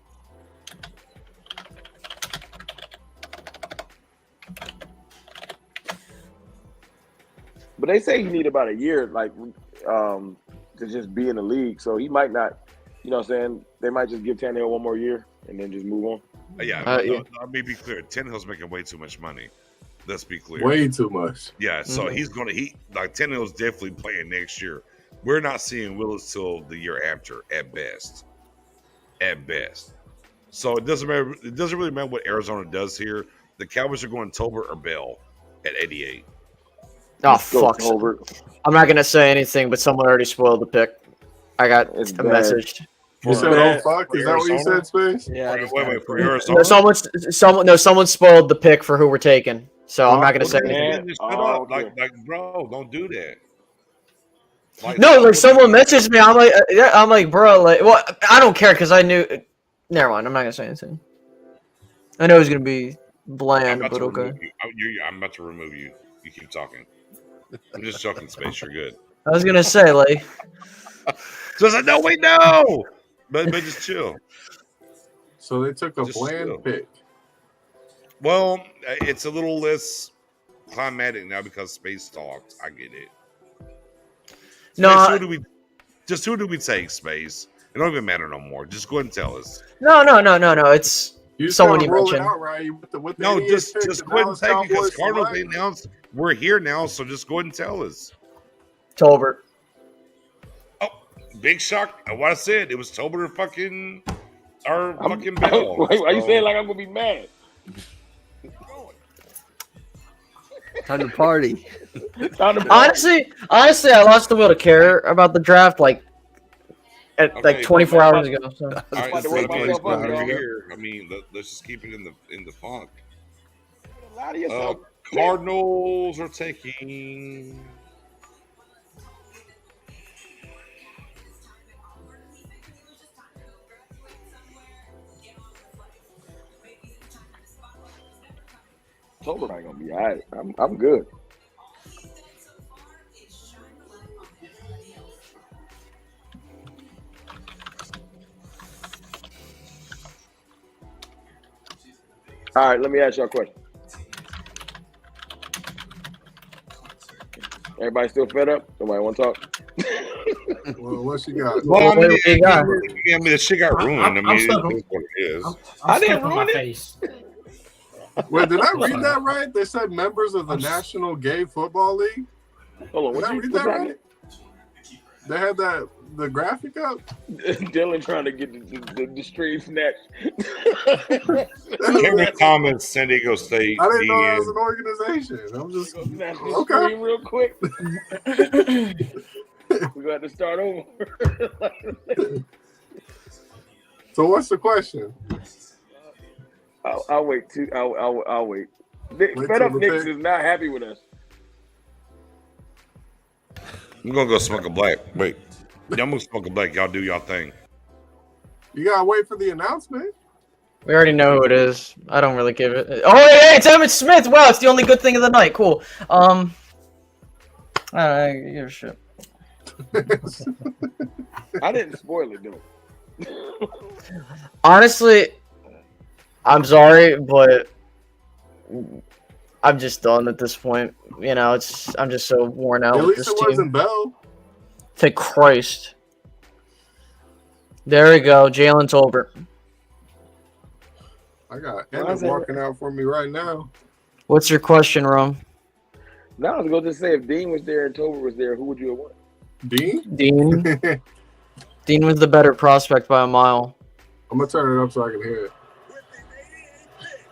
But they say he need about a year, like, to just be in the league. So he might not, you know what I'm saying? They might just give Tannehill one more year and then just move on. Yeah, yeah. let me be clear. Tannehill's making way too much money. Let's be clear. Way too much. Yeah, so he's gonna Tannehill's definitely playing next year. We're not seeing Willis till the year after, at best. At best. So it doesn't matter. It doesn't really matter what Arizona does here. The Cowboys are going Tolbert or Bell at 88. Oh, Go fuck. Tolbert. I'm not gonna say anything, but someone already spoiled the pick. I got It's a bad. message. You said, For- oh, fuck? for Is that what you Arizona? said, Space? Yeah, I just got Wait, it. for Arizona? No, someone spoiled the pick for who we're taking. So I'm not gonna Well, say then- anything. then just shut Oh, up. okay. Like, bro, don't do that. No, like stop someone looking- messaged me. I'm like, yeah, I'm like, bro, like, well, I don't care because I knew. Never mind. I'm not gonna say anything. I know it's gonna be I'm bland, about but to okay. remove you. I'm about to remove you. You keep talking. I'm just joking, Space. You're good. I was gonna say like, So I was like, no, wait, no. But just chill. So they took a Just bland chill. pick. Well, it's a little less climatic now because Space talked. I get it. Space, no, who do we take, Space? It don't even matter no more. Just go ahead and tell us. no. It's You just someone gotta you roll it mentioned. out, right? With the No, idiot pick, just the go ahead and Dallas take it because Cowboys Cardinals select. they announced we're here now, so just go ahead and tell us. Tolbert. Oh, big shock. What I said, it was Tolbert or fucking Bell. Why you saying like I'm gonna be mad? Time to party. Time to Honestly, I lost the will to care about the draft like at Okay, like 24 well, hours ago. So. All about right, to so wake I mean, myself up, we're y'all. here. I mean, let's just keep it in the funk. Lie to yourself. Cardinals are taking. Tolbert ain't gonna be all right. I'm good. All right, let me ask y'all a question. Everybody still fed up? Nobody want to talk? Well, what you got? Well, I mean, What do you got? the shit got ruined. I I'm mean, stuck it is what it is. I didn't stuck on ruin my it. face. Wait, did I read that right? They said members of the National Gay Football League. Hold on, Did I read that right? They had the graphic up. Dylan trying to get the stream snatched. Cameron Thomas, San Diego State. I didn't know that DN. was an organization. I'm just Snatch the okay. stream real quick. We're gonna have to start over. So what's the question? I'll wait too. I'll wait. Wait Fed till up the Knicks pick. is not happy with us. I'm gonna go smoke a black. Wait, I'm gonna smoke a black. Y'all do y'all thing. You gotta wait for the announcement. We already know who it is. I don't really give it. Oh, hey, it's Emmitt Smith. Wow, it's the only good thing of the night. Cool. I give a shit. I didn't spoil it though. Honestly, I'm sorry, but I'm just done at this point. You know, I'm just so worn out At with least this it team. wasn't Bell. Thank Christ. There we go, Jalen Tolbert. I got Why is Emmett that- walking out for me right now. What's your question, Rom? Now I was going to say if Dean was there and Tober was there, who would you have won? Dean? Dean was the better prospect by a mile. I'm going to turn it up so I can hear it. With the 88th pick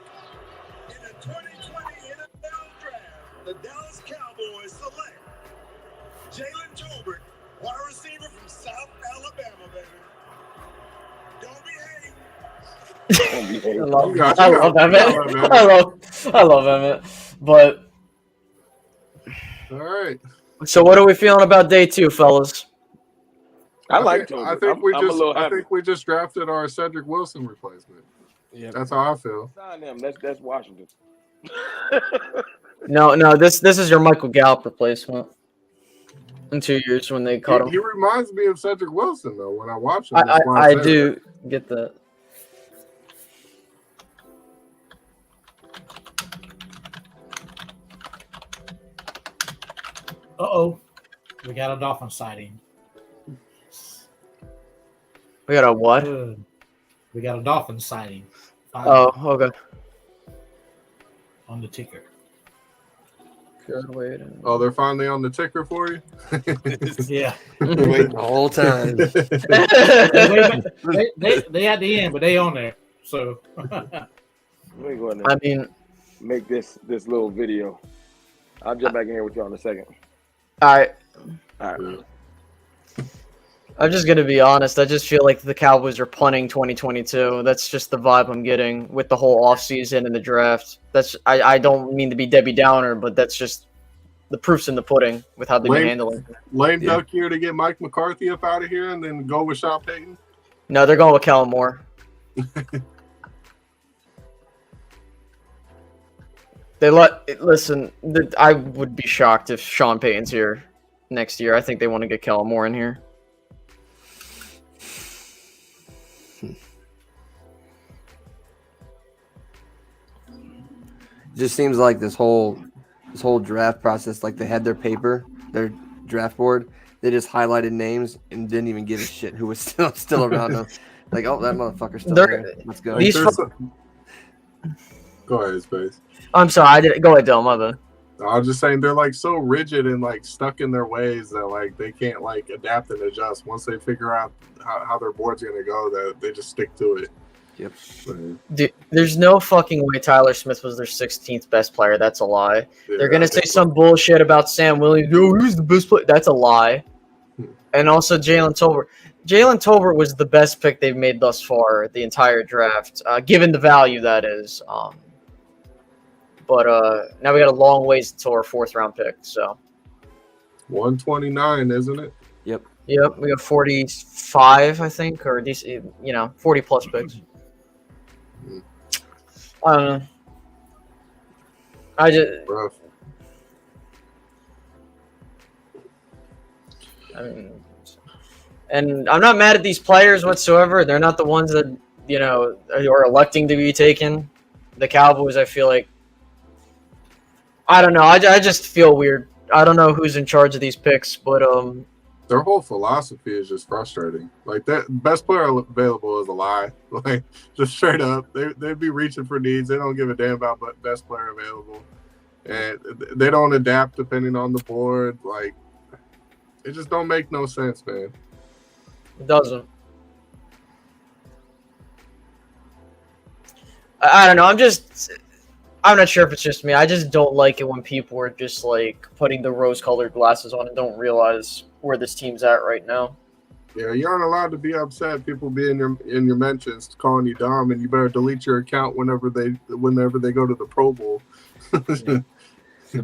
in the 2020 NFL Draft, the Dallas Cowboys select Jalen Tolbert, wide receiver from South Alabama, baby. Don't be hating. I love Emmett. I love Emmett. But all right. So what are we feeling about day 2, fellas? I think we just drafted our Cedric Wilson replacement. Yeah, that's how I feel. Sign him. That's Washington. No. This is your Michael Gallup replacement. In 2 years when they caught him. He reminds me of Cedric Wilson though when I watch him. I do get that. Uh-oh. We got a dolphin sighting. We got a what? We got a dolphin sighting. Oh, okay. On the ticker. Good way Oh, they're finally on the ticker for you? Yeah. Waiting the whole time. they at the end, but they on there. So Let me go ahead and make this little video. I'll jump back in here with you in a second. All right. All right. I'm just gonna be honest. I just feel like the Cowboys are punting 2022. That's just the vibe I'm getting with the whole offseason and the draft. I don't mean to be Debbie Downer, but that's just the proof's in the pudding with how they've been handling it. Lame duck here to get Mike McCarthy up out of here and then go with Sean Payton? No, they're going with Kellen Moore. Listen, I would be shocked if Sean Payton's here next year. I think they want to get Kellen Moore in here. It just seems like this whole draft process, like they had their draft board, they just highlighted names and didn't even give a shit who was still around them. Like, oh, that motherfucker's still there. Let's go. Go ahead, Space. I'm sorry, I didn't go ahead, Del. My bad. I was just saying they're like so rigid and like stuck in their ways that like they can't like adapt and adjust. Once they figure out how their board's gonna go, that they just stick to it. Yep. Dude, there's no fucking way Tyler Smith was their 16th best player. That's a lie. Yeah, they're gonna say some bullshit about Sam Williams. Yo, who's the best player? That's a lie. And also Jalen Tolbert. Jalen Tolbert was the best pick they've made thus far the entire draft, given the value that is. But now we got a long ways until our 4th round pick. So 129, isn't it? Yep. We got 45, I think, or 40 plus picks. I don't know. Rough. And I'm not mad at these players whatsoever. They're not the ones that are electing to be taken. The Cowboys, I feel like. I don't know. I just feel weird. I don't know who's in charge of these picks, but their whole philosophy is just frustrating. Like that best player available is a lie. Like just straight up, they'd be reaching for needs. They don't give a damn about best player available, and they don't adapt depending on the board. Like it just don't make no sense, man. It doesn't. I don't know. I'm not sure if it's just me. I just don't like it when people are just like putting the rose-colored glasses on and don't realize where this team's at right now. Yeah, you aren't allowed to be upset. People be in your mentions calling you dumb, and you better delete your account whenever they go to the Pro Bowl.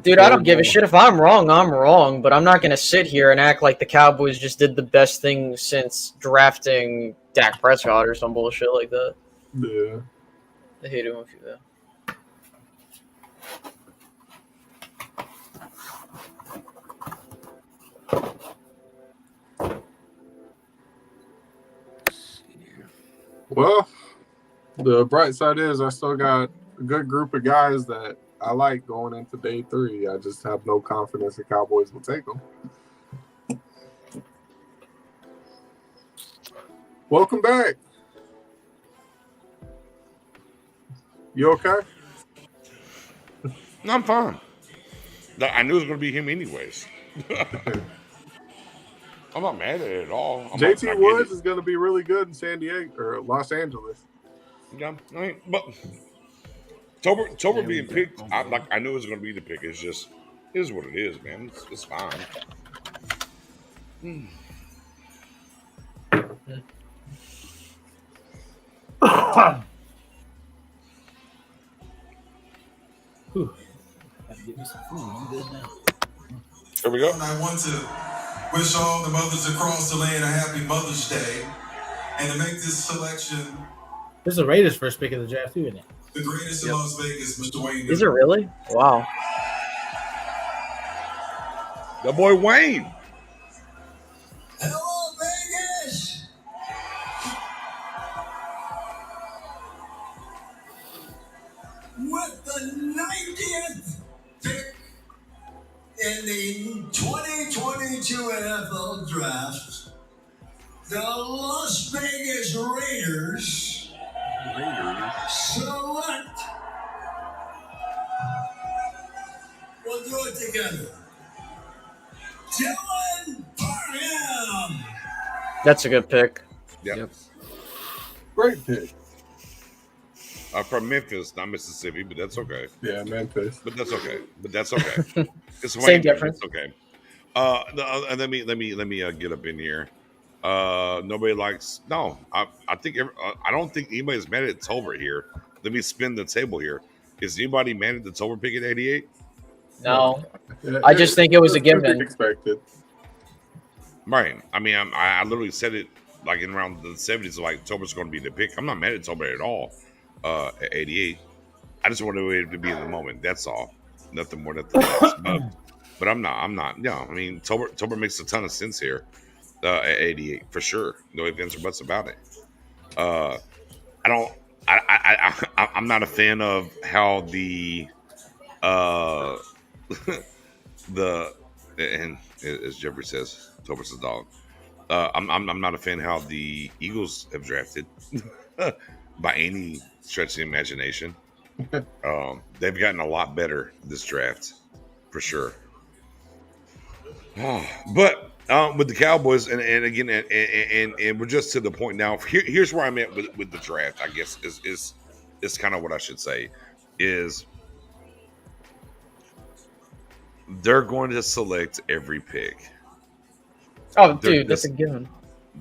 Dude, I don't give a shit. If I'm wrong, I'm wrong. But I'm not going to sit here and act like the Cowboys just did the best thing since drafting Dak Prescott or some bullshit like that. Yeah. I hate it when you do that. Well, the bright side is I still got a good group of guys that I like going into day 3. I just have no confidence the Cowboys will take them. Welcome back. You okay? No, I'm fine. I knew it was going to be him anyways. I'm not mad at it at all. JT Woods is going to be really good in San Diego or Los Angeles. Yeah, I mean, but Tober being picked, I knew it was going to be the pick. It's just, it is what it is, man. It's fine. Here we go. I want to wish all the mothers across the land a happy Mother's Day. And to make this selection, this is the Raiders' first pick of the draft, too, isn't it? The greatest in Las Vegas, Mr. Wayne. Is it really? Wow. The boy Wayne. Hello, Vegas. With the 90th pick in the 2022 NFL Draft, the Las Vegas Raiders select. We'll do it together. Dylan Parham. That's a good pick. Yep. Great pick. From Memphis, not Mississippi, but that's okay. Yeah, Memphis. But that's okay. It's Same difference. It's okay. Let me get up in here. Nobody likes. No, I think I don't think anybody's mad at Tolbert here. Let me spin the table here. Is anybody mad at the Tolbert pick at 88? No, I just think it was a given. Expected. Right. I mean, I literally said it like in around the 70s, like Tolbert's going to be the pick. I'm not mad at Tolbert at all. At 88, I just wanted it to be in the moment. That's all. Nothing more, nothing less. But I'm not. Yeah, I mean, Tolbert makes a ton of sense here. At 88 for sure. No ifs or buts about it. I'm not a fan of how the and as Jeffrey says, Tolbert's a dog. I'm not a fan how the Eagles have drafted by any stretch of the imagination. They've gotten a lot better this draft for sure. But with the Cowboys, and again, and we're just to the point now. Here's where I'm at with the draft. I guess is kind of what I should say is they're going to select every pick. Oh, dude, that's a given.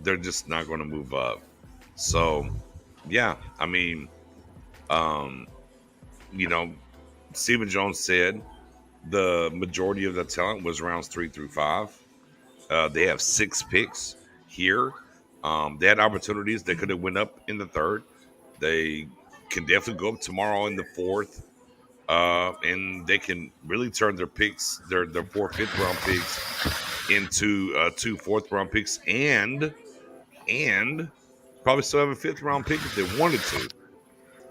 They're just not going to move up. So, yeah, I mean, Stephen Jones said the majority of the talent was rounds 3 through 5. They have 6 picks here. They had opportunities. They could have went up in the 3rd. They can definitely go up tomorrow in the 4th. And they can really turn their picks, their 4 5th-round picks into 2 4th-round picks and probably still have a 5th-round pick if they wanted to.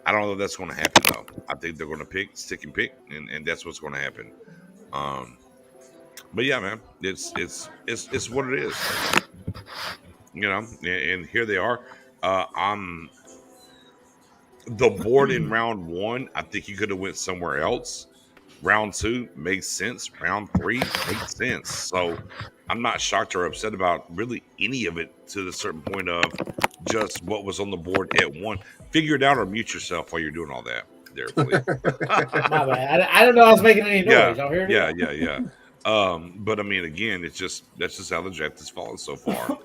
I don't know if that's going to happen, though. I think they're going to stick and pick, and that's what's going to happen. But yeah, man, it's what it is, and here they are. The board in round 1, I think you could have went somewhere else. Round 2 makes sense. Round 3 makes sense. So I'm not shocked or upset about really any of it to the certain point of just what was on the board at 1. Figure it out or mute yourself while you're doing all that there, please. My bad. I don't know I was making any noise. Y'all hear me? Yeah. But I mean, again, that's just how the draft has fallen so far.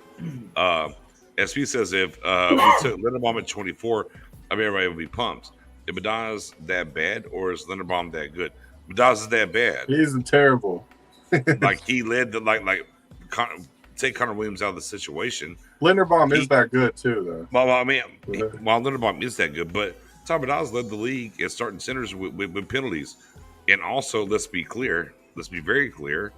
SP says if we took Linderbaum at 24, I mean, everybody would be pumped. Is Badaz that bad or is Linderbaum that good? Badaz is that bad. He's terrible. Like he led the take Connor Williams out of the situation. Linderbaum is that good too, though. Well, I mean, while Linderbaum is that good, but Tom Badaz led the league at starting centers with penalties. And also, let's be very clear.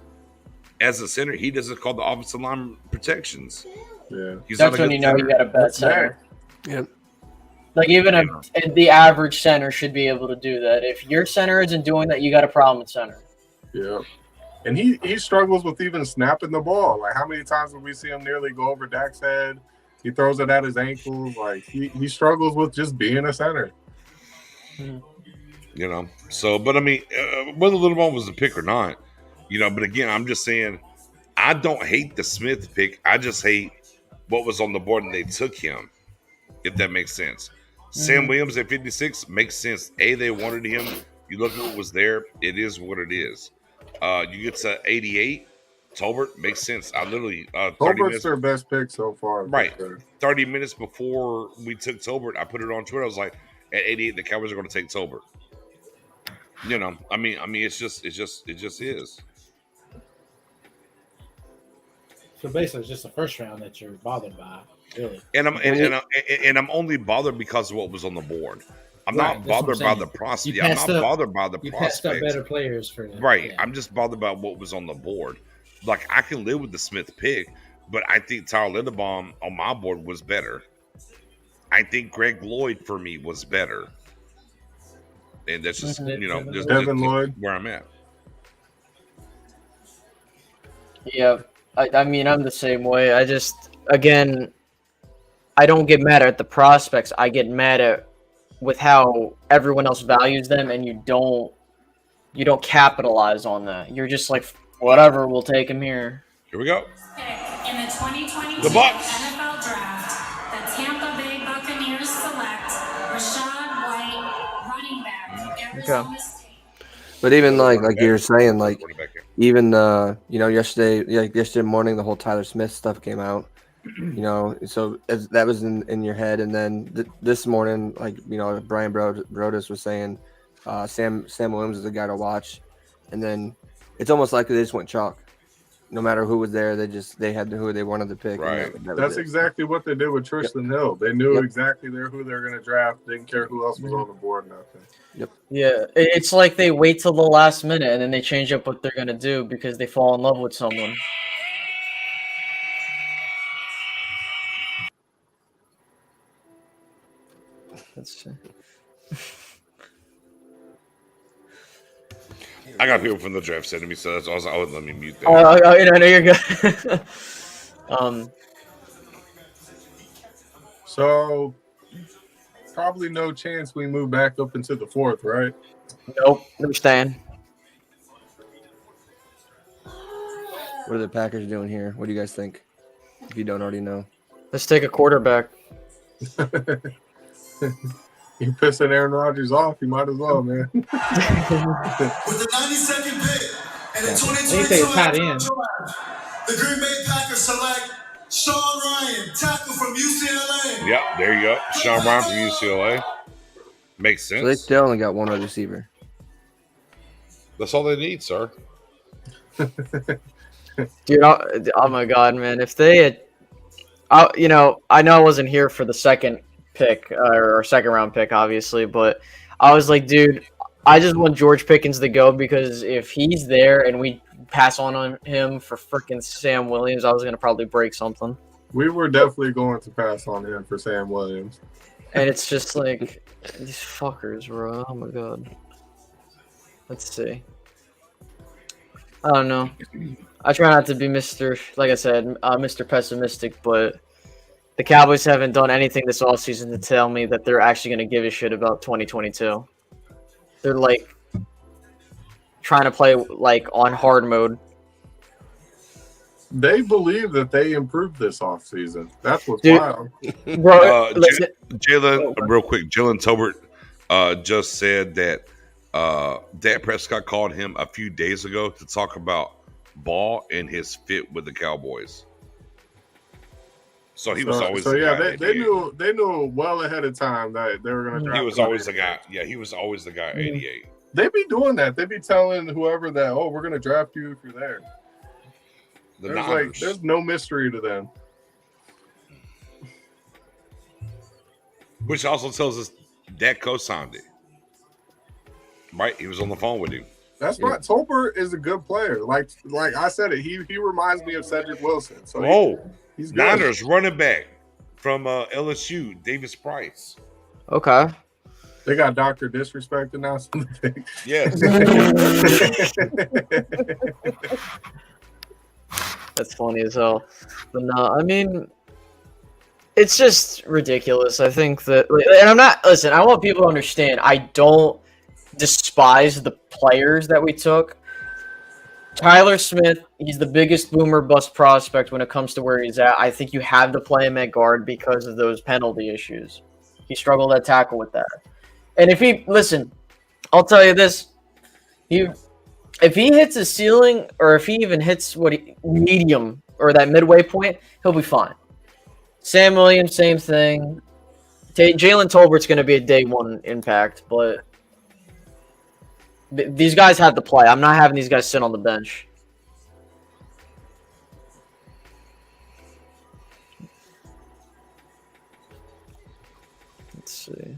As a center, he doesn't call the offensive line protections. Yeah, that's when you know you got a bad center. Yep. Like even the average center should be able to do that. If your center isn't doing that, you got a problem with center. Yeah. And he struggles with even snapping the ball. Like, how many times did we see him nearly go over Dak's head? He throws it at his ankles. Like, he struggles with just being a center. So, but I mean, whether Linderbaum was the pick or not, but again, I'm just saying, I don't hate the Smith pick. I just hate what was on the board and they took him, if that makes sense. Sam Williams at 56 makes sense. They wanted him. You look at what was there. It is what it is. You get to 88. Tolbert makes sense. I literally 30 Colbert's minutes. their best pick so far. Right. Sure. 30 minutes before we took Tolbert, I put it on Twitter. I was like, at 88, the Cowboys are going to take Tolbert. You know, I mean, it just is. So basically, it's just the first round that you're bothered by, really. And I'm only bothered because of what was on the board. I'm not bothered by the prospect. I'm not bothered by the prospects. You passed up better players for them. Right. Yeah. I'm just bothered about what was on the board. Like, I can live with the Smith pick, but I think Tyler Linderbaum on my board was better. I think Greg Lloyd for me was better. And that's just, Devin Lloyd, where I'm at. Yeah, I mean, I'm the same way. I just, again, I don't get mad at the prospects. I get mad at with how everyone else values them, and you don't capitalize on that. You're just like, whatever, we'll take him here. Here we go. In the 2022 The Bucs. NFL Draft, the Tampa Bay Buccaneers select Rachaad White, running back, Arizona State. But even like you're saying, like even yesterday morning, the whole Tyler Smith stuff came out. So that was in your head, and then this morning, Brian Broadus was saying, Sam Williams is the guy to watch, and then it's almost like they just went chalk. No matter who was there, they had who they wanted to pick. Right. That's exactly what they did with Tristan Hill. They knew exactly who they were going to draft. Didn't care who else was on the board. Nothing. Yep. Yeah, it's like they wait till the last minute and then they change up what they're gonna do because they fall in love with someone. That's. I got people from the draft sending me, so that's also I wouldn't let me mute that. No, you're good. So probably no chance we move back up into the fourth, right? Nope, we're staying. What are the Packers doing here? What do you guys think? If you don't already know, Let's take a quarterback. You pissing Aaron Rodgers off, you might as well, man. With the 92nd pick and the 2022 the Green Bay Packers select Sean Ryan, tackle from UCLA. Yep, there you go. Sean Ryan from UCLA. Makes sense. so they still only got one wide receiver. That's all they need, sir. Dude, oh my god, man! If they had, I know I wasn't here for the second pick or second round pick, obviously, but I was like, dude, I just want George Pickens to go because if he's there and we pass on him for freaking Sam Williams, I was gonna probably break something. We were definitely going to pass on him for Sam Williams. And it's just like these fuckers, bro. Oh my god. Let's see. I don't know. I try not to be Mr. Pessimistic, but the Cowboys haven't done anything this offseason to tell me that they're actually going to give a shit about 2022. They're like trying to play like on hard mode. They believe that they improved this offseason. That's what's wild. Bro, Jalen, real quick, Jalen Tolbert just said that Dak Prescott called him a few days ago to talk about Ball and his fit with the Cowboys. So he was always the guy. They knew well ahead of time that they were going to draft. He was always the guy. Yeah, he was always the guy. 88. They be doing that. They be telling whoever that, oh, we're going to draft you if you're there. There's no mystery to them. Which also tells us Dak co-signed it. Right? He was on the phone with him. That's right. Tolbert is a good player. Like I said it, he reminds me of Cedric Wilson. So he's good. Niners running back from LSU, Davis Price. Okay. They got Dr. Disrespect now. Yes. That's funny as hell. But no, I mean, it's just ridiculous. I think that, and I'm not, listen, I want people to understand, I don't despise the players that we took. Tyler Smith, he's the biggest boomer bust prospect when it comes to where he's at. I think you have to play him at guard because of those penalty issues. He struggled at tackle with that. And I'll tell you this: if he hits his ceiling, or if he even hits medium or that midway point, he'll be fine. Sam Williams, same thing. Jalen Tolbert's going to be a day one impact, but these guys have to play. I'm not having these guys sit on the bench. Let's see.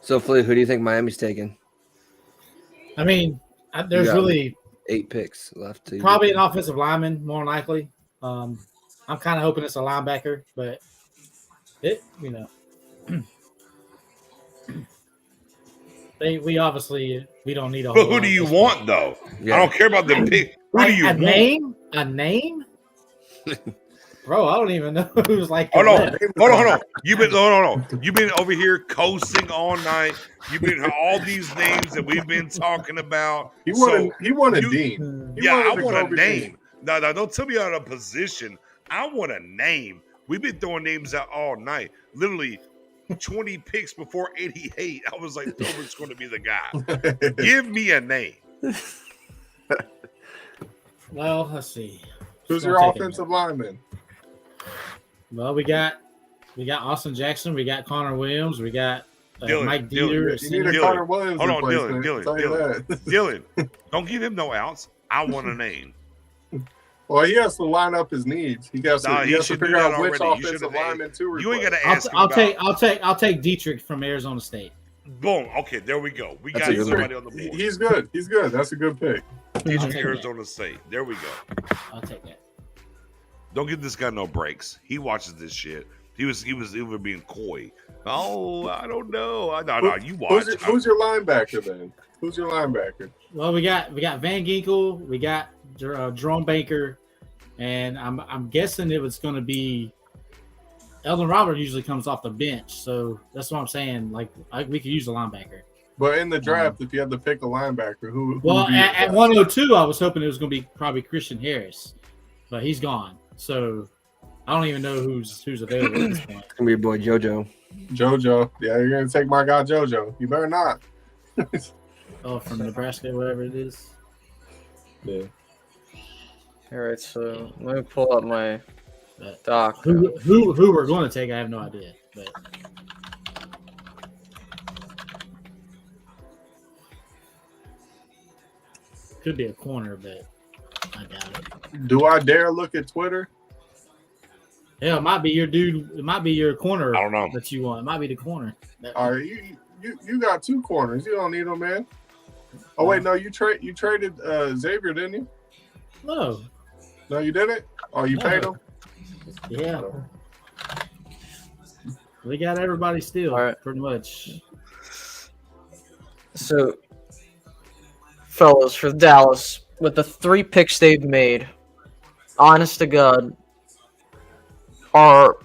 So, Flea, who do you think Miami's taking? I mean, there's really 8 picks left. Probably an offensive lineman, more than likely. I'm kind of hoping it's a linebacker, but we obviously don't need a. But who do you want though? Yeah. I don't care about the pick. Who do you want? A name? Bro, I don't even know who's like. Hold on. You've been You've been over here coasting all night. You've been all these names that we've been talking about. He wanted Dean. I want a name. No, don't tell me out of position. I want a name. We've been throwing names out all night. Literally 20 picks before 88. I was like, Tobert's going to be the guy. Give me a name. Well, let's see. Who's your offensive lineman? Well, we got Austin Jackson, we got Connor Williams, we got Mike Dieter. You need a Connor Williams. Hold on, Dylan. Don't give him no outs. I want a name. Well, he has to line up his needs. He has to figure out which offensive lineman to replace. You ain't got to ask. I'll take Dietrich from Arizona State. Boom. Okay, there we go. We got somebody on the board. He's good. That's a good pick. Dietrich, Arizona State. There we go. I'll take that. Don't give this guy no breaks. He watches this shit. He was being coy. Oh, I don't know. No, you watch. Who's your linebacker then? Who's your linebacker? Well, we got Van Ginkel, we got Jerome Baker, and I'm guessing it was going to be Eldon Robert. Usually comes off the bench, so that's what I'm saying. Like we could use a linebacker. But in the draft, if you had to pick a linebacker, who? Well, at 102, I was hoping it was going to be probably Christian Harris, but he's gone. So I don't even know who's available at this point. It's gonna be your boy JoJo. Yeah, you're gonna take my guy JoJo. You better not. Oh, from Nebraska, whatever it is. Yeah. All right, so let me pull up my doc. Who we're going to take, I have no idea. But could be a corner, but I doubt it. Do I dare look at Twitter? Yeah, it might be your dude. It might be your corner. I don't know that you want. It might be the corner. All right, you got 2 corners. You don't need them, man. Oh wait, no, you traded Xavier, didn't you? No, you didn't. Oh, you paid him. Yeah, we got everybody still, all right, pretty much. So, fellas, for Dallas, with the 3 picks they've made, honest to God, are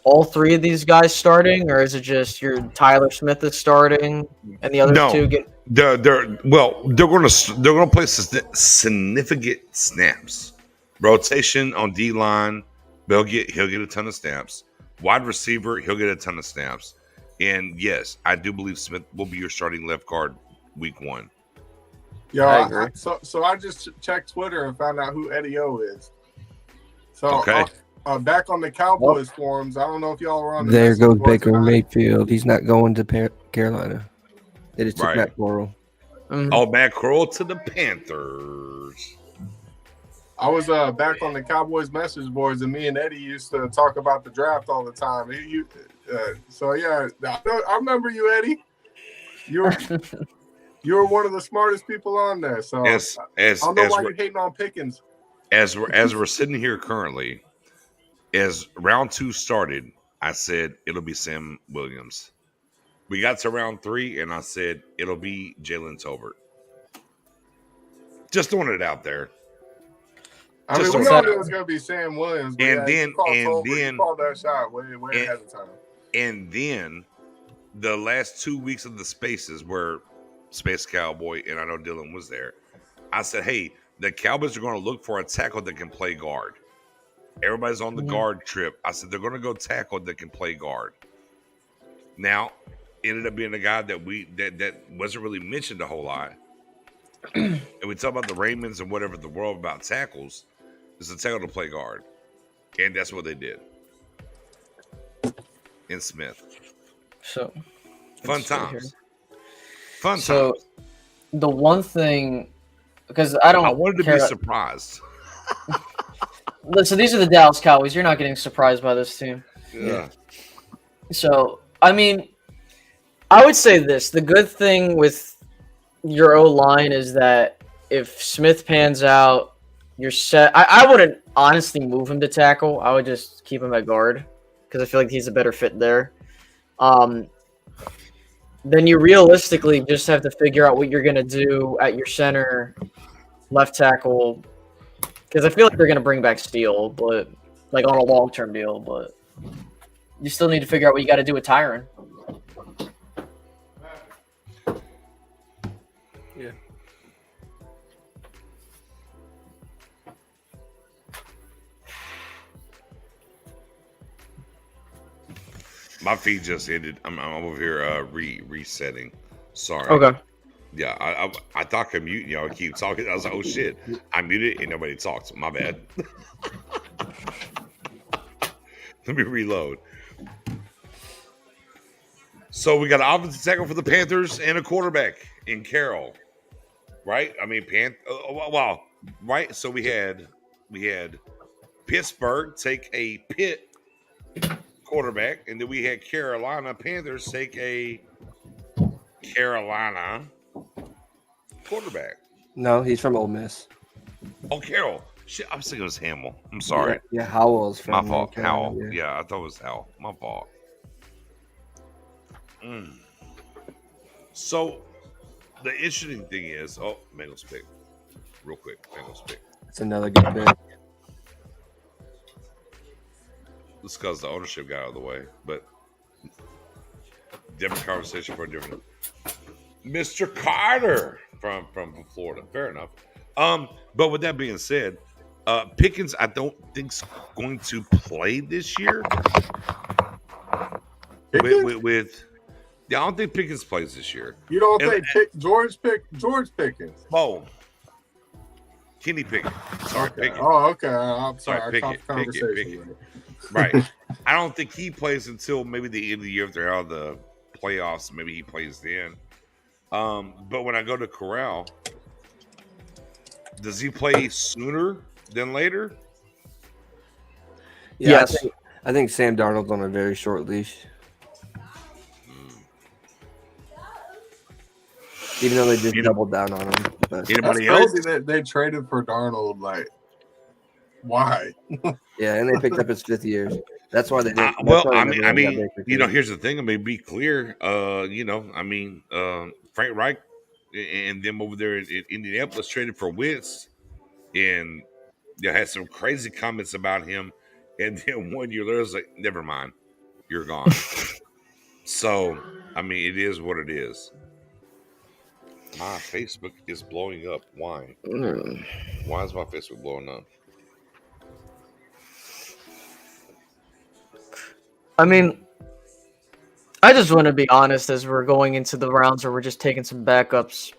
all 3 of these guys starting, or is it just your Tyler Smith is starting and the other 2 get? They're going to play significant snaps. Rotation on D line, he'll get a ton of snaps. Wide receiver, he'll get a ton of snaps. And yes, I do believe Smith will be your starting left guard week 1. Yeah, so I just checked Twitter and found out who Eddie O is. So okay. Back on the Cowboys forums, I don't know if y'all were on. There goes Baker Mayfield. He's not going to Carolina. They just took Matt Corral. Oh, Matt Corral to the Panthers. I was back on the Cowboys message boards, and me and Eddie used to talk about the draft all the time. So yeah, I remember you, Eddie. You were one of the smartest people on there. So I don't know why you're hating on Pickens. As we're sitting here currently, as round 2 started, I said it'll be Sam Williams. We got to round 3, and I said it'll be Jalen Tolbert. Just throwing it out there. I mean, we all knew it was going to be Sam Williams. But then you called that shot way ahead of time. And then the last 2 weeks of the spaces where Space Cowboy, and I know Dylan was there. I said, hey, the Cowboys are going to look for a tackle that can play guard. Everybody's on the guard trip. I said, they're going to go tackle that can play guard. Now, ended up being a guy that wasn't really mentioned a whole lot. And we talk about the Raymonds and whatever the world about tackles. It's a tackle to play guard. And that's what they did. In Smith. So Fun times. Fun times. So the one thing, because I wanted to be surprised. Listen, these are the Dallas Cowboys. You're not getting surprised by this team. Yeah. So, I mean, I would say this. The good thing with your O-line is that if Smith pans out, you're set. I wouldn't honestly move him to tackle. I would just keep him at guard because I feel like he's a better fit there. Then you realistically just have to figure out what you're going to do at your center, left tackle, because I feel like they're going to bring back Steele, but like on a long-term deal. But you still need to figure out what you got to do with Tyron. Yeah. My feed just ended. I'm over here resetting. Sorry. Okay. Yeah, I thought I could mute y'all. Keep talking. I was like, oh shit, I muted and nobody talks. My bad. Let me reload. So we got an offensive tackle for the Panthers and a quarterback in Carroll, right? I mean, wow, right? So we had Pittsburgh take a Pitt quarterback, and then we had Carolina Panthers take a Carolina quarterback. No, he's from Ole Miss. Oh, Carroll. Shit, I was thinking it was Hamill. I'm sorry. Yeah, Howell's from my fault. Carolina, Howell. Yeah, I thought it was Howell. My fault. So the interesting thing is, Bengals pick. Real quick, Bengals pick. It's another good pick. Just because the ownership got out of the way, but different conversation for a different. Mr. Carter from Florida. Fair enough. But with that being said, Pickens, I don't think's going to play this year. With I don't think Pickens plays this year. You don't think George Pickens? Oh, Kenny Pickens. Sorry, okay. Pickens. Oh, okay. I'm sorry. Pickett. Right. I don't think he plays until maybe the end of the year if they're out of the playoffs. Maybe he plays then. But when I go to Corral, does he play sooner than later? Yeah, yes. I think Sam Darnold's on a very short leash. Even though they did double down on him. But anybody else? That they traded for Darnold, like, why? Yeah, and they picked up his 5th year. That's why they did. I mean, here's the thing. I mean, be clear. Frank Reich and them over there in Indianapolis traded for Wentz, and they had some crazy comments about him. And then 1 year later, it's like, never mind, you're gone. So, I mean, it is what it is. My Facebook is blowing up. Why? Why is my Facebook blowing up? I mean, I just want to be honest as we're going into the rounds where we're just taking some backups.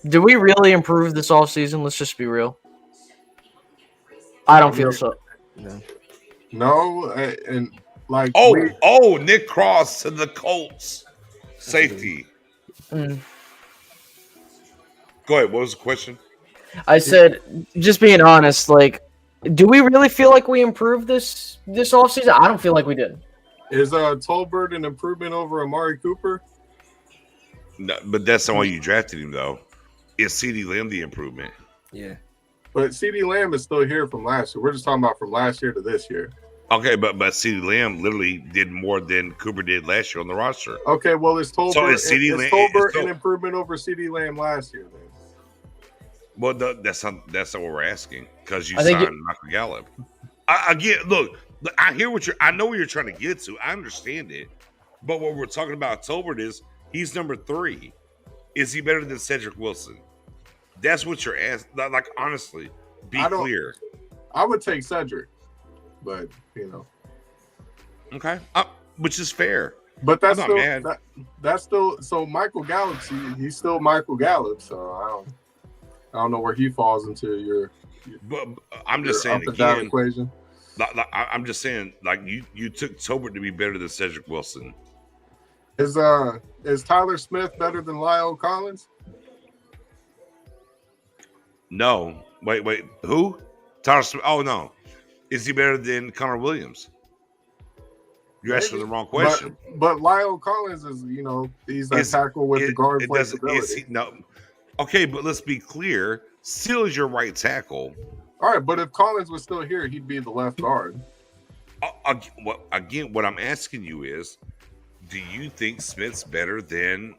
Do we really improve this offseason? Let's just be real. I don't feel so. No, and like Nick Cross to the Colts. Safety. Go ahead. What was the question? I said, just being honest, like, do we really feel like we improved this offseason? I don't feel like we did. Is Tolbert an improvement over Amari Cooper? No, but that's not why you drafted him, though. Is CeeDee Lamb the improvement? Yeah. But CeeDee Lamb is still here from last year. We're just talking about from last year to this year. Okay, but CeeDee Lamb literally did more than Cooper did last year on the roster. Okay, well, is Tolbert an improvement over CeeDee Lamb last year, then? Well, that's not what we're asking, because you signed Michael Gallup. Look, I hear I know what you're trying to get to. I understand it, but what we're talking about Tolbert is he's number 3. Is he better than Cedric Wilson? That's what you're asking. Like, honestly, be clear. I would take Cedric, but Okay, which is fair. But that's I'm still not mad. that's still so Michael Gallup. He's still Michael Gallup. So I don't know where he falls into your. But I'm just saying again. Equation. I'm just saying, like you took Tolbert to be better than Cedric Wilson. Is Tyler Smith better than Lyle Collins? No. Wait. Who? Tyler Smith. Oh no. Is he better than Connor Williams? You're asking the wrong question. But Lyle Collins is, he's a tackle with the guard flexibility. No. Okay, but let's be clear. Still is your right tackle. All right, but if Collins was still here, he'd be the left guard. Again, what I'm asking you is, do you think Smith's better than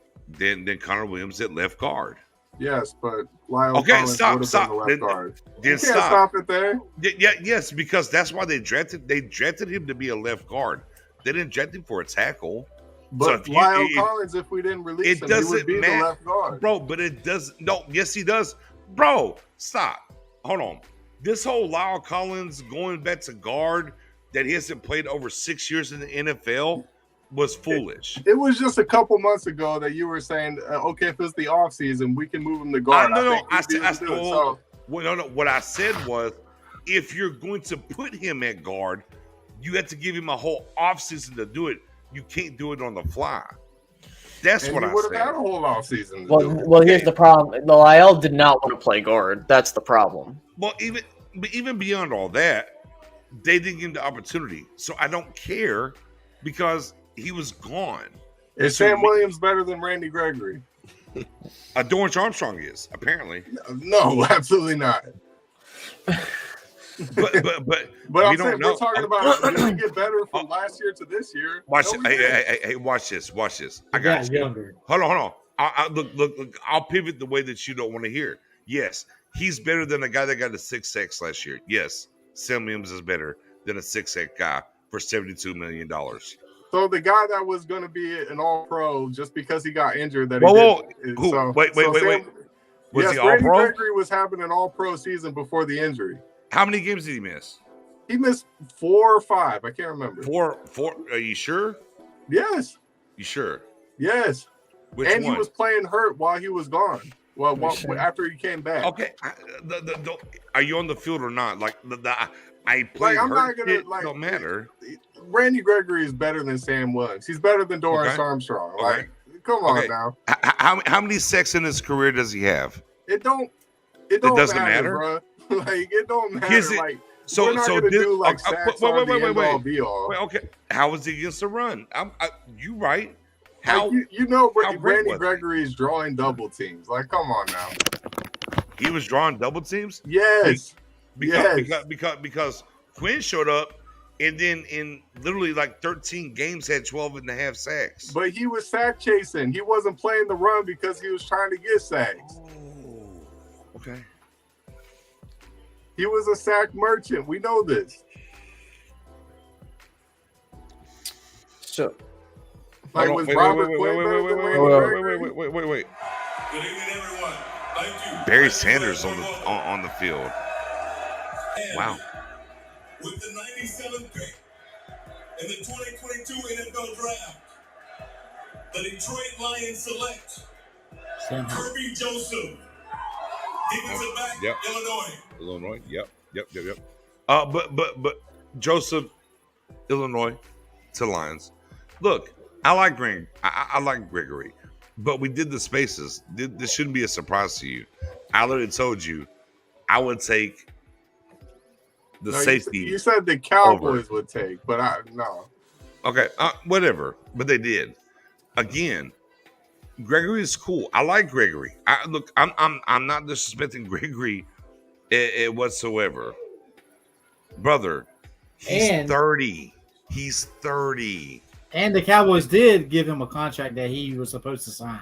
Connor Williams at left guard? Yes, but Lyle Collins would have been the left guard. Then you can't stop it there. Yes, because that's why they drafted him to be a left guard. They didn't draft him for a tackle. But so Lyle Collins, if we didn't release him, he would be the left guard. Bro, but it doesn't. No, yes, he does. Bro, stop. Hold on. This whole Lyle Collins going back to guard that he hasn't played over 6 years in the NFL was foolish. It was just a couple months ago that you were saying, okay, if it's the offseason, we can move him to guard. What I said was, if you're going to put him at guard, you have to give him a whole offseason to do it. You can't do it on the fly. That's what I said. You would have had a whole offseason. Well, here's the problem. Lyle did not want to play guard. That's the problem. Well, even beyond all that, they didn't give him the opportunity. So I don't care because he was gone. Is Sam Williams better than Randy Gregory? Dorrance Armstrong is, apparently. No, absolutely not. But I'm saying we're talking about did he get better from last year to this year? Watch it. Hey, watch this. I got you. Younger. Hold on. Look. I'll pivot the way that you don't want to hear. Yes, he's better than a guy that got a 6 sacks last year. Yes, Sam Williams is better than a 6 sack guy for $72 million. So the guy that was going to be an All-Pro just because he got injured that whoa. Who? So, wait. Was he Randy All-Pro? Gregory was having an All-Pro season before the injury. How many games did he miss? He missed 4 or 5. I can't remember. Four. Are you sure? Yes. You sure? Yes. Which one? He was playing hurt while he was gone. Well, after he came back. Okay. Are you on the field or not? Like I play I'm hurt. Not gonna, don't matter. Randy Gregory is better than Sam Williams. He's better than Dorrance Armstrong. Okay. Come on now. How many sacks in his career does he have? It doesn't matter, bro. It don't matter. We're not gonna do sacks on the end-all be-all. Wait, okay. How was he against the run? You right. How Randy Gregory is drawing double teams. Come on now. He was drawing double teams? Yes. Because Quinn showed up and then in literally 13 games had 12 and a half sacks. But he was sack chasing. He wasn't playing the run because he was trying to get sacks. Oh, okay. He was a sack merchant. We know this. So, was Robert Quinn better than Randy Gregory? Wait. Good evening, everyone. Thank you. Barry Sanders on the field. Wow. With the 97th pick in the 2022 NFL Draft, the Detroit Lions select Kirby Joseph, defensive back, Illinois. Yep. But Joseph, Illinois, to Lions. Look, I like Greg. I like Gregory, but we did the spaces. This shouldn't be a surprise to you. I literally told you I would take the safety. You said the Cowboys would take, but no. Okay, whatever. But they did. Again, Gregory is cool. I like Gregory. I'm not disrespecting Gregory whatsoever, brother. He's 30. He's 30. And the Cowboys did give him a contract that he was supposed to sign.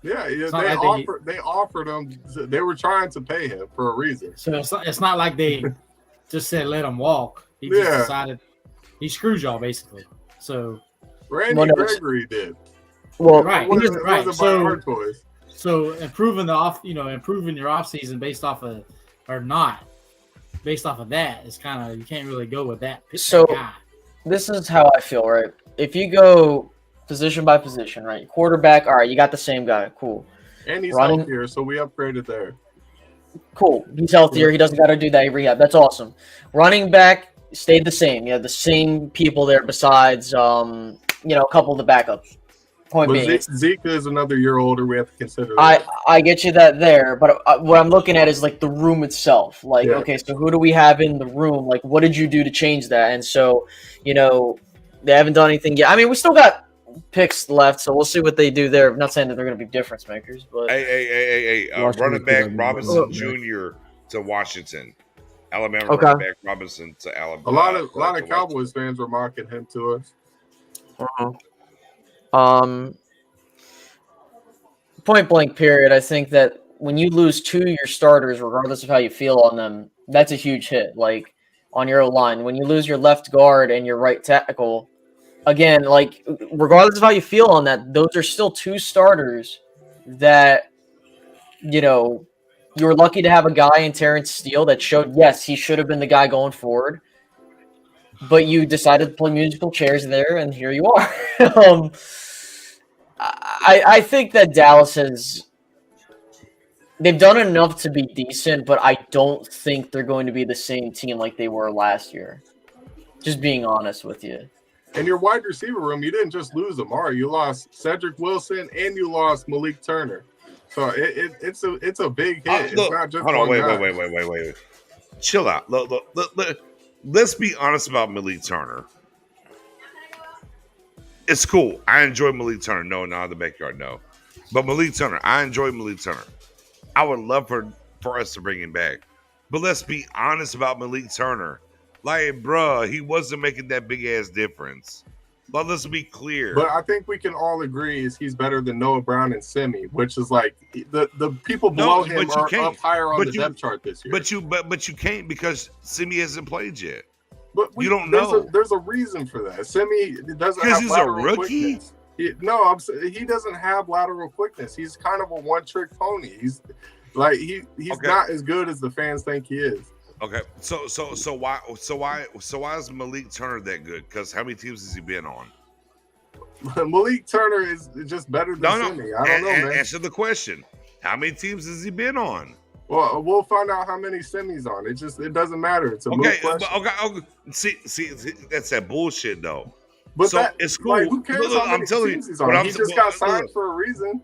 Yeah, they offered him. They were trying to pay him for a reason. So it's not like they just said let him walk. He just decided he screwed y'all basically. So Randy Gregory did. Well, right. It wasn't by our choice. So improving your off season based off of or not based off of that is kind of you can't really go with that. So guy. this is how I feel, right? If you go position by position, right? Quarterback, all right, you got the same guy, cool. And he's Running, healthier, so we upgraded there. cool. He's healthier. He doesn't got to do that rehab. That's awesome. Running back stayed the same. You have the same people there besides, a couple of the backups. Point But being, Zeke is another year older. We have to consider that. I get you that there, but what I'm looking at is like the room itself. Like, Yeah. okay, so who do we have in the room? Like, what did you do to change that? And so, they haven't done anything yet. I mean, we still got picks left, so we'll see what they do there. I'm not saying that they're going to be difference makers, but Hey, running back Robinson Jr. to Washington. Alabama Okay. running back Robinson to Alabama. A lot of Cowboys fans were mocking him to us. Point blank period, I think that when you lose two of your starters, regardless of how you feel on them, that's a huge hit. Like on your line, when you lose your left guard and your right tackle, again, like regardless of how you feel on that, those are still two starters that you were lucky to have a guy in Terrence Steele that showed yes, he should have been the guy going forward, but you decided to play musical chairs there, and here you are. I think that Dallas they've done enough to be decent, but I don't think they're going to be the same team like they were last year. Just being honest with you. In your wide receiver room, you didn't just lose Amari. You lost Cedric Wilson and you lost Malik Turner. So it's a big hit. Look, it's not just hold on, one guy. wait. Chill out. Look, let's be honest about Malik Turner. It's cool. I enjoy Malik Turner. No, not in the backyard. No, but Malik Turner, I enjoy Malik Turner. I would love for us to bring him back, but let's be honest about Malik Turner. Like, bruh, he wasn't making that big ass difference. But let's be clear. But I think we can all agree is he's better than Noah Brown and Simi, which is like the people below him are up higher on the depth chart this year. But you can't because Simi hasn't played yet. But you don't know. There's a reason for that. Simi doesn't have he's lateral a rookie. Quickness. He doesn't have lateral quickness. He's kind of a one-trick pony. He's not as good as the fans think he is. Okay, so why is Malik Turner that good? Because how many teams has he been on? Malik Turner is just better than Simi. I don't know, man. Answer the question. How many teams has he been on? Well, we'll find out how many Simi's on. It doesn't matter. It's a moot question. Okay. See, that's that bullshit though. But it's cool. Like, who cares how many teams he's on? He just got signed for a reason.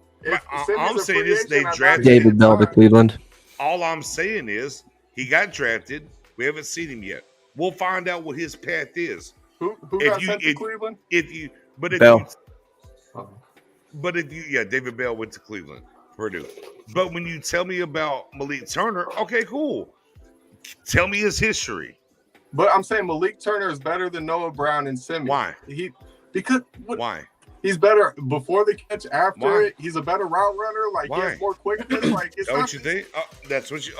I'm saying this: they drafted David Bell to Cleveland. All I'm saying is he got drafted. We haven't seen him yet. We'll find out what his path is. Who got sent to Cleveland? David Bell went to Cleveland, Purdue. But when you tell me about Malik Turner, okay, cool. Tell me his history. But I'm saying Malik Turner is better than Noah Brown and Simi. Why? Why? He's better before the catch. After it, he's a better route runner. Like he has more quickness. Like it's what you think? That's what you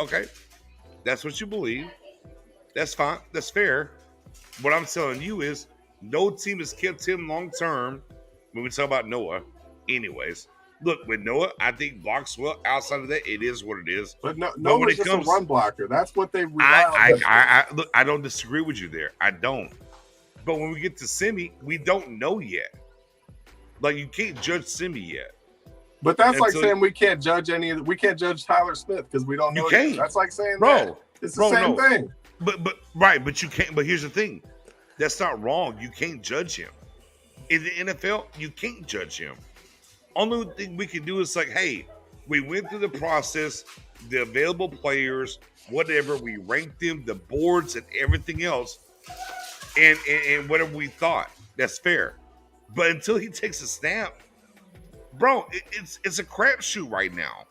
That's what you believe. That's fine. That's fair. What I'm telling you is no team has kept him long term when we talk about Noah. Anyways, look, with Noah, I think blocks well. Outside of that, it is what it is. But Noah's just a run blocker. That's what they rely on. Look, I don't disagree with you there. I don't. But when we get to Simi, we don't know yet. Like, you can't judge Simi yet. But that's like saying we can't judge Tyler Smith because we don't know. You can't. That's like saying it's the same thing. But you can't. But here's the thing, that's not wrong. You can't judge him in the NFL. You can't judge him. Only thing we can do is like, hey, we went through the process, the available players, whatever. We ranked them, the boards, and everything else, and whatever we thought. That's fair. But until he takes a snap, bro, it's a crapshoot right now.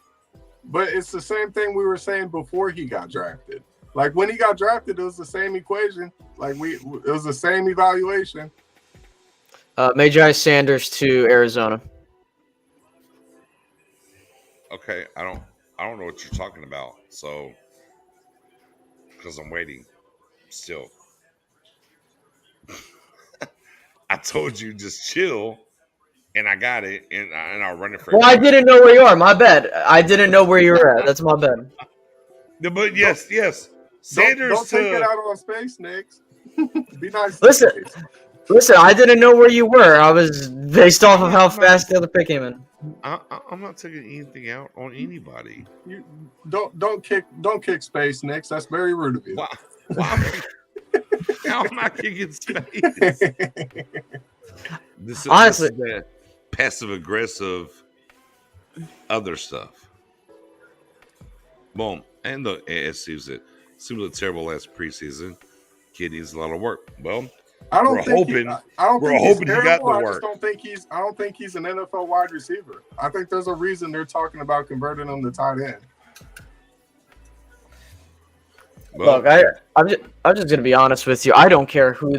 But it's the same thing we were saying before he got drafted. Like when he got drafted, it was the same equation. It was the same evaluation. Majai Sanders to Arizona. Okay, I don't know what you're talking about. So, because I'm waiting still. I told you just chill and I got it, and I'll run it for. Well, I didn't know where you are. My bad. I didn't know where you were at. That's my bad. But yes. Sanders don't take it out on Space, Knicks. Be nice. Listen, I didn't know where you were. I was based off of how fast the other pick came in. I'm not taking anything out on anybody. You don't kick Space, Knicks. That's very rude of you. Why how am I kicking Space? Honestly, this is that passive aggressive other stuff. Boom. And look, it seems like a terrible last preseason. Kid needs a lot of work. Well, we're hoping he got the work. I don't think he's an NFL wide receiver. I think there's a reason they're talking about converting him to tight end. Well, look, I'm just gonna be honest with you. I don't care who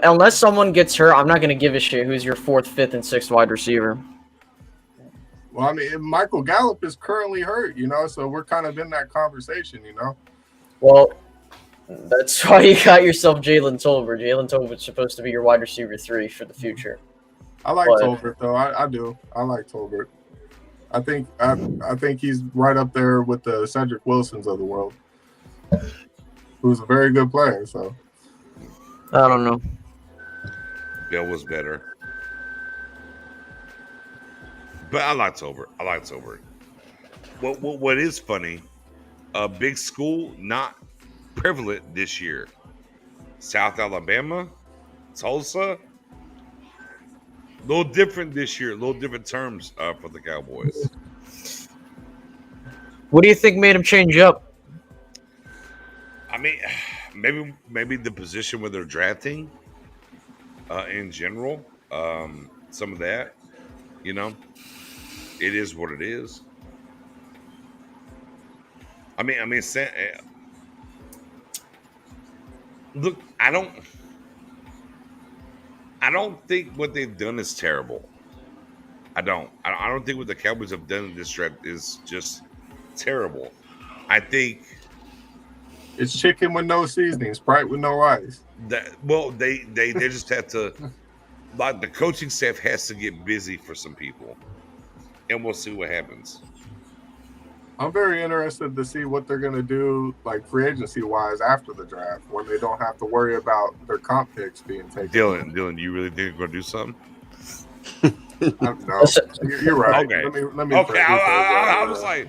unless someone gets hurt, I'm not gonna give a shit who's your 4th, 5th, and 6th wide receiver. Well, I mean, Michael Gallup is currently hurt, so we're kind of in that conversation, Well, that's why you got yourself Jalen Tolbert. Jalen Tolbert's supposed to be your wide receiver 3 for the future. I like Tolbert, though. I do. I like Tolbert. I think he's right up there with the Cedric Wilsons of the world, who's a very good player. So I don't know. Bill was better. But I like Tolbert. What is funny, a big school not prevalent this year. South Alabama, Tulsa. A little different this year. A little different terms for the Cowboys. What do you think made him change up? I mean, maybe the position where they're drafting in general. Some of that, it is what it is. I mean, look, I don't think what they've done is terrible. I don't think what the Cowboys have done in this draft is just terrible. I think it's chicken with no seasoning, Sprite with no ice. They just have to. Like the coaching staff has to get busy for some people, and we'll see what happens. I'm very interested to see what they're going to do, like free agency wise, after the draft, when they don't have to worry about their comp picks being taken. Dylan, do you really think they're going to do something? No, you're right. Okay. Let me okay. I was like,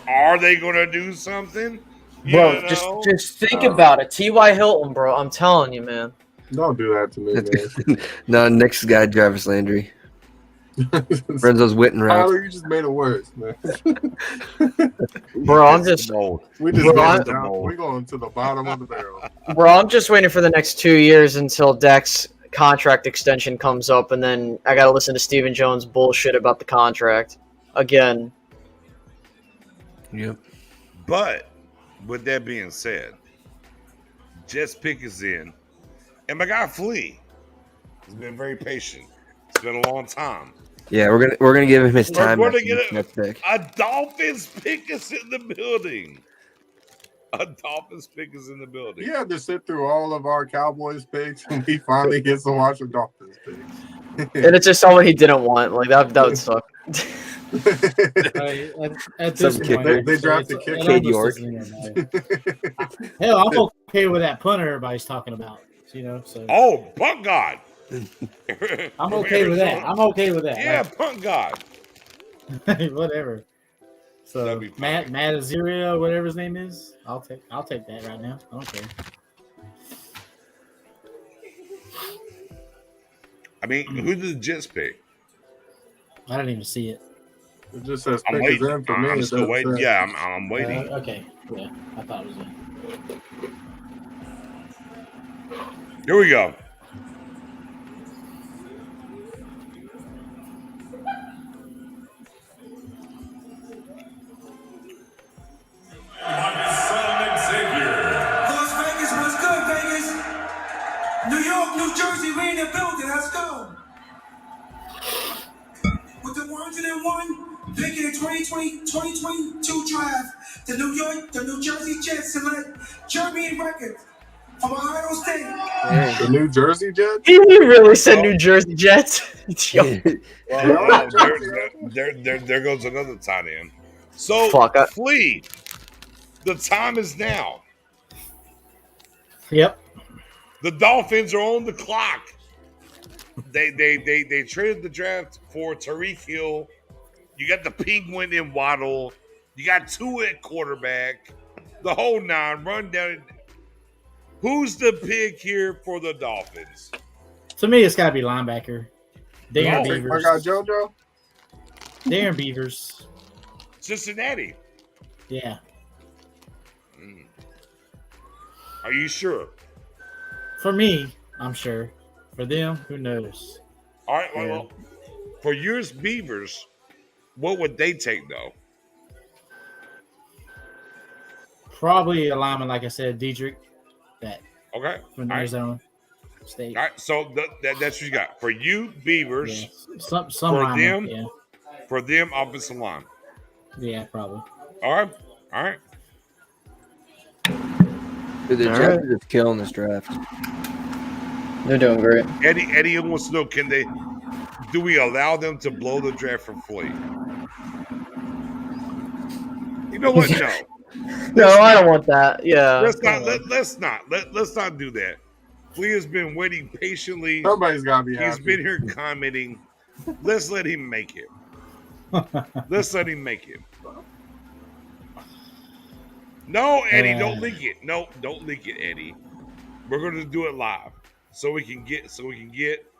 are they going to do something? Bro, just think about it. T.Y. Hilton, bro. I'm telling you, man. Don't do that to me, man. No, next guy, Jarvis Landry. Renzo's Witten route. Tyler, you just made it worse, man. Bro, I'm just we going to the bottom of the barrel. Bro, I'm just waiting for the next 2 years until Dak's contract extension comes up, and then I gotta listen to Stephen Jones' bullshit about the contract again. Yep. But with that being said, Jets pick is in, and my guy Flea has been very patient. It's been a long time. Yeah, we're gonna give him his time. We're gonna get a Dolphins pick is in the building. A Dolphins pick is in the building. He had to sit through all of our Cowboys picks, and he finally gets to watch a Dolphins pick. And it's just someone he didn't want. Like that would suck. At this point, they drafted Cade York. Hell, I'm okay with that punter everybody's talking about. So. Oh, punt God. I'm okay with that. Yeah, punt God. Whatever. So Matt Azeria, whatever his name is, I'll take that right now. I don't care. I mean, who did the Jets pick? I didn't even see it. It just says I'm pick is waiting. in for me. I'm still waiting. Yeah, I'm waiting. Okay. Yeah, I thought it was in. Here we go. Las Vegas, what's good, Vegas? New York, New Jersey, we in the building. Let's go. With the 101 pick in the 2022 draft, the New Jersey Jets select Jeremy Records, from Ohio State. The New Jersey Jets. He really said New Jersey Jets. Yo, Well, there goes another tight end. So, Fuck, Flea, the time is now. Yep. The Dolphins are on the clock. They traded the draft for Tariq Hill. You got the Penguin in Waddle. You got two at quarterback. The whole nine. Run down. Who's the pick here for the Dolphins? To me, it's got to be linebacker. Darren No. Beavers. I got JoJo. Darren Beavers. Cincinnati. Yeah. Are you sure? For me, I'm sure. For them, who knows? All right. Well, for yours, Beavers, what would they take though? Probably a lineman, like I said, Diedrich. That Okay. from Arizona State. All right. So that's what you got for you, Beavers. Yeah. Some For lineman. them, Yeah. For them, offensive line. Yeah, probably. All right. All right. Dude, the Jets are just killing this draft. they're doing great. Eddie wants to know: do we allow them to blow the draft for Flea? You know what? No. No, I don't want that. Yeah. Let's not do that. Flea has been waiting patiently. Somebody's got to be happy. He's been here commenting. Let's let him make it. Let's let him make it. No, Eddie, don't leak it. No, don't leak it, Eddie. We're going to do it live, so we can get.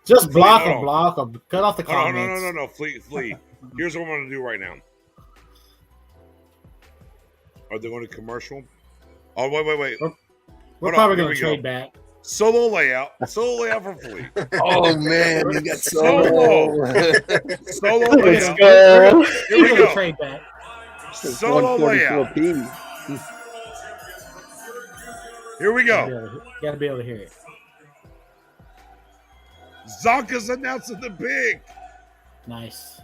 Just block Flea, them. Cut off the comments. No. Flea. Here's what I'm going to do right now. Are they going to commercial? Oh, wait. We're probably going to trade back. Solo layout for Flea. Oh man, you got Solo Let's layout. go. Here we go. Trade back. Solo layout. Here we go. Got to be able to hear it. Zonka's announcing the pick. Nice.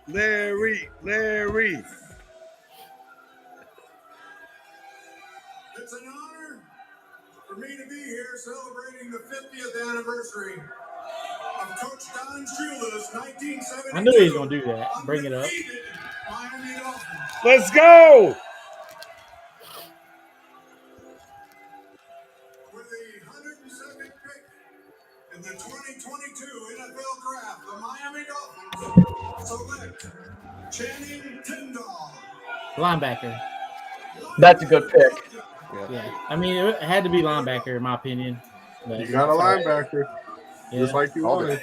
Larry. It's an honor for me to be here celebrating the 50th anniversary of Coach Don Shula's 1972. I knew he was going to do that. Bring it up. Miami Dolphins. Let's go. With the 102nd pick in the 2022 NFL Draft, the Miami Dolphins select Channing Tindall. Linebacker. That's a good pick. Yeah. I mean, it had to be linebacker, in my opinion. But You got a linebacker, just like you wanted.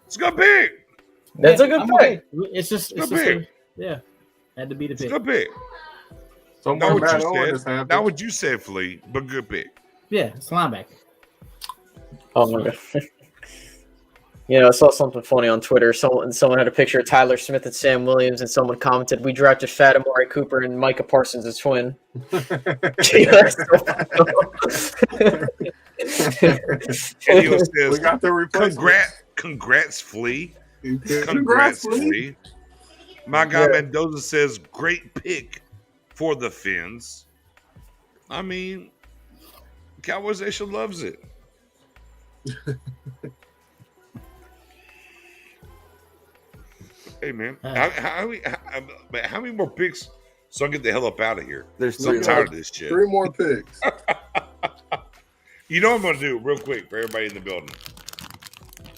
It's a good pick. That's a good pick. It's just pick. had to be the It's pick. a good pick. So Not what Matt you Owen said. is happy. Not what you said, Flea, but good pick. Yeah, it's linebacker. Oh my god. I saw something funny on Twitter. Someone had a picture of Tyler Smith and Sam Williams, and someone commented, "We drafted Fat Amari Cooper and Micah Parsons as twin." Says, We got the replacement. Congrats, Flea. Congrats, Flea. My guy Mendoza says, great pick for the Fins. I mean, Cowboys Nation loves it. Hey, man. How many more picks so I can get the hell up out of here? There's I'm tired of this shit. 3 more picks. You know what I'm going to do real quick for everybody in the building?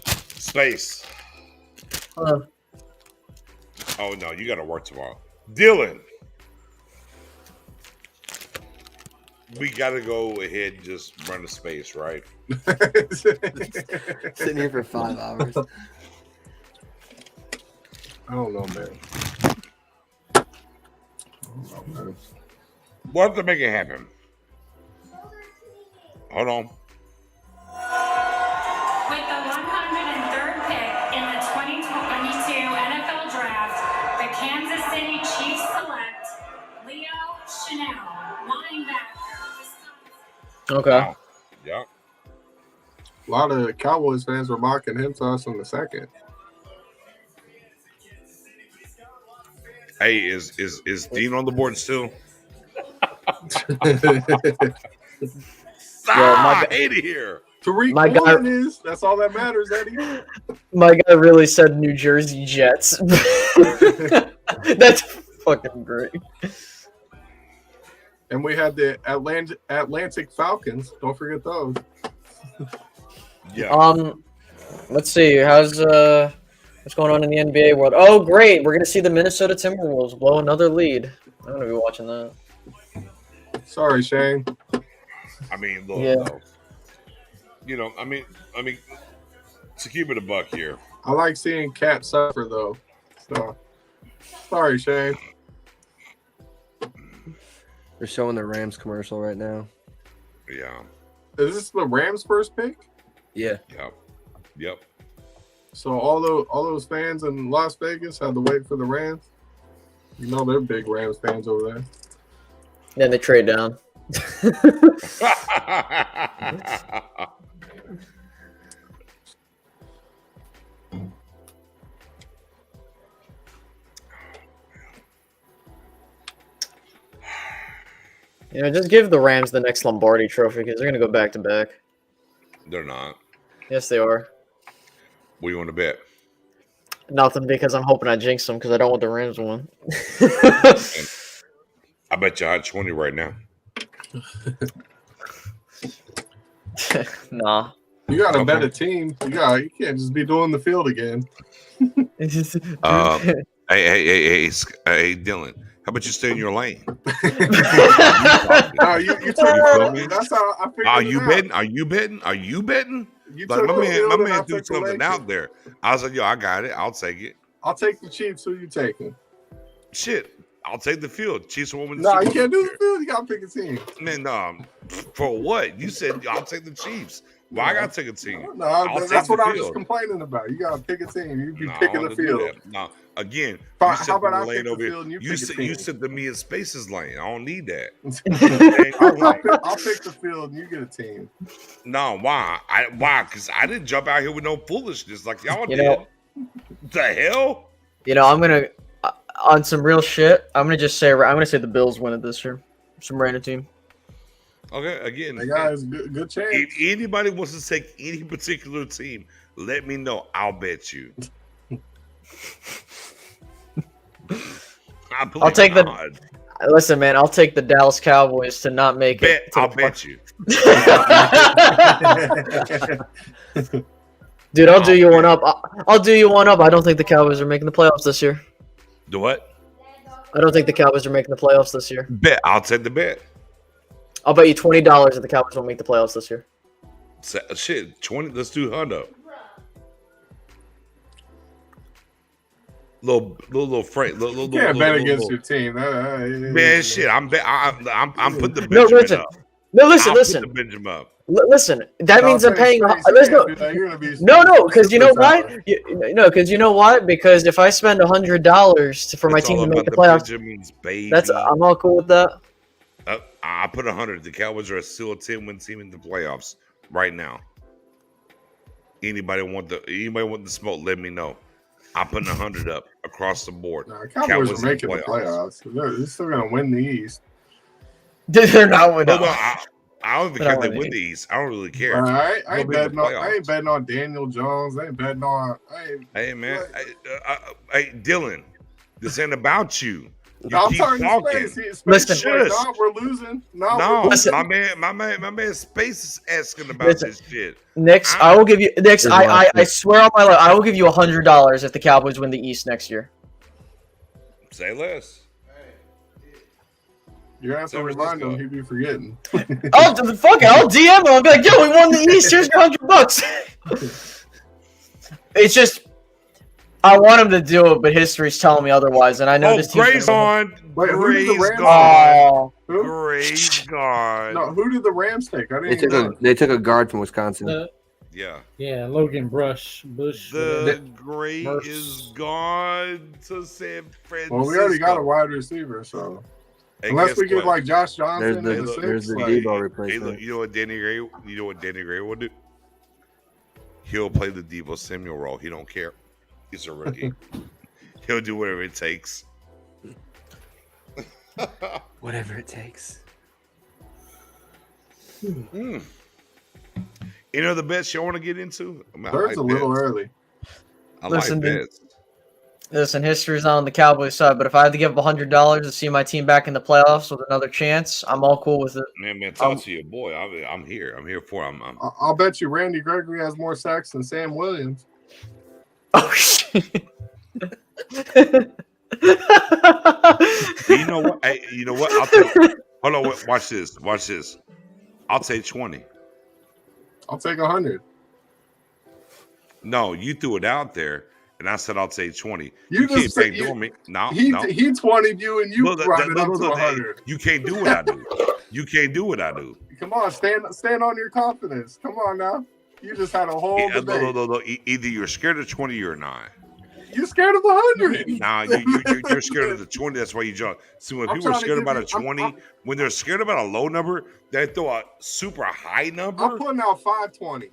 Space. Oh, no. You got to work tomorrow. Dylan. We got to go ahead and just run the space, right? Sitting here for 5 hours. I don't know, man. We'll have to make it happen. Hold on. With the 103rd pick in the 2022 NFL Draft, the Kansas City Chiefs select Leo Chanel, linebacker. Okay. Wow. Yeah. A lot of Cowboys fans were mocking him to us in the second. Hey, is Dean on the board still? I hate it here. Tariq My guy- Woolen is. That's all that matters, Eddie. My guy really said New Jersey Jets. That's fucking great. And we had the Atlantic Falcons. Don't forget those. Yeah. Let's see. What's going on in the NBA world? Oh, great. We're gonna see the Minnesota Timberwolves blow another lead. I'm gonna be watching that. Sorry, Shane. I mean, look, Yeah. though. You know, I mean, to keep it a buck here. I like seeing Cat suffer though. So sorry, Shane. They're showing the Rams commercial right now. Yeah. Is this the Rams' first pick? Yeah. Yep. So all those fans in Las Vegas had to wait for the Rams. You know they're big Rams fans over there. Then they trade down. Just give the Rams the next Lombardi trophy because they're going to go back to back. They're not. Yes, they are. What do you want to bet? Nothing because I'm hoping I jinx them because I don't want the Rams to win. I bet you 120 right now. Nah. You got to bet a team. You can't just be doing the field again. Hey, Dylan. How about you stay in your lane? No, you took it. That's how I figured Are you it out. betting? Are you betting? Are you betting? You Like took my the man, field my and man I threw took the something Lakers. out there. I was like, yo, I got it. I'll take it. I'll take the Chiefs. Who you taking? Shit, I'll take the field. Chiefs will win the No, Super you can't Bowl do the field. You gotta pick a team. Man, for what? You said I'll take the Chiefs. Why I gotta take a team? No, I'll that's take what the I was just field. complaining about. You gotta pick a team. You be No, I picking don't the do field. that. No, again, How you set about I the pick lane the over field and here. you pick a You team? set the me in spaces lane. I don't need that. I'll pick the field and you get a team. No, why? Why? Because I didn't jump out here with no foolishness like y'all You did. know- The hell? I'm gonna on some real shit. I'm gonna say the Bills win it this year. Some random team. Okay, again, Hey guys, good chance. if anybody wants to take any particular team, let me know. I'll bet you. I'll take Listen, man. I'll take the Dallas Cowboys to not make bet. it. I'll bet you. Dude, I'll do you one up. I'll do you one up. I don't think the Cowboys are making the playoffs this year. The what? I don't think the Cowboys are making the playoffs this year. Bet. I'll take the bet. I'll bet you $20 that the Cowboys won't make the playoffs this year. Shit, 20. Let's do Hundo. Little Frank. You can't bet against your team. Man, shit. I'm putting the No, Benjamin listen. up. No, listen, I'll listen. Put the Benjamin up. Listen, that means I'm paying. No, because you know why? Because you know what? Because if I spend $100 for my It's team all to make about the playoffs, Benjamins, baby. I'm all cool with that. I put 100. The Cowboys are still a 10-win team in the playoffs right now. Anybody want the smoke? Let me know. I'm putting 100 up across the board. Cowboys are making the playoffs. They're still gonna win the East. They're not winning. No, I don't even care if they win the East. I don't really care. I They'll ain't be in the I ain't betting on Daniel Jones. I ain't betting on. Hey man, hey Dylan, this ain't about you. You I'm keep talking talking. Space. Listen, Like, no, we're losing. No, we're losing. my man, Space is asking about this shit. Next, I will give you. Next, I swear on my life, I will give you $100 if the Cowboys win the East next year. Say less. You're gonna have to remind him. He'd be forgetting. Oh, fuck it! I'll DM him. I'll be like, "Yo, we won the East. Here's your $100." It's just, I want him to do it, but history's telling me otherwise, and I know this team's Gray's on. Wait, who did the Gray's Rams gone. Who? Gray's gone. No, who did the Rams take? I didn't. They took a guard from Wisconsin. Yeah, Logan Bush. The Gray is gone to San Francisco. Well, we already got a wide receiver, so unless we get like Josh Johnson, there's the Debo replacement. You know what Danny Gray? Will do? He'll play the Debo Samuel role. He don't care. He's a rookie. He'll do whatever it takes. Whatever it takes. Mm. Any other bets you want to get into? I mean, I Third's a like little bets. early. I Listen, like bets. Listen, history's on the Cowboys side, but if I had to give up $100 to see my team back in the playoffs with another chance, I'm all cool with it. Man, talk to your boy. I'm here. I'm here for. I'll bet you Randy Gregory has more sacks than Sam Williams. Oh shit! You know what? Hey, you know what? I'll take. Hold on. Watch this. Watch this. I'll take 20. I'll take 100. No, you threw it out there, and I said I'll take 20. You can't just said backdoor me. No, he 20'd you, and you brought it up to 100. You can't do what I do. You can't do what I do. Come on, stand on your confidence. Come on now. You just had a whole debate. No. Either you're scared of 20 or not. You're scared of 100. Nah, you're scared of the 20. That's why you jump. See, when people are scared about a 20, when they're scared about a low number, they throw a super high number. I'm putting out 520s.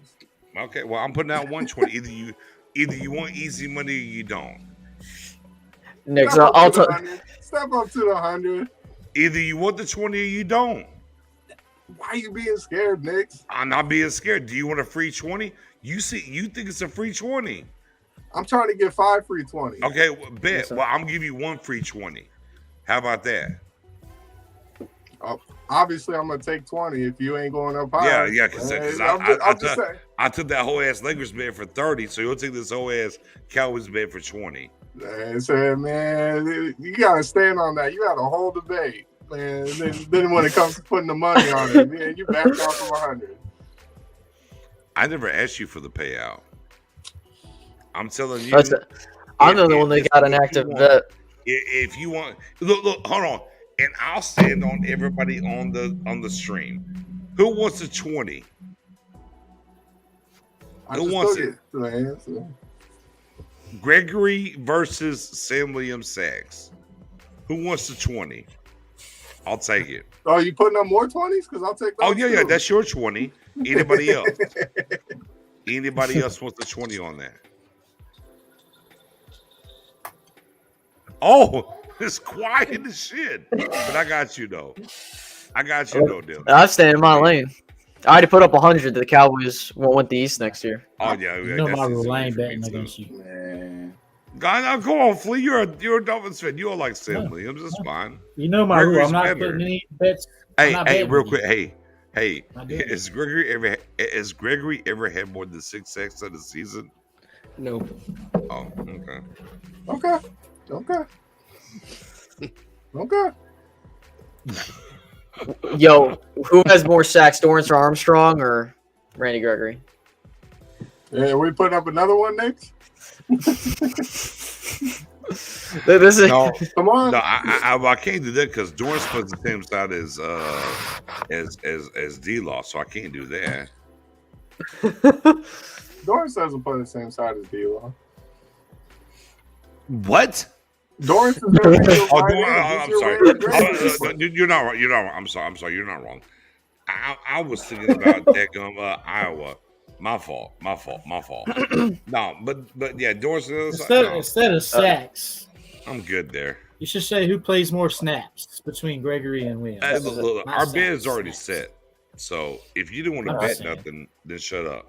Okay, well, I'm putting out 120. Either you want easy money or you don't. Nick, Step I'll up to the 100. Either you want the 20 or you don't. Why are you being scared, Nick? I'm not being scared. Do you want a free 20? You think it's a free 20. I'm trying to get 5 free 20. Okay, well, bet. Well, I'm gonna give you 1 free 20. How about that? Obviously, I'm gonna take 20 if you ain't going up high. Yeah, because I took that whole ass Lakers bet for 30, so you'll take this whole ass Cowboys bet for 20. Man, you gotta stand on that. You had a whole debate, man. Then when it comes to putting the money on it, man, you backed off of 100. I never asked you for the payout. I'm telling you. I'm the one that got an active bet. If you want, look, hold on, and I'll stand on everybody on the stream. Who wants a 20? Who wants it? Gregory versus Sam Williams sacks. Who wants the 20? I'll take it. Oh, you putting up more 20s? Because I'll take those. Oh, yeah, that's your 20. Anybody else? Anybody else wants the 20 on that? Oh, it's quiet as shit. But I got you, though. Dylan. I stay in my lane. I already put up 100 that the Cowboys won't win the East next year. Oh, yeah. You know my rule. I ain't betting against you. Man. God, now go on, Flea. You're a Dolphins fan. You don't like Sam Williams. That's fine. You know my rule. I'm not putting any bets. Hey, real quick. Hey. Has Gregory ever had more than 6 sacks in the season? No. Oh, okay. Okay. Yo, who has more sacks, Dorrance or Armstrong or Randy Gregory? Yeah, we putting up another one, Nick? This is Come on. No, I can't do that because Dorrance plays the same side as D-Law, so I can't do that. Dorrance doesn't play the same side as D-Law. What? Dorrance is going to be I'm sorry. You're not wrong. You're not wrong. I'm sorry. You're not wrong. I was thinking about that Iowa. My fault. No, but yeah, Dorrance. Instead of sacks, I'm good there. you should say who plays more snaps between Gregory and Williams. Look, our bid is already set. So if you don't want to bet nothing, then shut up.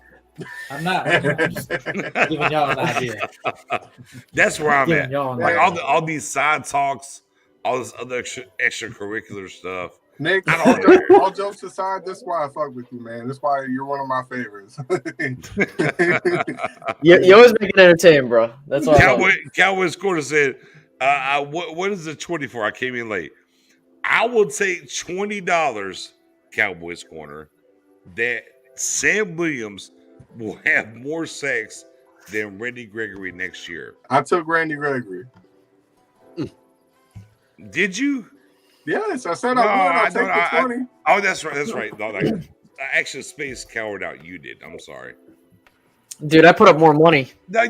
I'm not. I'm just giving y'all an idea. That's where I'm at. Like all these side talks, all this other extracurricular stuff. Nick, all jokes aside, that's why I fuck with you, man. That's why you're one of my favorites. you always make it entertaining, bro. That's all. Cowboys Corner said, what is the 20 for? I came in late. I will take $20, Cowboys Corner, that Sam Williams will have more sacks than Randy Gregory next year. I took Randy Gregory. Did you? Yes, I said I would. I'll take the 20. Oh, that's right. No, I actually space cowered out. You did. I'm sorry. Dude, I put up more money. No, I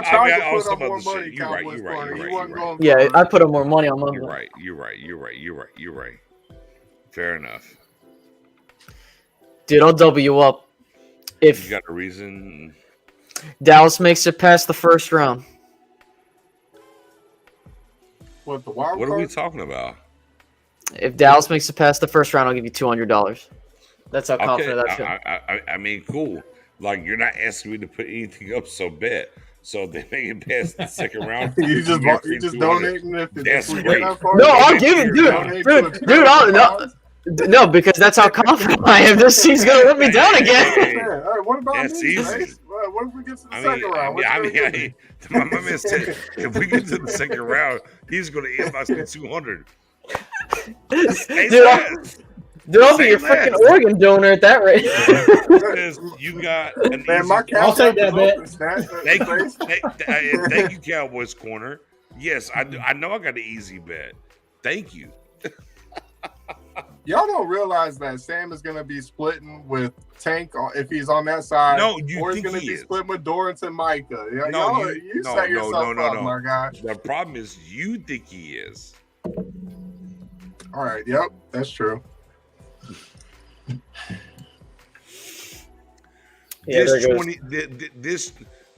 tried to put up more money. You're right. Yeah, I put up more money on my. You're right. Fair enough. Dude, I'll double you up. If you got a reason. Dallas makes it past the first round. What, the wild What card? are we talking about? If Dallas makes it past the first round, I'll give you $200. That's how Okay, confident I feel. I mean, cool. Like you're not asking me to put anything up, so bet. So they make it past the second round. You just get you free just 200. donating if That's we get great. that far. No, I'll Donate give to it, your dude. account. Donate to a Dude, charitable no, cause. no, because that's how confident I am. This he's gonna let me down again. Hey, All right, what about that's me, easy. Space? What if we get to the I second mean, round? What you gonna give me? my man said if we get to the second round, he's going to inbox me 200. Say Dude, less. I'll be Say your less. freaking organ donor at that rate. Because you got an Man, easy. my I'll cash take app that is bet. open, Stat. Thank you, Space. thank you, Cowboys Corner. Yes, I do. I know I got an easy bet. Thank you. Y'all don't realize that Sam is going to be splitting with Tank if he's on that side. No, you or he's think going to he be is. splitting with Dorrance and Micah. No, You set yourself up, my guy. The problem is you think he is. All right. Yep, that's true. Yeah, This there goes. 20,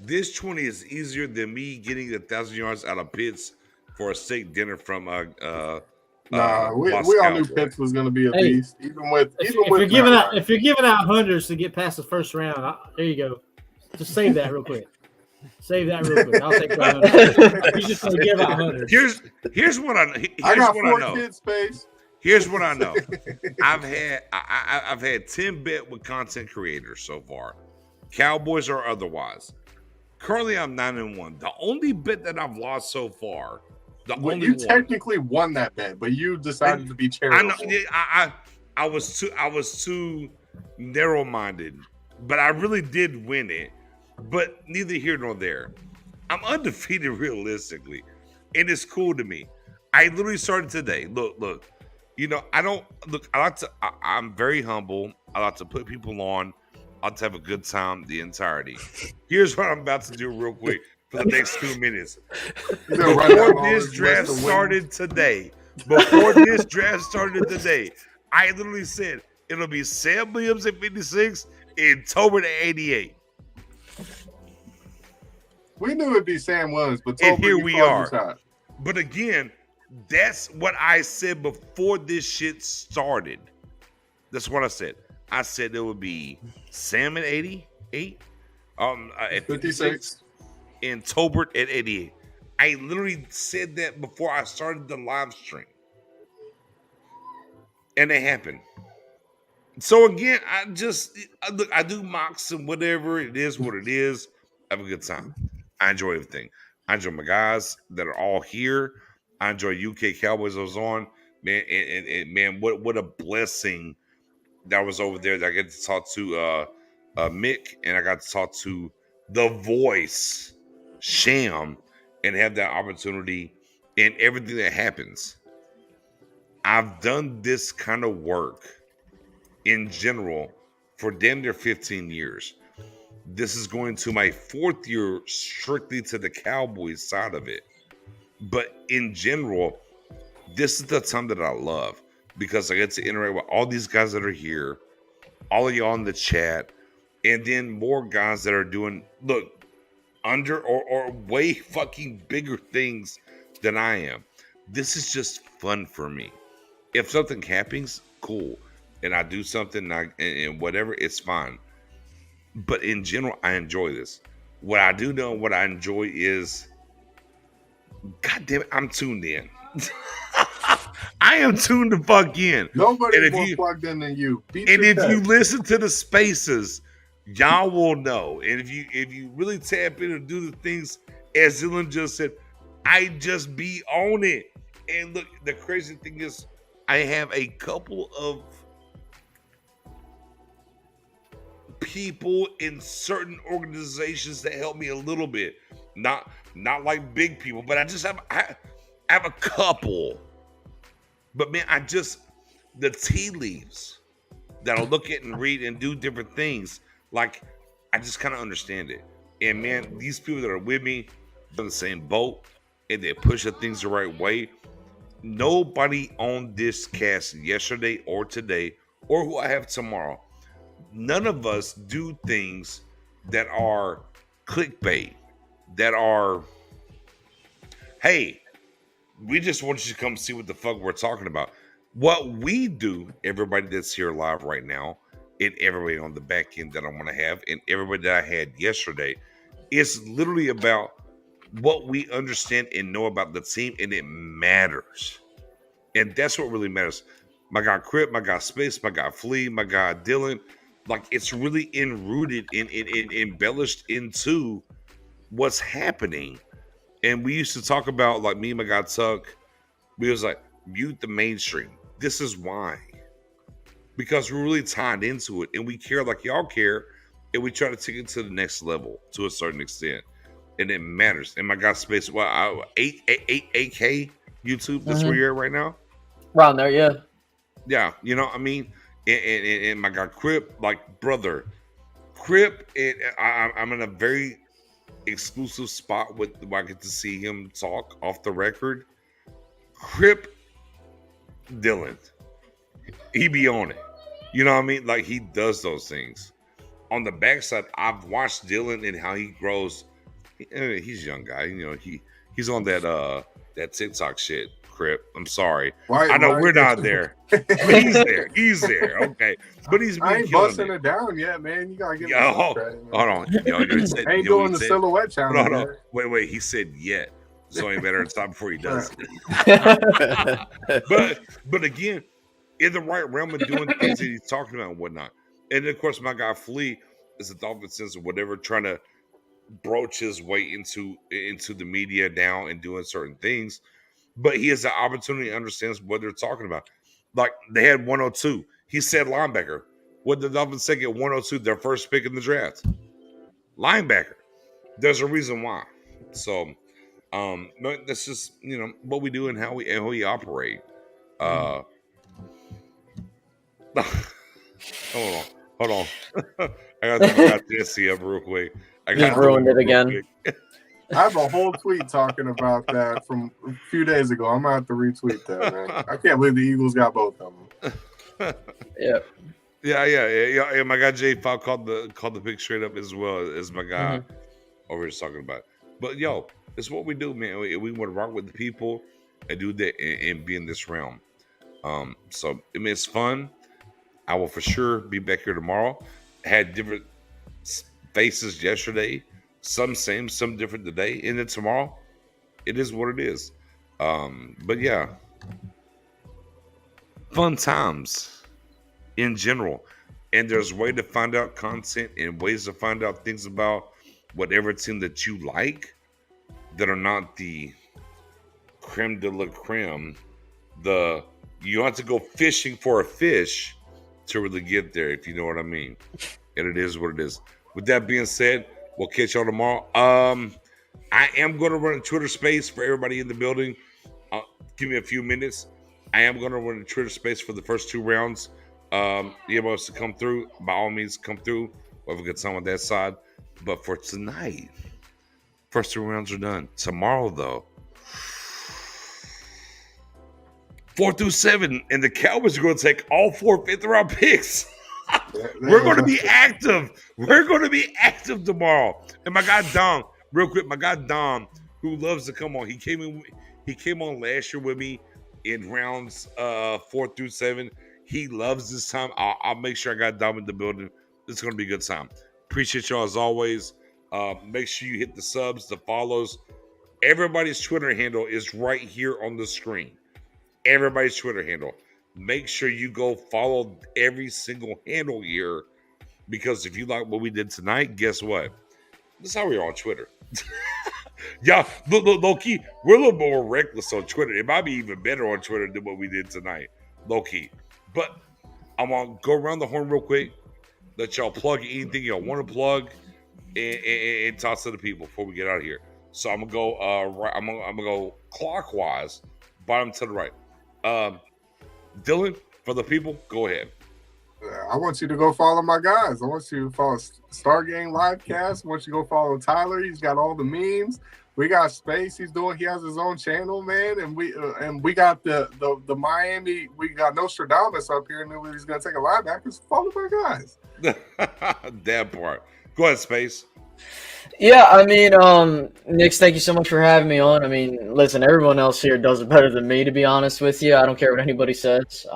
this 20 is easier than me getting 1,000 yards out of Pitts for a steak dinner from Nah, we Boss all knew Cowboy. Pitts was going to be a Hey, beast, even with If even you're with giving Matt out Ryan. if you're giving out hundreds to get past the first round, there you go. Just save that real quick. Save that real quick. I'll take that 100. You're just gonna give out hundreds. Here's what I I got what 4 I know. kids, Space. Here's what I know. I've had 10 bet with content creators so far, Cowboys or otherwise. Currently, I'm 9-1. The only bet that I've lost so far, You technically won that bet, but you decided to be charitable. I know. Yeah, I was too narrow-minded, but I really did win it. But neither here nor there. I'm undefeated realistically, and it's cool to me. I literally started today. Look. You know, I don't look. I'm very humble. I like to put people on. I like to have a good time the entirety. Here's what I'm about to do real quick for the next 2 minutes. Before this draft started today, I literally said it'll be Sam Williams at 56 and Tobin at 88. We knew it'd be Sam Williams, but And here we are. But again, that's what I said before this shit started. That's what I said. I said it would be Sam at 88, at 56, and Tobert at 88. I literally said that before I started the live stream. And it happened. So again, I do mocks and whatever. It is what it is. I have a good time. I enjoy everything. I enjoy my guys that are all here. I enjoy UK Cowboys I was on. Man, and man, what a blessing that was over there. That I get to talk to Mick, and I got to talk to the voice, Sham, and have that opportunity in everything that happens. I've done this kind of work in general for damn near 15 years. This is going to my 4th year strictly to the Cowboys side of it. But in general, this is the time that I love because I get to interact with all these guys that are here, all of y'all in the chat, and then more guys that are doing, under or way fucking bigger things than I am. This is just fun for me. If something happens, cool. And I do something and whatever, it's fine. But in general, I enjoy this. What I do know, what I enjoy is, God damn it, I'm tuned in. I am tuned the fuck in. Nobody's more plugged in than you. If you listen to the spaces, y'all will know. And if you really tap in and do the things, as Dylan just said, I just be on it. And look, the crazy thing is, I have a couple of people in certain organizations that help me a little bit. Not like big people, but I just have a couple. But man, the tea leaves that I'll look at and read and do different things. Like, I just kind of understand it. And man, these people that are with me are in the same boat and they push the things the right way. Nobody on this cast yesterday or today or who I have tomorrow, none of us do things that are clickbait, that are, hey, we just want you to come see what the fuck we're talking about. What we do, everybody that's here live right now, and everybody on the back end that I want to have, and everybody that I had yesterday. It's literally about what we understand and know about the team, and it matters. And that's what really matters. My guy Crip, my guy Space, my guy Flea, my guy Dylan, like it's really enrooted in embellished into what's happening. And we used to talk about, like, me and my guy Tuck, we was like, mute the mainstream. This is why. Because we're really tied into it and we care like y'all care, and we try to take it to the next level to a certain extent. And it matters. And my guy Space, well, 8K YouTube, that's where you're at right now? Around there, yeah. Yeah, you know what I mean? And my guy Crip, like, brother, Crip, and I'm in a very exclusive spot where I get to see him talk off the record. Crip, Dylan, he be on it. You know what I mean? Like, he does those things. On the backside, I've watched Dylan and how he grows. He's a young guy. You know, he's on that TikTok shit. Crip, I'm sorry. I know we're not there, but he's there. He's there. Okay, but he's been I ain't busting it down yet, man. You gotta get me hold on. I ain't doing the silhouette challenge. No. Wait. He said yet, so he better stop before he does. but again, in the right realm of doing things that he's talking about and whatnot. And of course, my guy Flea is a dolphin sense or whatever, trying to broach his way into the media now and doing certain things. But he has the opportunity to understand what they're talking about. Like, they had 102. He said linebacker. What did the Dolphins say at 102, their first pick in the draft? Linebacker. There's a reason why. So, but that's just, you know, what we do and how we operate. Hold on. I got Jesse up real quick. I just ruined it again. I have a whole tweet talking about that from a few days ago. I'm gonna have to retweet that, man. I can't believe the Eagles got both of them. Yeah. My guy J File called the pick straight up as well as my guy over here talking about. But yo, it's what we do, man. We want to rock with the people and do that and be in this realm. So I mean, it's fun. I will for sure be back here tomorrow. Had different faces yesterday. Some same, some different today. And then tomorrow, it is what it is. But yeah, fun times in general. And there's a way to find out content and ways to find out things about whatever team that you like that are not the creme de la creme. You have to go fishing for a fish to really get there, if you know what I mean. And it is what it is. With that being said, we'll catch y'all tomorrow. I am going to run a Twitter space for everybody in the building. Give me a few minutes. I am going to run a Twitter space for the first 2 rounds. Anybody wants to come through, by all means, come through. We'll have a good time on that side. But for tonight, first 2 rounds are done. Tomorrow, though, 4 through 7, and the Cowboys are going to take all 4 fifth-round picks. We're going to be active. We're going to be active tomorrow. And my guy Dom, real quick, who loves to come on. He came on last year with me in rounds 4 through 7. He loves this time. I'll make sure I got Dom in the building. It's going to be a good time. Appreciate y'all as always. Make sure you hit the subs, the follows. Everybody's Twitter handle is right here on the screen. Everybody's Twitter handle. Make sure you go follow every single handle here, because if you like what we did tonight, guess what? That's how we are on Twitter. Yeah, low key, we're a little more reckless on Twitter. It might be even better on Twitter than what we did tonight, low key. But I'm gonna go around the horn real quick. Let y'all plug anything y'all want to plug, and toss to the people before we get out of here. So I'm gonna go I'm gonna go clockwise, bottom to the right. Dylan, for the people, go ahead. I want you to go follow my guys. I want you to follow Stargame Livecast. I want you to go follow Tyler. He's got all the memes. We got Space. He has his own channel, man. And we got the Miami. We got Nostradamus up here, and he's gonna take a linebacker. Follow my guys. That part. Go ahead, Space. Yeah, I mean, Nix, thank you so much for having me on. I mean, listen, everyone else here does it better than me, to be honest with you. I don't care what anybody says.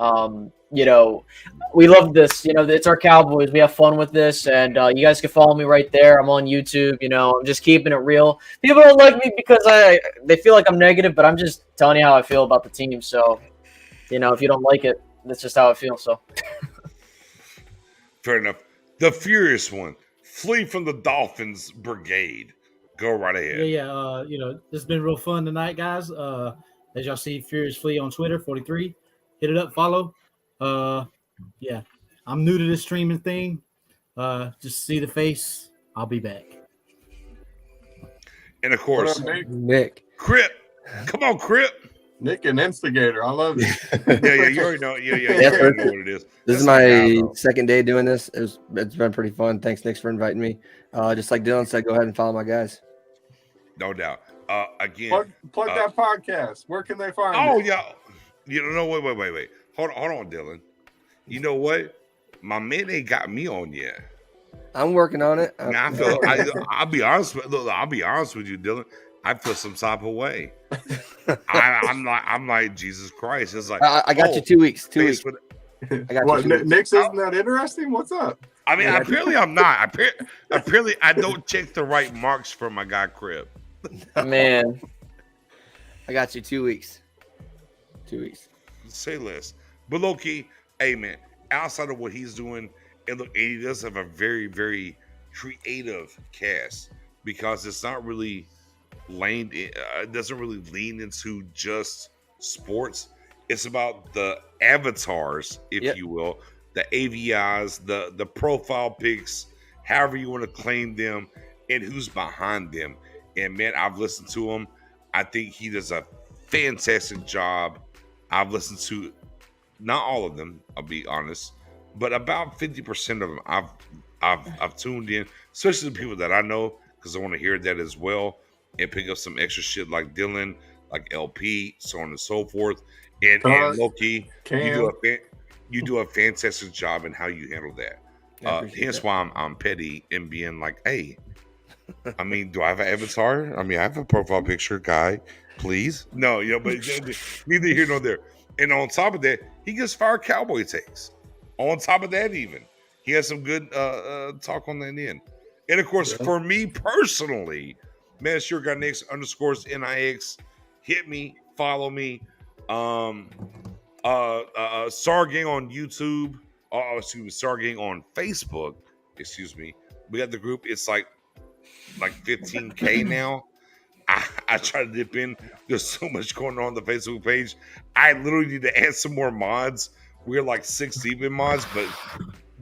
We love this. It's our Cowboys. We have fun with this, and you guys can follow me right there. I'm on YouTube. I'm just keeping it real. People don't like me because they feel like I'm negative, but I'm just telling you how I feel about the team. So, if you don't like it, that's just how I feel. So. Fair enough. The Furious One, flee from the Dolphins Brigade. Go right ahead. Yeah. It's been real fun tonight, guys. As y'all see, Furious Flea on Twitter, 43. Hit it up, follow. Yeah. I'm new to this streaming thing. Just see the face. I'll be back. And of What course, up, Nick? Nick. Crip. Come on, Crip. Nick, an instigator. I love it. Yeah, you already know. Yeah, you Yes, already sir. know what it is. This is That's my guy, my bro. second day doing this. It's been pretty fun. Thanks, Nick, for inviting me. Just like Dylan said, go ahead and follow my guys. No doubt. Again, Plug that podcast. Where can they find oh it? yeah. Wait. Hold on, Dylan. You know what? My man ain't got me on yet. I'm working on it. Now I'll be honest. I'll be honest with you, Dylan. I feel some type of way. I'm like Jesus Christ. It's like I got you 2 weeks. 2 weeks. I got what, you 2 weeks. Nick's isn't that interesting? What's up? I mean, apparently I'm not. Apparently I don't check the right marks for my guy Crib. Man, I got you 2 weeks. 2 weeks. Say less. But low key, hey man, outside of what he's doing, and look, he does have a very, very creative cast because it's not really it doesn't really lean into just sports. It's about the avatars, if you will, the AVIs, the profile pics, however you want to claim them, and who's behind them. And man, I've listened to him. I think he does a fantastic job. I've listened to not all of them, I'll be honest, but about 50% of them I've tuned in, especially the people that I know, because I want to hear that as well and pick up some extra shit like Dylan, like LP, so on and so forth. And Loki, you do a fantastic job in how you handle that. Hence why I'm petty and being like, hey, I mean, do I have an avatar? I mean, I have a profile picture, guy. Please, no, but neither here nor there. And on top of that, he gets fire cowboy takes. On top of that, even he has some good talk on that end. And of course, for me personally, man, sure got Nix _ NIX. Hit me, follow me. Sargang on YouTube. Sargang on Facebook. Excuse me. We got the group. It's like 15K now. I try to dip in. There's so much going on the Facebook page. I literally need to add some more mods. We're like 6 deep in mods, but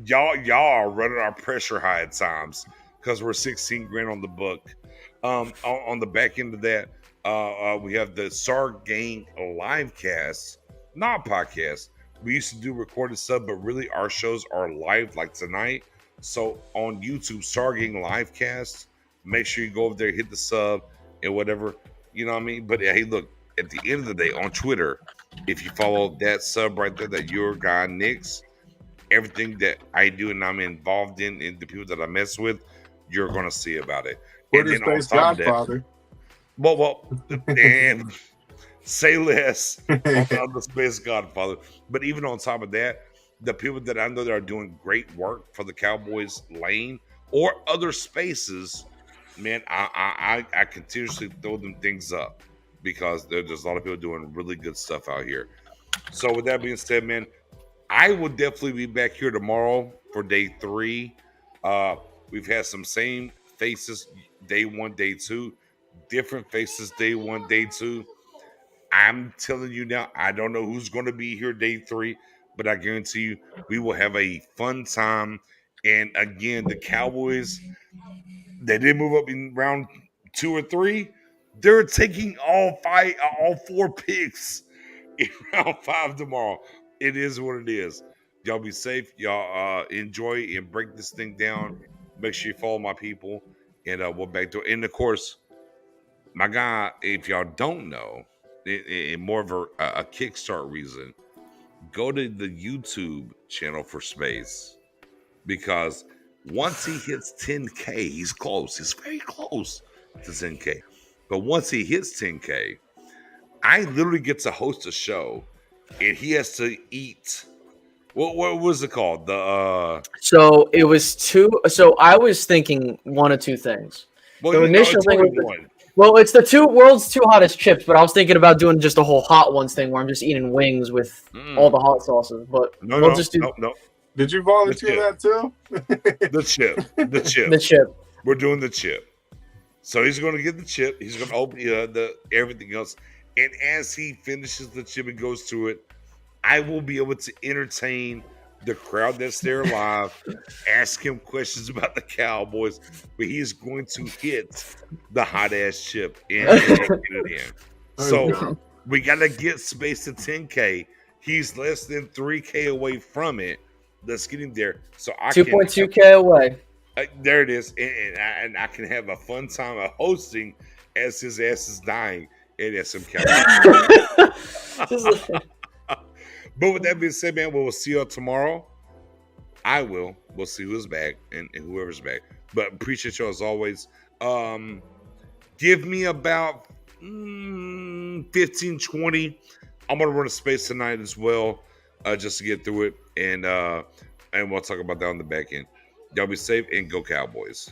y'all are running our pressure high at times because we're 16 grand on the book. On the back end of that, we have the SAR Gang live cast, not podcast. We used to do recorded sub, but really our shows are live like tonight. So on YouTube, SAR Gang live cast. Make sure you go over there, hit the sub and whatever, you know what I mean? But hey, look, at the end of the day on Twitter, if you follow that sub right there, that your guy Nix, everything that I do and I'm involved in and the people that I mess with, you're gonna see about it. Twitter space Godfather. Well, and say less on the other space Godfather. But even on top of that, the people that I know that are doing great work for the Cowboys lane or other spaces, man, I continuously throw them things up because there's a lot of people doing really good stuff out here. So with that being said, man, I will definitely be back here tomorrow for day 3. We've had some same faces day 1, day 2, different faces day 1, day 2. I'm telling you now, I don't know who's going to be here day 3, but I guarantee you we will have a fun time. And again, the Cowboys, they did move up in round 2 or 3. They're taking all 4 picks in round 5 tomorrow. It is what it is. Y'all be safe. Y'all enjoy and break this thing down. Make sure you follow my people, and we'll back to it. And of course, my guy, if y'all don't know, in more of a kickstart reason, go to the YouTube channel for Space because Once he hits 10K, he's close. He's very close to 10K. But once he hits 10K, I literally get to host a show, and he has to eat. What was it called? So it was two. So I was thinking one of two things. Well, The initial it's thing only was one. well, it's the world's two hottest chips, but I was thinking about doing just a whole hot ones thing where I'm just eating wings with all the hot sauces. But we'll just do no. Did you volunteer that too? The chip. the chip. We're doing the chip. So he's going to get the chip. He's going to open the everything else. And as he finishes the chip and goes through it, I will be able to entertain the crowd that's there live, ask him questions about the Cowboys, but he is going to hit the hot ass chip and get it in. So we got to get space to 10K. He's less than 3K away from it. Let's get him there. So I 2.2K away. There it is, and I can have a fun time of hosting as his ass is dying at SM Cowboys. But with that being said, man, we'll see y'all tomorrow. I will. We'll see who's back and whoever's back. But appreciate y'all as always. Give me about 15, 20. I'm gonna run a space tonight as well, just to get through it, and we'll talk about that on the back end. Y'all be safe and go Cowboys.